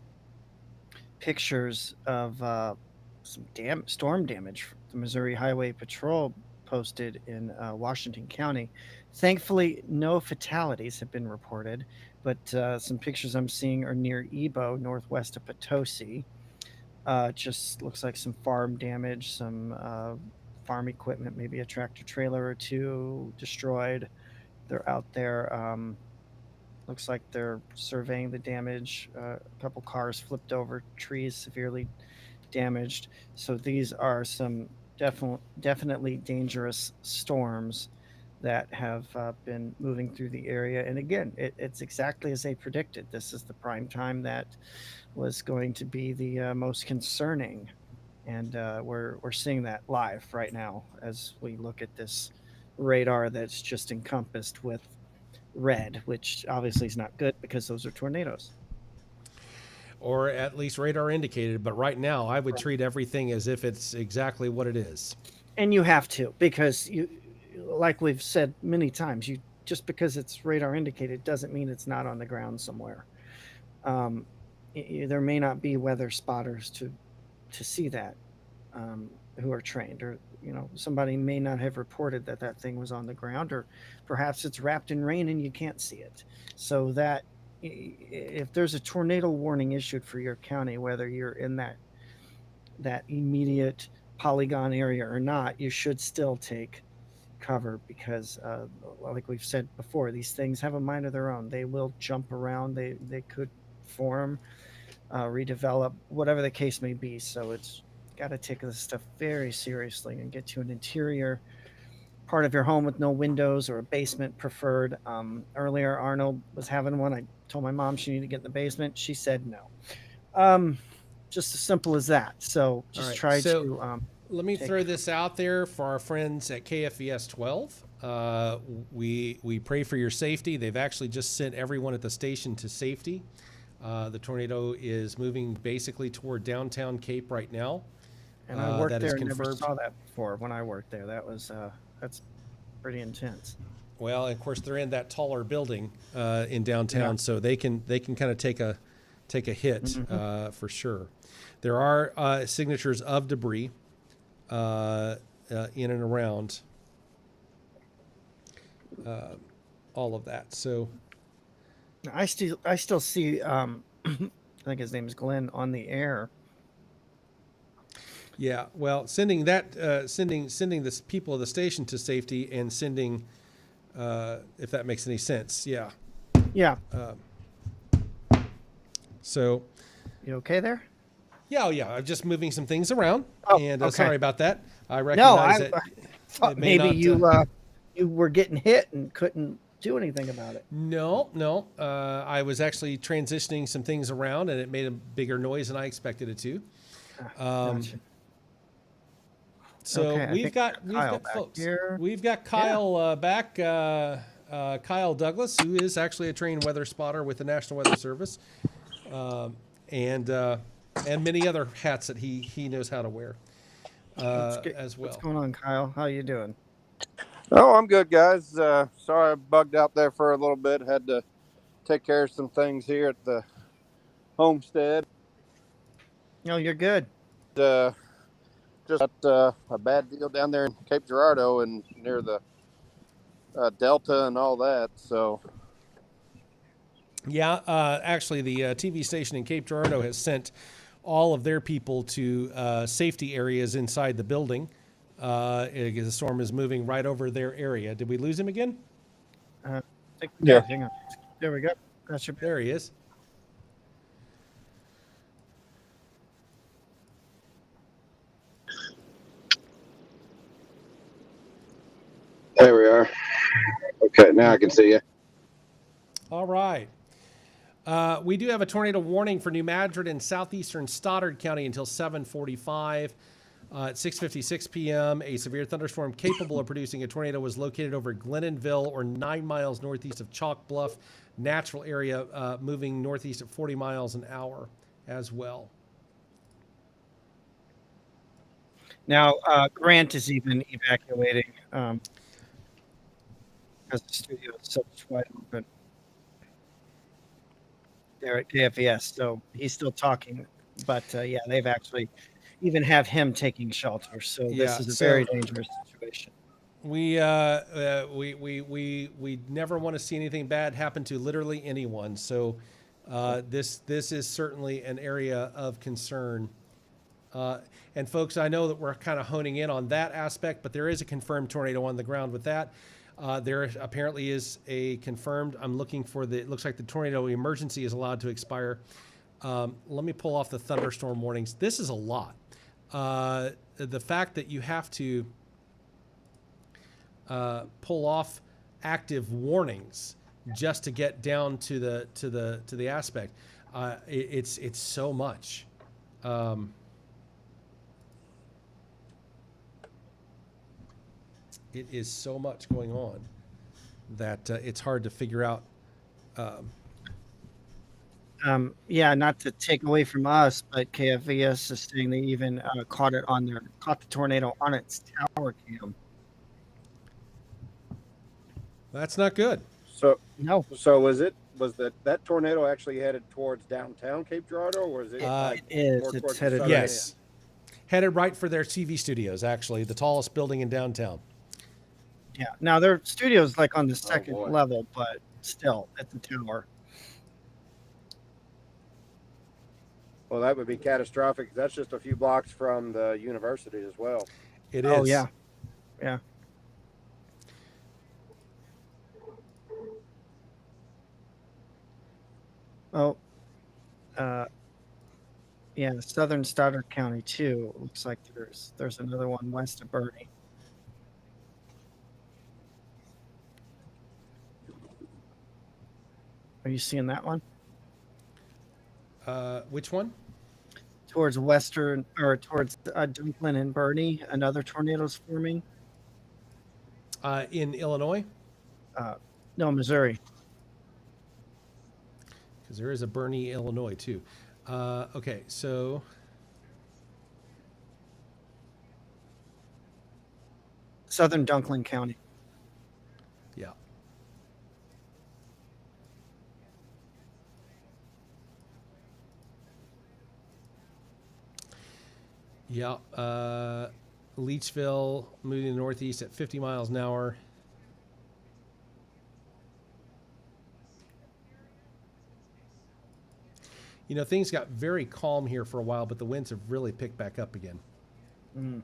pictures of some storm damage. The Missouri Highway Patrol posted in Washington County. Thankfully, no fatalities have been reported, but some pictures I'm seeing are near Ebo, northwest of Potosi. Just looks like some farm damage, some farm equipment, maybe a tractor trailer or two destroyed. They're out there. Looks like they're surveying the damage. A couple cars flipped over, trees severely damaged. So these are some definitely dangerous storms that have been moving through the area. And again, it's exactly as they predicted. This is the prime time that was going to be the most concerning. And we're seeing that live right now as we look at this radar that's just encompassed with red, which obviously is not good because those are tornadoes. Or at least radar indicated. But right now, I would treat everything as if it's exactly what it is. And you have to, because you, like we've said many times, you just because it's radar indicated doesn't mean it's not on the ground somewhere. There may not be weather spotters to see that who are trained, or somebody may not have reported that thing was on the ground, or perhaps it's wrapped in rain and you can't see it. So that if there's a tornado warning issued for your county, whether you're in that immediate polygon area or not, you should still take cover, because like we've said before, these things have a mind of their own. They will jump around, they could form, redevelop, whatever the case may be. So it's got to take this stuff very seriously and get to an interior part of your home with no windows, or a basement preferred. Earlier Arnold was having one. I told my mom she needed to get in the basement. She said no. Just as simple as that. So just All right, try so to let me throw this out there for our friends at KFVS 12. We pray for your safety. They've actually just sent everyone at the station to safety. The tornado is moving basically toward downtown Cape right now. And I worked that is there and never confirmed. saw that before when I worked there. That was that's pretty intense. Well, of course, they're in that taller building in downtown, so they can kind of take a hit for sure. There are signatures of debris in and around all of that. So I still see I think his name is Glenn on the air. yeah, well, sending the people of the station to safety, and sending if that makes any sense. Yeah. Yeah. So You okay there? yeah, I'm just moving some things around, Oh, and okay. sorry about that. I No, recognize I that thought it may maybe not, you were getting hit and couldn't do anything about it. No. I was actually transitioning some things around, and it made a bigger noise than I expected it to. Gotcha. So Okay, I we've think got Kyle back folks. here. We've got Kyle back. Kyle Douglas, who is actually a trained weather spotter with the National Weather Service, and many other hats that he knows how to wear as well. What's going on, Kyle? How you doing? Oh, I'm good, guys. Sorry I bugged out there for a little bit. Had to take care of some things here at the homestead. No, you're good. Just got a bad deal down there in Cape Girardeau and near the Delta and all that. So Yeah, actually, the TV station in Cape Girardeau has sent all of their people to safety areas inside the building. The storm is moving right over their area. Did we lose him again? Yeah. Hang on. There we go. That should be. There he is. There we are. Okay, now I can see you. All right. We do have a tornado warning for New Madrid and southeastern Stoddard County until 7:45. At 6:56 p.m., a severe thunderstorm capable of producing a tornado was located over Glennonville, or 9 miles northeast of Chalk Bluff, natural area, moving northeast at 40 miles an hour as well. Now, Grant is even evacuating because the studio is so wide open. There at KFES, so he's still talking, but yeah, they've actually even have him taking shelter. So Yeah, this is a so- very dangerous situation. We never want to see anything bad happen to literally anyone. So this is certainly an area of concern. And folks, I know that we're kind of honing in on that aspect, but there is a confirmed tornado on the ground with that. There apparently is a confirmed, I'm looking for it looks like the tornado emergency is allowed to expire. Let me pull off the thunderstorm warnings. This is a lot. The fact that you have to pull off active warnings just to get down to the aspect, it's so much. It is so much going on that it's hard to figure out. Yeah, not to take away from us, but KFVS is saying they even caught the tornado on its tower cam. That's not good. So No, was that tornado actually headed towards downtown Cape Girardeau, or was it? it is. more It's towards the headed southern Yes. Headed right for their TV studios, actually, the tallest building in downtown. yeah. Now their studio's like on the second boy. level, but still at the tower. Well, that would be catastrophic. That's just a few blocks from the university as well. It is. Oh yeah, yeah. Oh, yeah. Southern Stoddard County too. It looks like there's another one west of Bernie. Are you seeing that one? Which one? Towards western or towards Dunklin and Bernie, another tornado's forming. In Illinois? No, Missouri. Because there is a Bernie, Illinois, too. Okay, so Southern Dunklin County. yeah. Yeah. Leachville moving northeast at 50 miles an hour. You know, things got very calm here for a while, but the winds have really picked back up again. Mm.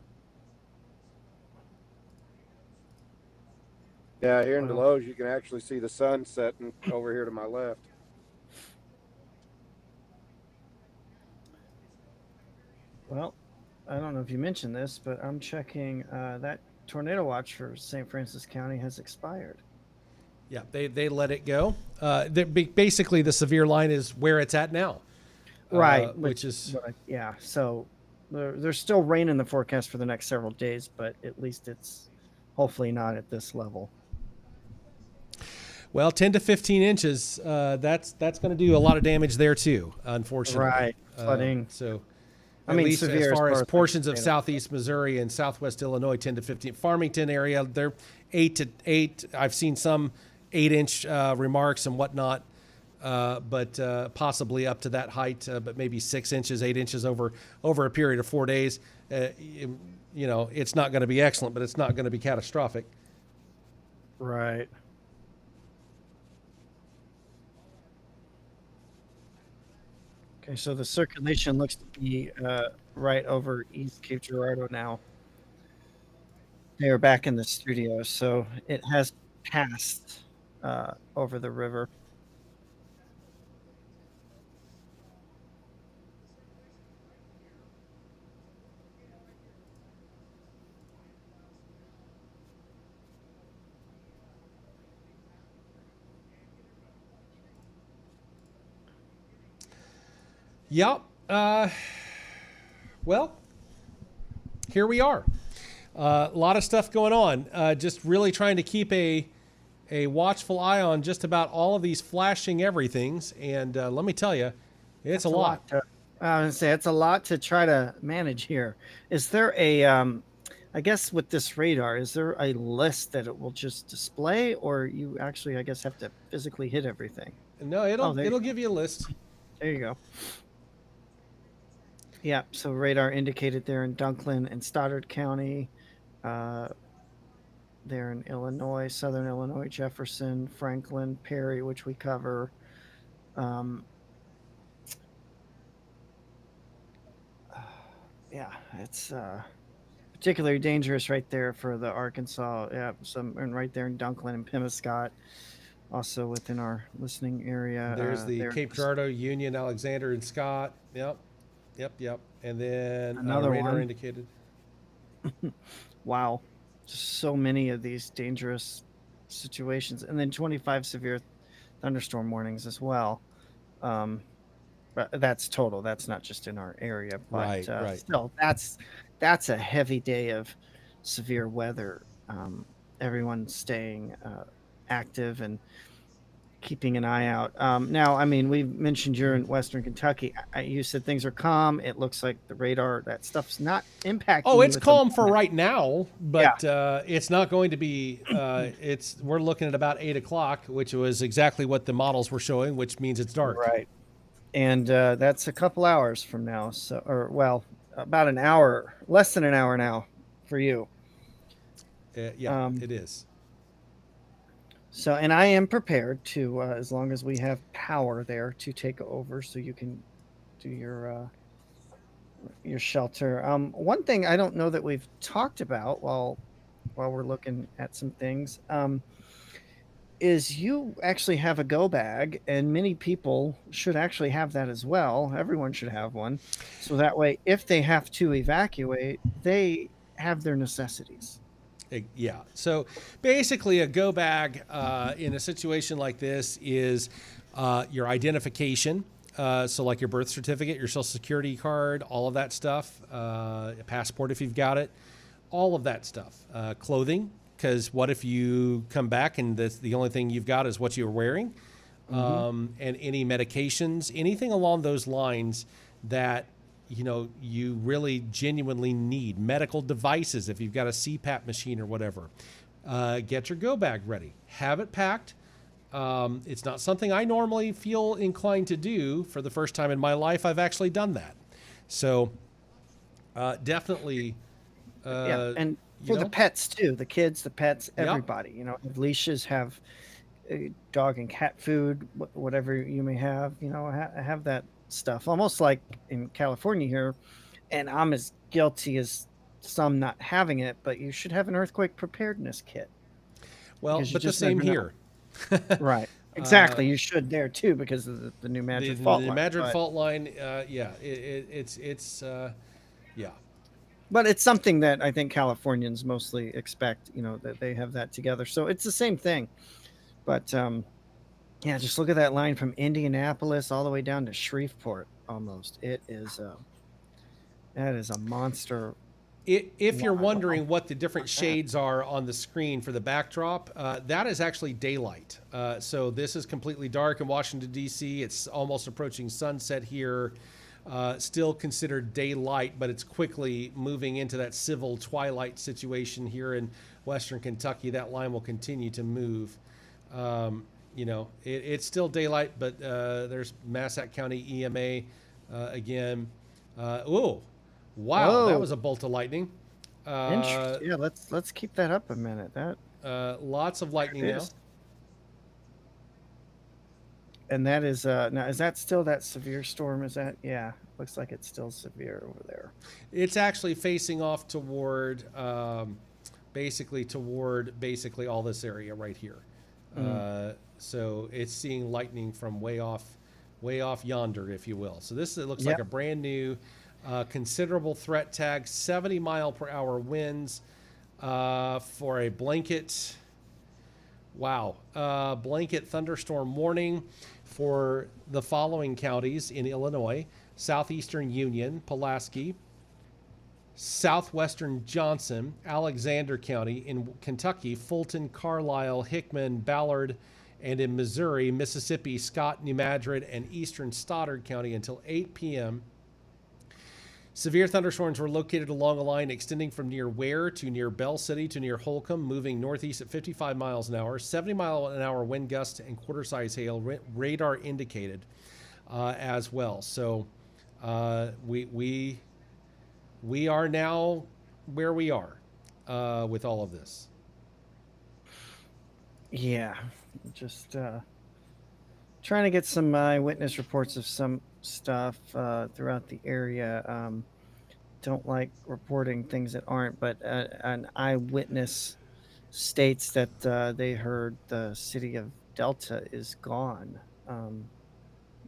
Yeah, here in Wow. Deloge, you can actually see the sun setting over here to my left. Well, I don't know if you mentioned this, but I'm checking that tornado watch for St. Francis County has expired. Yeah, they let it go. Basically, the severe line is where it's at now. Right, Which is yeah. So there's still rain in the forecast for the next several days, but at least it's hopefully not at this level. well, 10 to 15 inches. That's going to do a lot of damage there too. Unfortunately, Right, flooding. So, I at mean, least severe as far as like portions of tornado. southeast Missouri and southwest Illinois, 10 to 15. Farmington area, they're 8 to 8. I've seen some 8-inch remarks and whatnot. But possibly up to that height, but maybe 6 inches, 8 inches over a period of 4 days. You know, it's not going to be excellent, but it's not going to be catastrophic. Right. Okay, so the circulation looks to be right over East Cape Girardeau now. They are back in the studio, so it has passed over the river. Yep. Well, here we are. A lot of stuff going on. Just really trying to keep a watchful eye on just about all of these flashing everythings. And let me tell you, it's a lot. I was gonna say it's a lot to try to manage here. Is there I guess with this radar, is there a list that it will just display, or you actually, I guess, have to physically hit everything? No, it'll give you a list. There you go. Yeah, so radar indicated there in Dunklin and Stoddard County, there in Illinois, Southern Illinois, Jefferson, Franklin, Perry, which we cover. Yeah, it's particularly dangerous right there for the Arkansas. Yeah, and right there in Dunklin and Pemiscot, also within our listening area. There's the Cape Girardeau, Union, Alexander, and Scott. Yep. And then Another radar one. indicated. Wow, just so many of these dangerous situations, and then 25 severe thunderstorm warnings as well. But that's total. That's not just in our area, but Right. still, that's a heavy day of severe weather. Everyone's staying active and keeping an eye out. Now, I mean, we mentioned you're in Western Kentucky. You said things are calm. It looks like the radar, that stuff's not impacting. Oh, you it's at the calm for moment. right now, but it's not going to be. We're looking at about 8 o'clock, which was exactly what the models were showing, which means it's dark. Right. And that's a couple hours from now. So, or well, about an hour, less than an hour now for you. It is. So, and I am prepared to, as long as we have power there, to take over, so you can do your shelter. One thing I don't know that we've talked about while we're looking at some things, is you actually have a go bag, and many people should actually have that as well. Everyone should have one, so that way, if they have to evacuate, they have their necessities. Yeah. So basically, a go bag in a situation like this is your identification. So like your birth certificate, your social security card, all of that stuff, a passport if you've got it, all of that stuff. Clothing, because what if you come back and the only thing you've got is what you're wearing, and any medications, anything along those lines that you really genuinely need. Medical devices, if you've got a CPAP machine or whatever, get your go bag ready. Have it packed. It's not something I normally feel inclined to do. For the first time in my life, I've actually done that. So definitely. And for the pets too, the kids, the pets, everybody, have leashes, have dog and cat food, whatever you may have, have that stuff. Almost like in California here, and I'm as guilty as some not having it, but you should have an earthquake preparedness kit. Well, but the same here. Right. Exactly. You should there too, because of the new Madrid fault line. The Madrid fault line, it's yeah. But it's something that I think Californians mostly expect, that they have that together. So it's the same thing. But yeah, just look at that line from Indianapolis all the way down to Shreveport almost. It is that is a monster. If you're wondering what the different shades are on the screen for the backdrop, that is actually daylight. So this is completely dark in Washington, D.C. It's almost approaching sunset here. Still considered daylight, but it's quickly moving into that civil twilight situation here in Western Kentucky. That line will continue to move. It's still daylight, but there's Massac County EMA again. Oh, wow, Whoa. that was a bolt of lightning. Yeah, let's keep that up a minute. That lots of lightning now. And that is now, is that still that severe storm? Is that, yeah, looks like it's still severe over there. It's actually facing off toward basically toward basically all this area right here. So it's seeing lightning from way off yonder, if you will. So this looks like Yep. a brand new, considerable threat tag, 70-mile-per-hour winds for a blanket. Wow. Blanket thunderstorm warning for the following counties in Illinois: Southeastern Union, Pulaski, Southwestern Johnson, Alexander County; in Kentucky, Fulton, Carlisle, Hickman, Ballard; and in Missouri, Mississippi, Scott, New Madrid, and Eastern Stoddard County until 8 p.m. Severe thunderstorms were located along a line extending from near Ware to near Bell City to near Holcomb, moving northeast at 55 miles an hour. 70-mile-an-hour wind gusts and quarter-size hail, radar indicated as well. So we are now where we are with all of this. Yeah, just trying to get some eyewitness reports of some stuff throughout the area. Don't like reporting things that aren't, but an eyewitness states that they heard the city of Delta is gone. I'm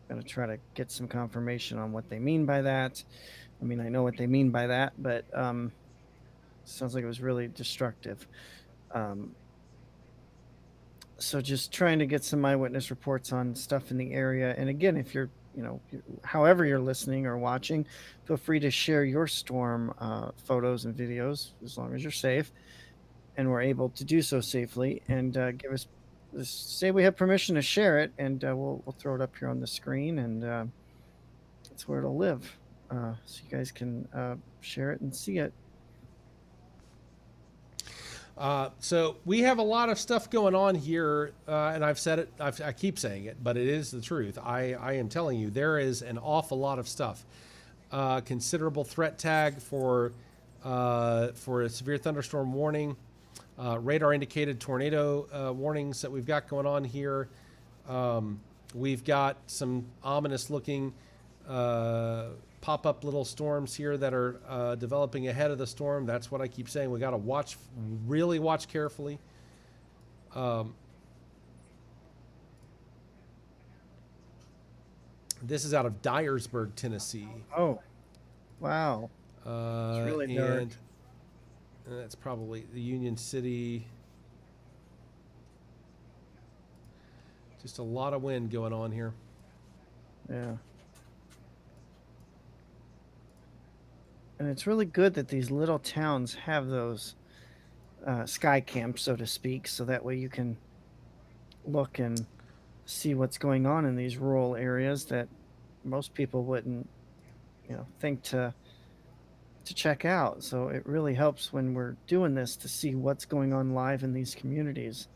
going to try to get some confirmation on what they mean by that. I mean, I know what they mean by that, but sounds like it was really destructive. So just trying to get some eyewitness reports on stuff in the area. And again, if you're, however you're listening or watching, feel free to share your storm photos and videos as long as you're safe and we're able to do so safely. And give us, say we have permission to share it, and we'll throw it up here on the screen, and that's where it'll live. So you guys can share it and see it. So we have a lot of stuff going on here, and I've said it, I keep saying it, but it is the truth. I am telling you, there is an awful lot of stuff. Considerable threat tag for a severe thunderstorm warning, radar indicated tornado warnings that we've got going on here. We've got some ominous looking pop-up little storms here that are developing ahead of the storm. That's what I keep saying. We got to really watch carefully. This is out of Dyersburg, Tennessee. Oh, wow. It's really dark. And that's probably the Union City. Just a lot of wind going on here. Yeah. And it's really good that these little towns have those sky camps, so to speak, so that way you can look and see what's going on in these rural areas that most people wouldn't, think to check out. So it really helps when we're doing this to see what's going on live in these communities.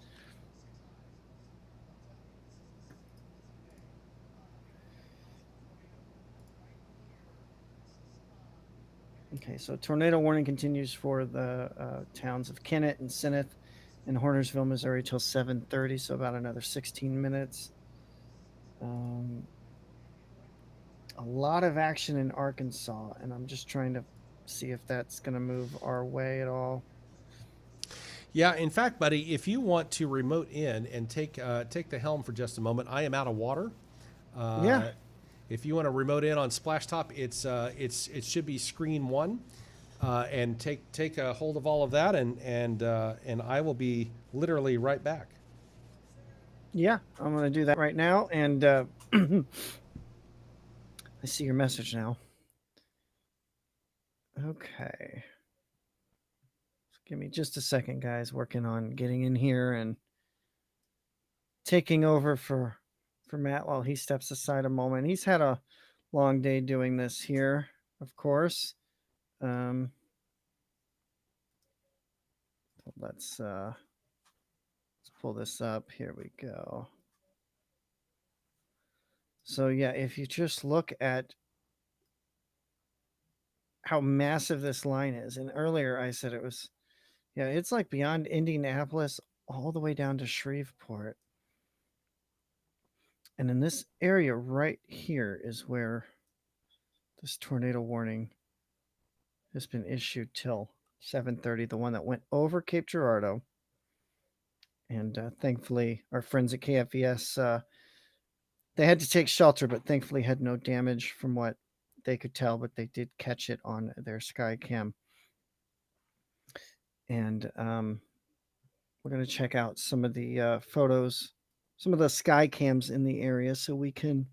Okay, so tornado warning continues for the towns of Kennett and Sinneth in Hornersville, Missouri till 7:30, so about another 16 minutes. A lot of action in Arkansas, and I'm just trying to see if that's going to move our way at all. Yeah, in fact, buddy, if you want to remote in and take the helm for just a moment, I am out of water. Yeah. If you want to remote in on Splashtop, it should be screen 1, and take a hold of all of that, and I will be literally right back. Yeah, I'm going to do that right now, and I see your message now. Okay. Give me just a second, guys. Working on getting in here and taking over for Matt while he steps aside a moment. He's had a long day doing this here, of course. Let's pull this up. Here we go. So yeah, if you just look at how massive this line is, and earlier I said it was, yeah, it's like beyond Indianapolis all the way down to Shreveport. And in this area right here is where this tornado warning has been issued till 7:30, the one that went over Cape Girardeau. And thankfully, our friends at KFVS, they had to take shelter, but thankfully had no damage from what they could tell, but they did catch it on their Skycam. And we're going to check out some of the photos, some of the Skycams in the area so we can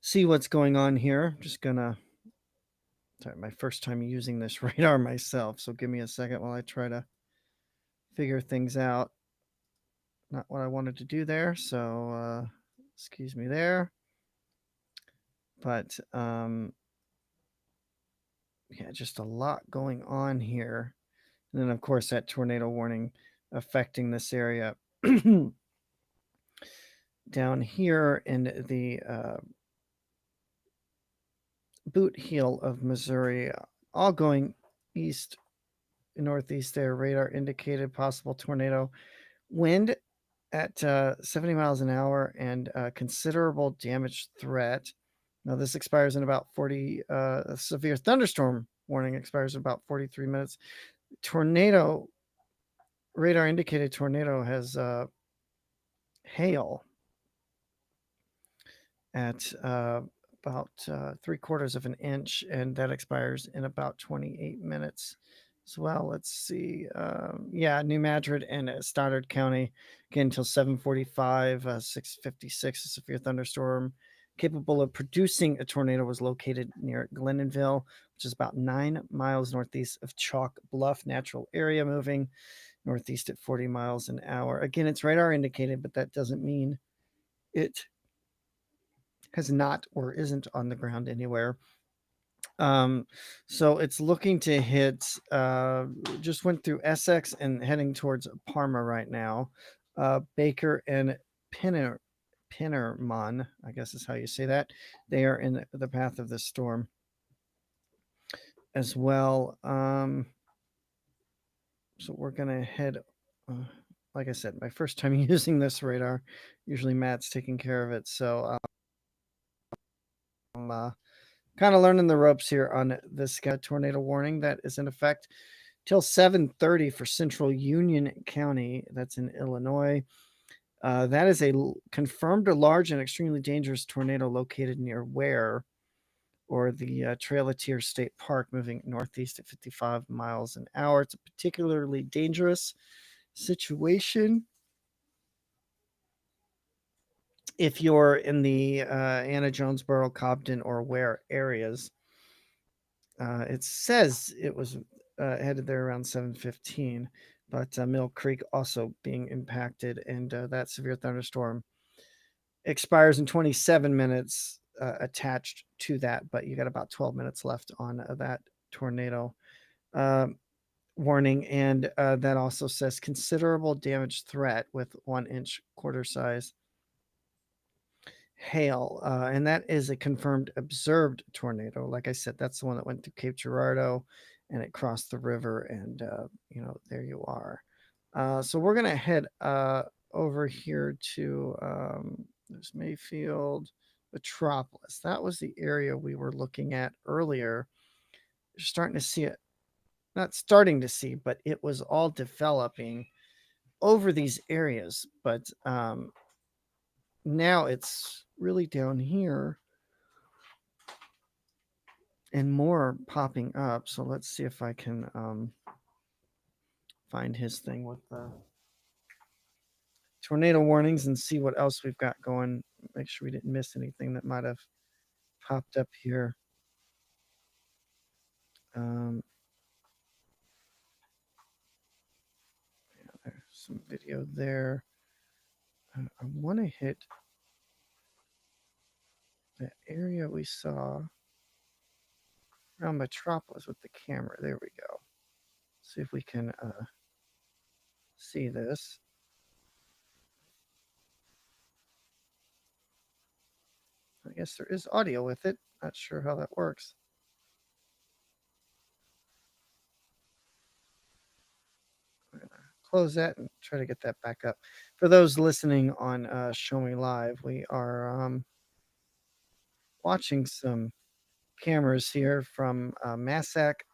see what's going on here. I'm just going to, sorry, my first time using this radar myself, so give me a second while I try to figure things out. Not what I wanted to do there, so excuse me there. But yeah, just a lot going on here. And then, of course, that tornado warning affecting this area down here in the boot heel of Missouri, all going east, northeast there. Radar indicated possible tornado wind at 70 miles an hour and considerable damage threat. Now, this expires in about 40, a severe thunderstorm warning expires in about 43 minutes. Tornado, radar indicated tornado has hail at about 3/4 of an inch, and that expires in about 28 minutes as well. Let's see. Yeah, New Madrid and Stoddard County, again, until 7:45, 6:56, a severe thunderstorm capable of producing a tornado was located near Glennonville, which is about 9 miles northeast of Chalk Bluff. Natural area moving northeast at 40 miles an hour. Again, it's radar indicated, but that doesn't mean it has not or isn't on the ground anywhere. So it's looking to hit, just went through Essex and heading towards Parma right now. Baker and Pinnerman, I guess is how you say that. They are in the path of the storm as well. So we're going to head, like I said, my first time using this radar. Usually Matt's taking care of it. So I'm kind of learning the ropes here on this tornado warning that is in effect till 7:30 for Central Union County. That's in Illinois. That is a confirmed large and extremely dangerous tornado located near Ware, or the Trail of Tears State Park, moving northeast at 55 miles an hour. It's a particularly dangerous situation if you're in the Anna Jonesboro, Cobden, or Ware areas. It says it was headed there around 7:15, but Mill Creek also being impacted, and that severe thunderstorm expires in 27 minutes attached to that, but you got about 12 minutes left on that tornado warning, and that also says considerable damage threat with 1-inch quarter size hail, and that is a confirmed observed tornado. Like I said, that's the one that went through Cape Girardeau and it crossed the river, and there you are. So we're gonna head over here to there's Mayfield, Metropolis. That was the area we were looking at earlier. You're starting to see it, not starting to see, but it was all developing over these areas, but now it's really down here and more popping up. So let's see if I can find his thing with the tornado warnings and see what else we've got going. Make sure we didn't miss anything that might have popped up here. Yeah, there's some video there. I want to hit that area we saw around Metropolis with the camera. There we go. See if we can see this. I guess there is audio with it. Not sure how that works. I'm gonna close that and try to get that back up. For those listening on Show Me Live, we are watching some cameras here from Massac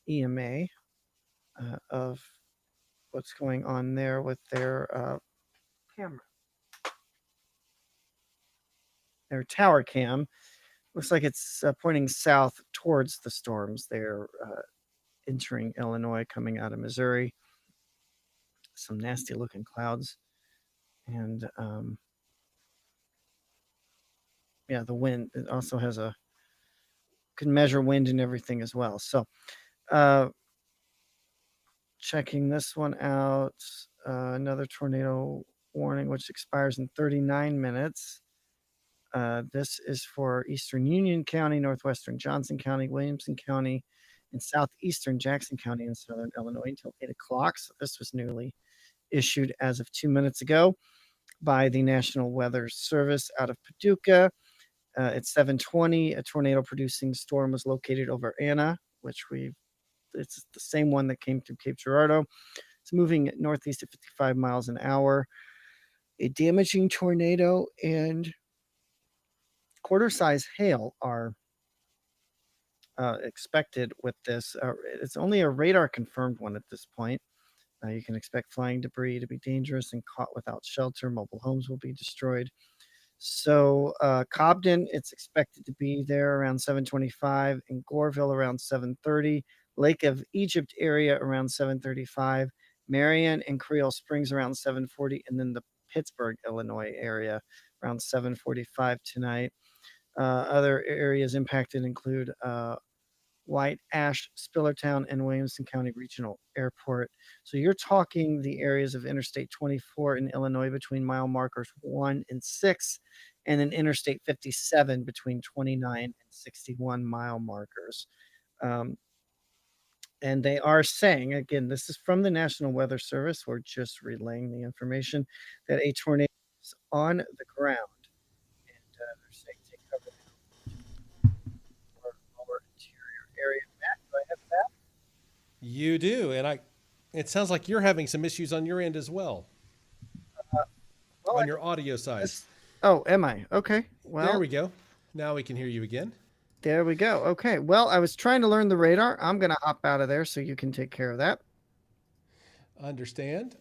EMA of what's going on there with their camera. Their tower cam looks like it's pointing south towards the storms. They're entering Illinois, coming out of Missouri. Some nasty looking clouds. And yeah, the wind, it also has can measure wind and everything as well. So checking this one out, another tornado warning, which expires in 39 minutes. This is for Eastern Union County, Northwestern Johnson County, Williamson County, and Southeastern Jackson County in Southern Illinois until 8 o'clock. So this was newly issued as of 2 minutes ago by the National Weather Service out of Paducah. At 7:20, a tornado-producing storm was located over Anna, which it's the same one that came through Cape Girardeau. It's moving northeast at 55 miles an hour. A damaging tornado and quarter-size hail are expected with this. It's only a radar-confirmed one at this point. You can expect flying debris to be dangerous and caught without shelter. Mobile homes will be destroyed. So Cobden, it's expected to be there around 7:25, in Goreville around 7:30, Lake of Egypt area around 7:35, Marion and Creole Springs around 7:40, and then the Pittsburgh, Illinois area around 7:45 tonight. Other areas impacted include White Ash, Spillertown, and Williamson County Regional Airport. So you're talking the areas of Interstate 24 in Illinois between mile markers 1 and 6, and then Interstate 57 between 29 and 61 mile markers. And they are saying, again, this is from the National Weather Service, we're just relaying the information, that a tornado is on the ground. And they're saying take cover or lower interior area. Matt, do I have that? You do, and it sounds like you're having some issues on your end as well. On your audio side. Oh, am I? Okay. Well, there we go. Now we can hear you again. There we go. Okay. Well, I was trying to learn the radar. I'm going to hop out of there so you can take care of that. Understand.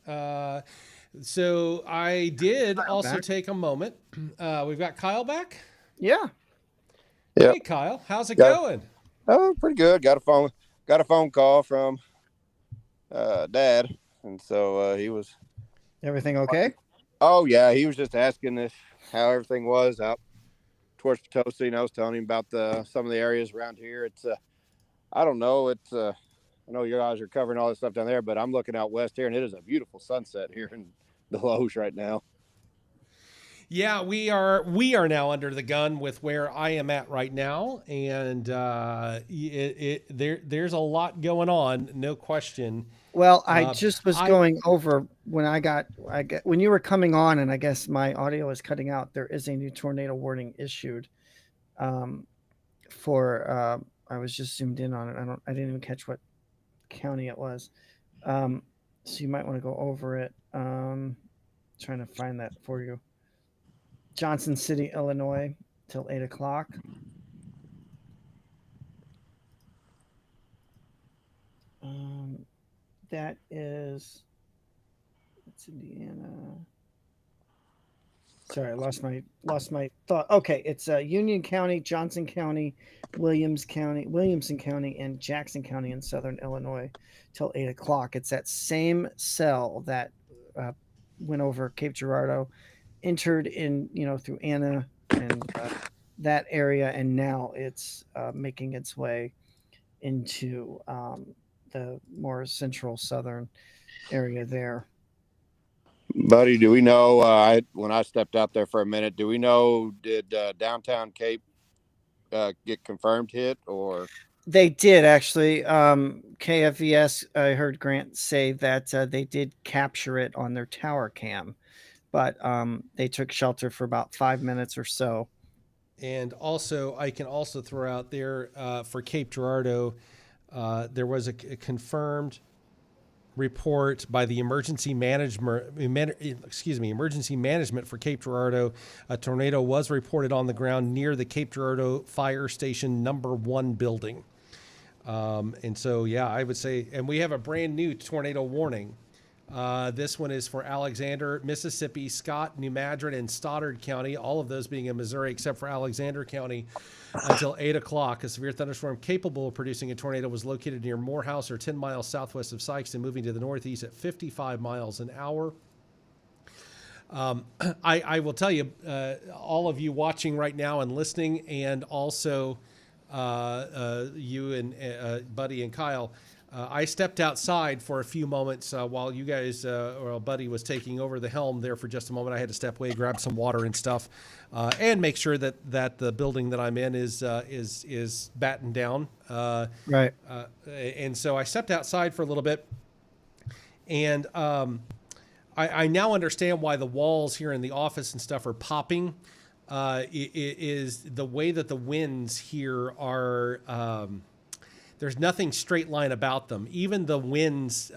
So I did also take a moment. We've got Kyle back. Yeah. Yeah. Hey, Kyle. How's it going? Oh, pretty good. Got a phone call from Dad, and so he was. Everything okay? Oh yeah, he was just asking us how everything was out towards Potosi, and I was telling him about some of the areas around here. It's I don't know. It's I know you guys are covering all this stuff down there, but I'm looking out west here, and it is a beautiful sunset here in Deloge right now. Yeah, we are now under the gun with where I am at right now, and there's a lot going on, no question. Well, I just was going over when you were coming on, and I guess my audio is cutting out. There is a new tornado warning issued. For I was just zoomed in on it. I didn't even catch what county it was. So you might want to go over it. Trying to find that for you. Johnson City, Illinois, till 8 o'clock. That is, it's Indiana. Sorry, I lost my thought. Okay, it's Union County, Johnson County, Williamson County, and Jackson County in Southern Illinois till 8 o'clock. It's that same cell that went over Cape Girardeau, entered in, through Anna and that area, and now it's making its way into the more central southern area there. Buddy, do we know, when I stepped out there for a minute, do we know, did downtown Cape get confirmed hit, or? They did, actually. KFVS, I heard Grant say that they did capture it on their tower cam, but they took shelter for about 5 minutes or so. And also, I can also throw out there for Cape Girardeau, there was a confirmed report by the emergency management for Cape Girardeau. A tornado was reported on the ground near the Cape Girardeau Fire Station number 1 building. And so, yeah, I would say, and we have a brand new tornado warning. This one is for Alexander, Mississippi, Scott, New Madrid, and Stoddard County, all of those being in Missouri, except for Alexander County, until 8 o'clock. A severe thunderstorm capable of producing a tornado was located near Morehouse, or 10 miles southwest of Sikeston, moving to the northeast at 55 miles an hour. I will tell you, all of you watching right now and listening, and also you and Buddy and Kyle, I stepped outside for a few moments while you guys, or Buddy was taking over the helm there for just a moment. I had to step away, grab some water and stuff, and make sure that the building that I'm in is battened down. Right. And so I stepped outside for a little bit, and I now understand why the walls here in the office and stuff are popping. It is the way that the winds here are. There's nothing straight line about them. Even the winds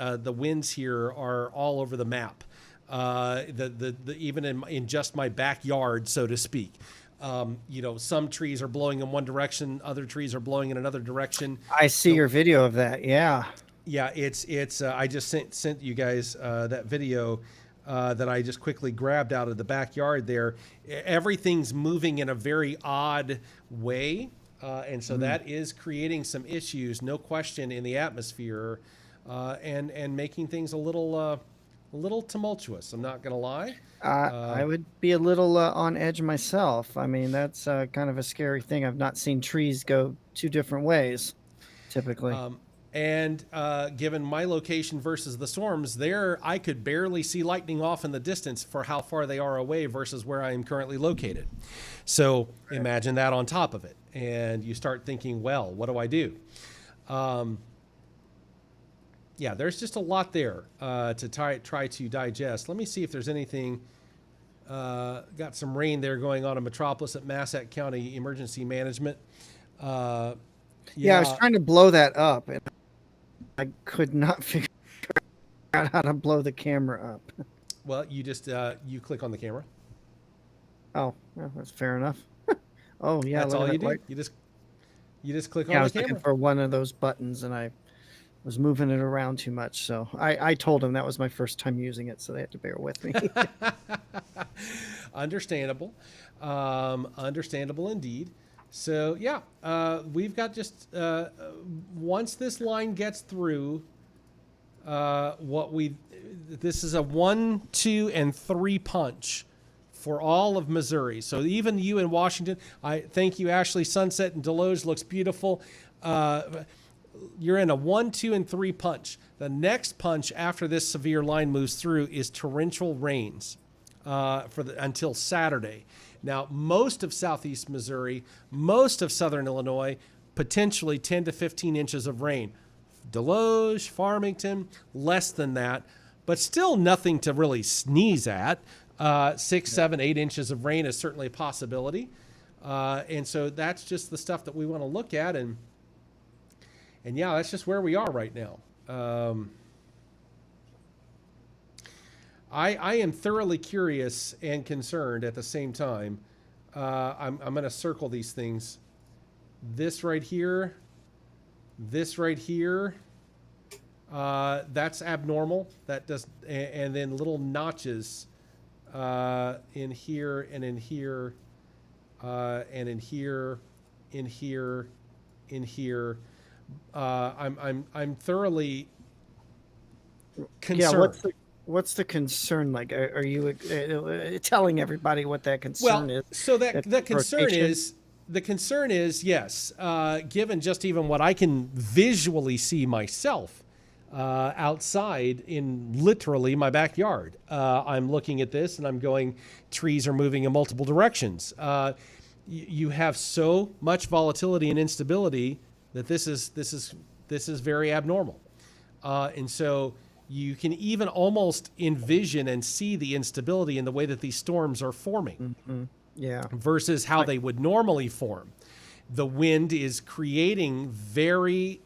here are all over the map. Even in just my backyard, so to speak. Some trees are blowing in one direction, other trees are blowing in another direction. I see your video of that. Yeah. Yeah, it's. I just sent you guys that video that I just quickly grabbed out of the backyard there. Everything's moving in a very odd way. And so that is creating some issues, no question, in the atmosphere, and making things a little tumultuous. I'm not going to lie. I would be a little on edge myself. I mean, that's kind of a scary thing. I've not seen trees go two different ways, typically. And given my location versus the storms, there I could barely see lightning off in the distance for how far they are away versus where I am currently located. So imagine that on top of it. And you start thinking, well, what do I do? Yeah, there's just a lot there to try to digest. Let me see if there's anything. Got some rain there going on in Metropolis at Massac County Emergency Management. Yeah, I was trying to blow that up, and I could not figure out how to blow the camera up. Well, you just you click on the camera. Oh, well, that's fair enough. Oh yeah, That's look all at you that do. light. You just click Yeah, I on was the looking camera. for one of those buttons, and I was moving it around too much. So I told him that was my first time using it, so they had to bear with me. Understandable. Understandable indeed. So yeah, we've got just once this line gets through, this is a 1, 2, and 3 punch for all of Missouri. So even you in Washington, I thank you, Ashley. Sunset in Deloge looks beautiful. You're in a 1, 2, and 3 punch. The next punch after this severe line moves through is torrential rains until Saturday. Now, most of southeast Missouri, most of southern Illinois, potentially 10 to 15 inches of rain. Deloge, Farmington, less than that, but still nothing to really sneeze at. 6, 7, 8 inches of rain is certainly a possibility. And so that's just the stuff that we want to look at. And yeah, that's just where we are right now. I am thoroughly curious and concerned at the same time. I'm going to circle these things. This right here, that's abnormal. That does, and then little notches in here and in here, and in here, in here, in here. I'm thoroughly concerned. Yeah, what's the concern like? Are you telling everybody what that concern is? So the concern rotation? the concern is yes. Given just even what I can visually see myself outside in literally my backyard, I'm looking at this and I'm going, trees are moving in multiple directions. You have so much volatility and instability that this is very abnormal, and so you can even almost envision and see the instability in the way that these storms are forming. Mm-hmm. Yeah. Versus how they would normally form. The wind is creating very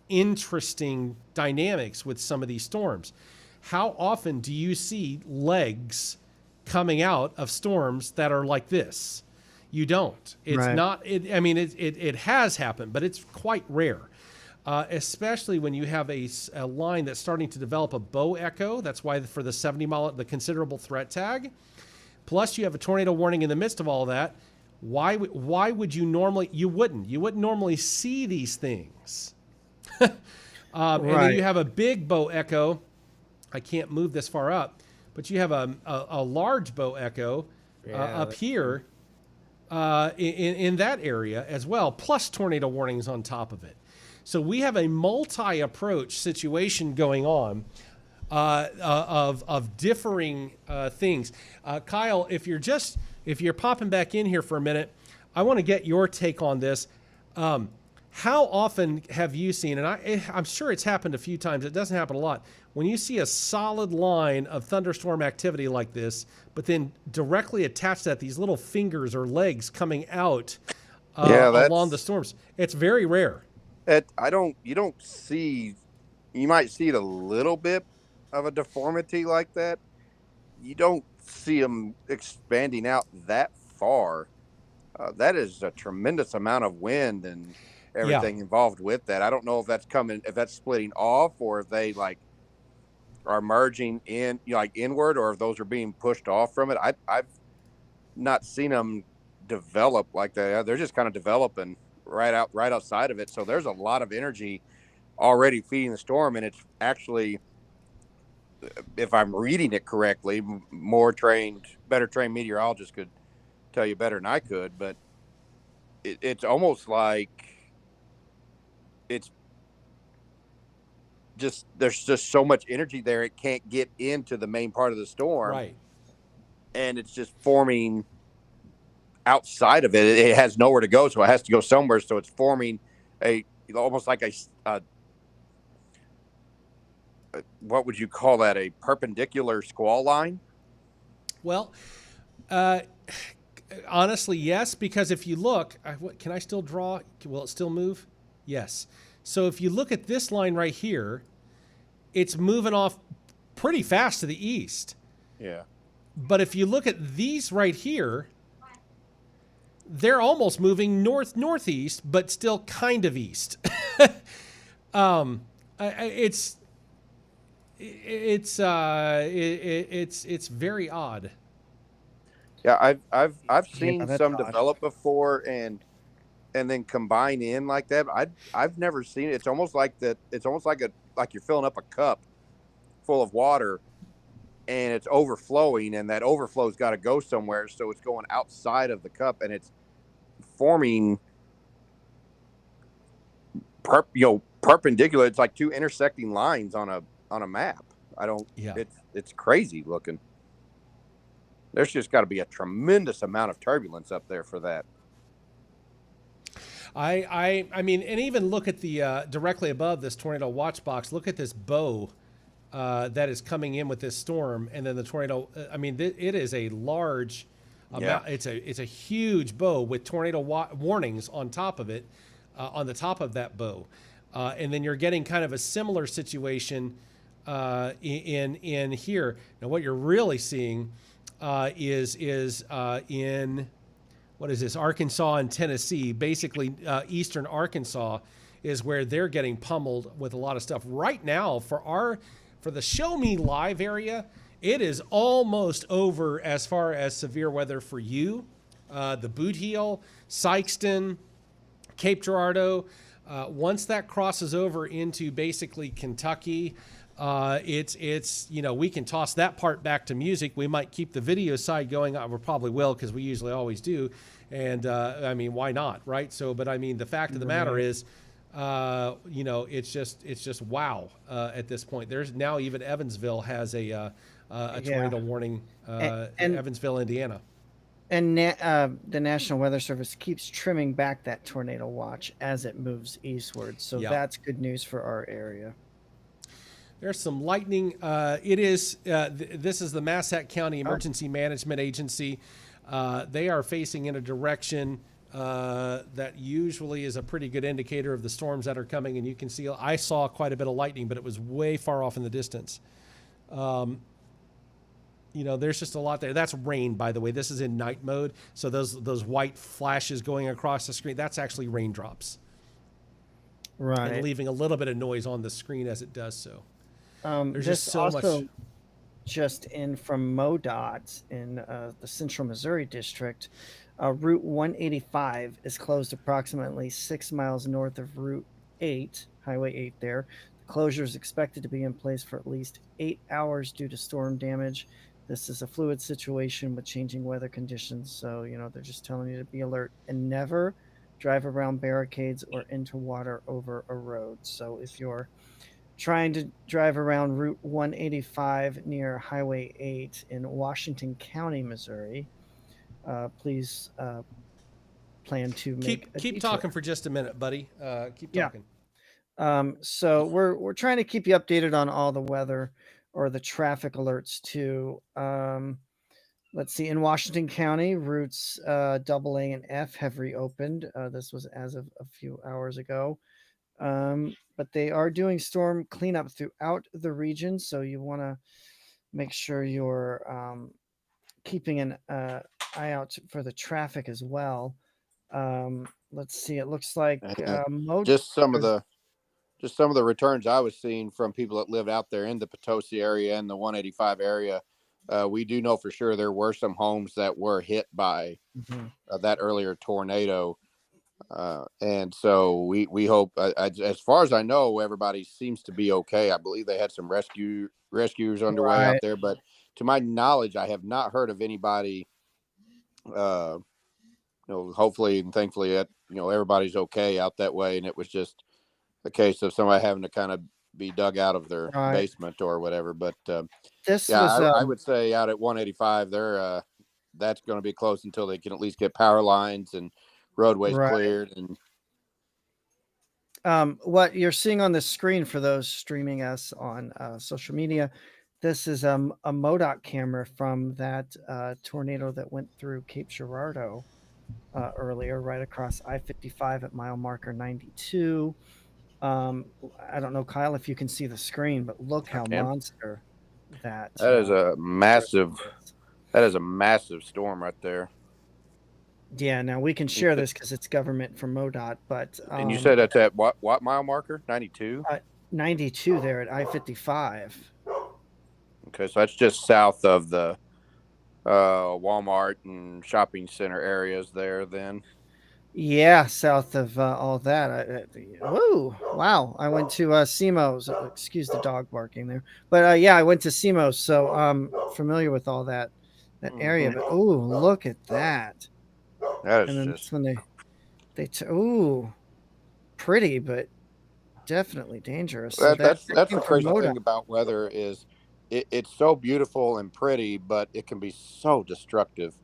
interesting dynamics with some of these storms. How often do you see legs coming out of storms that are like this? You don't. It's right. not. It has happened, but it's quite rare. especially when you have a line that's starting to develop a bow echo. That's why for the 70 mile, the considerable threat tag. Plus, you have a tornado warning in the midst of all that. Why would you normally? You wouldn't normally see these things. And then you have a big bow echo. I can't move this far up, but you have a large bow echo up here in that area as well, plus tornado warnings on top of it. So we have a multi-approach situation going on of differing things. Kyle, if you're popping back in here for a minute, I want to get your take on this. How often have you seen, and I'm sure it's happened a few times, it doesn't happen a lot, when you see a solid line of thunderstorm activity like this, but then directly attached to that, these little fingers or legs coming out along the storms? It's very rare. You don't see, you might see it a little bit of a deformity like that. You don't see them expanding out that far. That is a tremendous amount of wind and everything involved with that. I don't know if that's splitting off, or if they are merging in, inward, or if those are being pushed off from it. I've not seen them develop like that. They're just kind of developing right outside of it. So there's a lot of energy already feeding the storm, and it's actually, if I'm reading it correctly, better trained meteorologists could tell you better than I could, but it's almost like it's just, there's just so much energy there, it can't get into the main part of the storm. Right. And it's just forming outside of it. It has nowhere to go, so it has to go somewhere. So it's forming almost like a what would you call that? A perpendicular squall line? Well, honestly, yes, because if you look, can I still draw? Will it still move? Yes. So if you look at this line right here, it's moving off pretty fast to the east. Yeah. But if you look at these right here, they're almost moving northeast, but still kind of east. It's very odd. Yeah, I've seen some develop before and then combine in like that. I've never seen it. It's almost like that. It's almost like you're filling up a cup full of water, and it's overflowing, and that overflow's got to go somewhere. So it's going outside of the cup, and it's forming perpendicular. It's like two intersecting lines on a map. It's crazy looking. There's just got to be a tremendous amount of turbulence up there for that. I mean, and even look at the directly above this tornado watch box. Look at this bow that is coming in with this storm, and then the tornado. I mean, it is a large amount. It's a huge bow with tornado warnings on top of it, on the top of that bow, and then you're getting kind of a similar situation in here. Now, what you're really seeing is in, what is this, Arkansas and Tennessee, basically eastern Arkansas is where they're getting pummeled with a lot of stuff. Right now, for the Show Me Live area, it is almost over as far as severe weather for you. The Boot Heel, Sykeston, Cape Girardeau, once that crosses over into basically Kentucky, it's we can toss that part back to music. We might keep the video side going. We probably will, because we usually always do. And I mean, why not, right? So, but I mean, the fact of the matter is, it's just wow at this point. There's now even Evansville has a tornado warning. In Evansville, Indiana. And the National Weather Service keeps trimming back that tornado watch as it moves eastward. So that's good news for our area. There's some lightning. This is the Massac County Emergency Management Agency. They are facing in a direction that usually is a pretty good indicator of the storms that are coming. And you can see, I saw quite a bit of lightning, but it was way far off in the distance. There's just a lot there. That's rain, by the way. This is in night mode. So those white flashes going across the screen, that's actually raindrops. Right. and leaving a little bit of noise on the screen as it does so. There's This just so also much. just in from MoDOT in the Central Missouri District. Route 185 is closed approximately 6 miles north of Route 8, Highway 8 there. The closure is expected to be in place for at least 8 hours due to storm damage. This is a fluid situation with changing weather conditions. So, they're just telling you to be alert and never drive around barricades or into water over a road. So if you're trying to drive around Route 185 near Highway 8 in Washington County, Missouri, please plan to make a Keep detour. talking for just a minute, buddy. Keep Yeah. talking. So we're trying to keep you updated on all the weather or the traffic alerts too. Let's see. In Washington County, routes AA and F have reopened. This was as of a few hours ago. But they are doing storm cleanup throughout the region, so you want to make sure you're keeping an eye out for the traffic as well. Let's see. It looks like Just some of the returns I was seeing from people that lived out there in the Potosi area and the 185 area. We do know for sure there were some homes that were hit by that earlier tornado. And so we hope, as far as I know, everybody seems to be okay. I believe they had some rescuers underway out there, but to my knowledge, I have not heard of anybody, hopefully and thankfully that, everybody's okay out that way. And it was just a case of somebody having to kind of be dug out of their basement or whatever. But I would say out at 185 there, that's going to be closed until they can at least get power lines and roadways cleared. And what you're seeing on the screen for those streaming us on social media, this is a MoDOT camera from that tornado that went through Cape Girardeau earlier, right across I-55 at mile marker 92. I don't know, Kyle, if you can see the screen, but look how monster that is a massive storm right there. Yeah, now we can share this because it's government from MoDOT, but and you said that's at what mile marker? 92? 92 there at I-55. Okay, so that's just south of the Walmart and shopping center areas there then. Yeah, south of all that. Whoa, wow. I went to Simo's. Excuse the dog barking there. But I went to Simo's, so I'm familiar with all that area. But look at that. That is and then just when pretty, but definitely dangerous. That's the crazy thing about weather is it's so beautiful and pretty, but it can be so destructive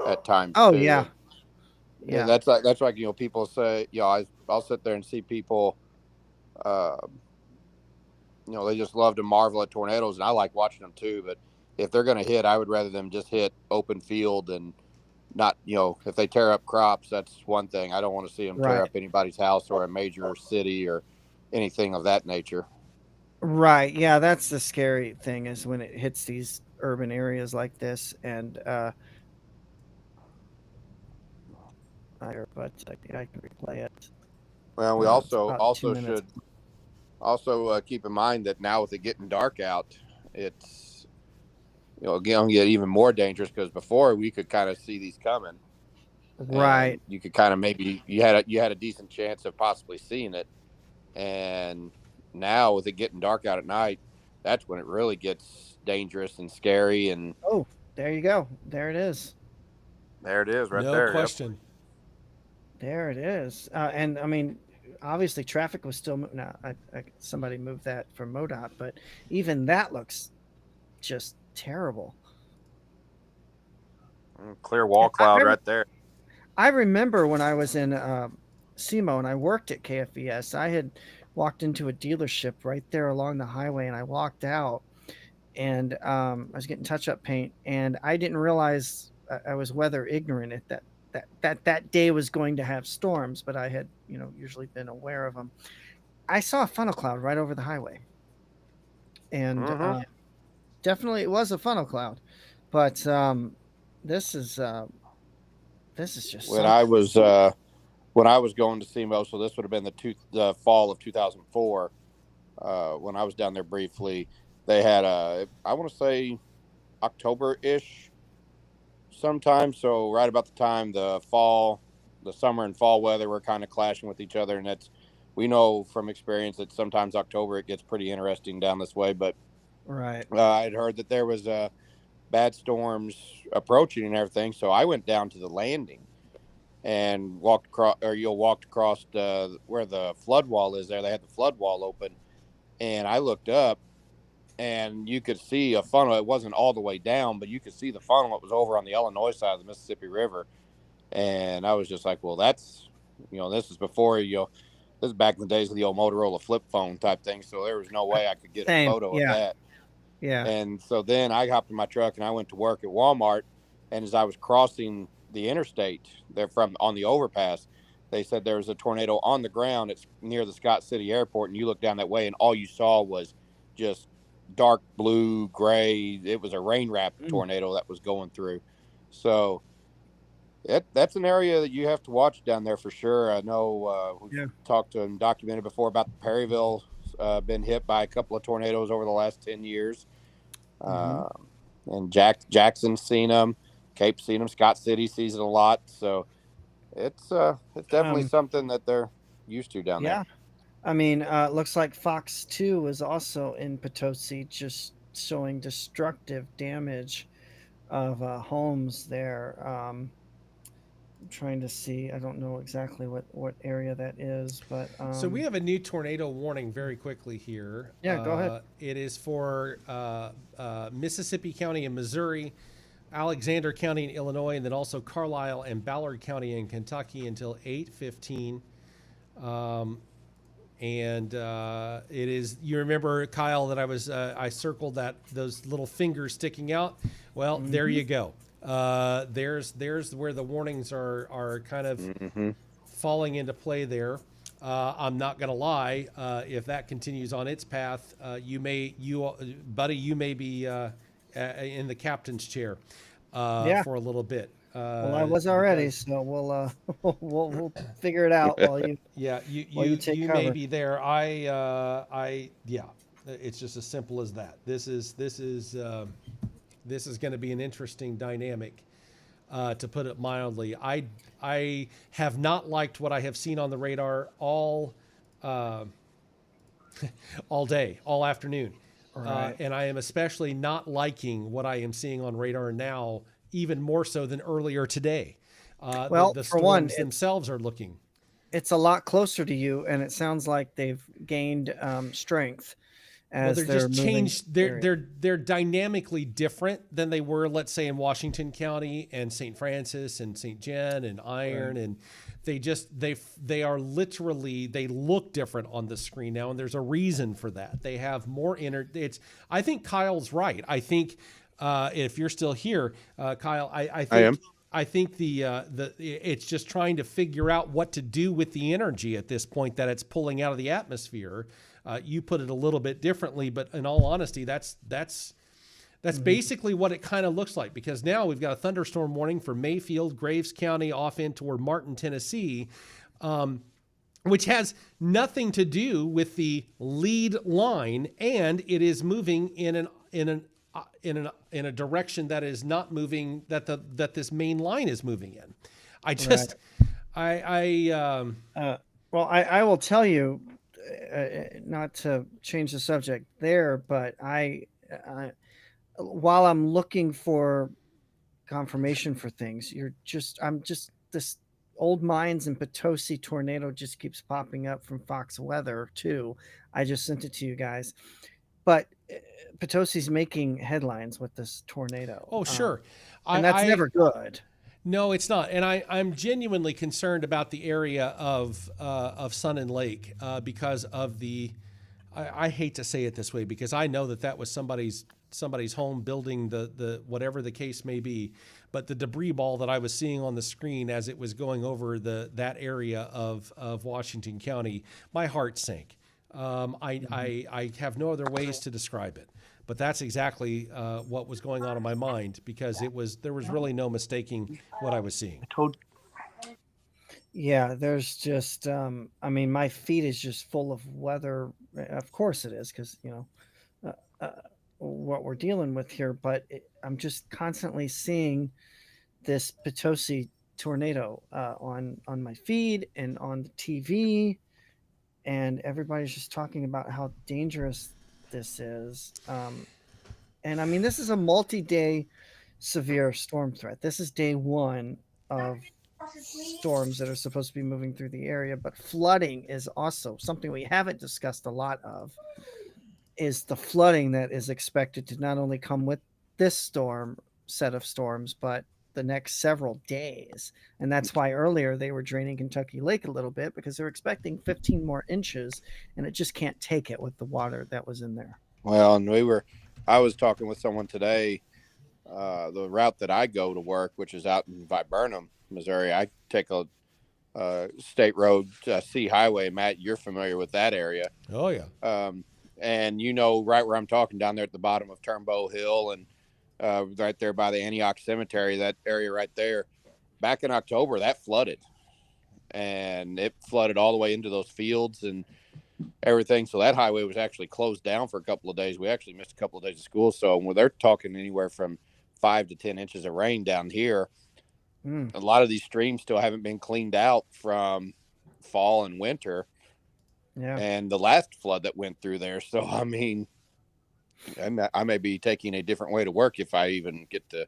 at times. Oh too. yeah. Yeah, that's like people say, I'll sit there and see people, they just love to marvel at tornadoes, and I like watching them too. But if they're going to hit, I would rather them just hit open field and not, if they tear up crops, that's one thing. I don't want to see them tear up anybody's house or a major city or anything of that nature. Right. Yeah, that's the scary thing is when it hits these urban areas like this, and but I can replay it. Well, we also should keep in mind that now with it getting dark out, it's again get even more dangerous because before we could kind of see these coming. Right. You could kind of maybe you had a decent chance of possibly seeing it, and now with it getting dark out at night, that's when it really gets dangerous and scary. And there you go. There it is. There it is, right there. No question. Yep. There it is. And I mean, obviously traffic was still moving. Now, somebody moved that from MoDOT, but even that looks just terrible. Clear wall cloud right there. I remember when I was in SEMO and I worked at KFVS, I had walked into a dealership right there along the highway, and I walked out, and I was getting touch-up paint, and I didn't realize I was weather ignorant at that day was going to have storms, but I had, usually been aware of them. I saw a funnel cloud right over the highway, and definitely it was a funnel cloud, but this is just when I was when I was going to SEMO, so this would have been the fall of 2004, when I was down there briefly. They had I want to say October-ish sometime. So right about the time the summer and fall weather were kind of clashing with each other. And we know from experience that sometimes October, it gets pretty interesting down this way. But Right. I'd heard that there was bad storms approaching and everything. So I went down to the landing and walked across where the flood wall is there. They had the flood wall open, and I looked up, and you could see a funnel. It wasn't all the way down, but you could see the funnel. It was over on the Illinois side of the Mississippi River. And I was just like, well, that's, this is before, this is back in the days of the old Motorola flip phone type thing. So there was no way I could get a photo of that. Yeah. And so then I hopped in my truck and I went to work at Walmart. And as I was crossing the interstate there on the overpass, they said there was a tornado on the ground. It's near the Scott City Airport. And you look down that way and all you saw was just dark blue, gray. It was a rain wrapped tornado that was going through. So that's an area that you have to watch down there for sure. I know we've talked and documented before about Perryville, been hit by a couple of tornadoes over the last 10 years. And Jackson's seen them, Cape's seen them, Scott City sees it a lot. So it's definitely something that they're used to down there. Yeah. I mean, looks like Fox 2 was also in Potosi, just showing destructive damage of homes there. I'm trying to see. I don't know exactly what area that is, but so we have a new tornado warning very quickly here. Yeah, go ahead. It is for Mississippi County in Missouri, Alexander County in Illinois, and then also Carlisle and Ballard County in Kentucky until 8:15. And it is, you remember, Kyle, that I circled those little fingers sticking out. Well, there you go. There's where the warnings are kind of falling into play there. I'm not going to lie. If that continues on its path, buddy, you may be in the captain's chair for a little bit. Well, I was already, so we'll figure it out while you. Yeah, you take you cover. may be there. It's just as simple as that. This is going to be an interesting dynamic, to put it mildly. I have not liked what I have seen on the radar all day, all afternoon, Right. and I am especially not liking what I am seeing on radar now, even more so than earlier today. Well, the for storms one, themselves are looking. It's a lot closer to you, and it sounds like they've gained strength as They're they're just moving changed. area. They're dynamically different than they were, let's say, in Washington County and St. Francis and St. John and Iron, and they are literally, they look different on the screen now, and there's a reason for that. They have more I think Kyle's right. I think if you're still here, Kyle, I think. I am. I think it's just trying to figure out what to do with the energy at this point that it's pulling out of the atmosphere. You put it a little bit differently, but in all honesty, that's basically what it kind of looks like, because now we've got a thunderstorm warning for Mayfield, Graves County, off in toward Martin, Tennessee, which has nothing to do with the lead line, and it is moving in a direction that is not moving, that this main line is moving in. Well, I will tell you, not to change the subject there, but while I'm looking for confirmation for things, I'm just this Old Mines and Potosi tornado just keeps popping up from Fox Weather too. I just sent it to you guys, but Potosi's making headlines with this tornado. Oh, sure. And that's never good. No, it's not. And I'm genuinely concerned about the area of Sun and Lake because of I hate to say it this way, because I know that was somebody's home building, the whatever the case may be, but the debris ball that I was seeing on the screen as it was going over that area of Washington County, my heart sank. I have no other ways to describe it, but that's exactly what was going on in my mind, because there was really no mistaking what I was seeing. Yeah, there's just, I mean, my feed is just full of weather. Of course it is, because, uh, uh, what we're dealing with here, but I'm just constantly seeing this Potosi tornado on my feed and on the TV, and everybody's just talking about how dangerous this is. And I mean, this is a multi-day severe storm threat. This is day one of storms that are supposed to be moving through the area, but flooding is also something we haven't discussed a lot of. Is the flooding that is expected to not only come with this storm set of storms, but the next several days. And that's why earlier they were draining Kentucky Lake a little bit, because they're expecting 15 more inches, and it just can't take it with the water that was in there. Well, and I was talking with someone today. The route that I go to work, which is out in Viburnum, Missouri, I take a state road, C Highway. Matt, you're familiar with that area. Oh yeah. And right where I'm talking, down there at the bottom of Turnbow Hill, and right there by the Antioch Cemetery, that area right there. Back in October, that flooded, and it flooded all the way into those fields and everything. So that highway was actually closed down for a couple of days. We actually missed a couple of days of school. So when they're talking anywhere from 5 to 10 inches of rain down here, a lot of these streams still haven't been cleaned out from fall and winter. Yeah. And the last flood that went through there. So, I mean, I may be taking a different way to work if I even get to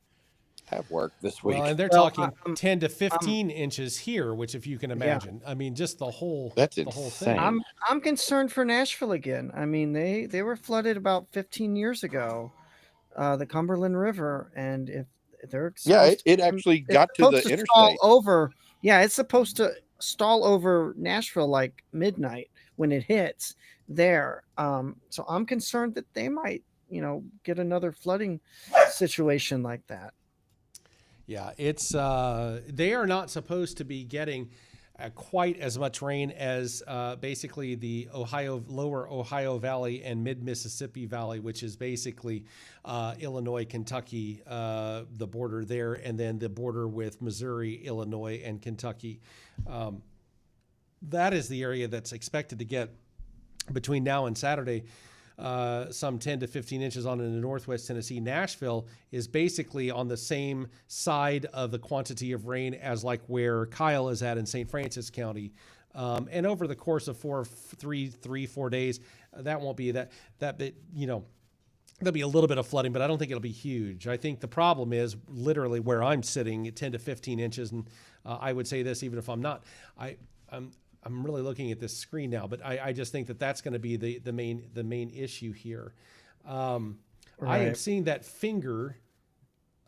have work this week. Well, and they're talking 10 to 15 inches here, which, if you can imagine, I mean, just the whole insane. whole thing. I'm concerned for Nashville again. I mean, they were flooded about 15 years ago, the Cumberland River, and if they're it actually got to the interstate. It's supposed to stall over Nashville like midnight when it hits there. So I'm concerned that they might, get another flooding situation like that. Yeah, it's they are not supposed to be getting quite as much rain as basically the lower Ohio Valley and mid Mississippi Valley, which is basically Illinois, Kentucky, the border there, and then the border with Missouri, Illinois, and Kentucky. That is the area that's expected to get, between now and Saturday, some 10 to 15 inches on into Northwest Tennessee. Nashville is basically on the same side of the quantity of rain as like where Kyle is at in St. Francis County. And over the course of 4 days, that won't be that bit, there'll be a little bit of flooding, but I don't think it'll be huge. I think the problem is literally where I'm sitting at 10 to 15 inches. And I would say this, even if I'm not, I'm really looking at this screen now, but I just think that's going to be the main issue here. Right. I am seeing that finger.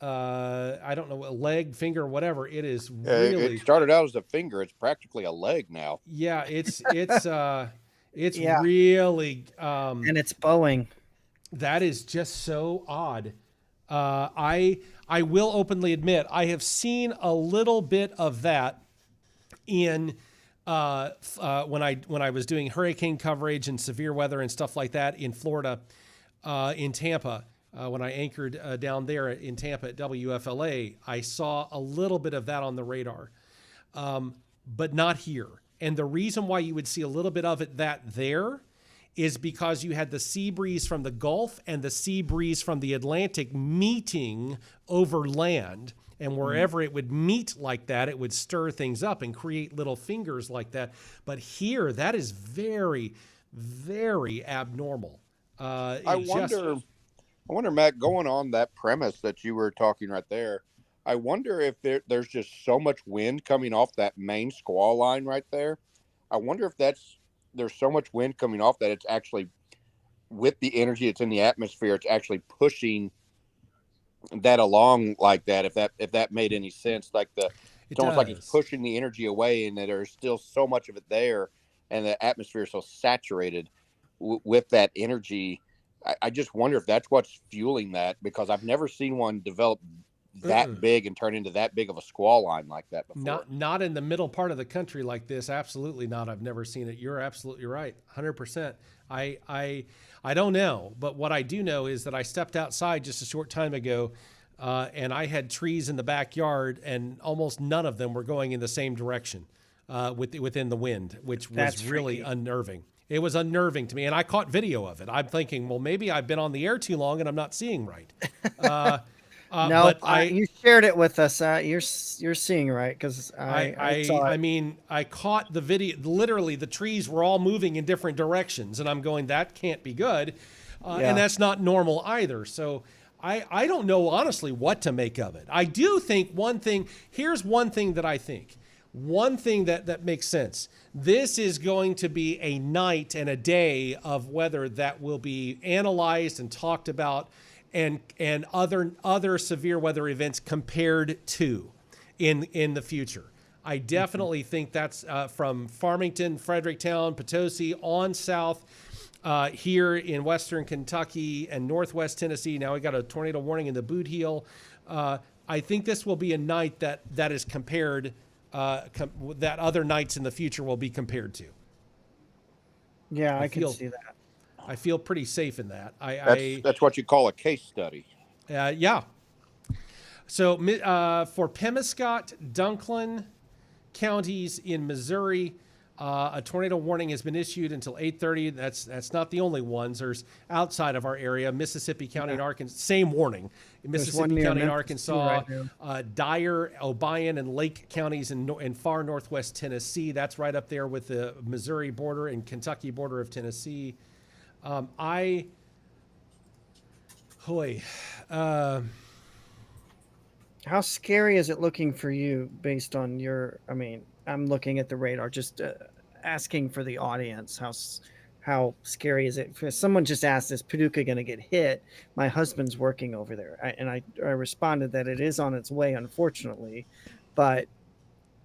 I don't know, a leg, finger, whatever. It is really. It started out as a finger. It's practically a leg now. Yeah, it's really. And it's bowing. That is just so odd. I will openly admit I have seen a little bit of that in. When I was doing hurricane coverage and severe weather and stuff like that in Florida, in Tampa, when I anchored down there in Tampa at WFLA, I saw a little bit of that on the radar, but not here. And the reason why you would see a little bit of it there is because you had the sea breeze from the Gulf and the sea breeze from the Atlantic meeting over land. And wherever it would meet like that, it would stir things up and create little fingers like that. But here, that is very, very abnormal. I wonder, Matt, going on that premise that you were talking right there, I wonder if there's just so much wind coming off that main squall line right there. I wonder if there's so much wind coming off that it's actually, with the energy that's in the atmosphere, it's actually pushing that along like that. If that made any sense, it's almost like it's pushing the energy away, and that there's still so much of it there, and the atmosphere is so saturated with that energy. I just wonder if that's what's fueling that, because I've never seen one develop that big and turn into that big of a squall line like that before. Not in the middle part of the country like this. Absolutely not. I've never seen it. You're absolutely right. 100%. I don't know, but what I do know is that I stepped outside just a short time ago, and I had trees in the backyard, and almost none of them were going in the same direction. within the wind, which was That's really freaky. unnerving. It was unnerving to me, and I caught video of it. I'm thinking, well, maybe I've been on the air too long and I'm not seeing right. No, but you shared it with us. You're seeing right because I saw it. I mean, I caught the video. Literally, the trees were all moving in different directions, and I'm going, that can't be good, Yeah. and that's not normal either. So I don't know honestly what to make of it. I do think one thing. Here's one thing that I think. One thing that makes sense. This is going to be a night and a day of weather that will be analyzed and talked about, and other severe weather events compared to in the future. I definitely think that's from Farmington, Fredericktown, Potosi on south, here in western Kentucky and northwest Tennessee. Now we got a tornado warning in the Boot Heel. I think this will be a night that is compared, that other nights in the future will be compared to. Yeah, I feel- can see that. I feel pretty safe in that. That's what you call a case study. Yeah. So for Pemiscot, Dunklin counties in Missouri, a tornado warning has been issued until 8:30. That's not the only ones. There's outside of our area, Mississippi County and Arkansas, same warning. one Mississippi near County and Memphis, too, Arkansas, right Dyer, Obion, and Lake counties in far northwest Tennessee. That's right up there with the Missouri border and Kentucky border of Tennessee. How scary is it looking for you based on your? I mean, I'm looking at the radar, just asking for the audience. How scary is it? Someone just asked, "Is Paducah going to get hit?" My husband's working over there, I responded that it is on its way, unfortunately, but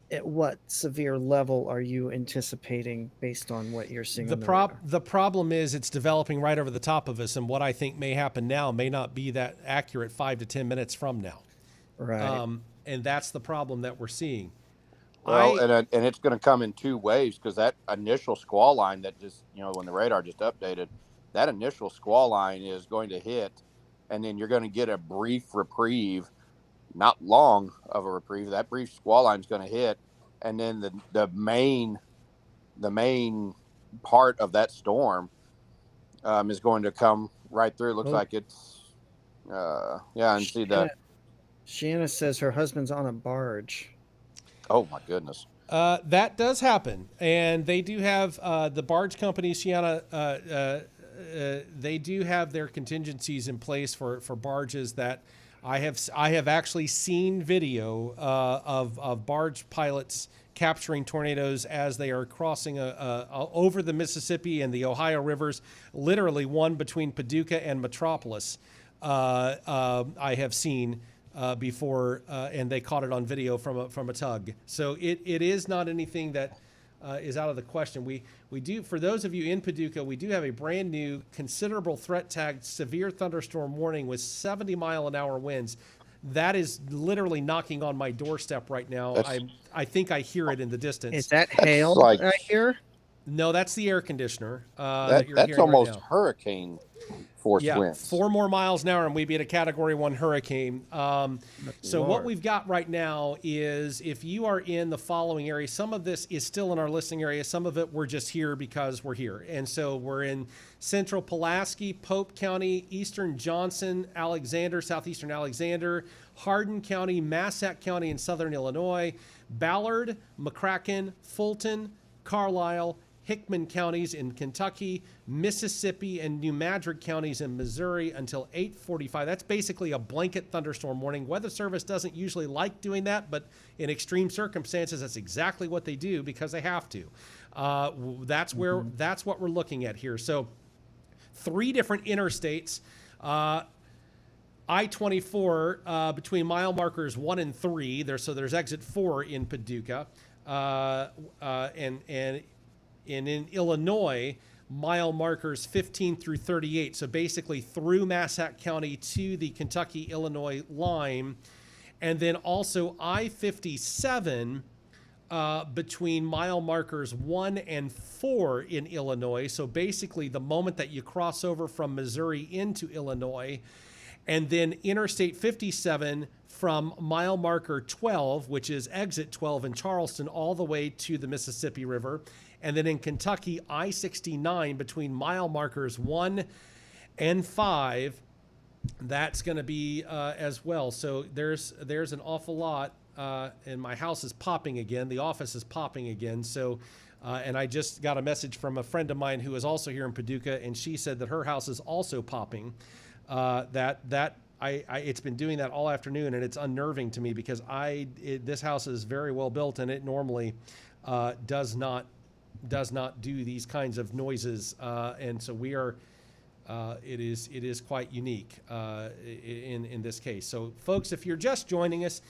at what severe level are you anticipating based on what you're seeing? The problem is it's developing right over the top of us, and what I think may happen now may not be that accurate 5 to 10 minutes from now. Right. And that's the problem that we're seeing. Well, and it's going to come in two ways, because that initial squall line that just, when the radar just updated, that initial squall line is going to hit, and then you're going to get a brief reprieve, not long of a reprieve. That brief squall line is going to hit, and then the main part of that storm is going to come right through. It looks like it's and see the. Shanna says her husband's on a barge. Oh my goodness. That does happen, and they do have the barge companies, Shiana. They do have their contingencies in place for barges. That I have actually seen video of barge pilots capturing tornadoes as they are crossing over the Mississippi and the Ohio rivers. Literally, one between Paducah and Metropolis. I have seen. Before, and they caught it on video from a tug. So it is not anything that is out of the question. We do, for those of you in Paducah, we do have a brand new considerable threat tagged severe thunderstorm warning with 70-mile-an-hour winds. That is literally knocking on my doorstep right now. I think I hear it in the distance. Is that hail like- right here? No, that's the air conditioner that you're That's hearing almost right now. hurricane force Yeah, winds. 4 more miles an hour, and we'd be at a Category 1 hurricane. So what we've got right now is, if you are in the following area, some of this is still in our listening area. Some of it we're just here because we're here. And so we're in central Pulaski, Pope County, eastern Johnson, Alexander, southeastern Alexander, Hardin County, Massac County in southern Illinois, Ballard, McCracken, Fulton, Carlisle, Hickman counties in Kentucky, Mississippi, and New Madrid counties in Missouri until 8:45. That's basically a blanket thunderstorm warning. Weather Service doesn't usually like doing that, but in extreme circumstances, that's exactly what they do because they have to. That's what we're looking at here. So 3 different interstates. I-24 between mile markers 1 and 3. There's exit 4 in Paducah, and in Illinois, mile markers 15 through 38. So basically through Massac County to the Kentucky-Illinois line. And then also I-57 between mile markers 1 and 4 in Illinois. So basically the moment that you cross over from Missouri into Illinois. and then Interstate 57 from mile marker 12, which is exit 12 in Charleston, all the way to the Mississippi River. And then in Kentucky, I-69 between mile markers 1 and 5, that's going to be as well. So there's an awful lot, and my house is popping again. The office is popping again. So, and I just got a message from a friend of mine who is also here in Paducah, and she said that her house is also popping. It's been doing that all afternoon, and it's unnerving to me because this house is very well built, and it normally does not do these kinds of noises, and so we are. It is quite unique in this case. So, folks, if you're just joining us,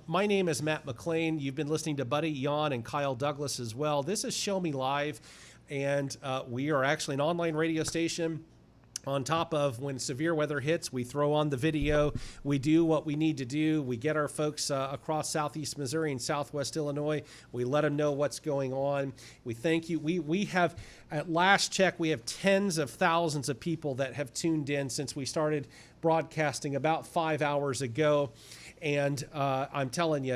my name is Matt McClain. You've been listening to Buddy Yon and Kyle Douglas as well. This is Show Me Live, and we are actually an online radio station. On top of when severe weather hits, we throw on the video. We do what we need to do. We get our folks across southeast Missouri and southwest Illinois. We let them know what's going on. We thank you. We have, at last check, we have tens of thousands of people that have tuned in since we started broadcasting about 5 hours ago. And I'm telling you,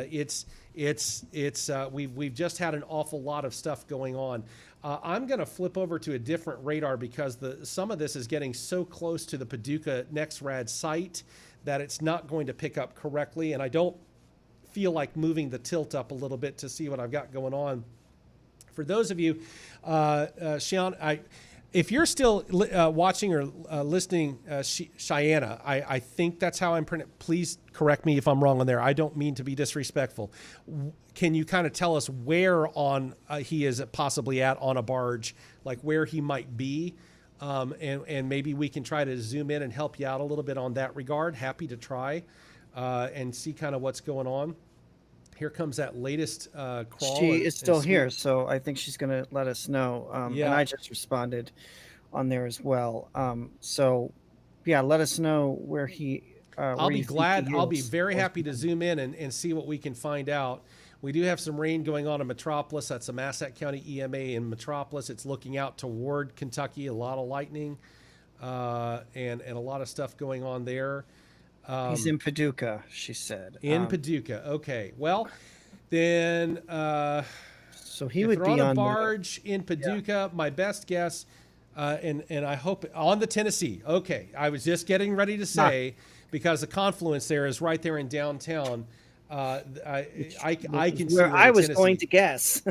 we've just had an awful lot of stuff going on. I'm going to flip over to a different radar because some of this is getting so close to the Paducah NexRad site that it's not going to pick up correctly. And I don't feel like moving the tilt up a little bit to see what I've got going on. For those of you, Sean, if you're still watching or listening, Cheyenne, I think that's how I'm pronouncing. Please correct me if I'm wrong on there. I don't mean to be disrespectful. Can you kind of tell us where on he is possibly at on a barge, like where he might be? And maybe we can try to zoom in and help you out a little bit on that regard. Happy to try and see kind of what's going on. Here comes that latest crawl. She is still here, so I think she's going to let us know. Yeah. And I just responded on there as well. So, yeah, let us know where he. I'll be glad. I'll be very happy to zoom in and see what we can find out. We do have some rain going on in Metropolis. That's a Massac County EMA in Metropolis. It's looking out toward Kentucky. A lot of lightning and a lot of stuff going on there. He's in Paducah, she said. In Paducah. Okay. Well, then so he would be on a barge in Paducah. Yeah. My best guess, and I hope on the Tennessee. Okay. I was just getting ready to say because the confluence there is right there in downtown. I can see where I was going to guess.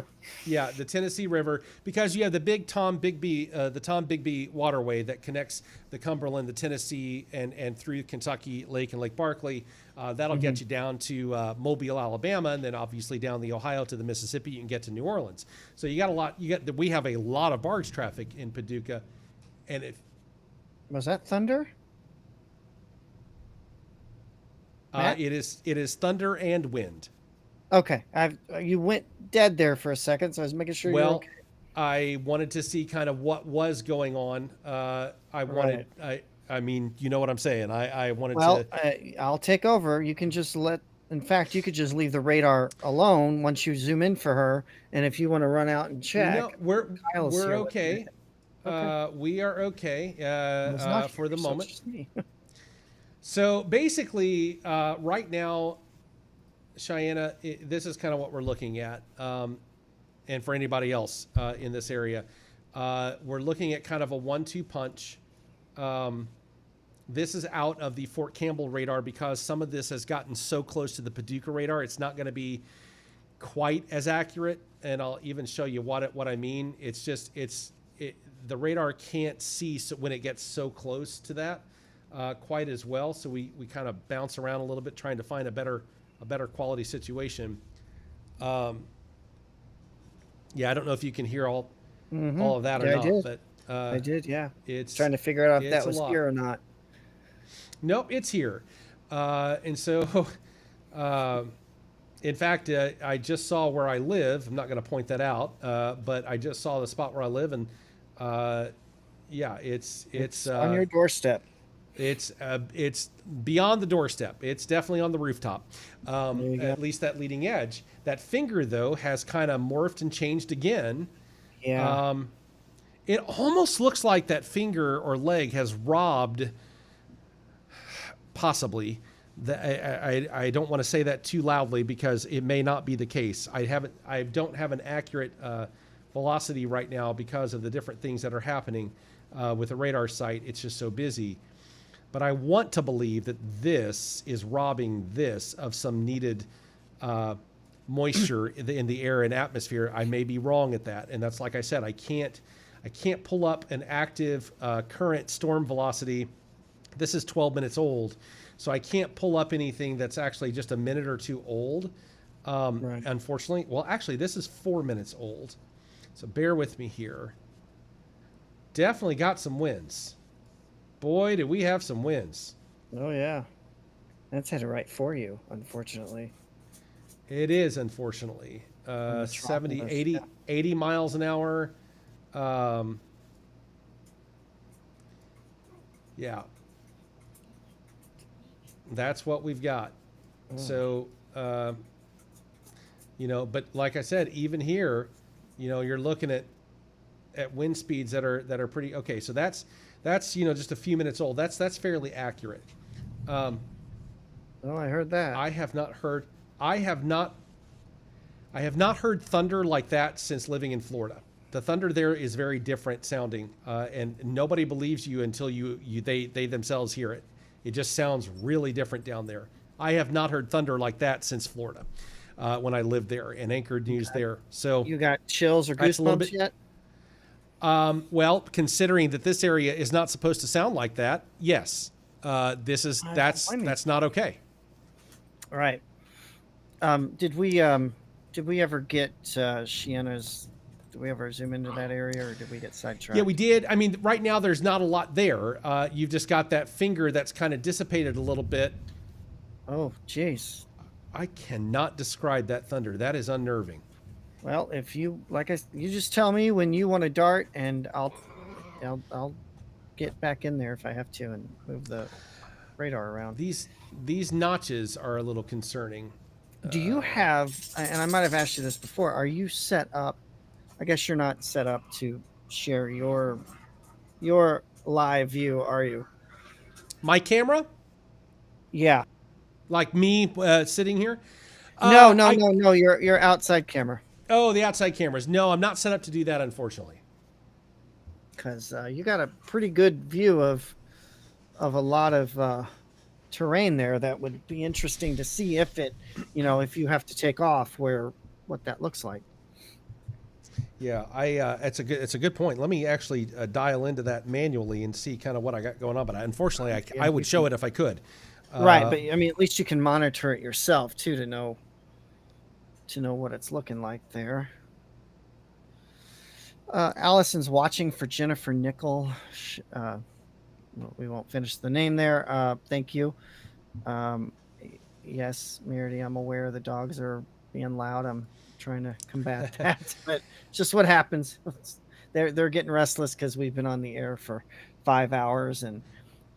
Yeah, the Tennessee River, because you have the big Tom Bigby waterway that connects the Cumberland, the Tennessee, and through Kentucky Lake and Lake Barkley. That'll get you down to Mobile, Alabama, and then obviously down the Ohio to the Mississippi. You can get to New Orleans. So you got a lot. We have a lot of barge traffic in Paducah, and was that thunder? It is thunder and wind. Okay, you went dead there for a second, so I was making sure. Well, you're okay. I wanted to see kind of what was going on. I mean, you know what I'm saying. I wanted to. I'll take over. You can just in fact, you could just leave the radar alone once you zoom in for her. And if you want to run out and check, no, we're okay. We are okay for the moment. So basically, right now, Cheyenne, this is kind of what we're looking at. And for anybody else in this area, we're looking at kind of a 1-2 punch. This is out of the Fort Campbell radar because some of this has gotten so close to the Paducah radar. It's not going to be quite as accurate. And I'll even show you what I mean. It's just, the radar can't see when it gets so close to that. Quite as well, so we kind of bounce around a little bit trying to find a better quality situation. Yeah, I don't know if you can hear all of that or not, but I did. Yeah, it's trying to figure out if that was here or not. Nope, it's here, and so in fact, I just saw where I live. I'm not going to point that out, but I just saw the spot where I live, and yeah, it's on your doorstep. It's beyond the doorstep. It's definitely on the rooftop, at least that leading edge. That finger, though, has kind of morphed and changed again. Yeah. It almost looks like that finger or leg has robbed possibly. I don't want to say that too loudly because it may not be the case. I don't have an accurate velocity right now because of the different things that are happening with the radar site. It's just so busy. But I want to believe that this is robbing this of some needed moisture in the air and atmosphere. I may be wrong at that, and that's like I said. I can't pull up an active current storm velocity. This is 12 minutes old, so I can't pull up anything that's actually just a minute or two old. Right. Unfortunately, well, actually, this is 4 minutes old, so bear with me here. Definitely got some winds. Boy, did we have some winds. Oh yeah, that's headed right for you, unfortunately. It is, unfortunately. 70, 80, yeah. 80 miles an hour. Yeah. That's what we've got. So, but like I said, even here, you're looking at wind speeds that are pretty okay. So that's just a few minutes old. That's fairly accurate. Oh, I heard that. I have not heard thunder like that since living in Florida. The thunder there is very different sounding, and nobody believes you until they themselves hear it. It just sounds really different down there. I have not heard thunder like that since Florida, when I lived there and anchored news there. So You got chills or That's a little goosebumps bit- yet? well, considering that this area is not supposed to sound like that, yes, that's not okay. All right. Did we ever get Sienna's? Did we ever zoom into that area, or did we get sidetracked? Yeah, we did. I mean, right now there's not a lot there. You've just got that finger that's kind of dissipated a little bit. Oh, jeez. I cannot describe that thunder. That is unnerving. Well, if you you just tell me when you want to dart, and I'll get back in there if I have to and move the radar around. These notches are a little concerning. Do you have? And I might have asked you this before. Are you set up? I guess you're not set up to share your live view, are you? My camera, Yeah. like me sitting here. No. Your outside camera, Oh, the outside cameras. No, I'm not set up to do that, unfortunately. because you got a pretty good view of a lot of terrain there. That would be interesting to see if if you have to take off, what that looks like. Yeah, it's a good point. Let me actually dial into that manually and see kind of what I got going on. But unfortunately, I would show it if I could. Right, but I mean, at least you can monitor it yourself too to know what it's looking like there. Allison's watching for Jennifer Nickel. We won't finish the name there. Thank you. Yes, Meredith, I'm aware the dogs are being loud. I'm trying to combat that, but it's just what happens. They're getting restless because we've been on the air for 5 hours, and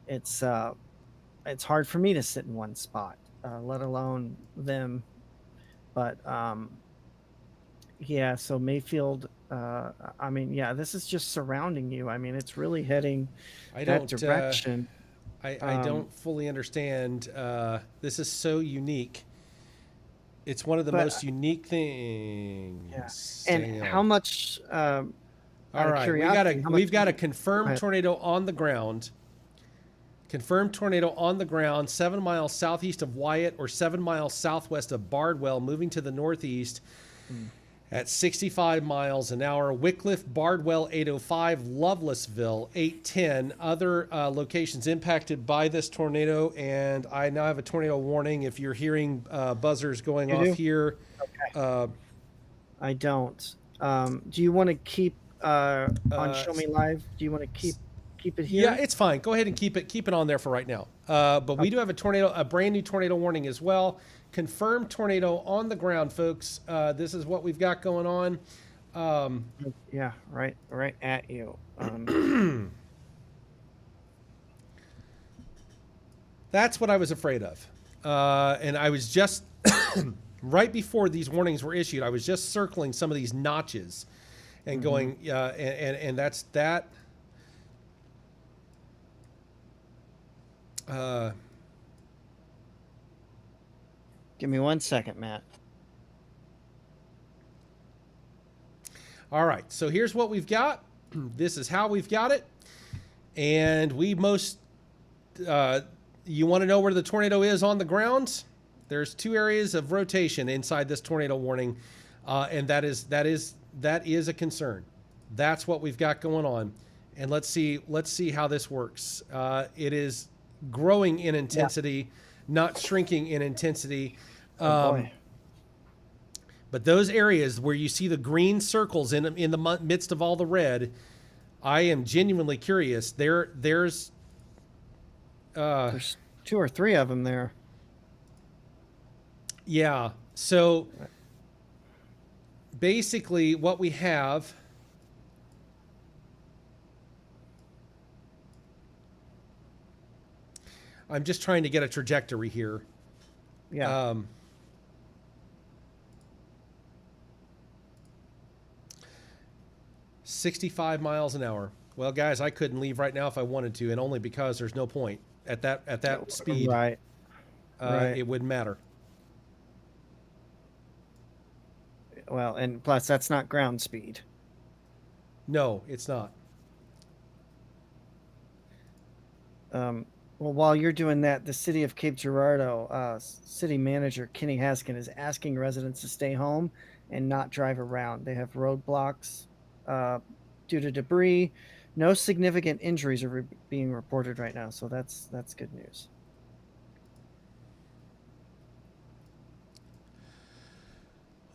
it's hard for me to sit in one spot, let alone them. But yeah, so Mayfield, I mean, yeah, this is just surrounding you. I mean, it's really heading that direction. I don't fully understand. This is so unique. It's one of the most unique things. Yeah. And how much? All right, we've got a confirmed tornado on the ground. Confirmed tornado on the ground, 7 miles southeast of Wyatt or 7 miles southwest of Bardwell, moving to the northeast at 65 miles an hour. Wycliffe, Bardwell, 805, Lovelessville, 810. Other locations impacted by this tornado, and I now have a tornado warning. If you're hearing buzzers going off here. Okay. I don't. Do you want to keep on Show Me Live? Do you want to keep it here? Yeah, it's fine. Go ahead and keep it on there for right now. But we do have a brand new tornado warning as well. Confirmed tornado on the ground, folks. This is what we've got going on. Yeah, right at you. That's what I was afraid of. And I was just right before these warnings were issued, I was just circling some of these notches and going, and that's that. Give me 1 second, Matt. All right, so here's what we've got. This is how we've got it. And you want to know where the tornado is on the ground? There's 2 areas of rotation inside this tornado warning, and that is a concern. That's what we've got going on, and let's see how this works. It is growing in intensity, not shrinking in intensity. Oh boy. But those areas where you see the green circles in the midst of all the red, I am genuinely curious. There's 2 or 3 of them there. Yeah. So basically what we have, I'm just trying to get a trajectory here. Yeah. 65 miles an hour. Well, guys, I couldn't leave right now if I wanted to, and only because there's no point at that speed. Right. It wouldn't matter. Well, and plus that's not ground speed. No, it's not. Well, while you're doing that, the city of Cape Girardeau city manager Kenny Haskin is asking residents to stay home and not drive around. They have roadblocks due to debris. No significant injuries are being reported right now, so that's good news.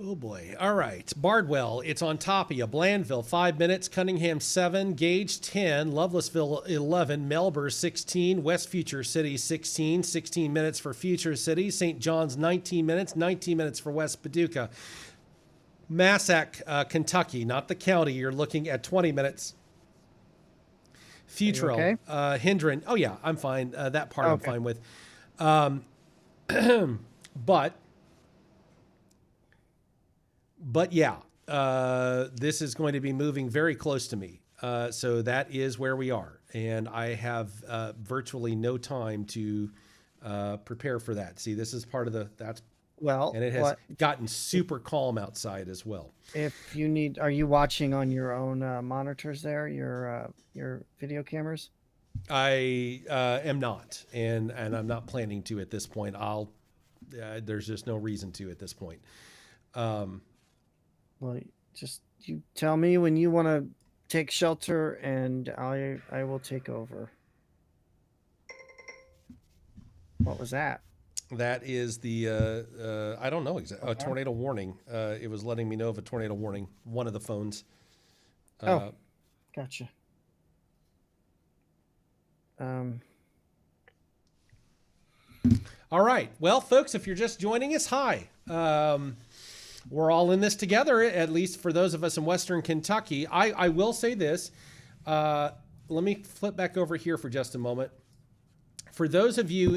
Oh boy. All right. Bardwell, it's on top of you. Blandville, 5 minutes. Cunningham, 7. Gage, 10. Lovelessville, 11. Melbourne, 16. West Future City, 16. 16 minutes for Future City. St. John's, 19 minutes. 19 minutes for West Paducah. Massac, Kentucky, not the county. You're looking at 20 minutes. Futrell, okay? Hendron. Oh, yeah, I'm fine. That part Okay. I'm fine with. But yeah, this is going to be moving very close to me. So that is where we are. And I have virtually no time to prepare for that. See, this is part of and it has gotten super calm outside as well. If you need, are you watching on your own monitors there, your video cameras? I am not, and I'm not planning to at this point. There's just no reason to at this point. Well, just you tell me when you want to take shelter, and I will take over. What was that? That is the I don't know exactly, a tornado warning. It was letting me know of a tornado warning. One of the phones. Gotcha. All right. Well, folks, if you're just joining us, hi. We're all in this together, at least for those of us in Western Kentucky. I will say this. Let me flip back over here for just a moment. For those of you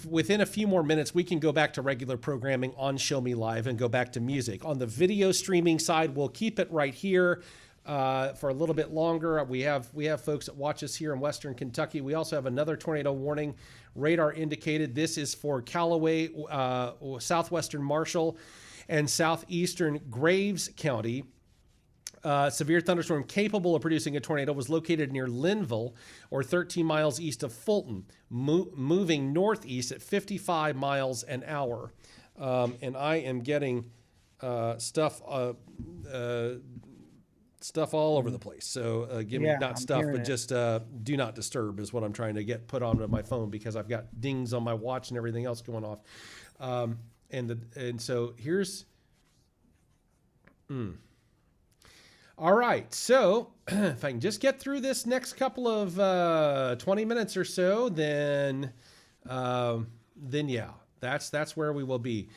within a few more minutes, we can go back to regular programming on Show Me Live and go back to music. On the video streaming side, we'll keep it right here for a little bit longer. We have folks that watch us here in Western Kentucky. We also have another tornado warning, radar indicated. This is for Callaway, southwestern Marshall, and southeastern Graves County. Severe thunderstorm capable of producing a tornado was located near Linville, or 13 miles east of Fulton, moving northeast at 55 miles an hour. And I am getting stuff all over the place. So give me not stuff, but just do not disturb is what I'm trying to get put onto my phone, because I've got dings on my watch and everything else going off. And so here's. All right, so if I can just get through this next couple of 20 minutes or so, then yeah, that's where we will be.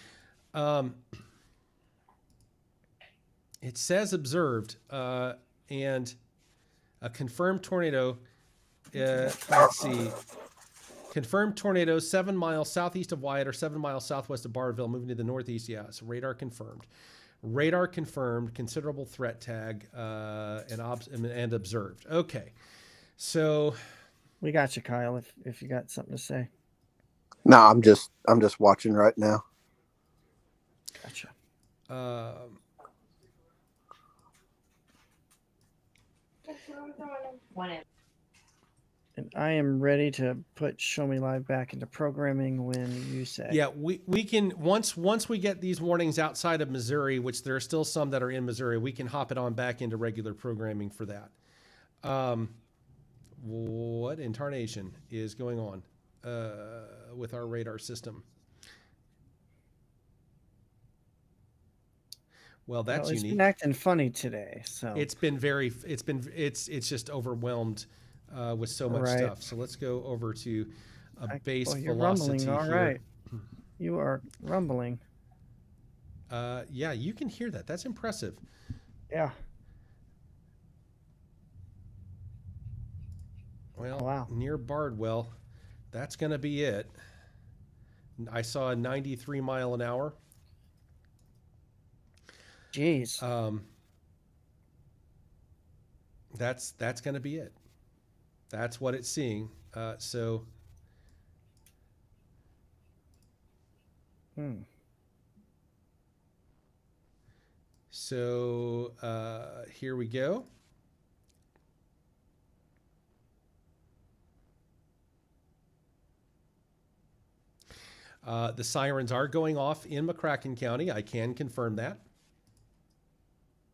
It says observed, and a confirmed tornado. Let's see. Confirmed tornado 7 miles southeast of Wyatt or 7 miles southwest of Barville, moving to the northeast. Yeah, so radar confirmed. Radar confirmed, considerable threat tag, and observed. Okay, so we got you, Kyle. If you got something to say. No, I'm just watching right now. Gotcha. And I am ready to put Show Me Live back into programming when you say. Yeah, we can once we get these warnings outside of Missouri, which there are still some that are in Missouri, we can hop it on back into regular programming for that. What in tarnation is going on with our radar system? Well, that's It's unique. been acting funny today, so It's just overwhelmed with so much Right. stuff. So let's go over to a base you're velocity rumbling. All here. right, you are rumbling. Yeah, you can hear that. That's impressive. Yeah. Well, Wow. near Bardwell, that's going to be it. I saw a 93 mile an hour. Jeez. That's going to be it. That's what it's seeing. So here we go. The sirens are going off in McCracken County. I can confirm that.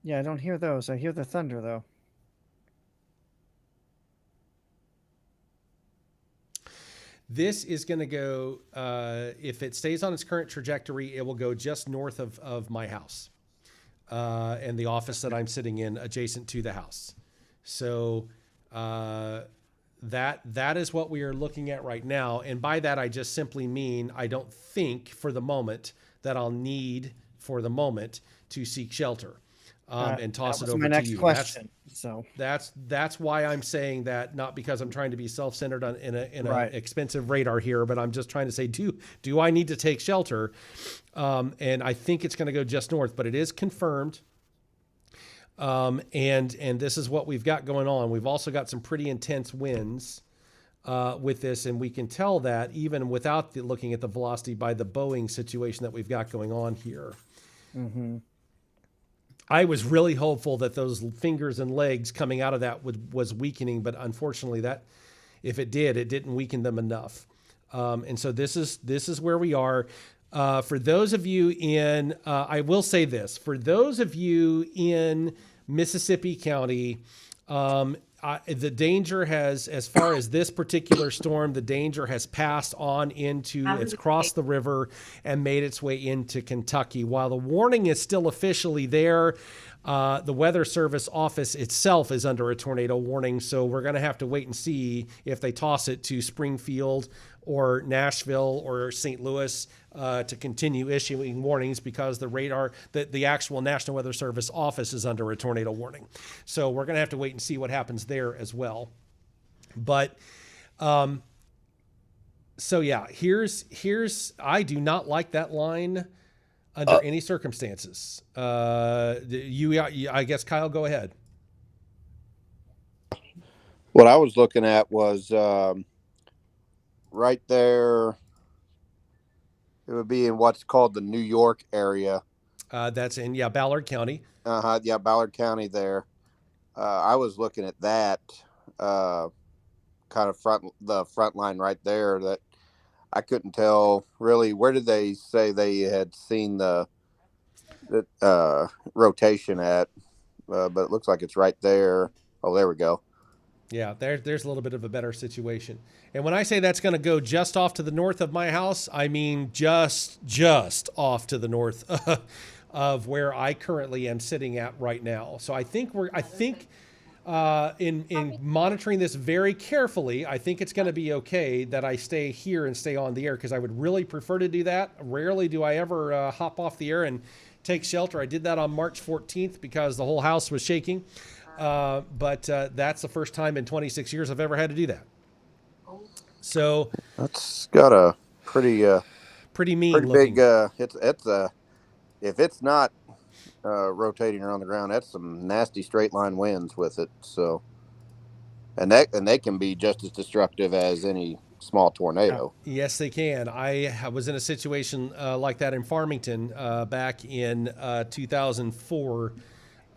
Yeah, I don't hear those. I hear the thunder though. This is going to go, if it stays on its current trajectory, it will go just north of my house and the office that I'm sitting in adjacent to the house. So that is what we are looking at right now. And by that, I just simply mean I don't think for the moment that I'll need for the moment to seek shelter. And toss it over to you. My next question. That's why I'm saying that, not because I'm trying to be self-centered in Right. an expensive radar here, but I'm just trying to say, do I need to take shelter? And I think it's going to go just north, but it is confirmed. And this is what we've got going on. We've also got some pretty intense winds with this, and we can tell that even without looking at the velocity by the Boeing situation that we've got going on here. Mm-hmm. I was really hopeful that those fingers and legs coming out of that was weakening, but unfortunately, that if it did, it didn't weaken them enough. And so this is where we are. For those of you in, I will say this: for those of you in Mississippi County, the danger has, as far as this particular storm, the danger has passed on it's crossed the river and made its way into Kentucky. While the warning is still officially there, the Weather Service office itself is under a tornado warning. So we're going to have to wait and see if they toss it to Springfield or Nashville or St. Louis to continue issuing warnings, because the actual National Weather Service office is under a tornado warning. So we're going to have to wait and see what happens there as well. But so yeah, here's I do not like that line under any circumstances. I guess Kyle, go ahead. What I was looking at was right there. It would be in what's called the New York area. That's in Ballard County. Yeah, Ballard County there. I was looking at that kind of the front line right there. That I couldn't tell really, where did they say they had seen the rotation at, but it looks like it's right there. Oh, there we go. Yeah, there's a little bit of a better situation. And when I say that's going to go just off to the north of my house, I mean just off to the north of where I currently am sitting at right now. So I think in monitoring this very carefully, I think it's going to be okay that I stay here and stay on the air, because I would really prefer to do that. Rarely do I ever hop off the air and take shelter. I did that on March 14th because the whole house was shaking. But that's the first time in 26 years I've ever had to do that. So that's got a pretty mean, pretty big. If it's not rotating around the ground, that's some nasty straight line winds with it. So, and they can be just as destructive as any small tornado. Yes, they can. I was in a situation like that in Farmington back in 2004.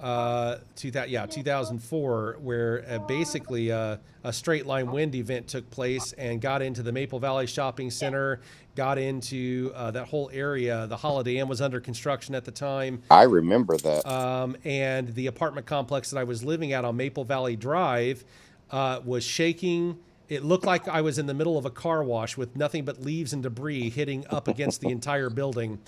2004, where basically a straight line wind event took place and got into the Maple Valley Shopping Center, got into that whole area. The Holiday Inn was under construction at the time. I remember that. And the apartment complex that I was living at on Maple Valley Drive was shaking. It looked like I was in the middle of a car wash with nothing but leaves and debris hitting up against the entire building.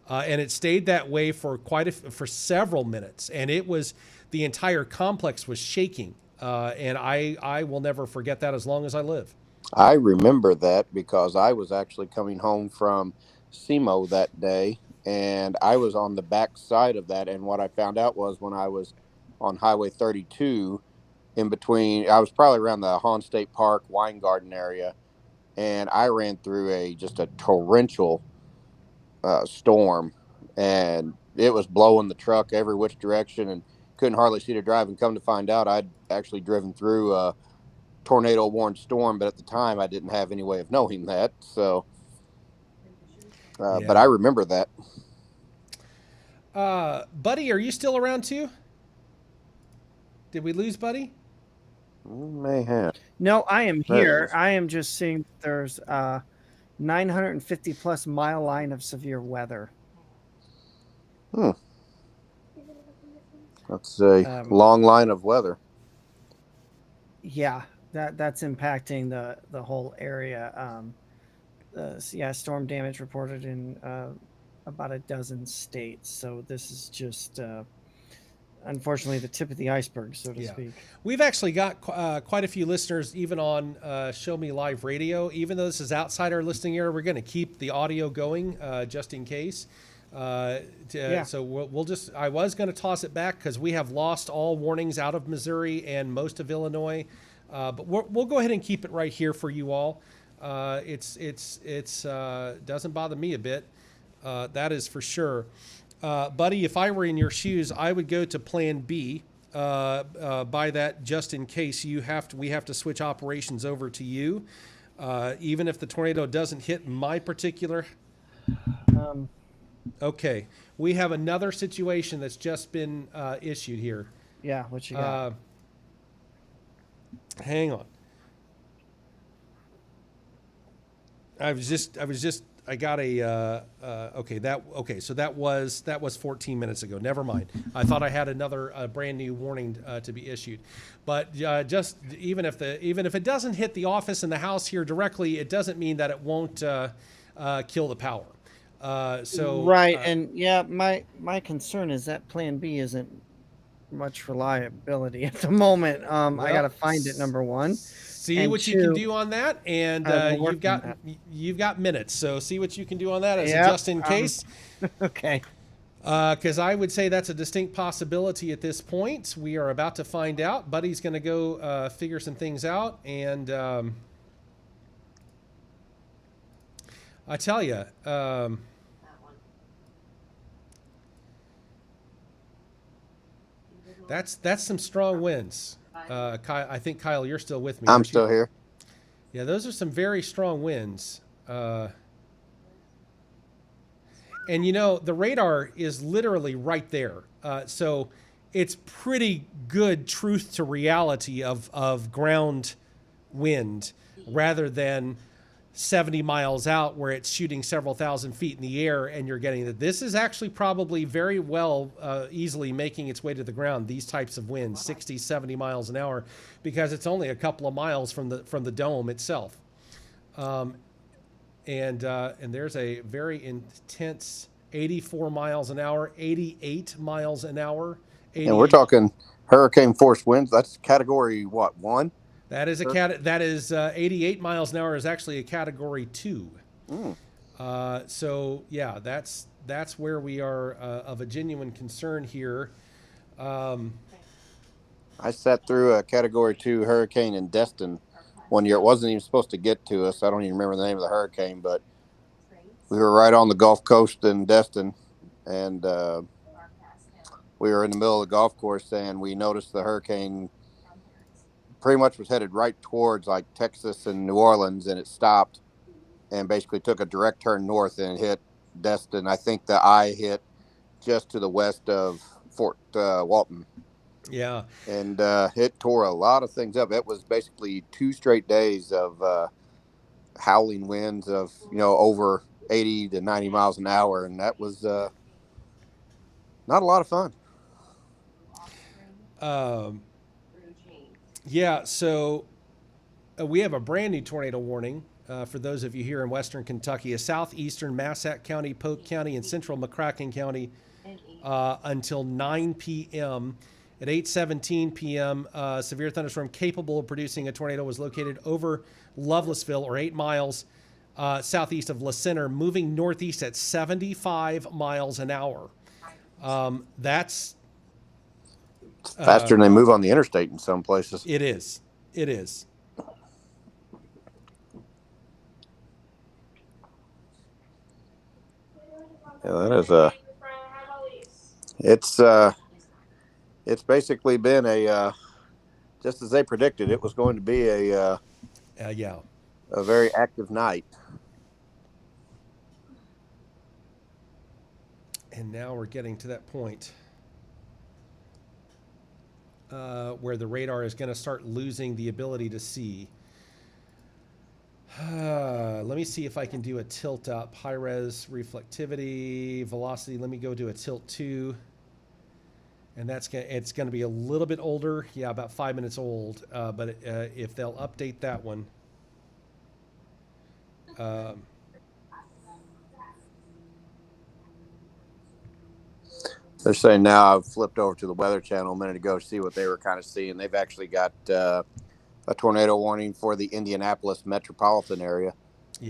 And it stayed that way for for several minutes, and the entire complex was shaking. And I will never forget that as long as I live. I remember that because I was actually coming home from SEMO that day, and I was on the back side of that. And what I found out was when I was on Highway 32, in between, I was probably around the Hahn State Park Wine Garden area, and I ran through just a torrential storm, and it was blowing the truck every which direction and couldn't hardly see to drive. And come to find out, I'd actually driven through a tornado warned storm, but at the time I didn't have any way of knowing that. So but I remember that. Buddy, are you still around too? Did we lose Buddy? May have. No, I am here. I am just seeing there's 950 plus mile line of severe weather. That's a long line of weather. Yeah, that's impacting the whole area. Storm damage reported in about a dozen states. So this is just unfortunately the tip of the iceberg, so to speak. We've actually got quite a few listeners even on Show Me Live Radio. Even though this is outside our listening area, we're going to keep the audio going just in case. So we'll just, I was going to toss it back because we have lost all warnings out of Missouri and most of Illinois. But we'll go ahead and keep it right here for you all. It's doesn't bother me a bit. That is for sure. Buddy, if I were in your shoes, I would go to plan B, by that, just in case we have to switch operations over to you. Even if the tornado doesn't hit my particular, okay. We have another situation that's just been, issued here. Yeah. What you got? Hang on. I got so that was 14 minutes ago. Never mind. I thought I had another brand new warning to be issued, but just even if it doesn't hit the office and the house here directly, it doesn't mean that it won't kill the power. Right, and my concern is that Plan B isn't much reliability at the moment. I got to find it, number one. See and what two, you can do on that, and you've got minutes. So see what you can do on that as a just in case. Okay. Because I would say that's a distinct possibility at this point. We are about to find out. Buddy's going to go figure some things out, and I tell you. That's some strong winds. Kyle, I think, Kyle, you're still with me. I'm still here. Yeah, those are some very strong winds. And, the radar is literally right there. So it's pretty good truth to reality of ground wind rather than 70 miles out where it's shooting several thousand feet in the air and you're getting that. This is actually probably very well easily making its way to the ground, these types of winds, 60, 70 miles an hour, because it's only a couple of miles from the dome itself. And there's a very intense 84 miles an hour, 88 miles an hour. And we're talking hurricane force winds. That's category what, 1? That is 88 miles an hour is actually a category 2. So yeah, that's where we are of a genuine concern here. I sat through a category 2 hurricane in Destin one year. It wasn't even supposed to get to us. I don't even remember the name of the hurricane, but we were right on the Gulf Coast in Destin, and we were in the middle of the golf course, and we noticed the hurricane pretty much was headed right towards like Texas and New Orleans, and it stopped and basically took a direct turn north and hit Destin. I think the eye hit just to the west of Fort Walton. Yeah. And it tore a lot of things up. It was basically 2 straight days of howling winds of, over 80 to 90 miles an hour. And that was not a lot of fun. Yeah. So we have a brand new tornado warning for those of you here in Western Kentucky, a southeastern Massac County, Polk County, and central McCracken County until 9 p.m. At 8:17 p.m., severe thunderstorm capable of producing a tornado was located over Lovelessville, or 8 miles southeast of La Center, moving northeast at 75 miles an hour. That's faster than they move on the interstate in some places. It is. It is. Yeah, that is it's basically been a just as they predicted, it was going to be a very active night. And now we're getting to that point where the radar is going to start losing the ability to see. Let me see if I can do a tilt up. High res reflectivity, velocity. Let me go do a tilt 2. And it's going to be a little bit older. Yeah, about 5 minutes old. But if they'll update that one. They're saying now, I've flipped over to the Weather Channel a minute ago to see what they were kind of seeing. They've actually got a tornado warning for the Indianapolis metropolitan area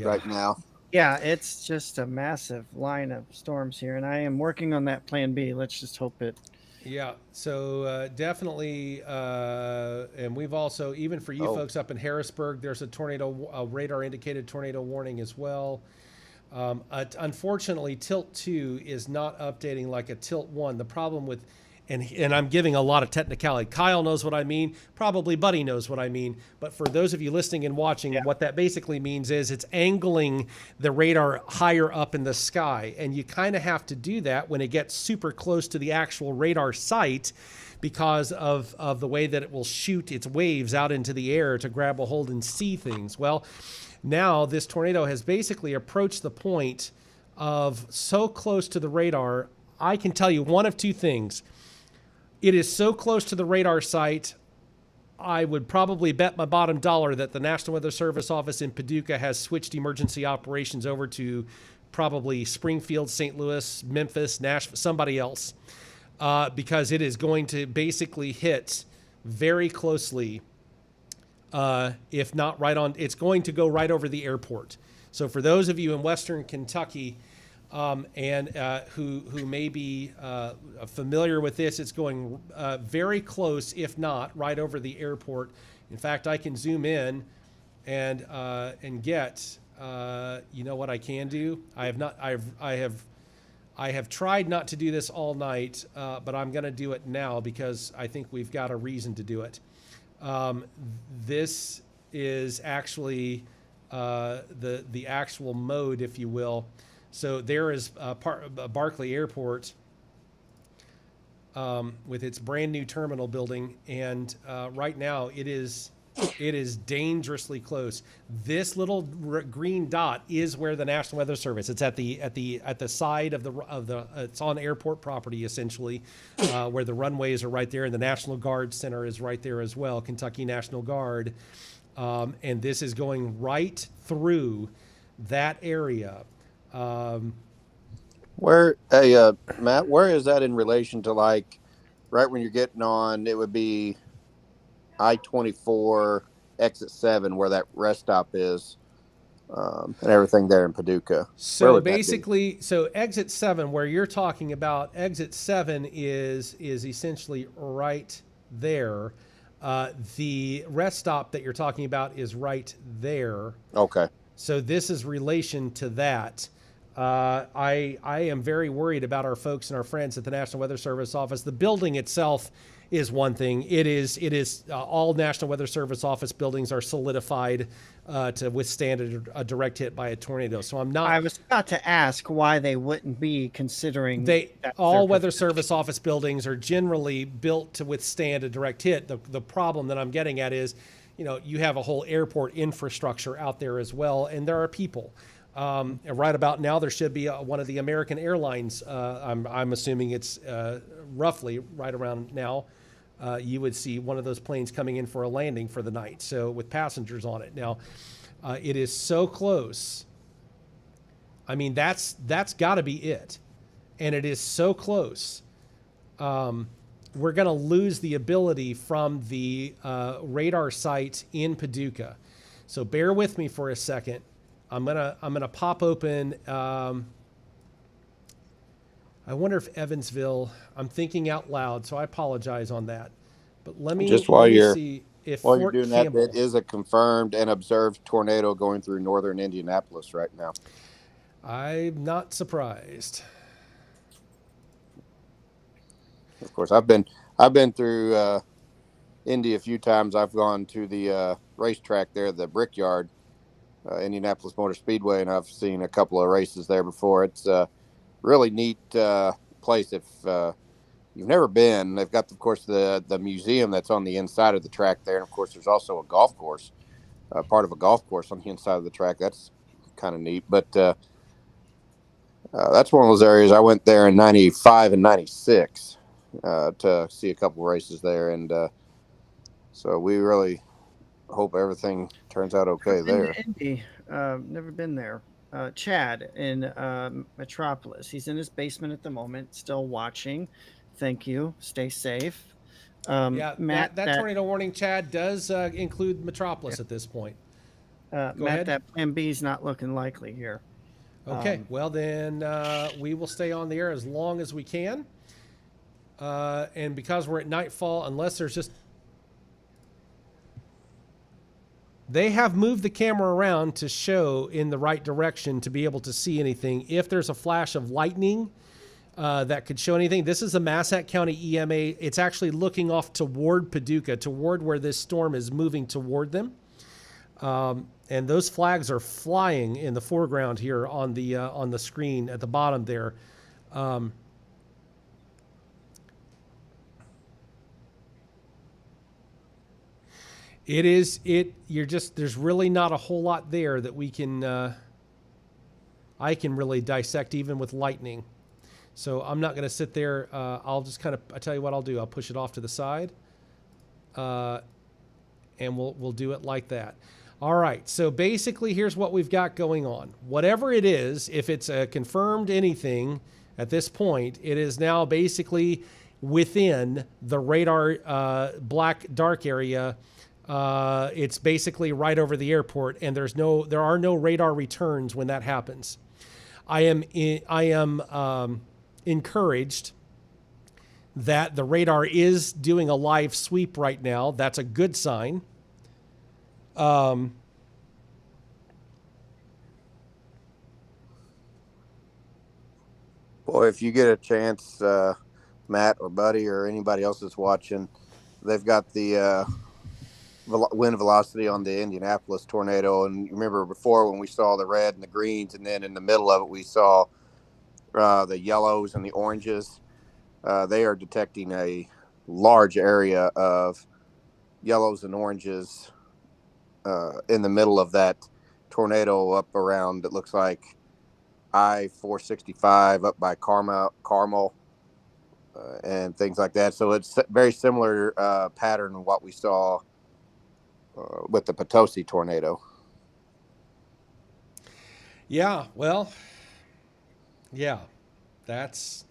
right now. Yeah, it's just a massive line of storms here, and I am working on that plan B. Let's just hope it. Yeah, so definitely, and we've also, even for you folks up in Harrisburg, there's a radar indicated tornado warning as well. Unfortunately, Tilt 2 is not updating like a Tilt 1. The problem with, and I'm giving a lot of technicality. Kyle knows what I mean. Probably Buddy knows what I mean. But for those of you listening and watching, what that basically means is it's angling the radar higher up in the sky. And you kind of have to do that when it gets super close to the actual radar site because of the way that it will shoot its waves out into the air to grab a hold and see things. Well, now this tornado has basically approached the point of so close to the radar. I can tell you one of two things. It is so close to the radar site, I would probably bet my bottom dollar that the National Weather Service office in Paducah has switched emergency operations over to probably Springfield, St. Louis, Memphis, Nashville, somebody else, because it is going to basically hit very closely, if not right on, it's going to go right over the airport. So for those of you in Western Kentucky, and who may be familiar with this, it's going very close, if not right over the airport. In fact, I can zoom in and get. You know what I can do? I have tried not to do this all night, but I'm going to do it now because I think we've got a reason to do it. This is actually the actual mode, if you will. So there is Barkley Airport with its brand new terminal building, and right now it is dangerously close. This little green dot is where the National Weather Service. It's at the side of the it's on airport property essentially, where the runways are right there, and the National Guard Center is right there as well, Kentucky National Guard, and this is going right through that area. Where, Matt, where is that in relation to, like, right when you're getting on, it would be I-24 exit 7 where that rest stop is, and everything there in Paducah. So basically, so exit 7, where you're talking about, exit 7 is essentially right there. The rest stop that you're talking about is right there. Okay. So this is relation to that. I am very worried about our folks and our friends at the National Weather Service office. The building itself is one thing. It is all National Weather Service office buildings are solidified to withstand a direct hit by a tornado. So I'm not. I was about to ask why they wouldn't be considering All Weather Service office buildings are generally built to withstand a direct hit. The problem that I'm getting at is, you have a whole airport infrastructure out there as well, and there are people. Right about now, there should be one of the American Airlines. I'm assuming it's roughly right around now. You would see one of those planes coming in for a landing for the night. So with passengers on it. Now, it is so close. I mean, that's got to be it. And it is so close. We're going to lose the ability from the radar site in Paducah. So bear with me for a second. I'm gonna pop open. I wonder if Evansville. I'm thinking out loud, so I apologize on that. But let me see if while Fort you're doing Campbell, that, it is a confirmed and observed tornado going through northern Indianapolis right now. I'm not surprised. Of course, I've been through Indy a few times. I've gone to the racetrack there, the Brickyard, Indianapolis Motor Speedway, and I've seen a couple of races there before. It's a really neat place. If you've never been, they've got, of course, the museum that's on the inside of the track there, and of course, there's also a golf course, part of a golf course on the inside of the track. That's kind of neat, but that's one of those areas. I went there in '95 and '96 to see a couple races there, and so we really hope everything turns out okay there. Indy, never been there. Chad in Metropolis. He's in his basement at the moment, still watching. Thank you. Stay safe. Matt, that tornado warning, Chad, does include Metropolis at this point. Matt, ahead. that Plan B is not looking likely here. Okay, well then we will stay on the air as long as we can. And because we're at nightfall, unless there's just... They have moved the camera around to show in the right direction to be able to see anything. If there's a flash of lightning that could show anything, this is the Massac County EMA. It's actually looking off toward Paducah, toward where this storm is moving toward them. And those flags are flying in the foreground here on the screen at the bottom there. There's really not a whole lot there that we can, I can really dissect even with lightning. So I'm not going to sit there. I'll just I tell you what I'll do. I'll push it off to the side. And we'll do it like that. All right. So basically here's what we've got going on. Whatever it is, if it's a confirmed anything at this point, it is now basically within the radar black dark area. It's basically right over the airport, and there are no radar returns when that happens. I am encouraged that the radar is doing a live sweep right now. That's a good sign. Boy, if you get a chance, Matt or Buddy or anybody else that's watching, they've got the wind velocity on the Indianapolis tornado. And you remember before when we saw the red and the greens, and then in the middle of it, we saw the yellows and the oranges. They are detecting a large area of yellows and oranges in the middle of that tornado up around, it looks like I-465 up by Carmel and things like that. So it's very similar pattern of what we saw with the Potosi tornado. Yeah, well, yeah, that's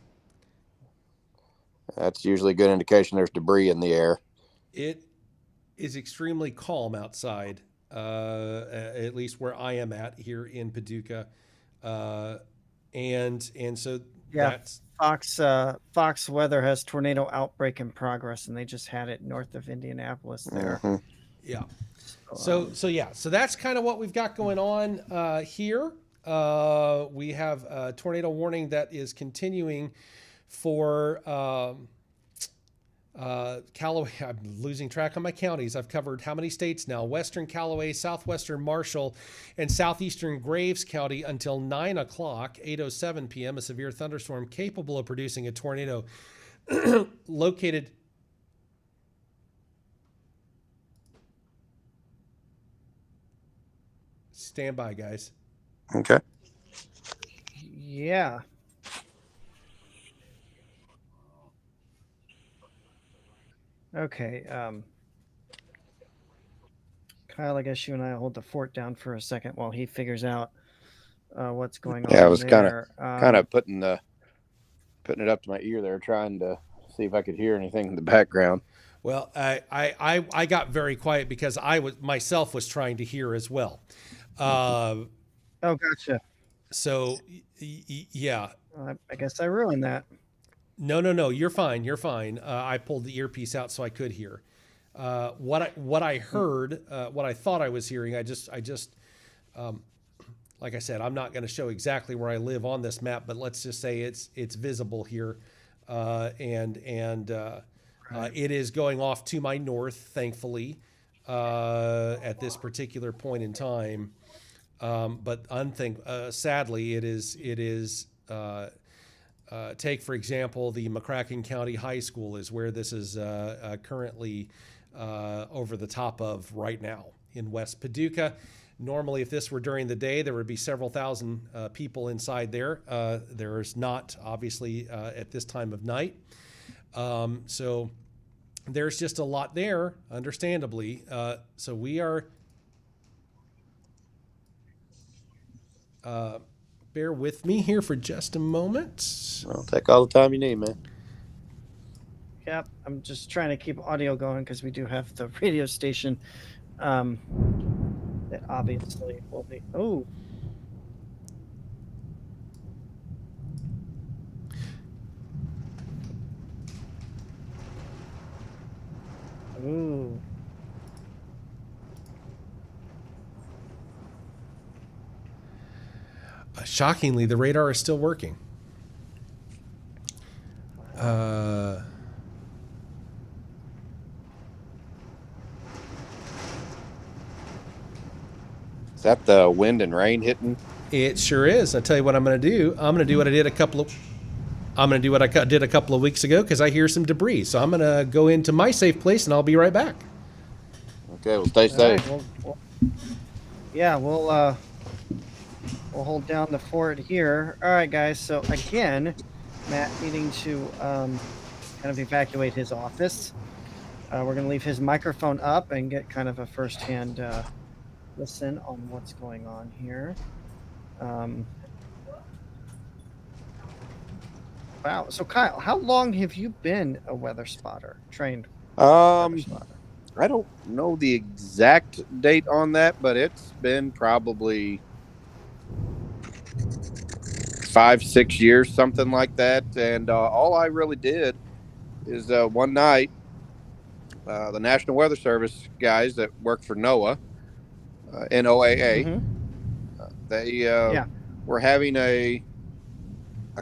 usually a good indication there's debris in the air. It is extremely calm outside, at least where I am at here in Paducah. And so that's Fox Weather has tornado outbreak in progress, and they just had it north of Indianapolis there. Mm-hmm. Yeah. So that's kind of what we've got going on here. We have a tornado warning that is continuing for Callaway, I'm losing track of my counties. I've covered how many states now? Western Callaway, Southwestern Marshall, and Southeastern Graves County until 9 o'clock, 8:07 p.m. A severe thunderstorm capable of producing a tornado located. Stand by, guys. Okay. Yeah. Okay. Kyle, I guess you and I hold the fort down for a second while he figures out what's going on. Yeah, I was kind there. of putting it up to my ear there, trying to see if I could hear anything in the background. Well, I got very quiet because I myself was trying to hear as well. Oh, gotcha. So, yeah. I guess I ruined that. No. You're fine. You're fine. I pulled the earpiece out so I could hear. What I heard, what I thought I was hearing, I just, like I said, I'm not going to show exactly where I live on this map, but let's just say it's visible here, and it is going off to my north, thankfully, at this particular point in time. But sadly, it is. Take, for example, the McCracken County High School is where this is currently over the top of right now in West Paducah. Normally, if this were during the day, there would be several thousand people inside there. There's not, obviously, at this time of night. So there's just a lot there, understandably. So we are... bear with me here for just a moment. Well, take all the time you need, man. Yep, I'm just trying to keep audio going because we do have the radio station that obviously will be. Oh. Ooh. Shockingly, the radar is still working. Is that the wind and rain hitting? It sure is. I tell you what I'm going to do. I'm going to do what I did a couple of weeks ago because I hear some debris. So I'm going to go into my safe place and I'll be right back. Okay, well, stay safe. Right, we'll hold down the fort here. All right, guys. So again, Matt needing to kind of evacuate his office. We're going to leave his microphone up and get kind of a firsthand listen on what's going on here. Wow. So Kyle, how long have you been a weather spotter, trained weather spotter? I don't know the exact date on that, but it's been probably 5-6 years, something like that. And all I really did is one night, the National Weather Service guys that work for NOAA, NOAA, they were having a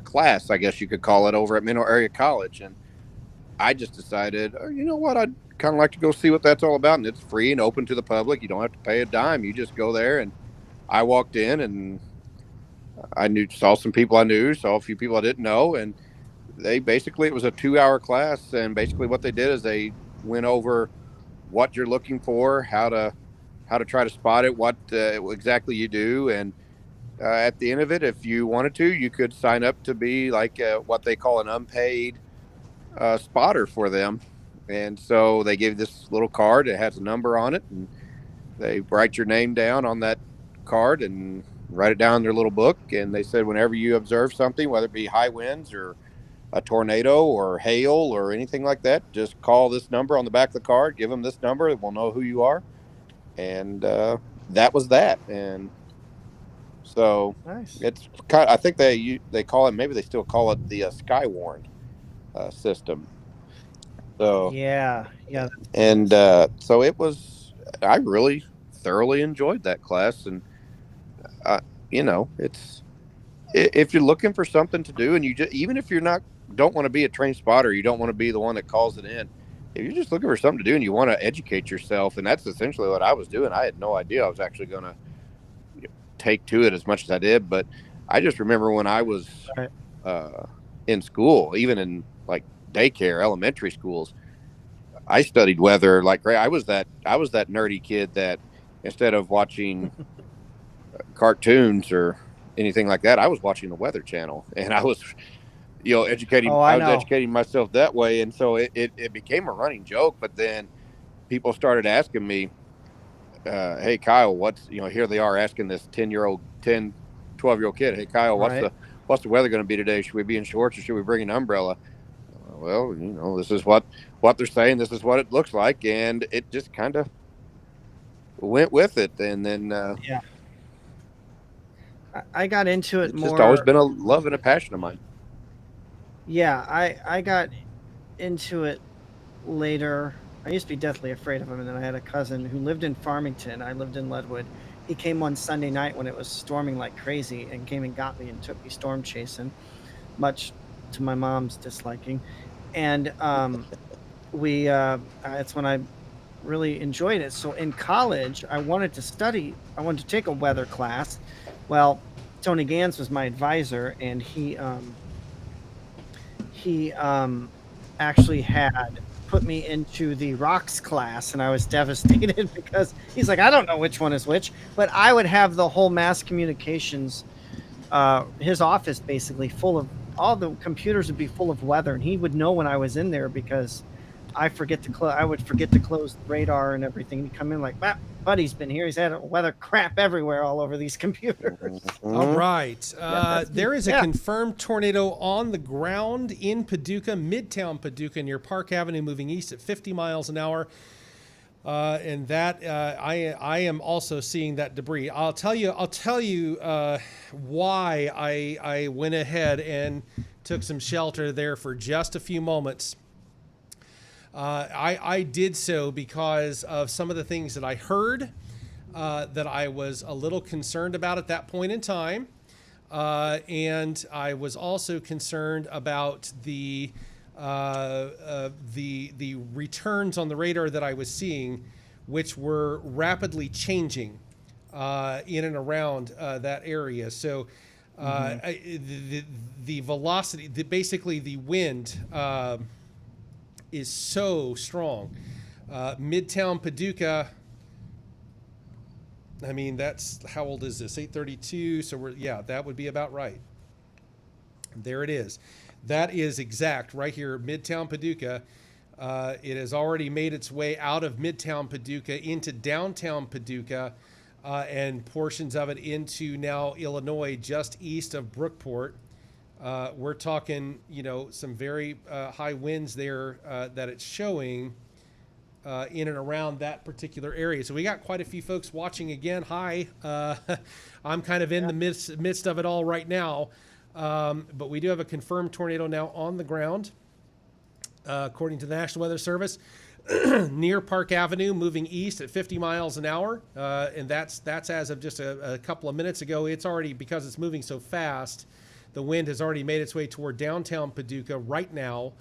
class, I guess you could call it, over at Mineral Area College. And I just decided, you know what, I'd kind of like to go see what that's all about. And it's free and open to the public. You don't have to pay a dime. You just go there. And I walked in and saw some people I knew, saw a few people I didn't know. And it was a 2-hour class. And basically what they did is they went over what you're looking for, how to try to spot it, what exactly you do. And at the end of it, if you wanted to, you could sign up to be like what they call an unpaid spotter for them. And so they give this little card. It has a number on it, and they write your name down on that card and write it down in their little book. And they said, whenever you observe something, whether it be high winds or a tornado or hail or anything like that, just call this number on the back of the card, give them this number, we'll know who you are. And that was that. And so nice. It's kind of, I think they call it, maybe they still call it the Skywarn system. So yeah. And so I really thoroughly enjoyed that class. And it's, if you're looking for something to do, and even if you're don't want to be a trained spotter, you don't want to be the one that calls it in, if you're just looking for something to do and you want to educate yourself, and that's essentially what I was doing. I had no idea I was actually going to take to it as much as I did. But I just remember when I was in school, even in like daycare, elementary schools, I studied weather like crazy. I was that nerdy kid that instead of watching cartoons or anything like that, I was watching the Weather Channel, and I was, educating. I was educating myself that way, and so it became a running joke. But then people started asking me, "Hey Kyle, here they are asking this 12-year-old kid, hey Kyle, what's the weather going to be today? Should we be in shorts or should we bring an umbrella?" Well, this is what they're saying. This is what it looks like, and it just kind of went with it, and then I got into it it's more. just always been a love and a passion of mine. Yeah, I got into it later. I used to be deathly afraid of him, and then I had a cousin who lived in Farmington. I lived in Leadwood. He came one Sunday night when it was storming like crazy and came and got me and took me storm chasing, much to my mom's disliking. And it's when I really enjoyed it. So in college, I wanted to take a weather class. Well, Tony Gans was my advisor, and he actually had put me into the rocks class, and I was devastated because he's like, I don't know which one is which, but I would have the whole mass communications, his office basically full of, all the computers would be full of weather, and he would know when I was in there because I would forget to close the radar and everything. He'd come in like, buddy's been here. He's had weather crap everywhere all over these computers. All right. There is a confirmed tornado on the ground in Paducah, Midtown Paducah, near Park Avenue, moving east at 50 miles an hour. And that I am also seeing that debris. I'll tell you why I went ahead and took some shelter there for just a few moments. I did so because of some of the things that I heard that I was a little concerned about at that point in time. And I was also concerned about the returns on the radar that I was seeing, which were rapidly changing in and around that area. So the velocity, basically the wind is so strong. Midtown Paducah, I mean, that's, how old is this? 832. So that would be about right. There it is. That is exact right here, Midtown Paducah. It has already made its way out of Midtown Paducah into downtown Paducah, and portions of it into now Illinois, just east of Brookport. We're talking, some very high winds there that it's showing in and around that particular area. So we got quite a few folks watching again. Hi. I'm kind of in the midst of it all right now. But we do have a confirmed tornado now on the ground, according to the National Weather Service, near Park Avenue, moving east at 50 miles an hour. And that's as of just a couple of minutes ago. It's already, because it's moving so fast, the wind has already made its way toward downtown Paducah right now.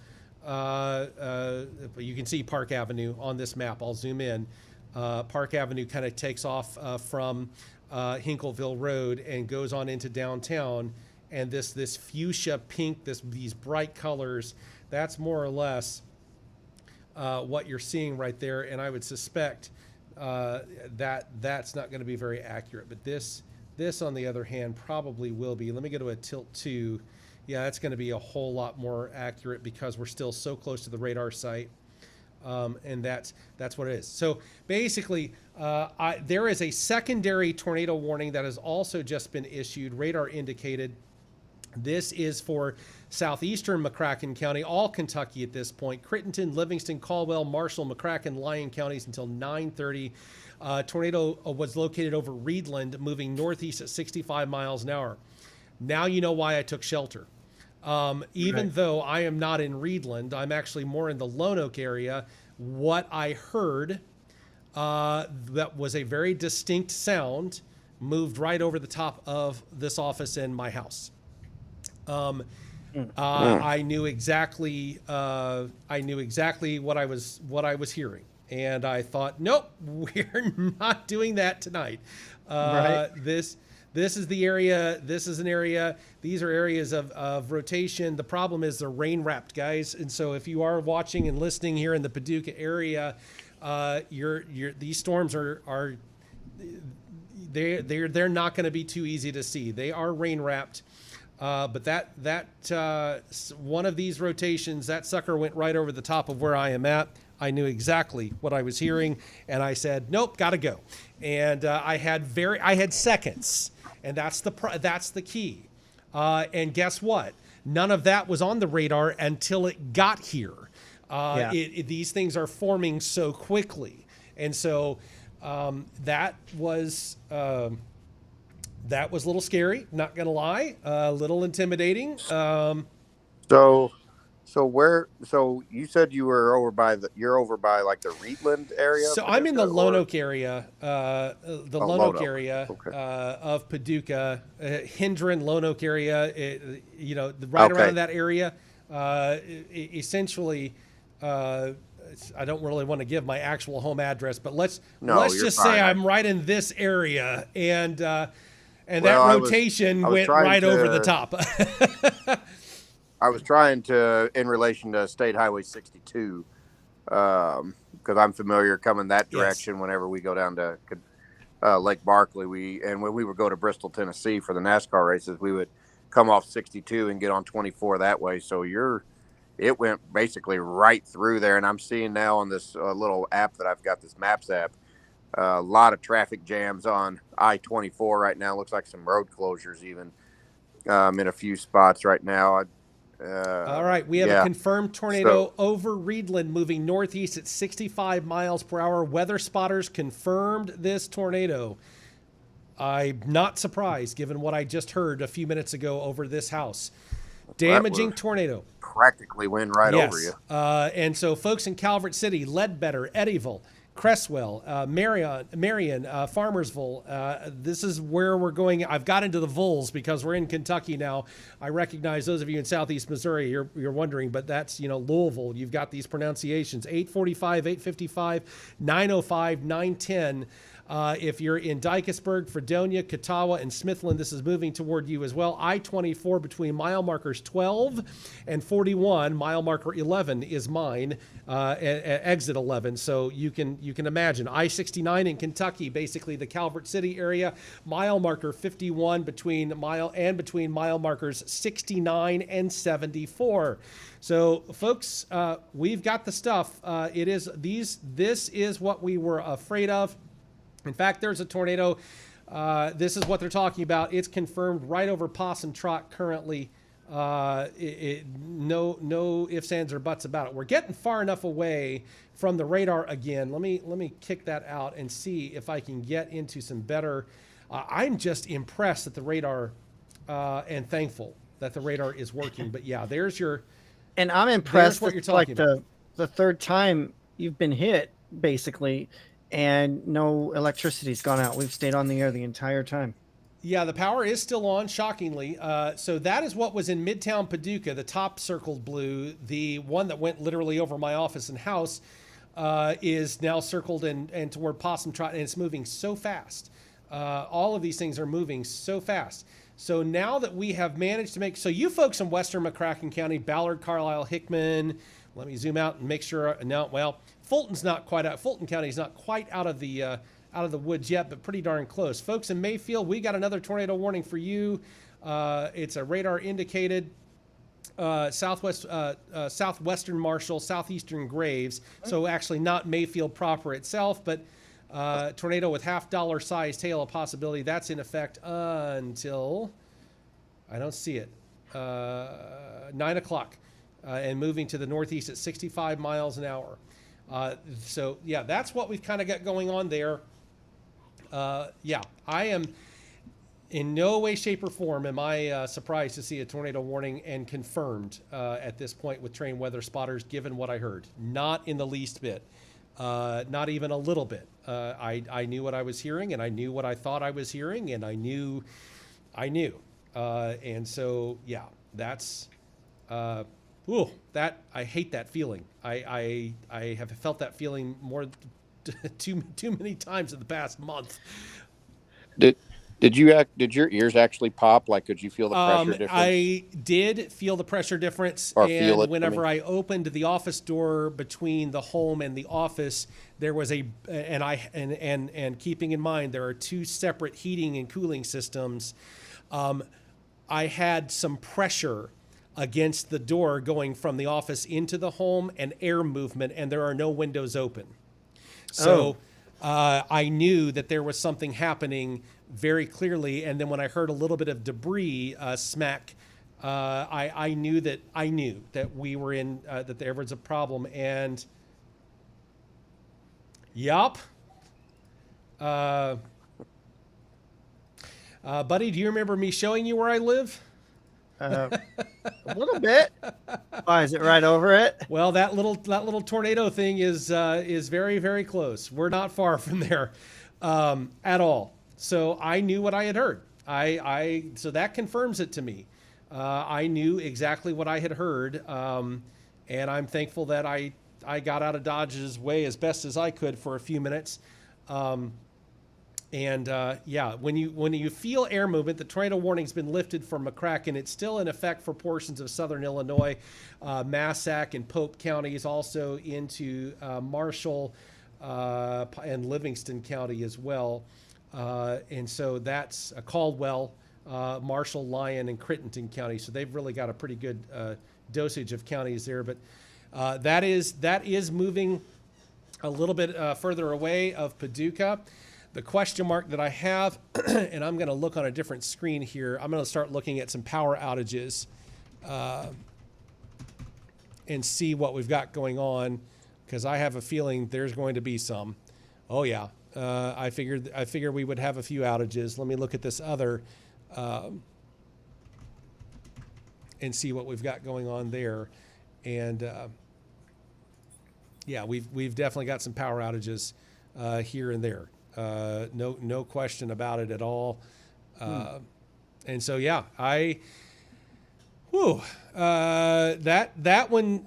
You can see Park Avenue on this map. I'll zoom in. Park Avenue kind of takes off from Hinkleville Road and goes on into downtown. And this fuchsia pink, these bright colors, that's more or less what you're seeing right there. And I would suspect that's not going to be very accurate. But this, on the other hand, probably will be. Let me go to a tilt 2. Yeah, that's going to be a whole lot more accurate because we're still so close to the radar site. And that's what it is. So basically, there is a secondary tornado warning that has also just been issued, radar indicated. This is for southeastern McCracken County, all Kentucky at this point, Crittenton, Livingston, Caldwell, Marshall, McCracken, Lyon counties until 9:30. Tornado was located over Reedland, moving northeast at 65 miles an hour. Now you know why I took shelter. Even though I am not in Reedland, I'm actually more in the Lone Oak area. What I heard that was a very distinct sound moved right over the top of this office and my house. I knew exactly what I was hearing, and I thought, nope, we're not doing that tonight. Right. This is the area. This is an area. These are areas of rotation. The problem is they're rain wrapped, guys. And so if you are watching and listening here in the Paducah area, these storms are they're not going to be too easy to see. They are rain wrapped. But that one of these rotations, that sucker went right over the top of where I am at. I knew exactly what I was hearing, and I said, "Nope, gotta go." And I had seconds, and that's the key. And guess what? None of that was on the radar until it got here. These things are forming so quickly, and so that was a little scary. Not gonna lie, a little intimidating. So you said you're over by like the Reedland area? So I'm in the Lonoke area, Lonoke area Okay. Of Paducah, Hendron, Lonoke area, right around that area. Essentially, I don't really want to give my actual home address, but let's just say I'm right in this area, and that rotation went right over the top. I was trying to, in relation to State Highway 62, because I'm familiar coming that direction. Whenever we go down to Lake Barkley, when we would go to Bristol, Tennessee for the NASCAR races, we would come off 62 and get on 24 that way. So it went basically right through there. And I'm seeing now on this little app that I've got, this Maps app, a lot of traffic jams on I-24 right now. Looks like some road closures even in a few spots right now. All right, we have a confirmed tornado over Reedland moving northeast at 65 miles per hour. Weather spotters confirmed this tornado. I'm not surprised given what I just heard a few minutes ago over this house. Damaging tornado. Practically went right over you. And so folks in Calvert City, Ledbetter, Eddyville, Cresswell, Marion, Farmersville. This is where we're going. I've got into the Vols because we're in Kentucky now. I recognize those of you in Southeast Missouri, you're wondering, but that's, Louisville. You've got these pronunciations, 845, 855, 905, 910. If you're in Dykesburg, Fredonia, Catawba, and Smithland, this is moving toward you as well. I-24 between mile markers 12 and 41. Mile marker 11 is mine, exit 11. So you can imagine. I-69 in Kentucky, basically the Calvert City area. Mile marker 51 between mile markers 69 and 74. So, folks, we've got the stuff. This is what we were afraid of. In fact, there's a tornado. This is what they're talking about. It's confirmed right over Possum Trot currently. No ifs, ands, or buts about it. We're getting far enough away from the radar again. Let me kick that out and see if I can get into some better. I'm just impressed that the radar and thankful that the radar is working. But yeah, there's your. And I'm impressed. What you're It's like talking about. the third time you've been hit, basically. And no electricity's gone out. We've stayed on the air the entire time. Yeah, the power is still on, shockingly. So that is what was in Midtown Paducah, the top circled blue. The one that went literally over my office and house is now circled and toward Possum Trot, and it's moving so fast. All of these things are moving so fast. So now that we have managed to make... So you folks in Western McCracken County, Ballard, Carlisle, Hickman... Let me zoom out and make sure... No, well... Fulton's not quite out. Fulton County is not quite out of the woods yet, but pretty darn close. Folks in Mayfield, we got another tornado warning for you. It's a radar indicated southwestern Marshall, southeastern Graves. So actually not Mayfield proper itself, but tornado with $half size tail a possibility. That's in effect until I don't see it. 9 o'clock and moving to the northeast at 65 miles an hour. So yeah, that's what we've kind of got going on there. Yeah, I am in no way, shape, or form am I surprised to see a tornado warning and confirmed at this point with trained weather spotters, given what I heard. Not in the least bit. Not even a little bit. I knew what I was hearing, and I knew what I thought I was hearing, and I knew. And so, yeah, that's That I hate that feeling. I have felt that feeling more too many times in the past month. Did your ears actually pop? Like, could you feel the pressure difference? I did feel the pressure difference, Or and feel it, whenever I opened the office door between the home and the office, there was and keeping in mind there are two separate heating and cooling systems. I had some pressure against the door going from the office into the home and air movement, and there are no windows open. So I knew that there was something happening very clearly. And then when I heard a little bit of debris smack, I knew that we were in, that there was a problem. And yup. Buddy, do you remember me showing you where I live? A little bit. Why, is it right over it? Well, that little tornado thing is very, very close. We're not far from there at all. So I knew what I had heard. So that confirms it to me. I knew exactly what I had heard, and I'm thankful that I got out of Dodge's way as best as I could for a few minutes. When you feel air movement, the tornado warning's been lifted for McCracken. It's still in effect for portions of southern Illinois, Massac and Pope counties, also into Marshall and Livingston County as well. And so that's Caldwell, Marshall, Lyon, and Crittenton County. So they've really got a pretty good dosage of counties there. But that is moving a little bit further away of Paducah. The question mark that I have, and I'm going to look on a different screen here. I'm going to start looking at some power outages and see what we've got going on, because I have a feeling there's going to be some. Oh yeah, I figured we would have a few outages. Let me look at this other and see what we've got going on there. And yeah, we've definitely got some power outages here and there. No question about it at all. And so, yeah, that one,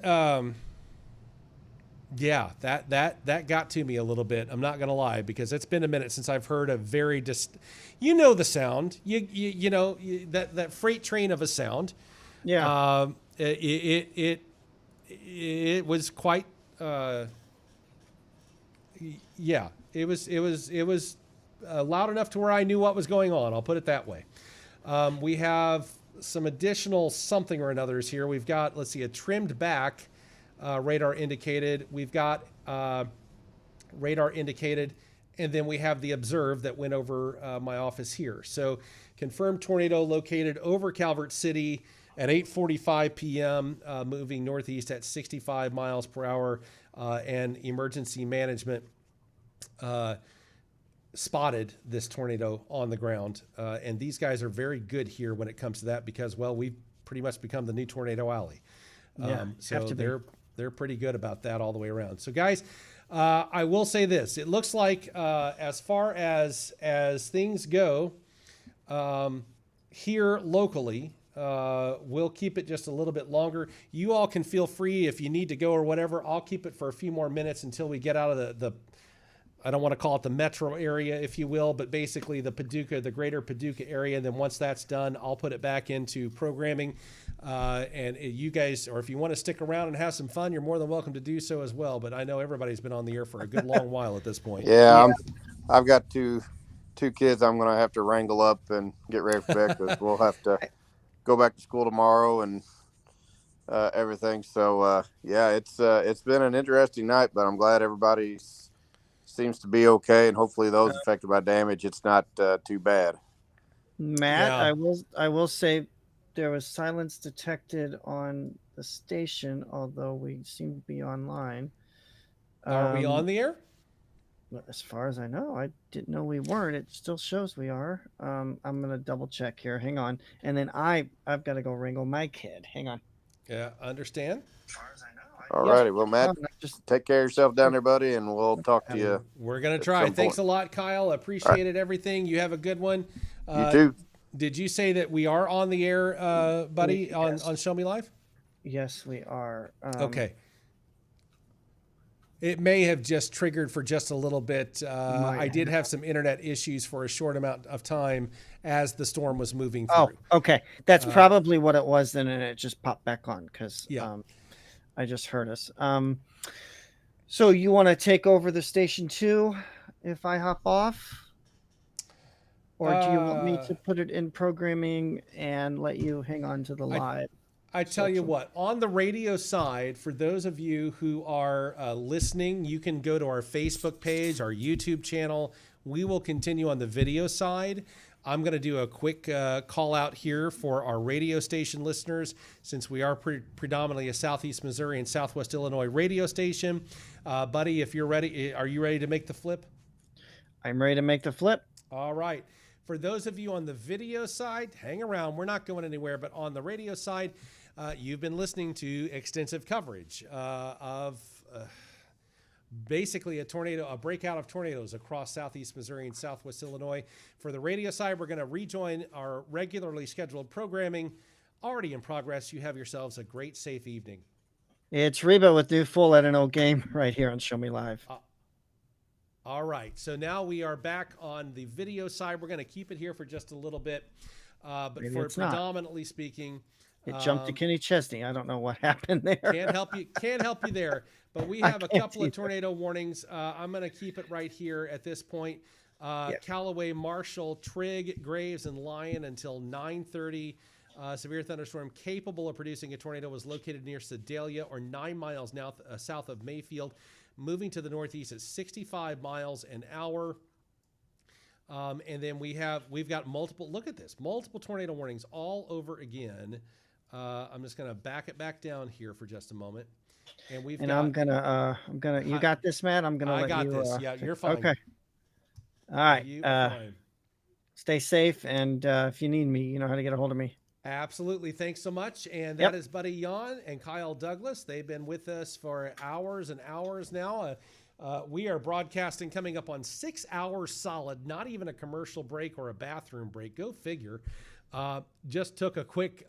that got to me a little bit. I'm not going to lie, because it's been a minute since I've heard a very the sound, you know, that freight train of a sound. Yeah. It was quite, yeah. It was loud enough to where I knew what was going on. I'll put it that way. We have some additional something or another's here. We've got, let's see, a trimmed back radar indicated. We've got radar indicated, and then we have the observe that went over my office here. So confirmed tornado located over Calvert City at 8:45 p.m., moving northeast at 65 miles per hour, and emergency management spotted this tornado on the ground. And these guys are very good here when it comes to that, because, well, we've pretty much become the new Tornado Alley. So they're pretty good about that all the way around. So guys, I will say this, it looks like, as far as things go, here locally, we'll keep it just a little bit longer. You all can feel free if you need to go or whatever. I'll keep it for a few more minutes until we get out of the I don't want to call it the metro area, if you will, but basically the greater Paducah area. And then once that's done, I'll put it back into programming. And you guys, or if you want to stick around and have some fun, you're more than welcome to do so as well. But I know everybody's been on the air for a good long while at this point. Yeah, I've got two kids I'm going to have to wrangle up and get ready for bed, because we'll have to go back to school tomorrow and everything. So, yeah, it's been an interesting night, but I'm glad everybody seems to be okay, and hopefully those affected by damage, it's not too bad. Matt, yeah. I will say there was silence detected on the station, although we seem to be online. Are we on the air? As far as I know, I didn't know we weren't. It still shows we are. I'm gonna double check here. Hang on, and then I've got to go wrangle my kid. Hang on. Yeah, understand. As far as I know. All righty. Well, Matt, just take care of yourself down there, buddy, and we'll talk to you. We're going to try. Thanks a lot, Kyle. Appreciate everything. You have a good one. You too. Did you say that we are on the air, buddy, on Show Me Live? Yes, we are. Okay. It may have just triggered for just a little bit. Might I did have. have some internet issues for a short amount of time as the storm was moving Oh, through. okay. That's probably what it was then, and it just popped back on because Yeah. I just heard us. So you want to take over the station too if I hop off? Or do you want me Uh, to put it in programming and let you hang on to the I live? I tell you section? what, on the radio side, for those of you who are listening, you can go to our Facebook page, our YouTube channel. We will continue on the video side. I'm going to do a quick call out here for our radio station listeners, since we are predominantly a Southeast Missouri and Southwest Illinois radio station. Buddy, if you're ready, are you ready to make the flip? I'm ready to make the flip. All right. For those of you on the video side, hang around. We're not going anywhere. But on the radio side, you've been listening to extensive coverage of basically a breakout of tornadoes across Southeast Missouri and Southwest Illinois. For the radio side, we're going to rejoin our regularly scheduled programming. Already in progress. You have yourselves a great, safe evening. It's Reba with new full at an old game right here on Show Me Live. All right, so now we are back on the video side. We're going to keep it here for just a little bit, but Maybe for it's not. predominantly speaking, It jumped to Kenny Chesney. I don't know what happened there. can't help you there. But we have a can't couple of either. tornado warnings. I'm going to keep it right here at this point. Callaway, Marshall, Trigg, Graves, and Lyon until 9:30. Severe thunderstorm capable of producing a tornado was located near Sedalia, or 9 miles now south of Mayfield, moving to the northeast at 65 miles an hour. And then we've got multiple tornado warnings all over again. I'm just going to back it back down here for just a moment. And I'm gonna, you got this, Matt? I'm gonna I let got you. this. Yeah, you're fine. Okay. All right. You are fine. Stay safe, and if you need me, you know how to get a hold of me. Absolutely. Thanks so much. And that is Buddy Jan and Kyle Douglas. They've been with us for hours and hours now. We are broadcasting coming up on 6 hours solid, not even a commercial break or a bathroom break. Go figure. Just took a quick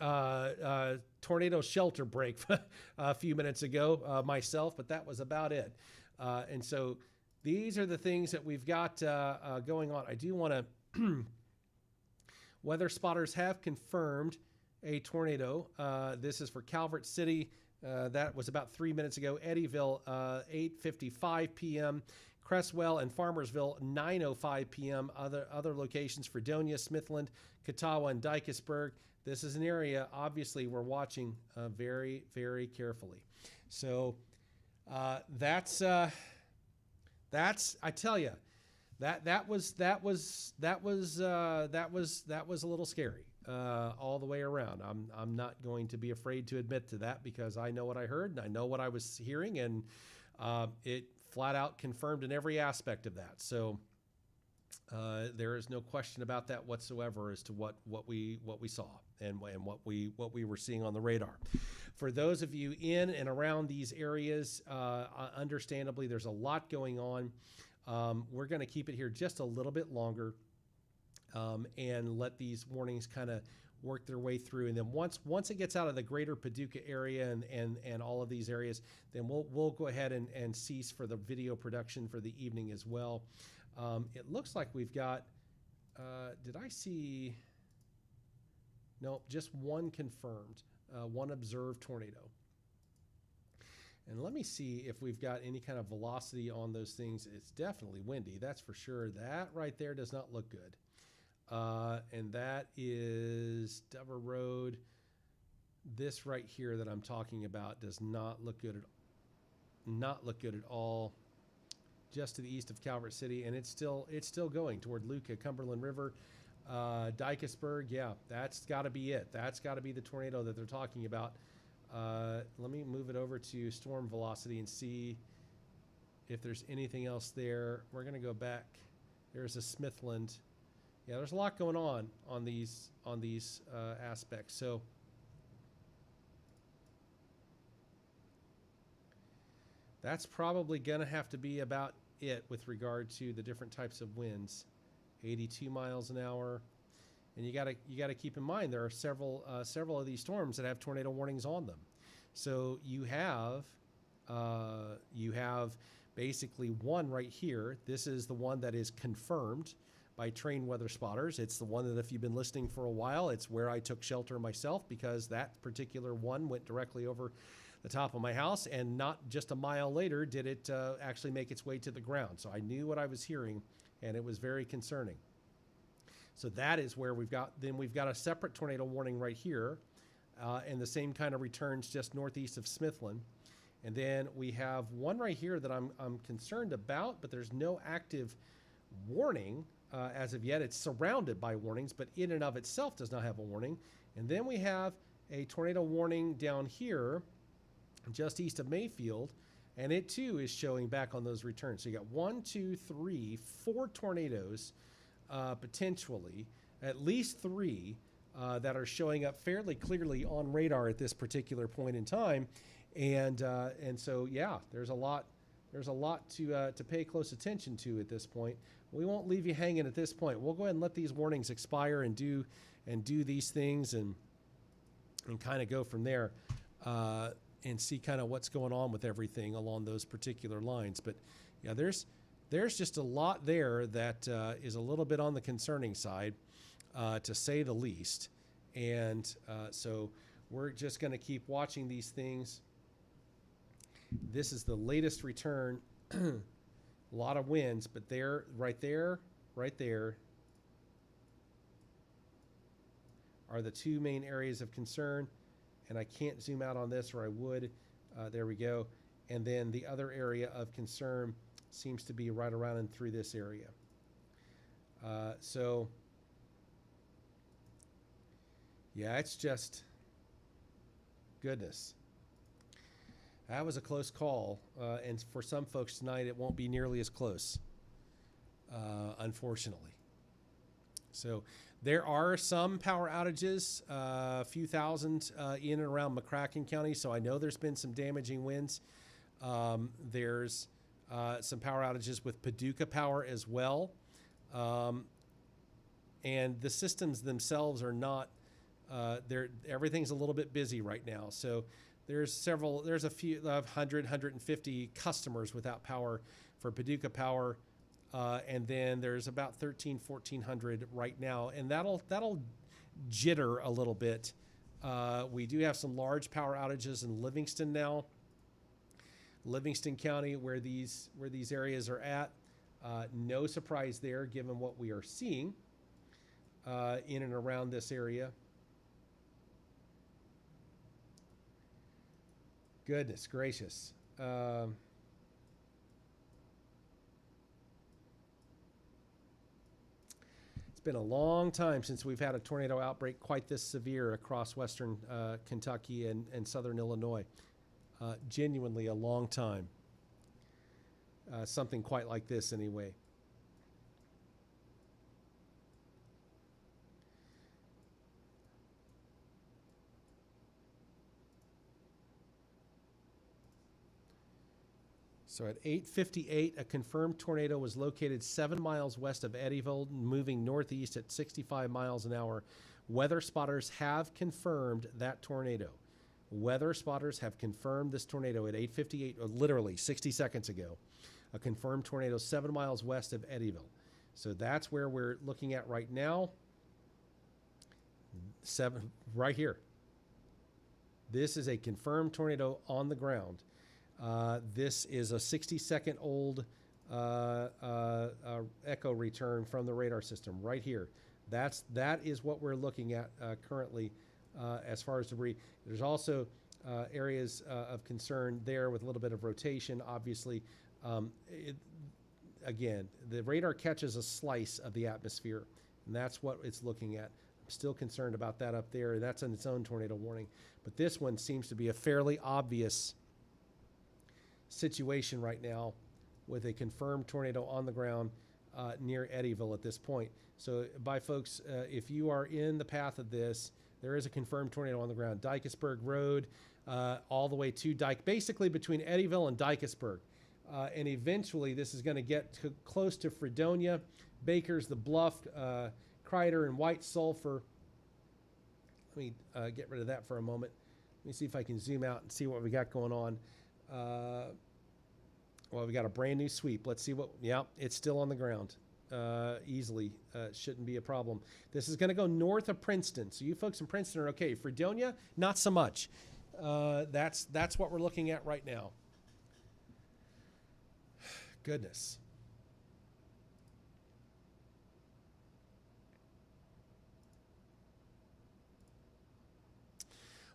tornado shelter break a few minutes ago myself, but that was about it. And so these are the things that we've got going on. I do want to... Weather spotters have confirmed a tornado. This is for Calvert City. That was about 3 minutes ago. Eddyville, 8:55 p.m. Cresswell and Farmersville, 9:05 p.m. Other locations: Fredonia, Smithland, Catawba, and Dykesburg. This is an area, obviously, we're watching very, very carefully. So that's I tell you. That was a little scary all the way around. I'm not going to be afraid to admit to that, because I know what I heard and I know what I was hearing, and it flat out confirmed in every aspect of that. So there is no question about that whatsoever as to what we saw and what we were seeing on the radar. For those of you in and around these areas, understandably, there's a lot going on. We're going to keep it here just a little bit longer and let these warnings kind of work their way through. And then once it gets out of the greater Paducah area and all of these areas, then we'll go ahead and cease for the video production for the evening as well. It looks like we've got, did I see? No, just one confirmed, one observed tornado. And let me see if we've got any kind of velocity on those things. It's definitely windy, that's for sure. That right there does not look good. And that is Dover Road. This right here that I'm talking about does not look good at all. Just to the east of Calvert City, and it's still going toward Luca, Cumberland River, Dykesburg. Yeah, that's got to be it. That's got to be the tornado that they're talking about. Let me move it over to storm velocity and see if there's anything else there. We're going to go back. There's a Smithland. Yeah, there's a lot going on these aspects. So that's probably going to have to be about it with regard to the different types of winds. 82 miles an hour. And you got to keep in mind there are several of these storms that have tornado warnings on them. So you have basically one right here. This is the one that is confirmed by trained weather spotters. It's the one that, if you've been listening for a while, it's where I took shelter myself, because that particular one went directly over the top of my house, and not just a mile later did it actually make its way to the ground. So I knew what I was hearing, and it was very concerning. So that is where we've got a separate tornado warning right here, and the same kind of returns just northeast of Smithland. And then we have one right here that I'm concerned about, but there's no active warning as of yet. It's surrounded by warnings, but in and of itself does not have a warning. And then we have a tornado warning down here just east of Mayfield, and it too is showing back on those returns. So you got 1, 2, 3, 4 tornadoes, potentially, at least 3 that are showing up fairly clearly on radar at this particular point in time. And so, yeah, there's a lot to pay close attention to at this point. We won't leave you hanging at this point. We'll go ahead and let these warnings expire and do these things and kind of go from there. And see kind of what's going on with everything along those particular lines. But yeah, there's just a lot there that is a little bit on the concerning side, to say the least. And so we're just going to keep watching these things. This is the latest return. A lot of winds, but right there are the 2 main areas of concern. And I can't zoom out on this, or I would. There we go. And then the other area of concern seems to be right around and through this area. So, yeah, it's just, goodness. That was a close call. And for some folks tonight, it won't be nearly as close, unfortunately. So there are some power outages, a few thousand in and around McCracken County. So I know there's been some damaging winds. There's some power outages with Paducah Power as well. And the systems themselves are not, everything's a little bit busy right now. So there's a few, 150 customers without power for Paducah Power. And then there's about 1,400 right now, and that'll jitter a little bit. We do have some large power outages in Livingston now, Livingston County, where these areas are at. No surprise there, given what we are seeing in and around this area. Goodness gracious. It's been a long time since we've had a tornado outbreak quite this severe across western Kentucky and southern Illinois. Genuinely a long time. Something quite like this anyway. So at 8:58, a confirmed tornado was located 7 miles west of Eddyville, moving northeast at 65 miles an hour. Weather spotters have confirmed that tornado. Weather spotters have confirmed this tornado at 8:58, literally 60 seconds ago. A confirmed tornado 7 miles west of Eddyville. So that's where we're looking at right now. Right here. This is a confirmed tornado on the ground. This is a 60-second old echo return from the radar system right here. That is what we're looking at currently as far as debris. There's also areas of concern there with a little bit of rotation. Obviously, again, the radar catches a slice of the atmosphere, and that's what it's looking at. I'm still concerned about that up there. That's in its own tornado warning. But this one seems to be a fairly obvious situation right now with a confirmed tornado on the ground near Eddyville at this point. So folks, if you are in the path of this, there is a confirmed tornado on the ground. Dykesburg Road, all the way to basically between Eddyville and Dykesburg. And eventually this is going to get close to Fredonia, Bakers, the Bluff, Crider, and White Sulphur. Let me get rid of that for a moment. Let me see if I can zoom out and see what we got going on. Well, we got a brand new sweep. Let's see what, yeah, it's still on the ground. Easily. Shouldn't be a problem. This is going to go north of Princeton. So you folks in Princeton are okay. Fredonia, not so much. That's what we're looking at right now. Goodness.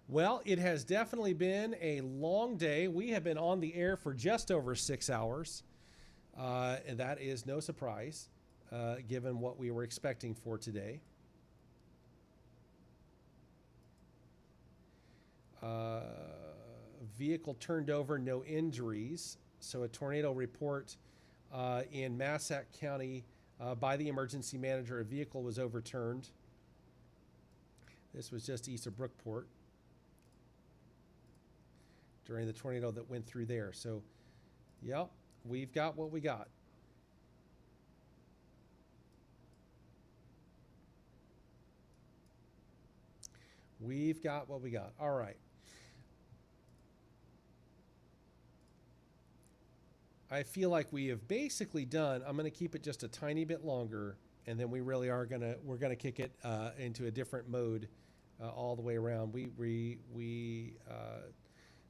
Well, it has definitely been a long day. We have been on the air for just over 6 hours. And that is no surprise, given what we were expecting for today. Vehicle turned over, no injuries. So a tornado report in Massac County by the emergency manager. A vehicle was overturned. This was just east of Brookport during the tornado that went through there. So, yep, we've got what we got. We've got what we got. All right. I feel like we have basically done. I'm going to keep it just a tiny bit longer, and then we really are we're gonna kick it into a different mode all the way around.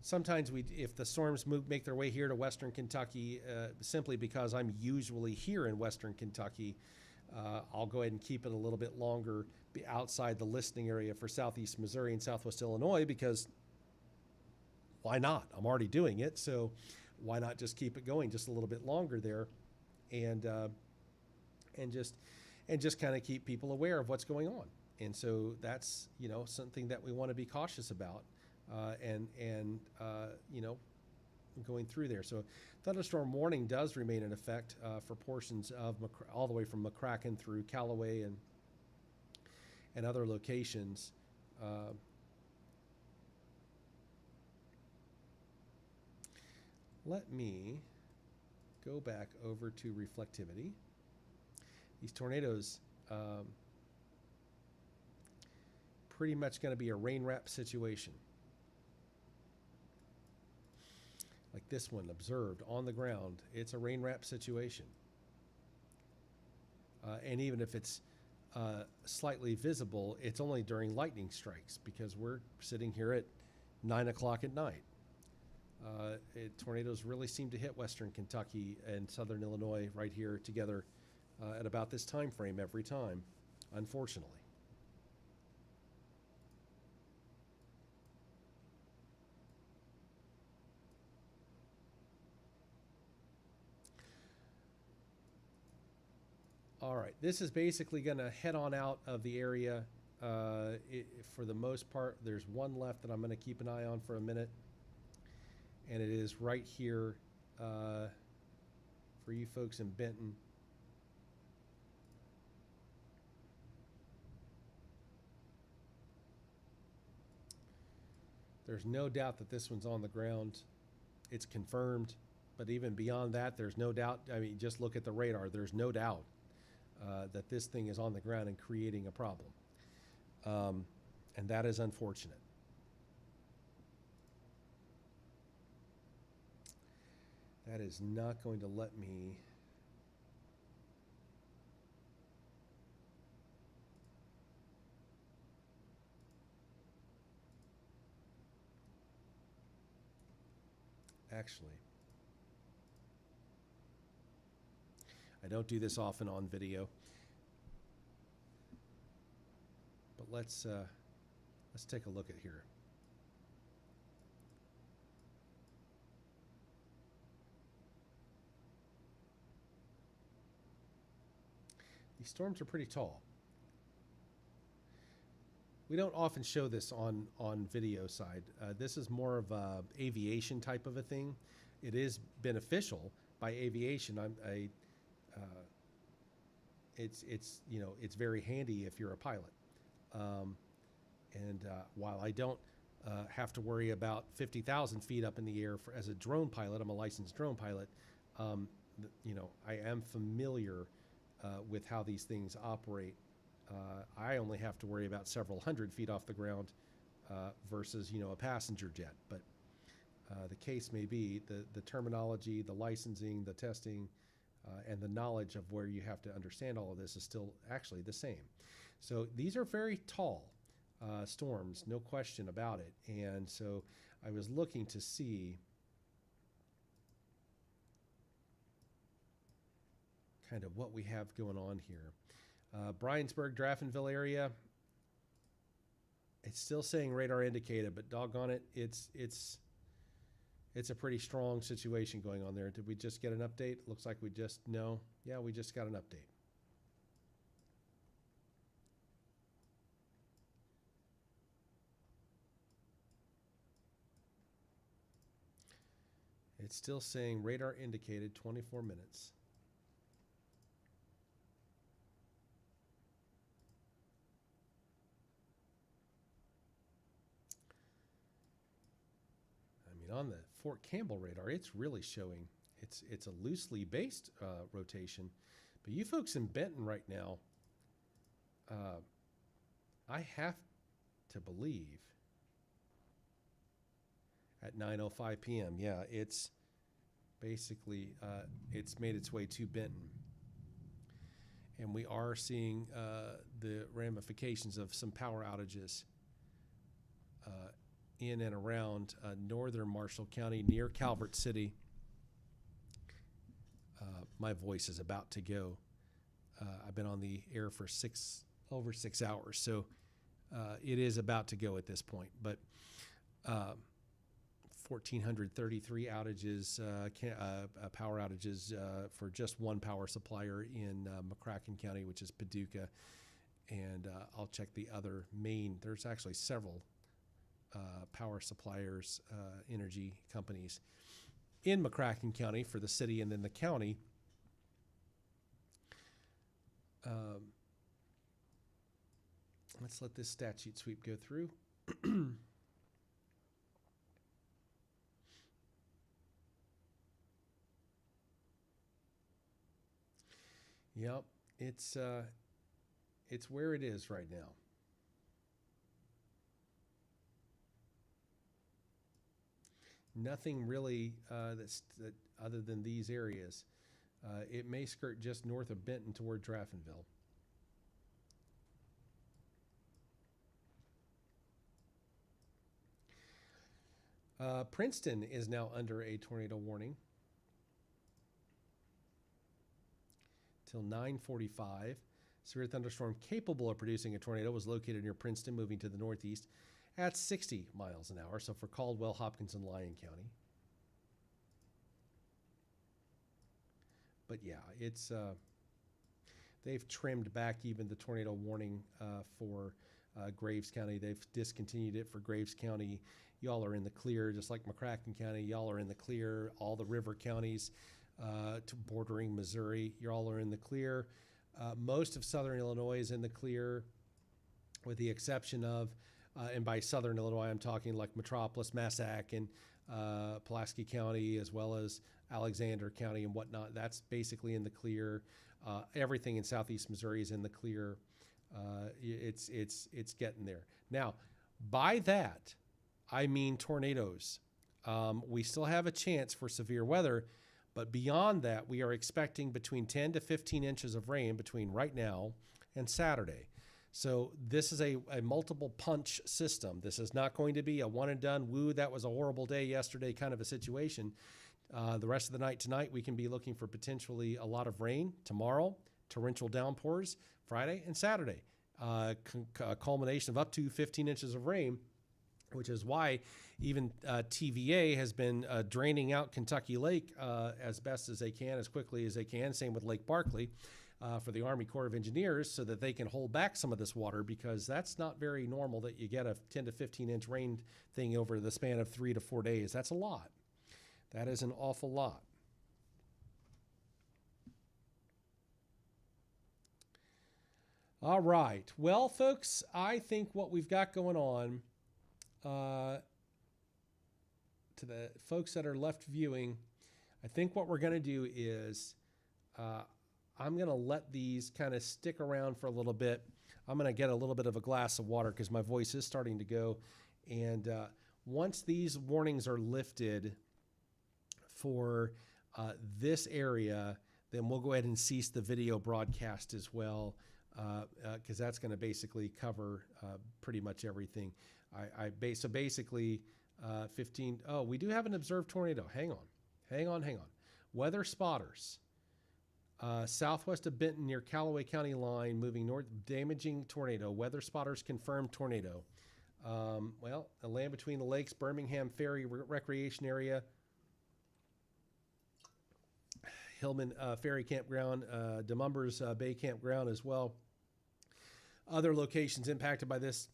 Sometimes if the storms make their way here to Western Kentucky, simply because I'm usually here in Western Kentucky, I'll go ahead and keep it a little bit longer, be outside the listening area for Southeast Missouri and Southwest Illinois, because why not? I'm already doing it, so why not just keep it going just a little bit longer there, and just kind of keep people aware of what's going on. And so that's something that we want to be cautious about. Going through there. So thunderstorm warning does remain in effect for portions of all the way from McCracken through Callaway and other locations. Let me go back over to reflectivity. These tornadoes pretty much going to be a rain wrap situation. Like this one, observed on the ground, it's a rain wrap situation. And even if it's slightly visible, it's only during lightning strikes, because we're sitting here at 9 o'clock at night. Tornadoes really seem to hit Western Kentucky and Southern Illinois right here together at about this time frame every time, unfortunately. All right, this is basically going to head on out of the area. For the most part, there's one left that I'm going to keep an eye on for a minute, and it is right here for you folks in Benton. There's no doubt that this one's on the ground. It's confirmed, but even beyond that, there's no doubt. I mean, just look at the radar. There's no doubt that this thing is on the ground and creating a problem. And that is unfortunate. That is not going to let me. Actually, I don't do this often on video, but let's take a look at here. These storms are pretty tall. We don't often show this on video side. This is more of a aviation type of a thing. It is beneficial by aviation. It's very handy if you're a pilot. While I don't have to worry about 50,000 feet up in the air as a drone pilot, I'm a licensed drone pilot. I am familiar with how these things operate. I only have to worry about several hundred feet off the ground versus, a passenger jet. But the case may be the terminology, the licensing, the testing, and the knowledge of where you have to understand all of this is still actually the same. So these are very tall storms, no question about it. And so I was looking to see kind of what we have going on here. Bryansburg, Draftonville area, it's still saying radar indicated, but doggone it, it's a pretty strong situation going on there. Did we just get an update? Looks like we just, no. Yeah, we just got an update. It's still saying radar indicated 24 minutes. I mean, on the Fort Campbell radar, it's really showing it's a loosely based rotation. But you folks in Benton right now, I have to believe at 9:05 p.m. Yeah, it's basically it's made its way to Benton, and we are seeing the ramifications of some power outages in and around northern Marshall County near Calvert City. My voice is about to go. I've been on the air for over 6 hours, so it is about to go at this point. But 1,433 outages, power outages for just one power supplier in McCracken County, which is Paducah. And I'll check the other main. There's actually several power suppliers, energy companies in McCracken County for the city and then the county. Let's let this statute sweep go through. Yep, it's where it is right now. Nothing really that other than these areas. It may skirt just north of Benton toward Draftonville. Princeton is now under a tornado warning till 9:45. Severe thunderstorm capable of producing a tornado was located near Princeton, moving to the northeast at 60 miles an hour. So for Caldwell, Hopkins, and Lyon County. But yeah, it's they've trimmed back even the tornado warning for Graves County. They've discontinued it for Graves County. Y'all are in the clear, just like McCracken County. Y'all are in the clear. All the river counties to bordering Missouri, y'all are in the clear. Most of southern Illinois is in the clear, with the exception of, and by southern Illinois, I'm talking like Metropolis, Massac, and Pulaski County, as well as Alexander County and whatnot. That's basically in the clear. Everything in southeast Missouri is in the clear. It's getting there. Now, by that, I mean tornadoes. We still have a chance for severe weather, but beyond that, we are expecting between 10 to 15 inches of rain between right now and Saturday. So this is a multiple punch system. This is not going to be a one and done, woo, that was a horrible day yesterday kind of a situation. The rest of the night tonight, we can be looking for potentially a lot of rain tomorrow, torrential downpours Friday and Saturday. A culmination of up to 15 inches of rain, which is why even TVA has been draining out Kentucky Lake as best as they can, as quickly as they can. Same with Lake Barkley for the Army Corps of Engineers, so that they can hold back some of this water, because that's not very normal that you get a 10 to 15 inch rain thing over the span of 3 to 4 days. That's a lot. That is an awful lot. All right. Well, folks, I think what we've got going on, to the folks that are left viewing, I think what we're going to do is I'm going to let these kind of stick around for a little bit. I'm going to get a little bit of a glass of water because my voice is starting to go. And once these warnings are lifted for this area, then we'll go ahead and cease the video broadcast as well, because that's going to basically cover pretty much everything. So basically 15. Oh, we do have an observed tornado. Hang on. Weather spotters. Southwest of Benton near Callaway County line, moving north, damaging tornado. Weather spotters confirmed tornado. Well, a land between the lakes, Birmingham Ferry Recreation Area, Hillman Ferry Campground, Demumbers Bay Campground as well. Other locations impacted by this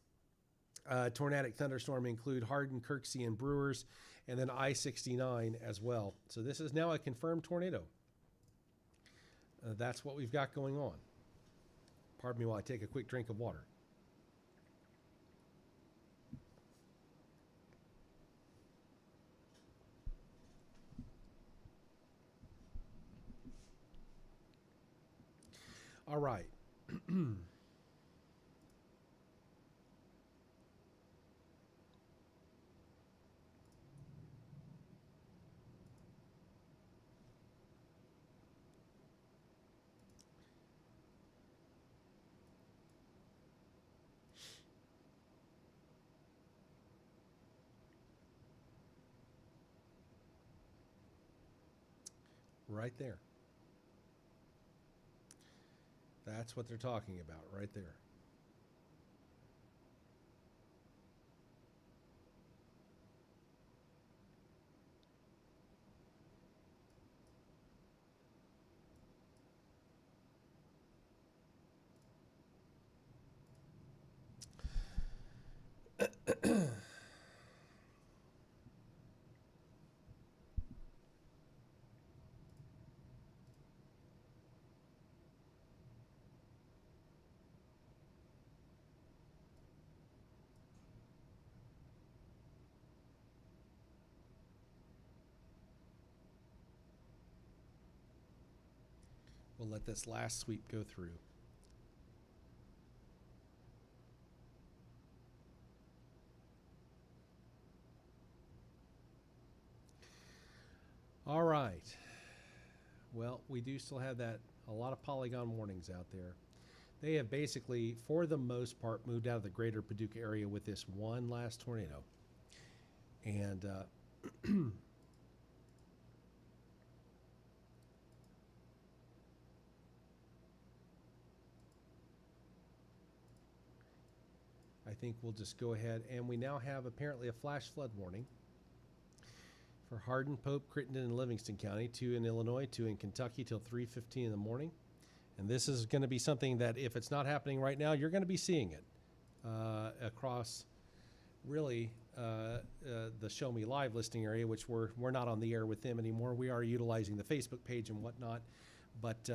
tornadic thunderstorm include Hardin, Kirksey, and Brewers, and then I-69 as well. So this is now a confirmed tornado. That's what we've got going on. Pardon me while I take a quick drink of water. All right. Right there. That's what they're talking about right there. We'll let this last sweep go through. All right. Well, we do still have a lot of polygon warnings out there. They have basically, for the most part, moved out of the greater Paducah area with this one last tornado. And I think we'll just go ahead, and we now have apparently a flash flood warning for Hardin, Pope, Crittenden, and Livingston County, 2 in Illinois, 2 in Kentucky till 3:15 in the morning. And this is going to be something that if it's not happening right now, you're going to be seeing it across really the Show Me Live listing area, which we're not on the air with them anymore. We are utilizing the Facebook page and whatnot, but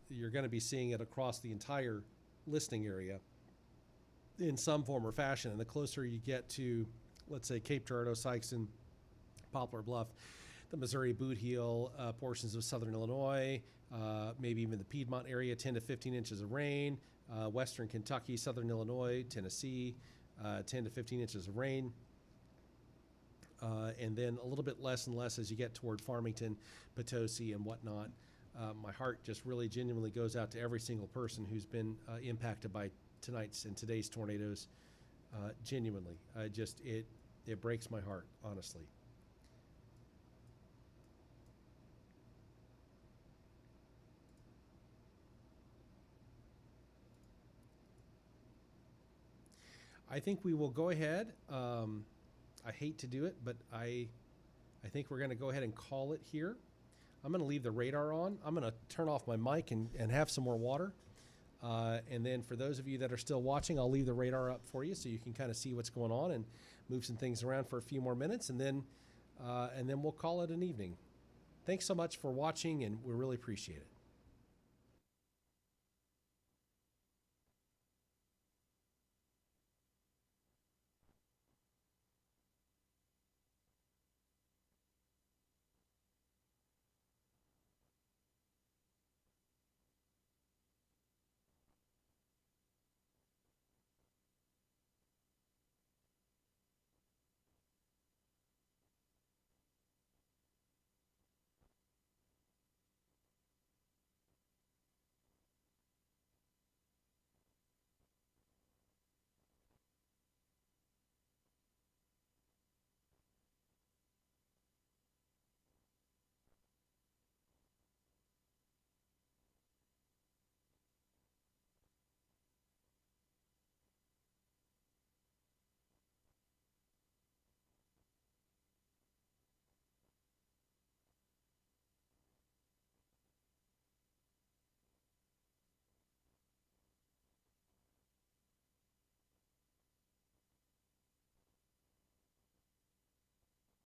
you're going to be seeing it across the entire listing area in some form or fashion. And the closer you get to, let's say, Cape Girardeau, Sikeston, Poplar Bluff, the Missouri Boot Heel, portions of southern Illinois, maybe even the Piedmont area, 10 to 15 inches of rain, western Kentucky, southern Illinois, Tennessee, 10 to 15 inches of rain. And then a little bit less and less as you get toward Farmington, Potosi, and whatnot. My heart just really genuinely goes out to every single person who's been impacted by tonight's and today's tornadoes. Genuinely, it breaks my heart, honestly. I think we will go ahead. I hate to do it, but I think we're going to go ahead and call it here. I'm going to leave the radar on. I'm going to turn off my mic and have some more water. And then for those of you that are still watching, I'll leave the radar up for you so you can kind of see what's going on and move some things around for a few more minutes, and then we'll call it an evening. Thanks so much for watching, and we really appreciate it.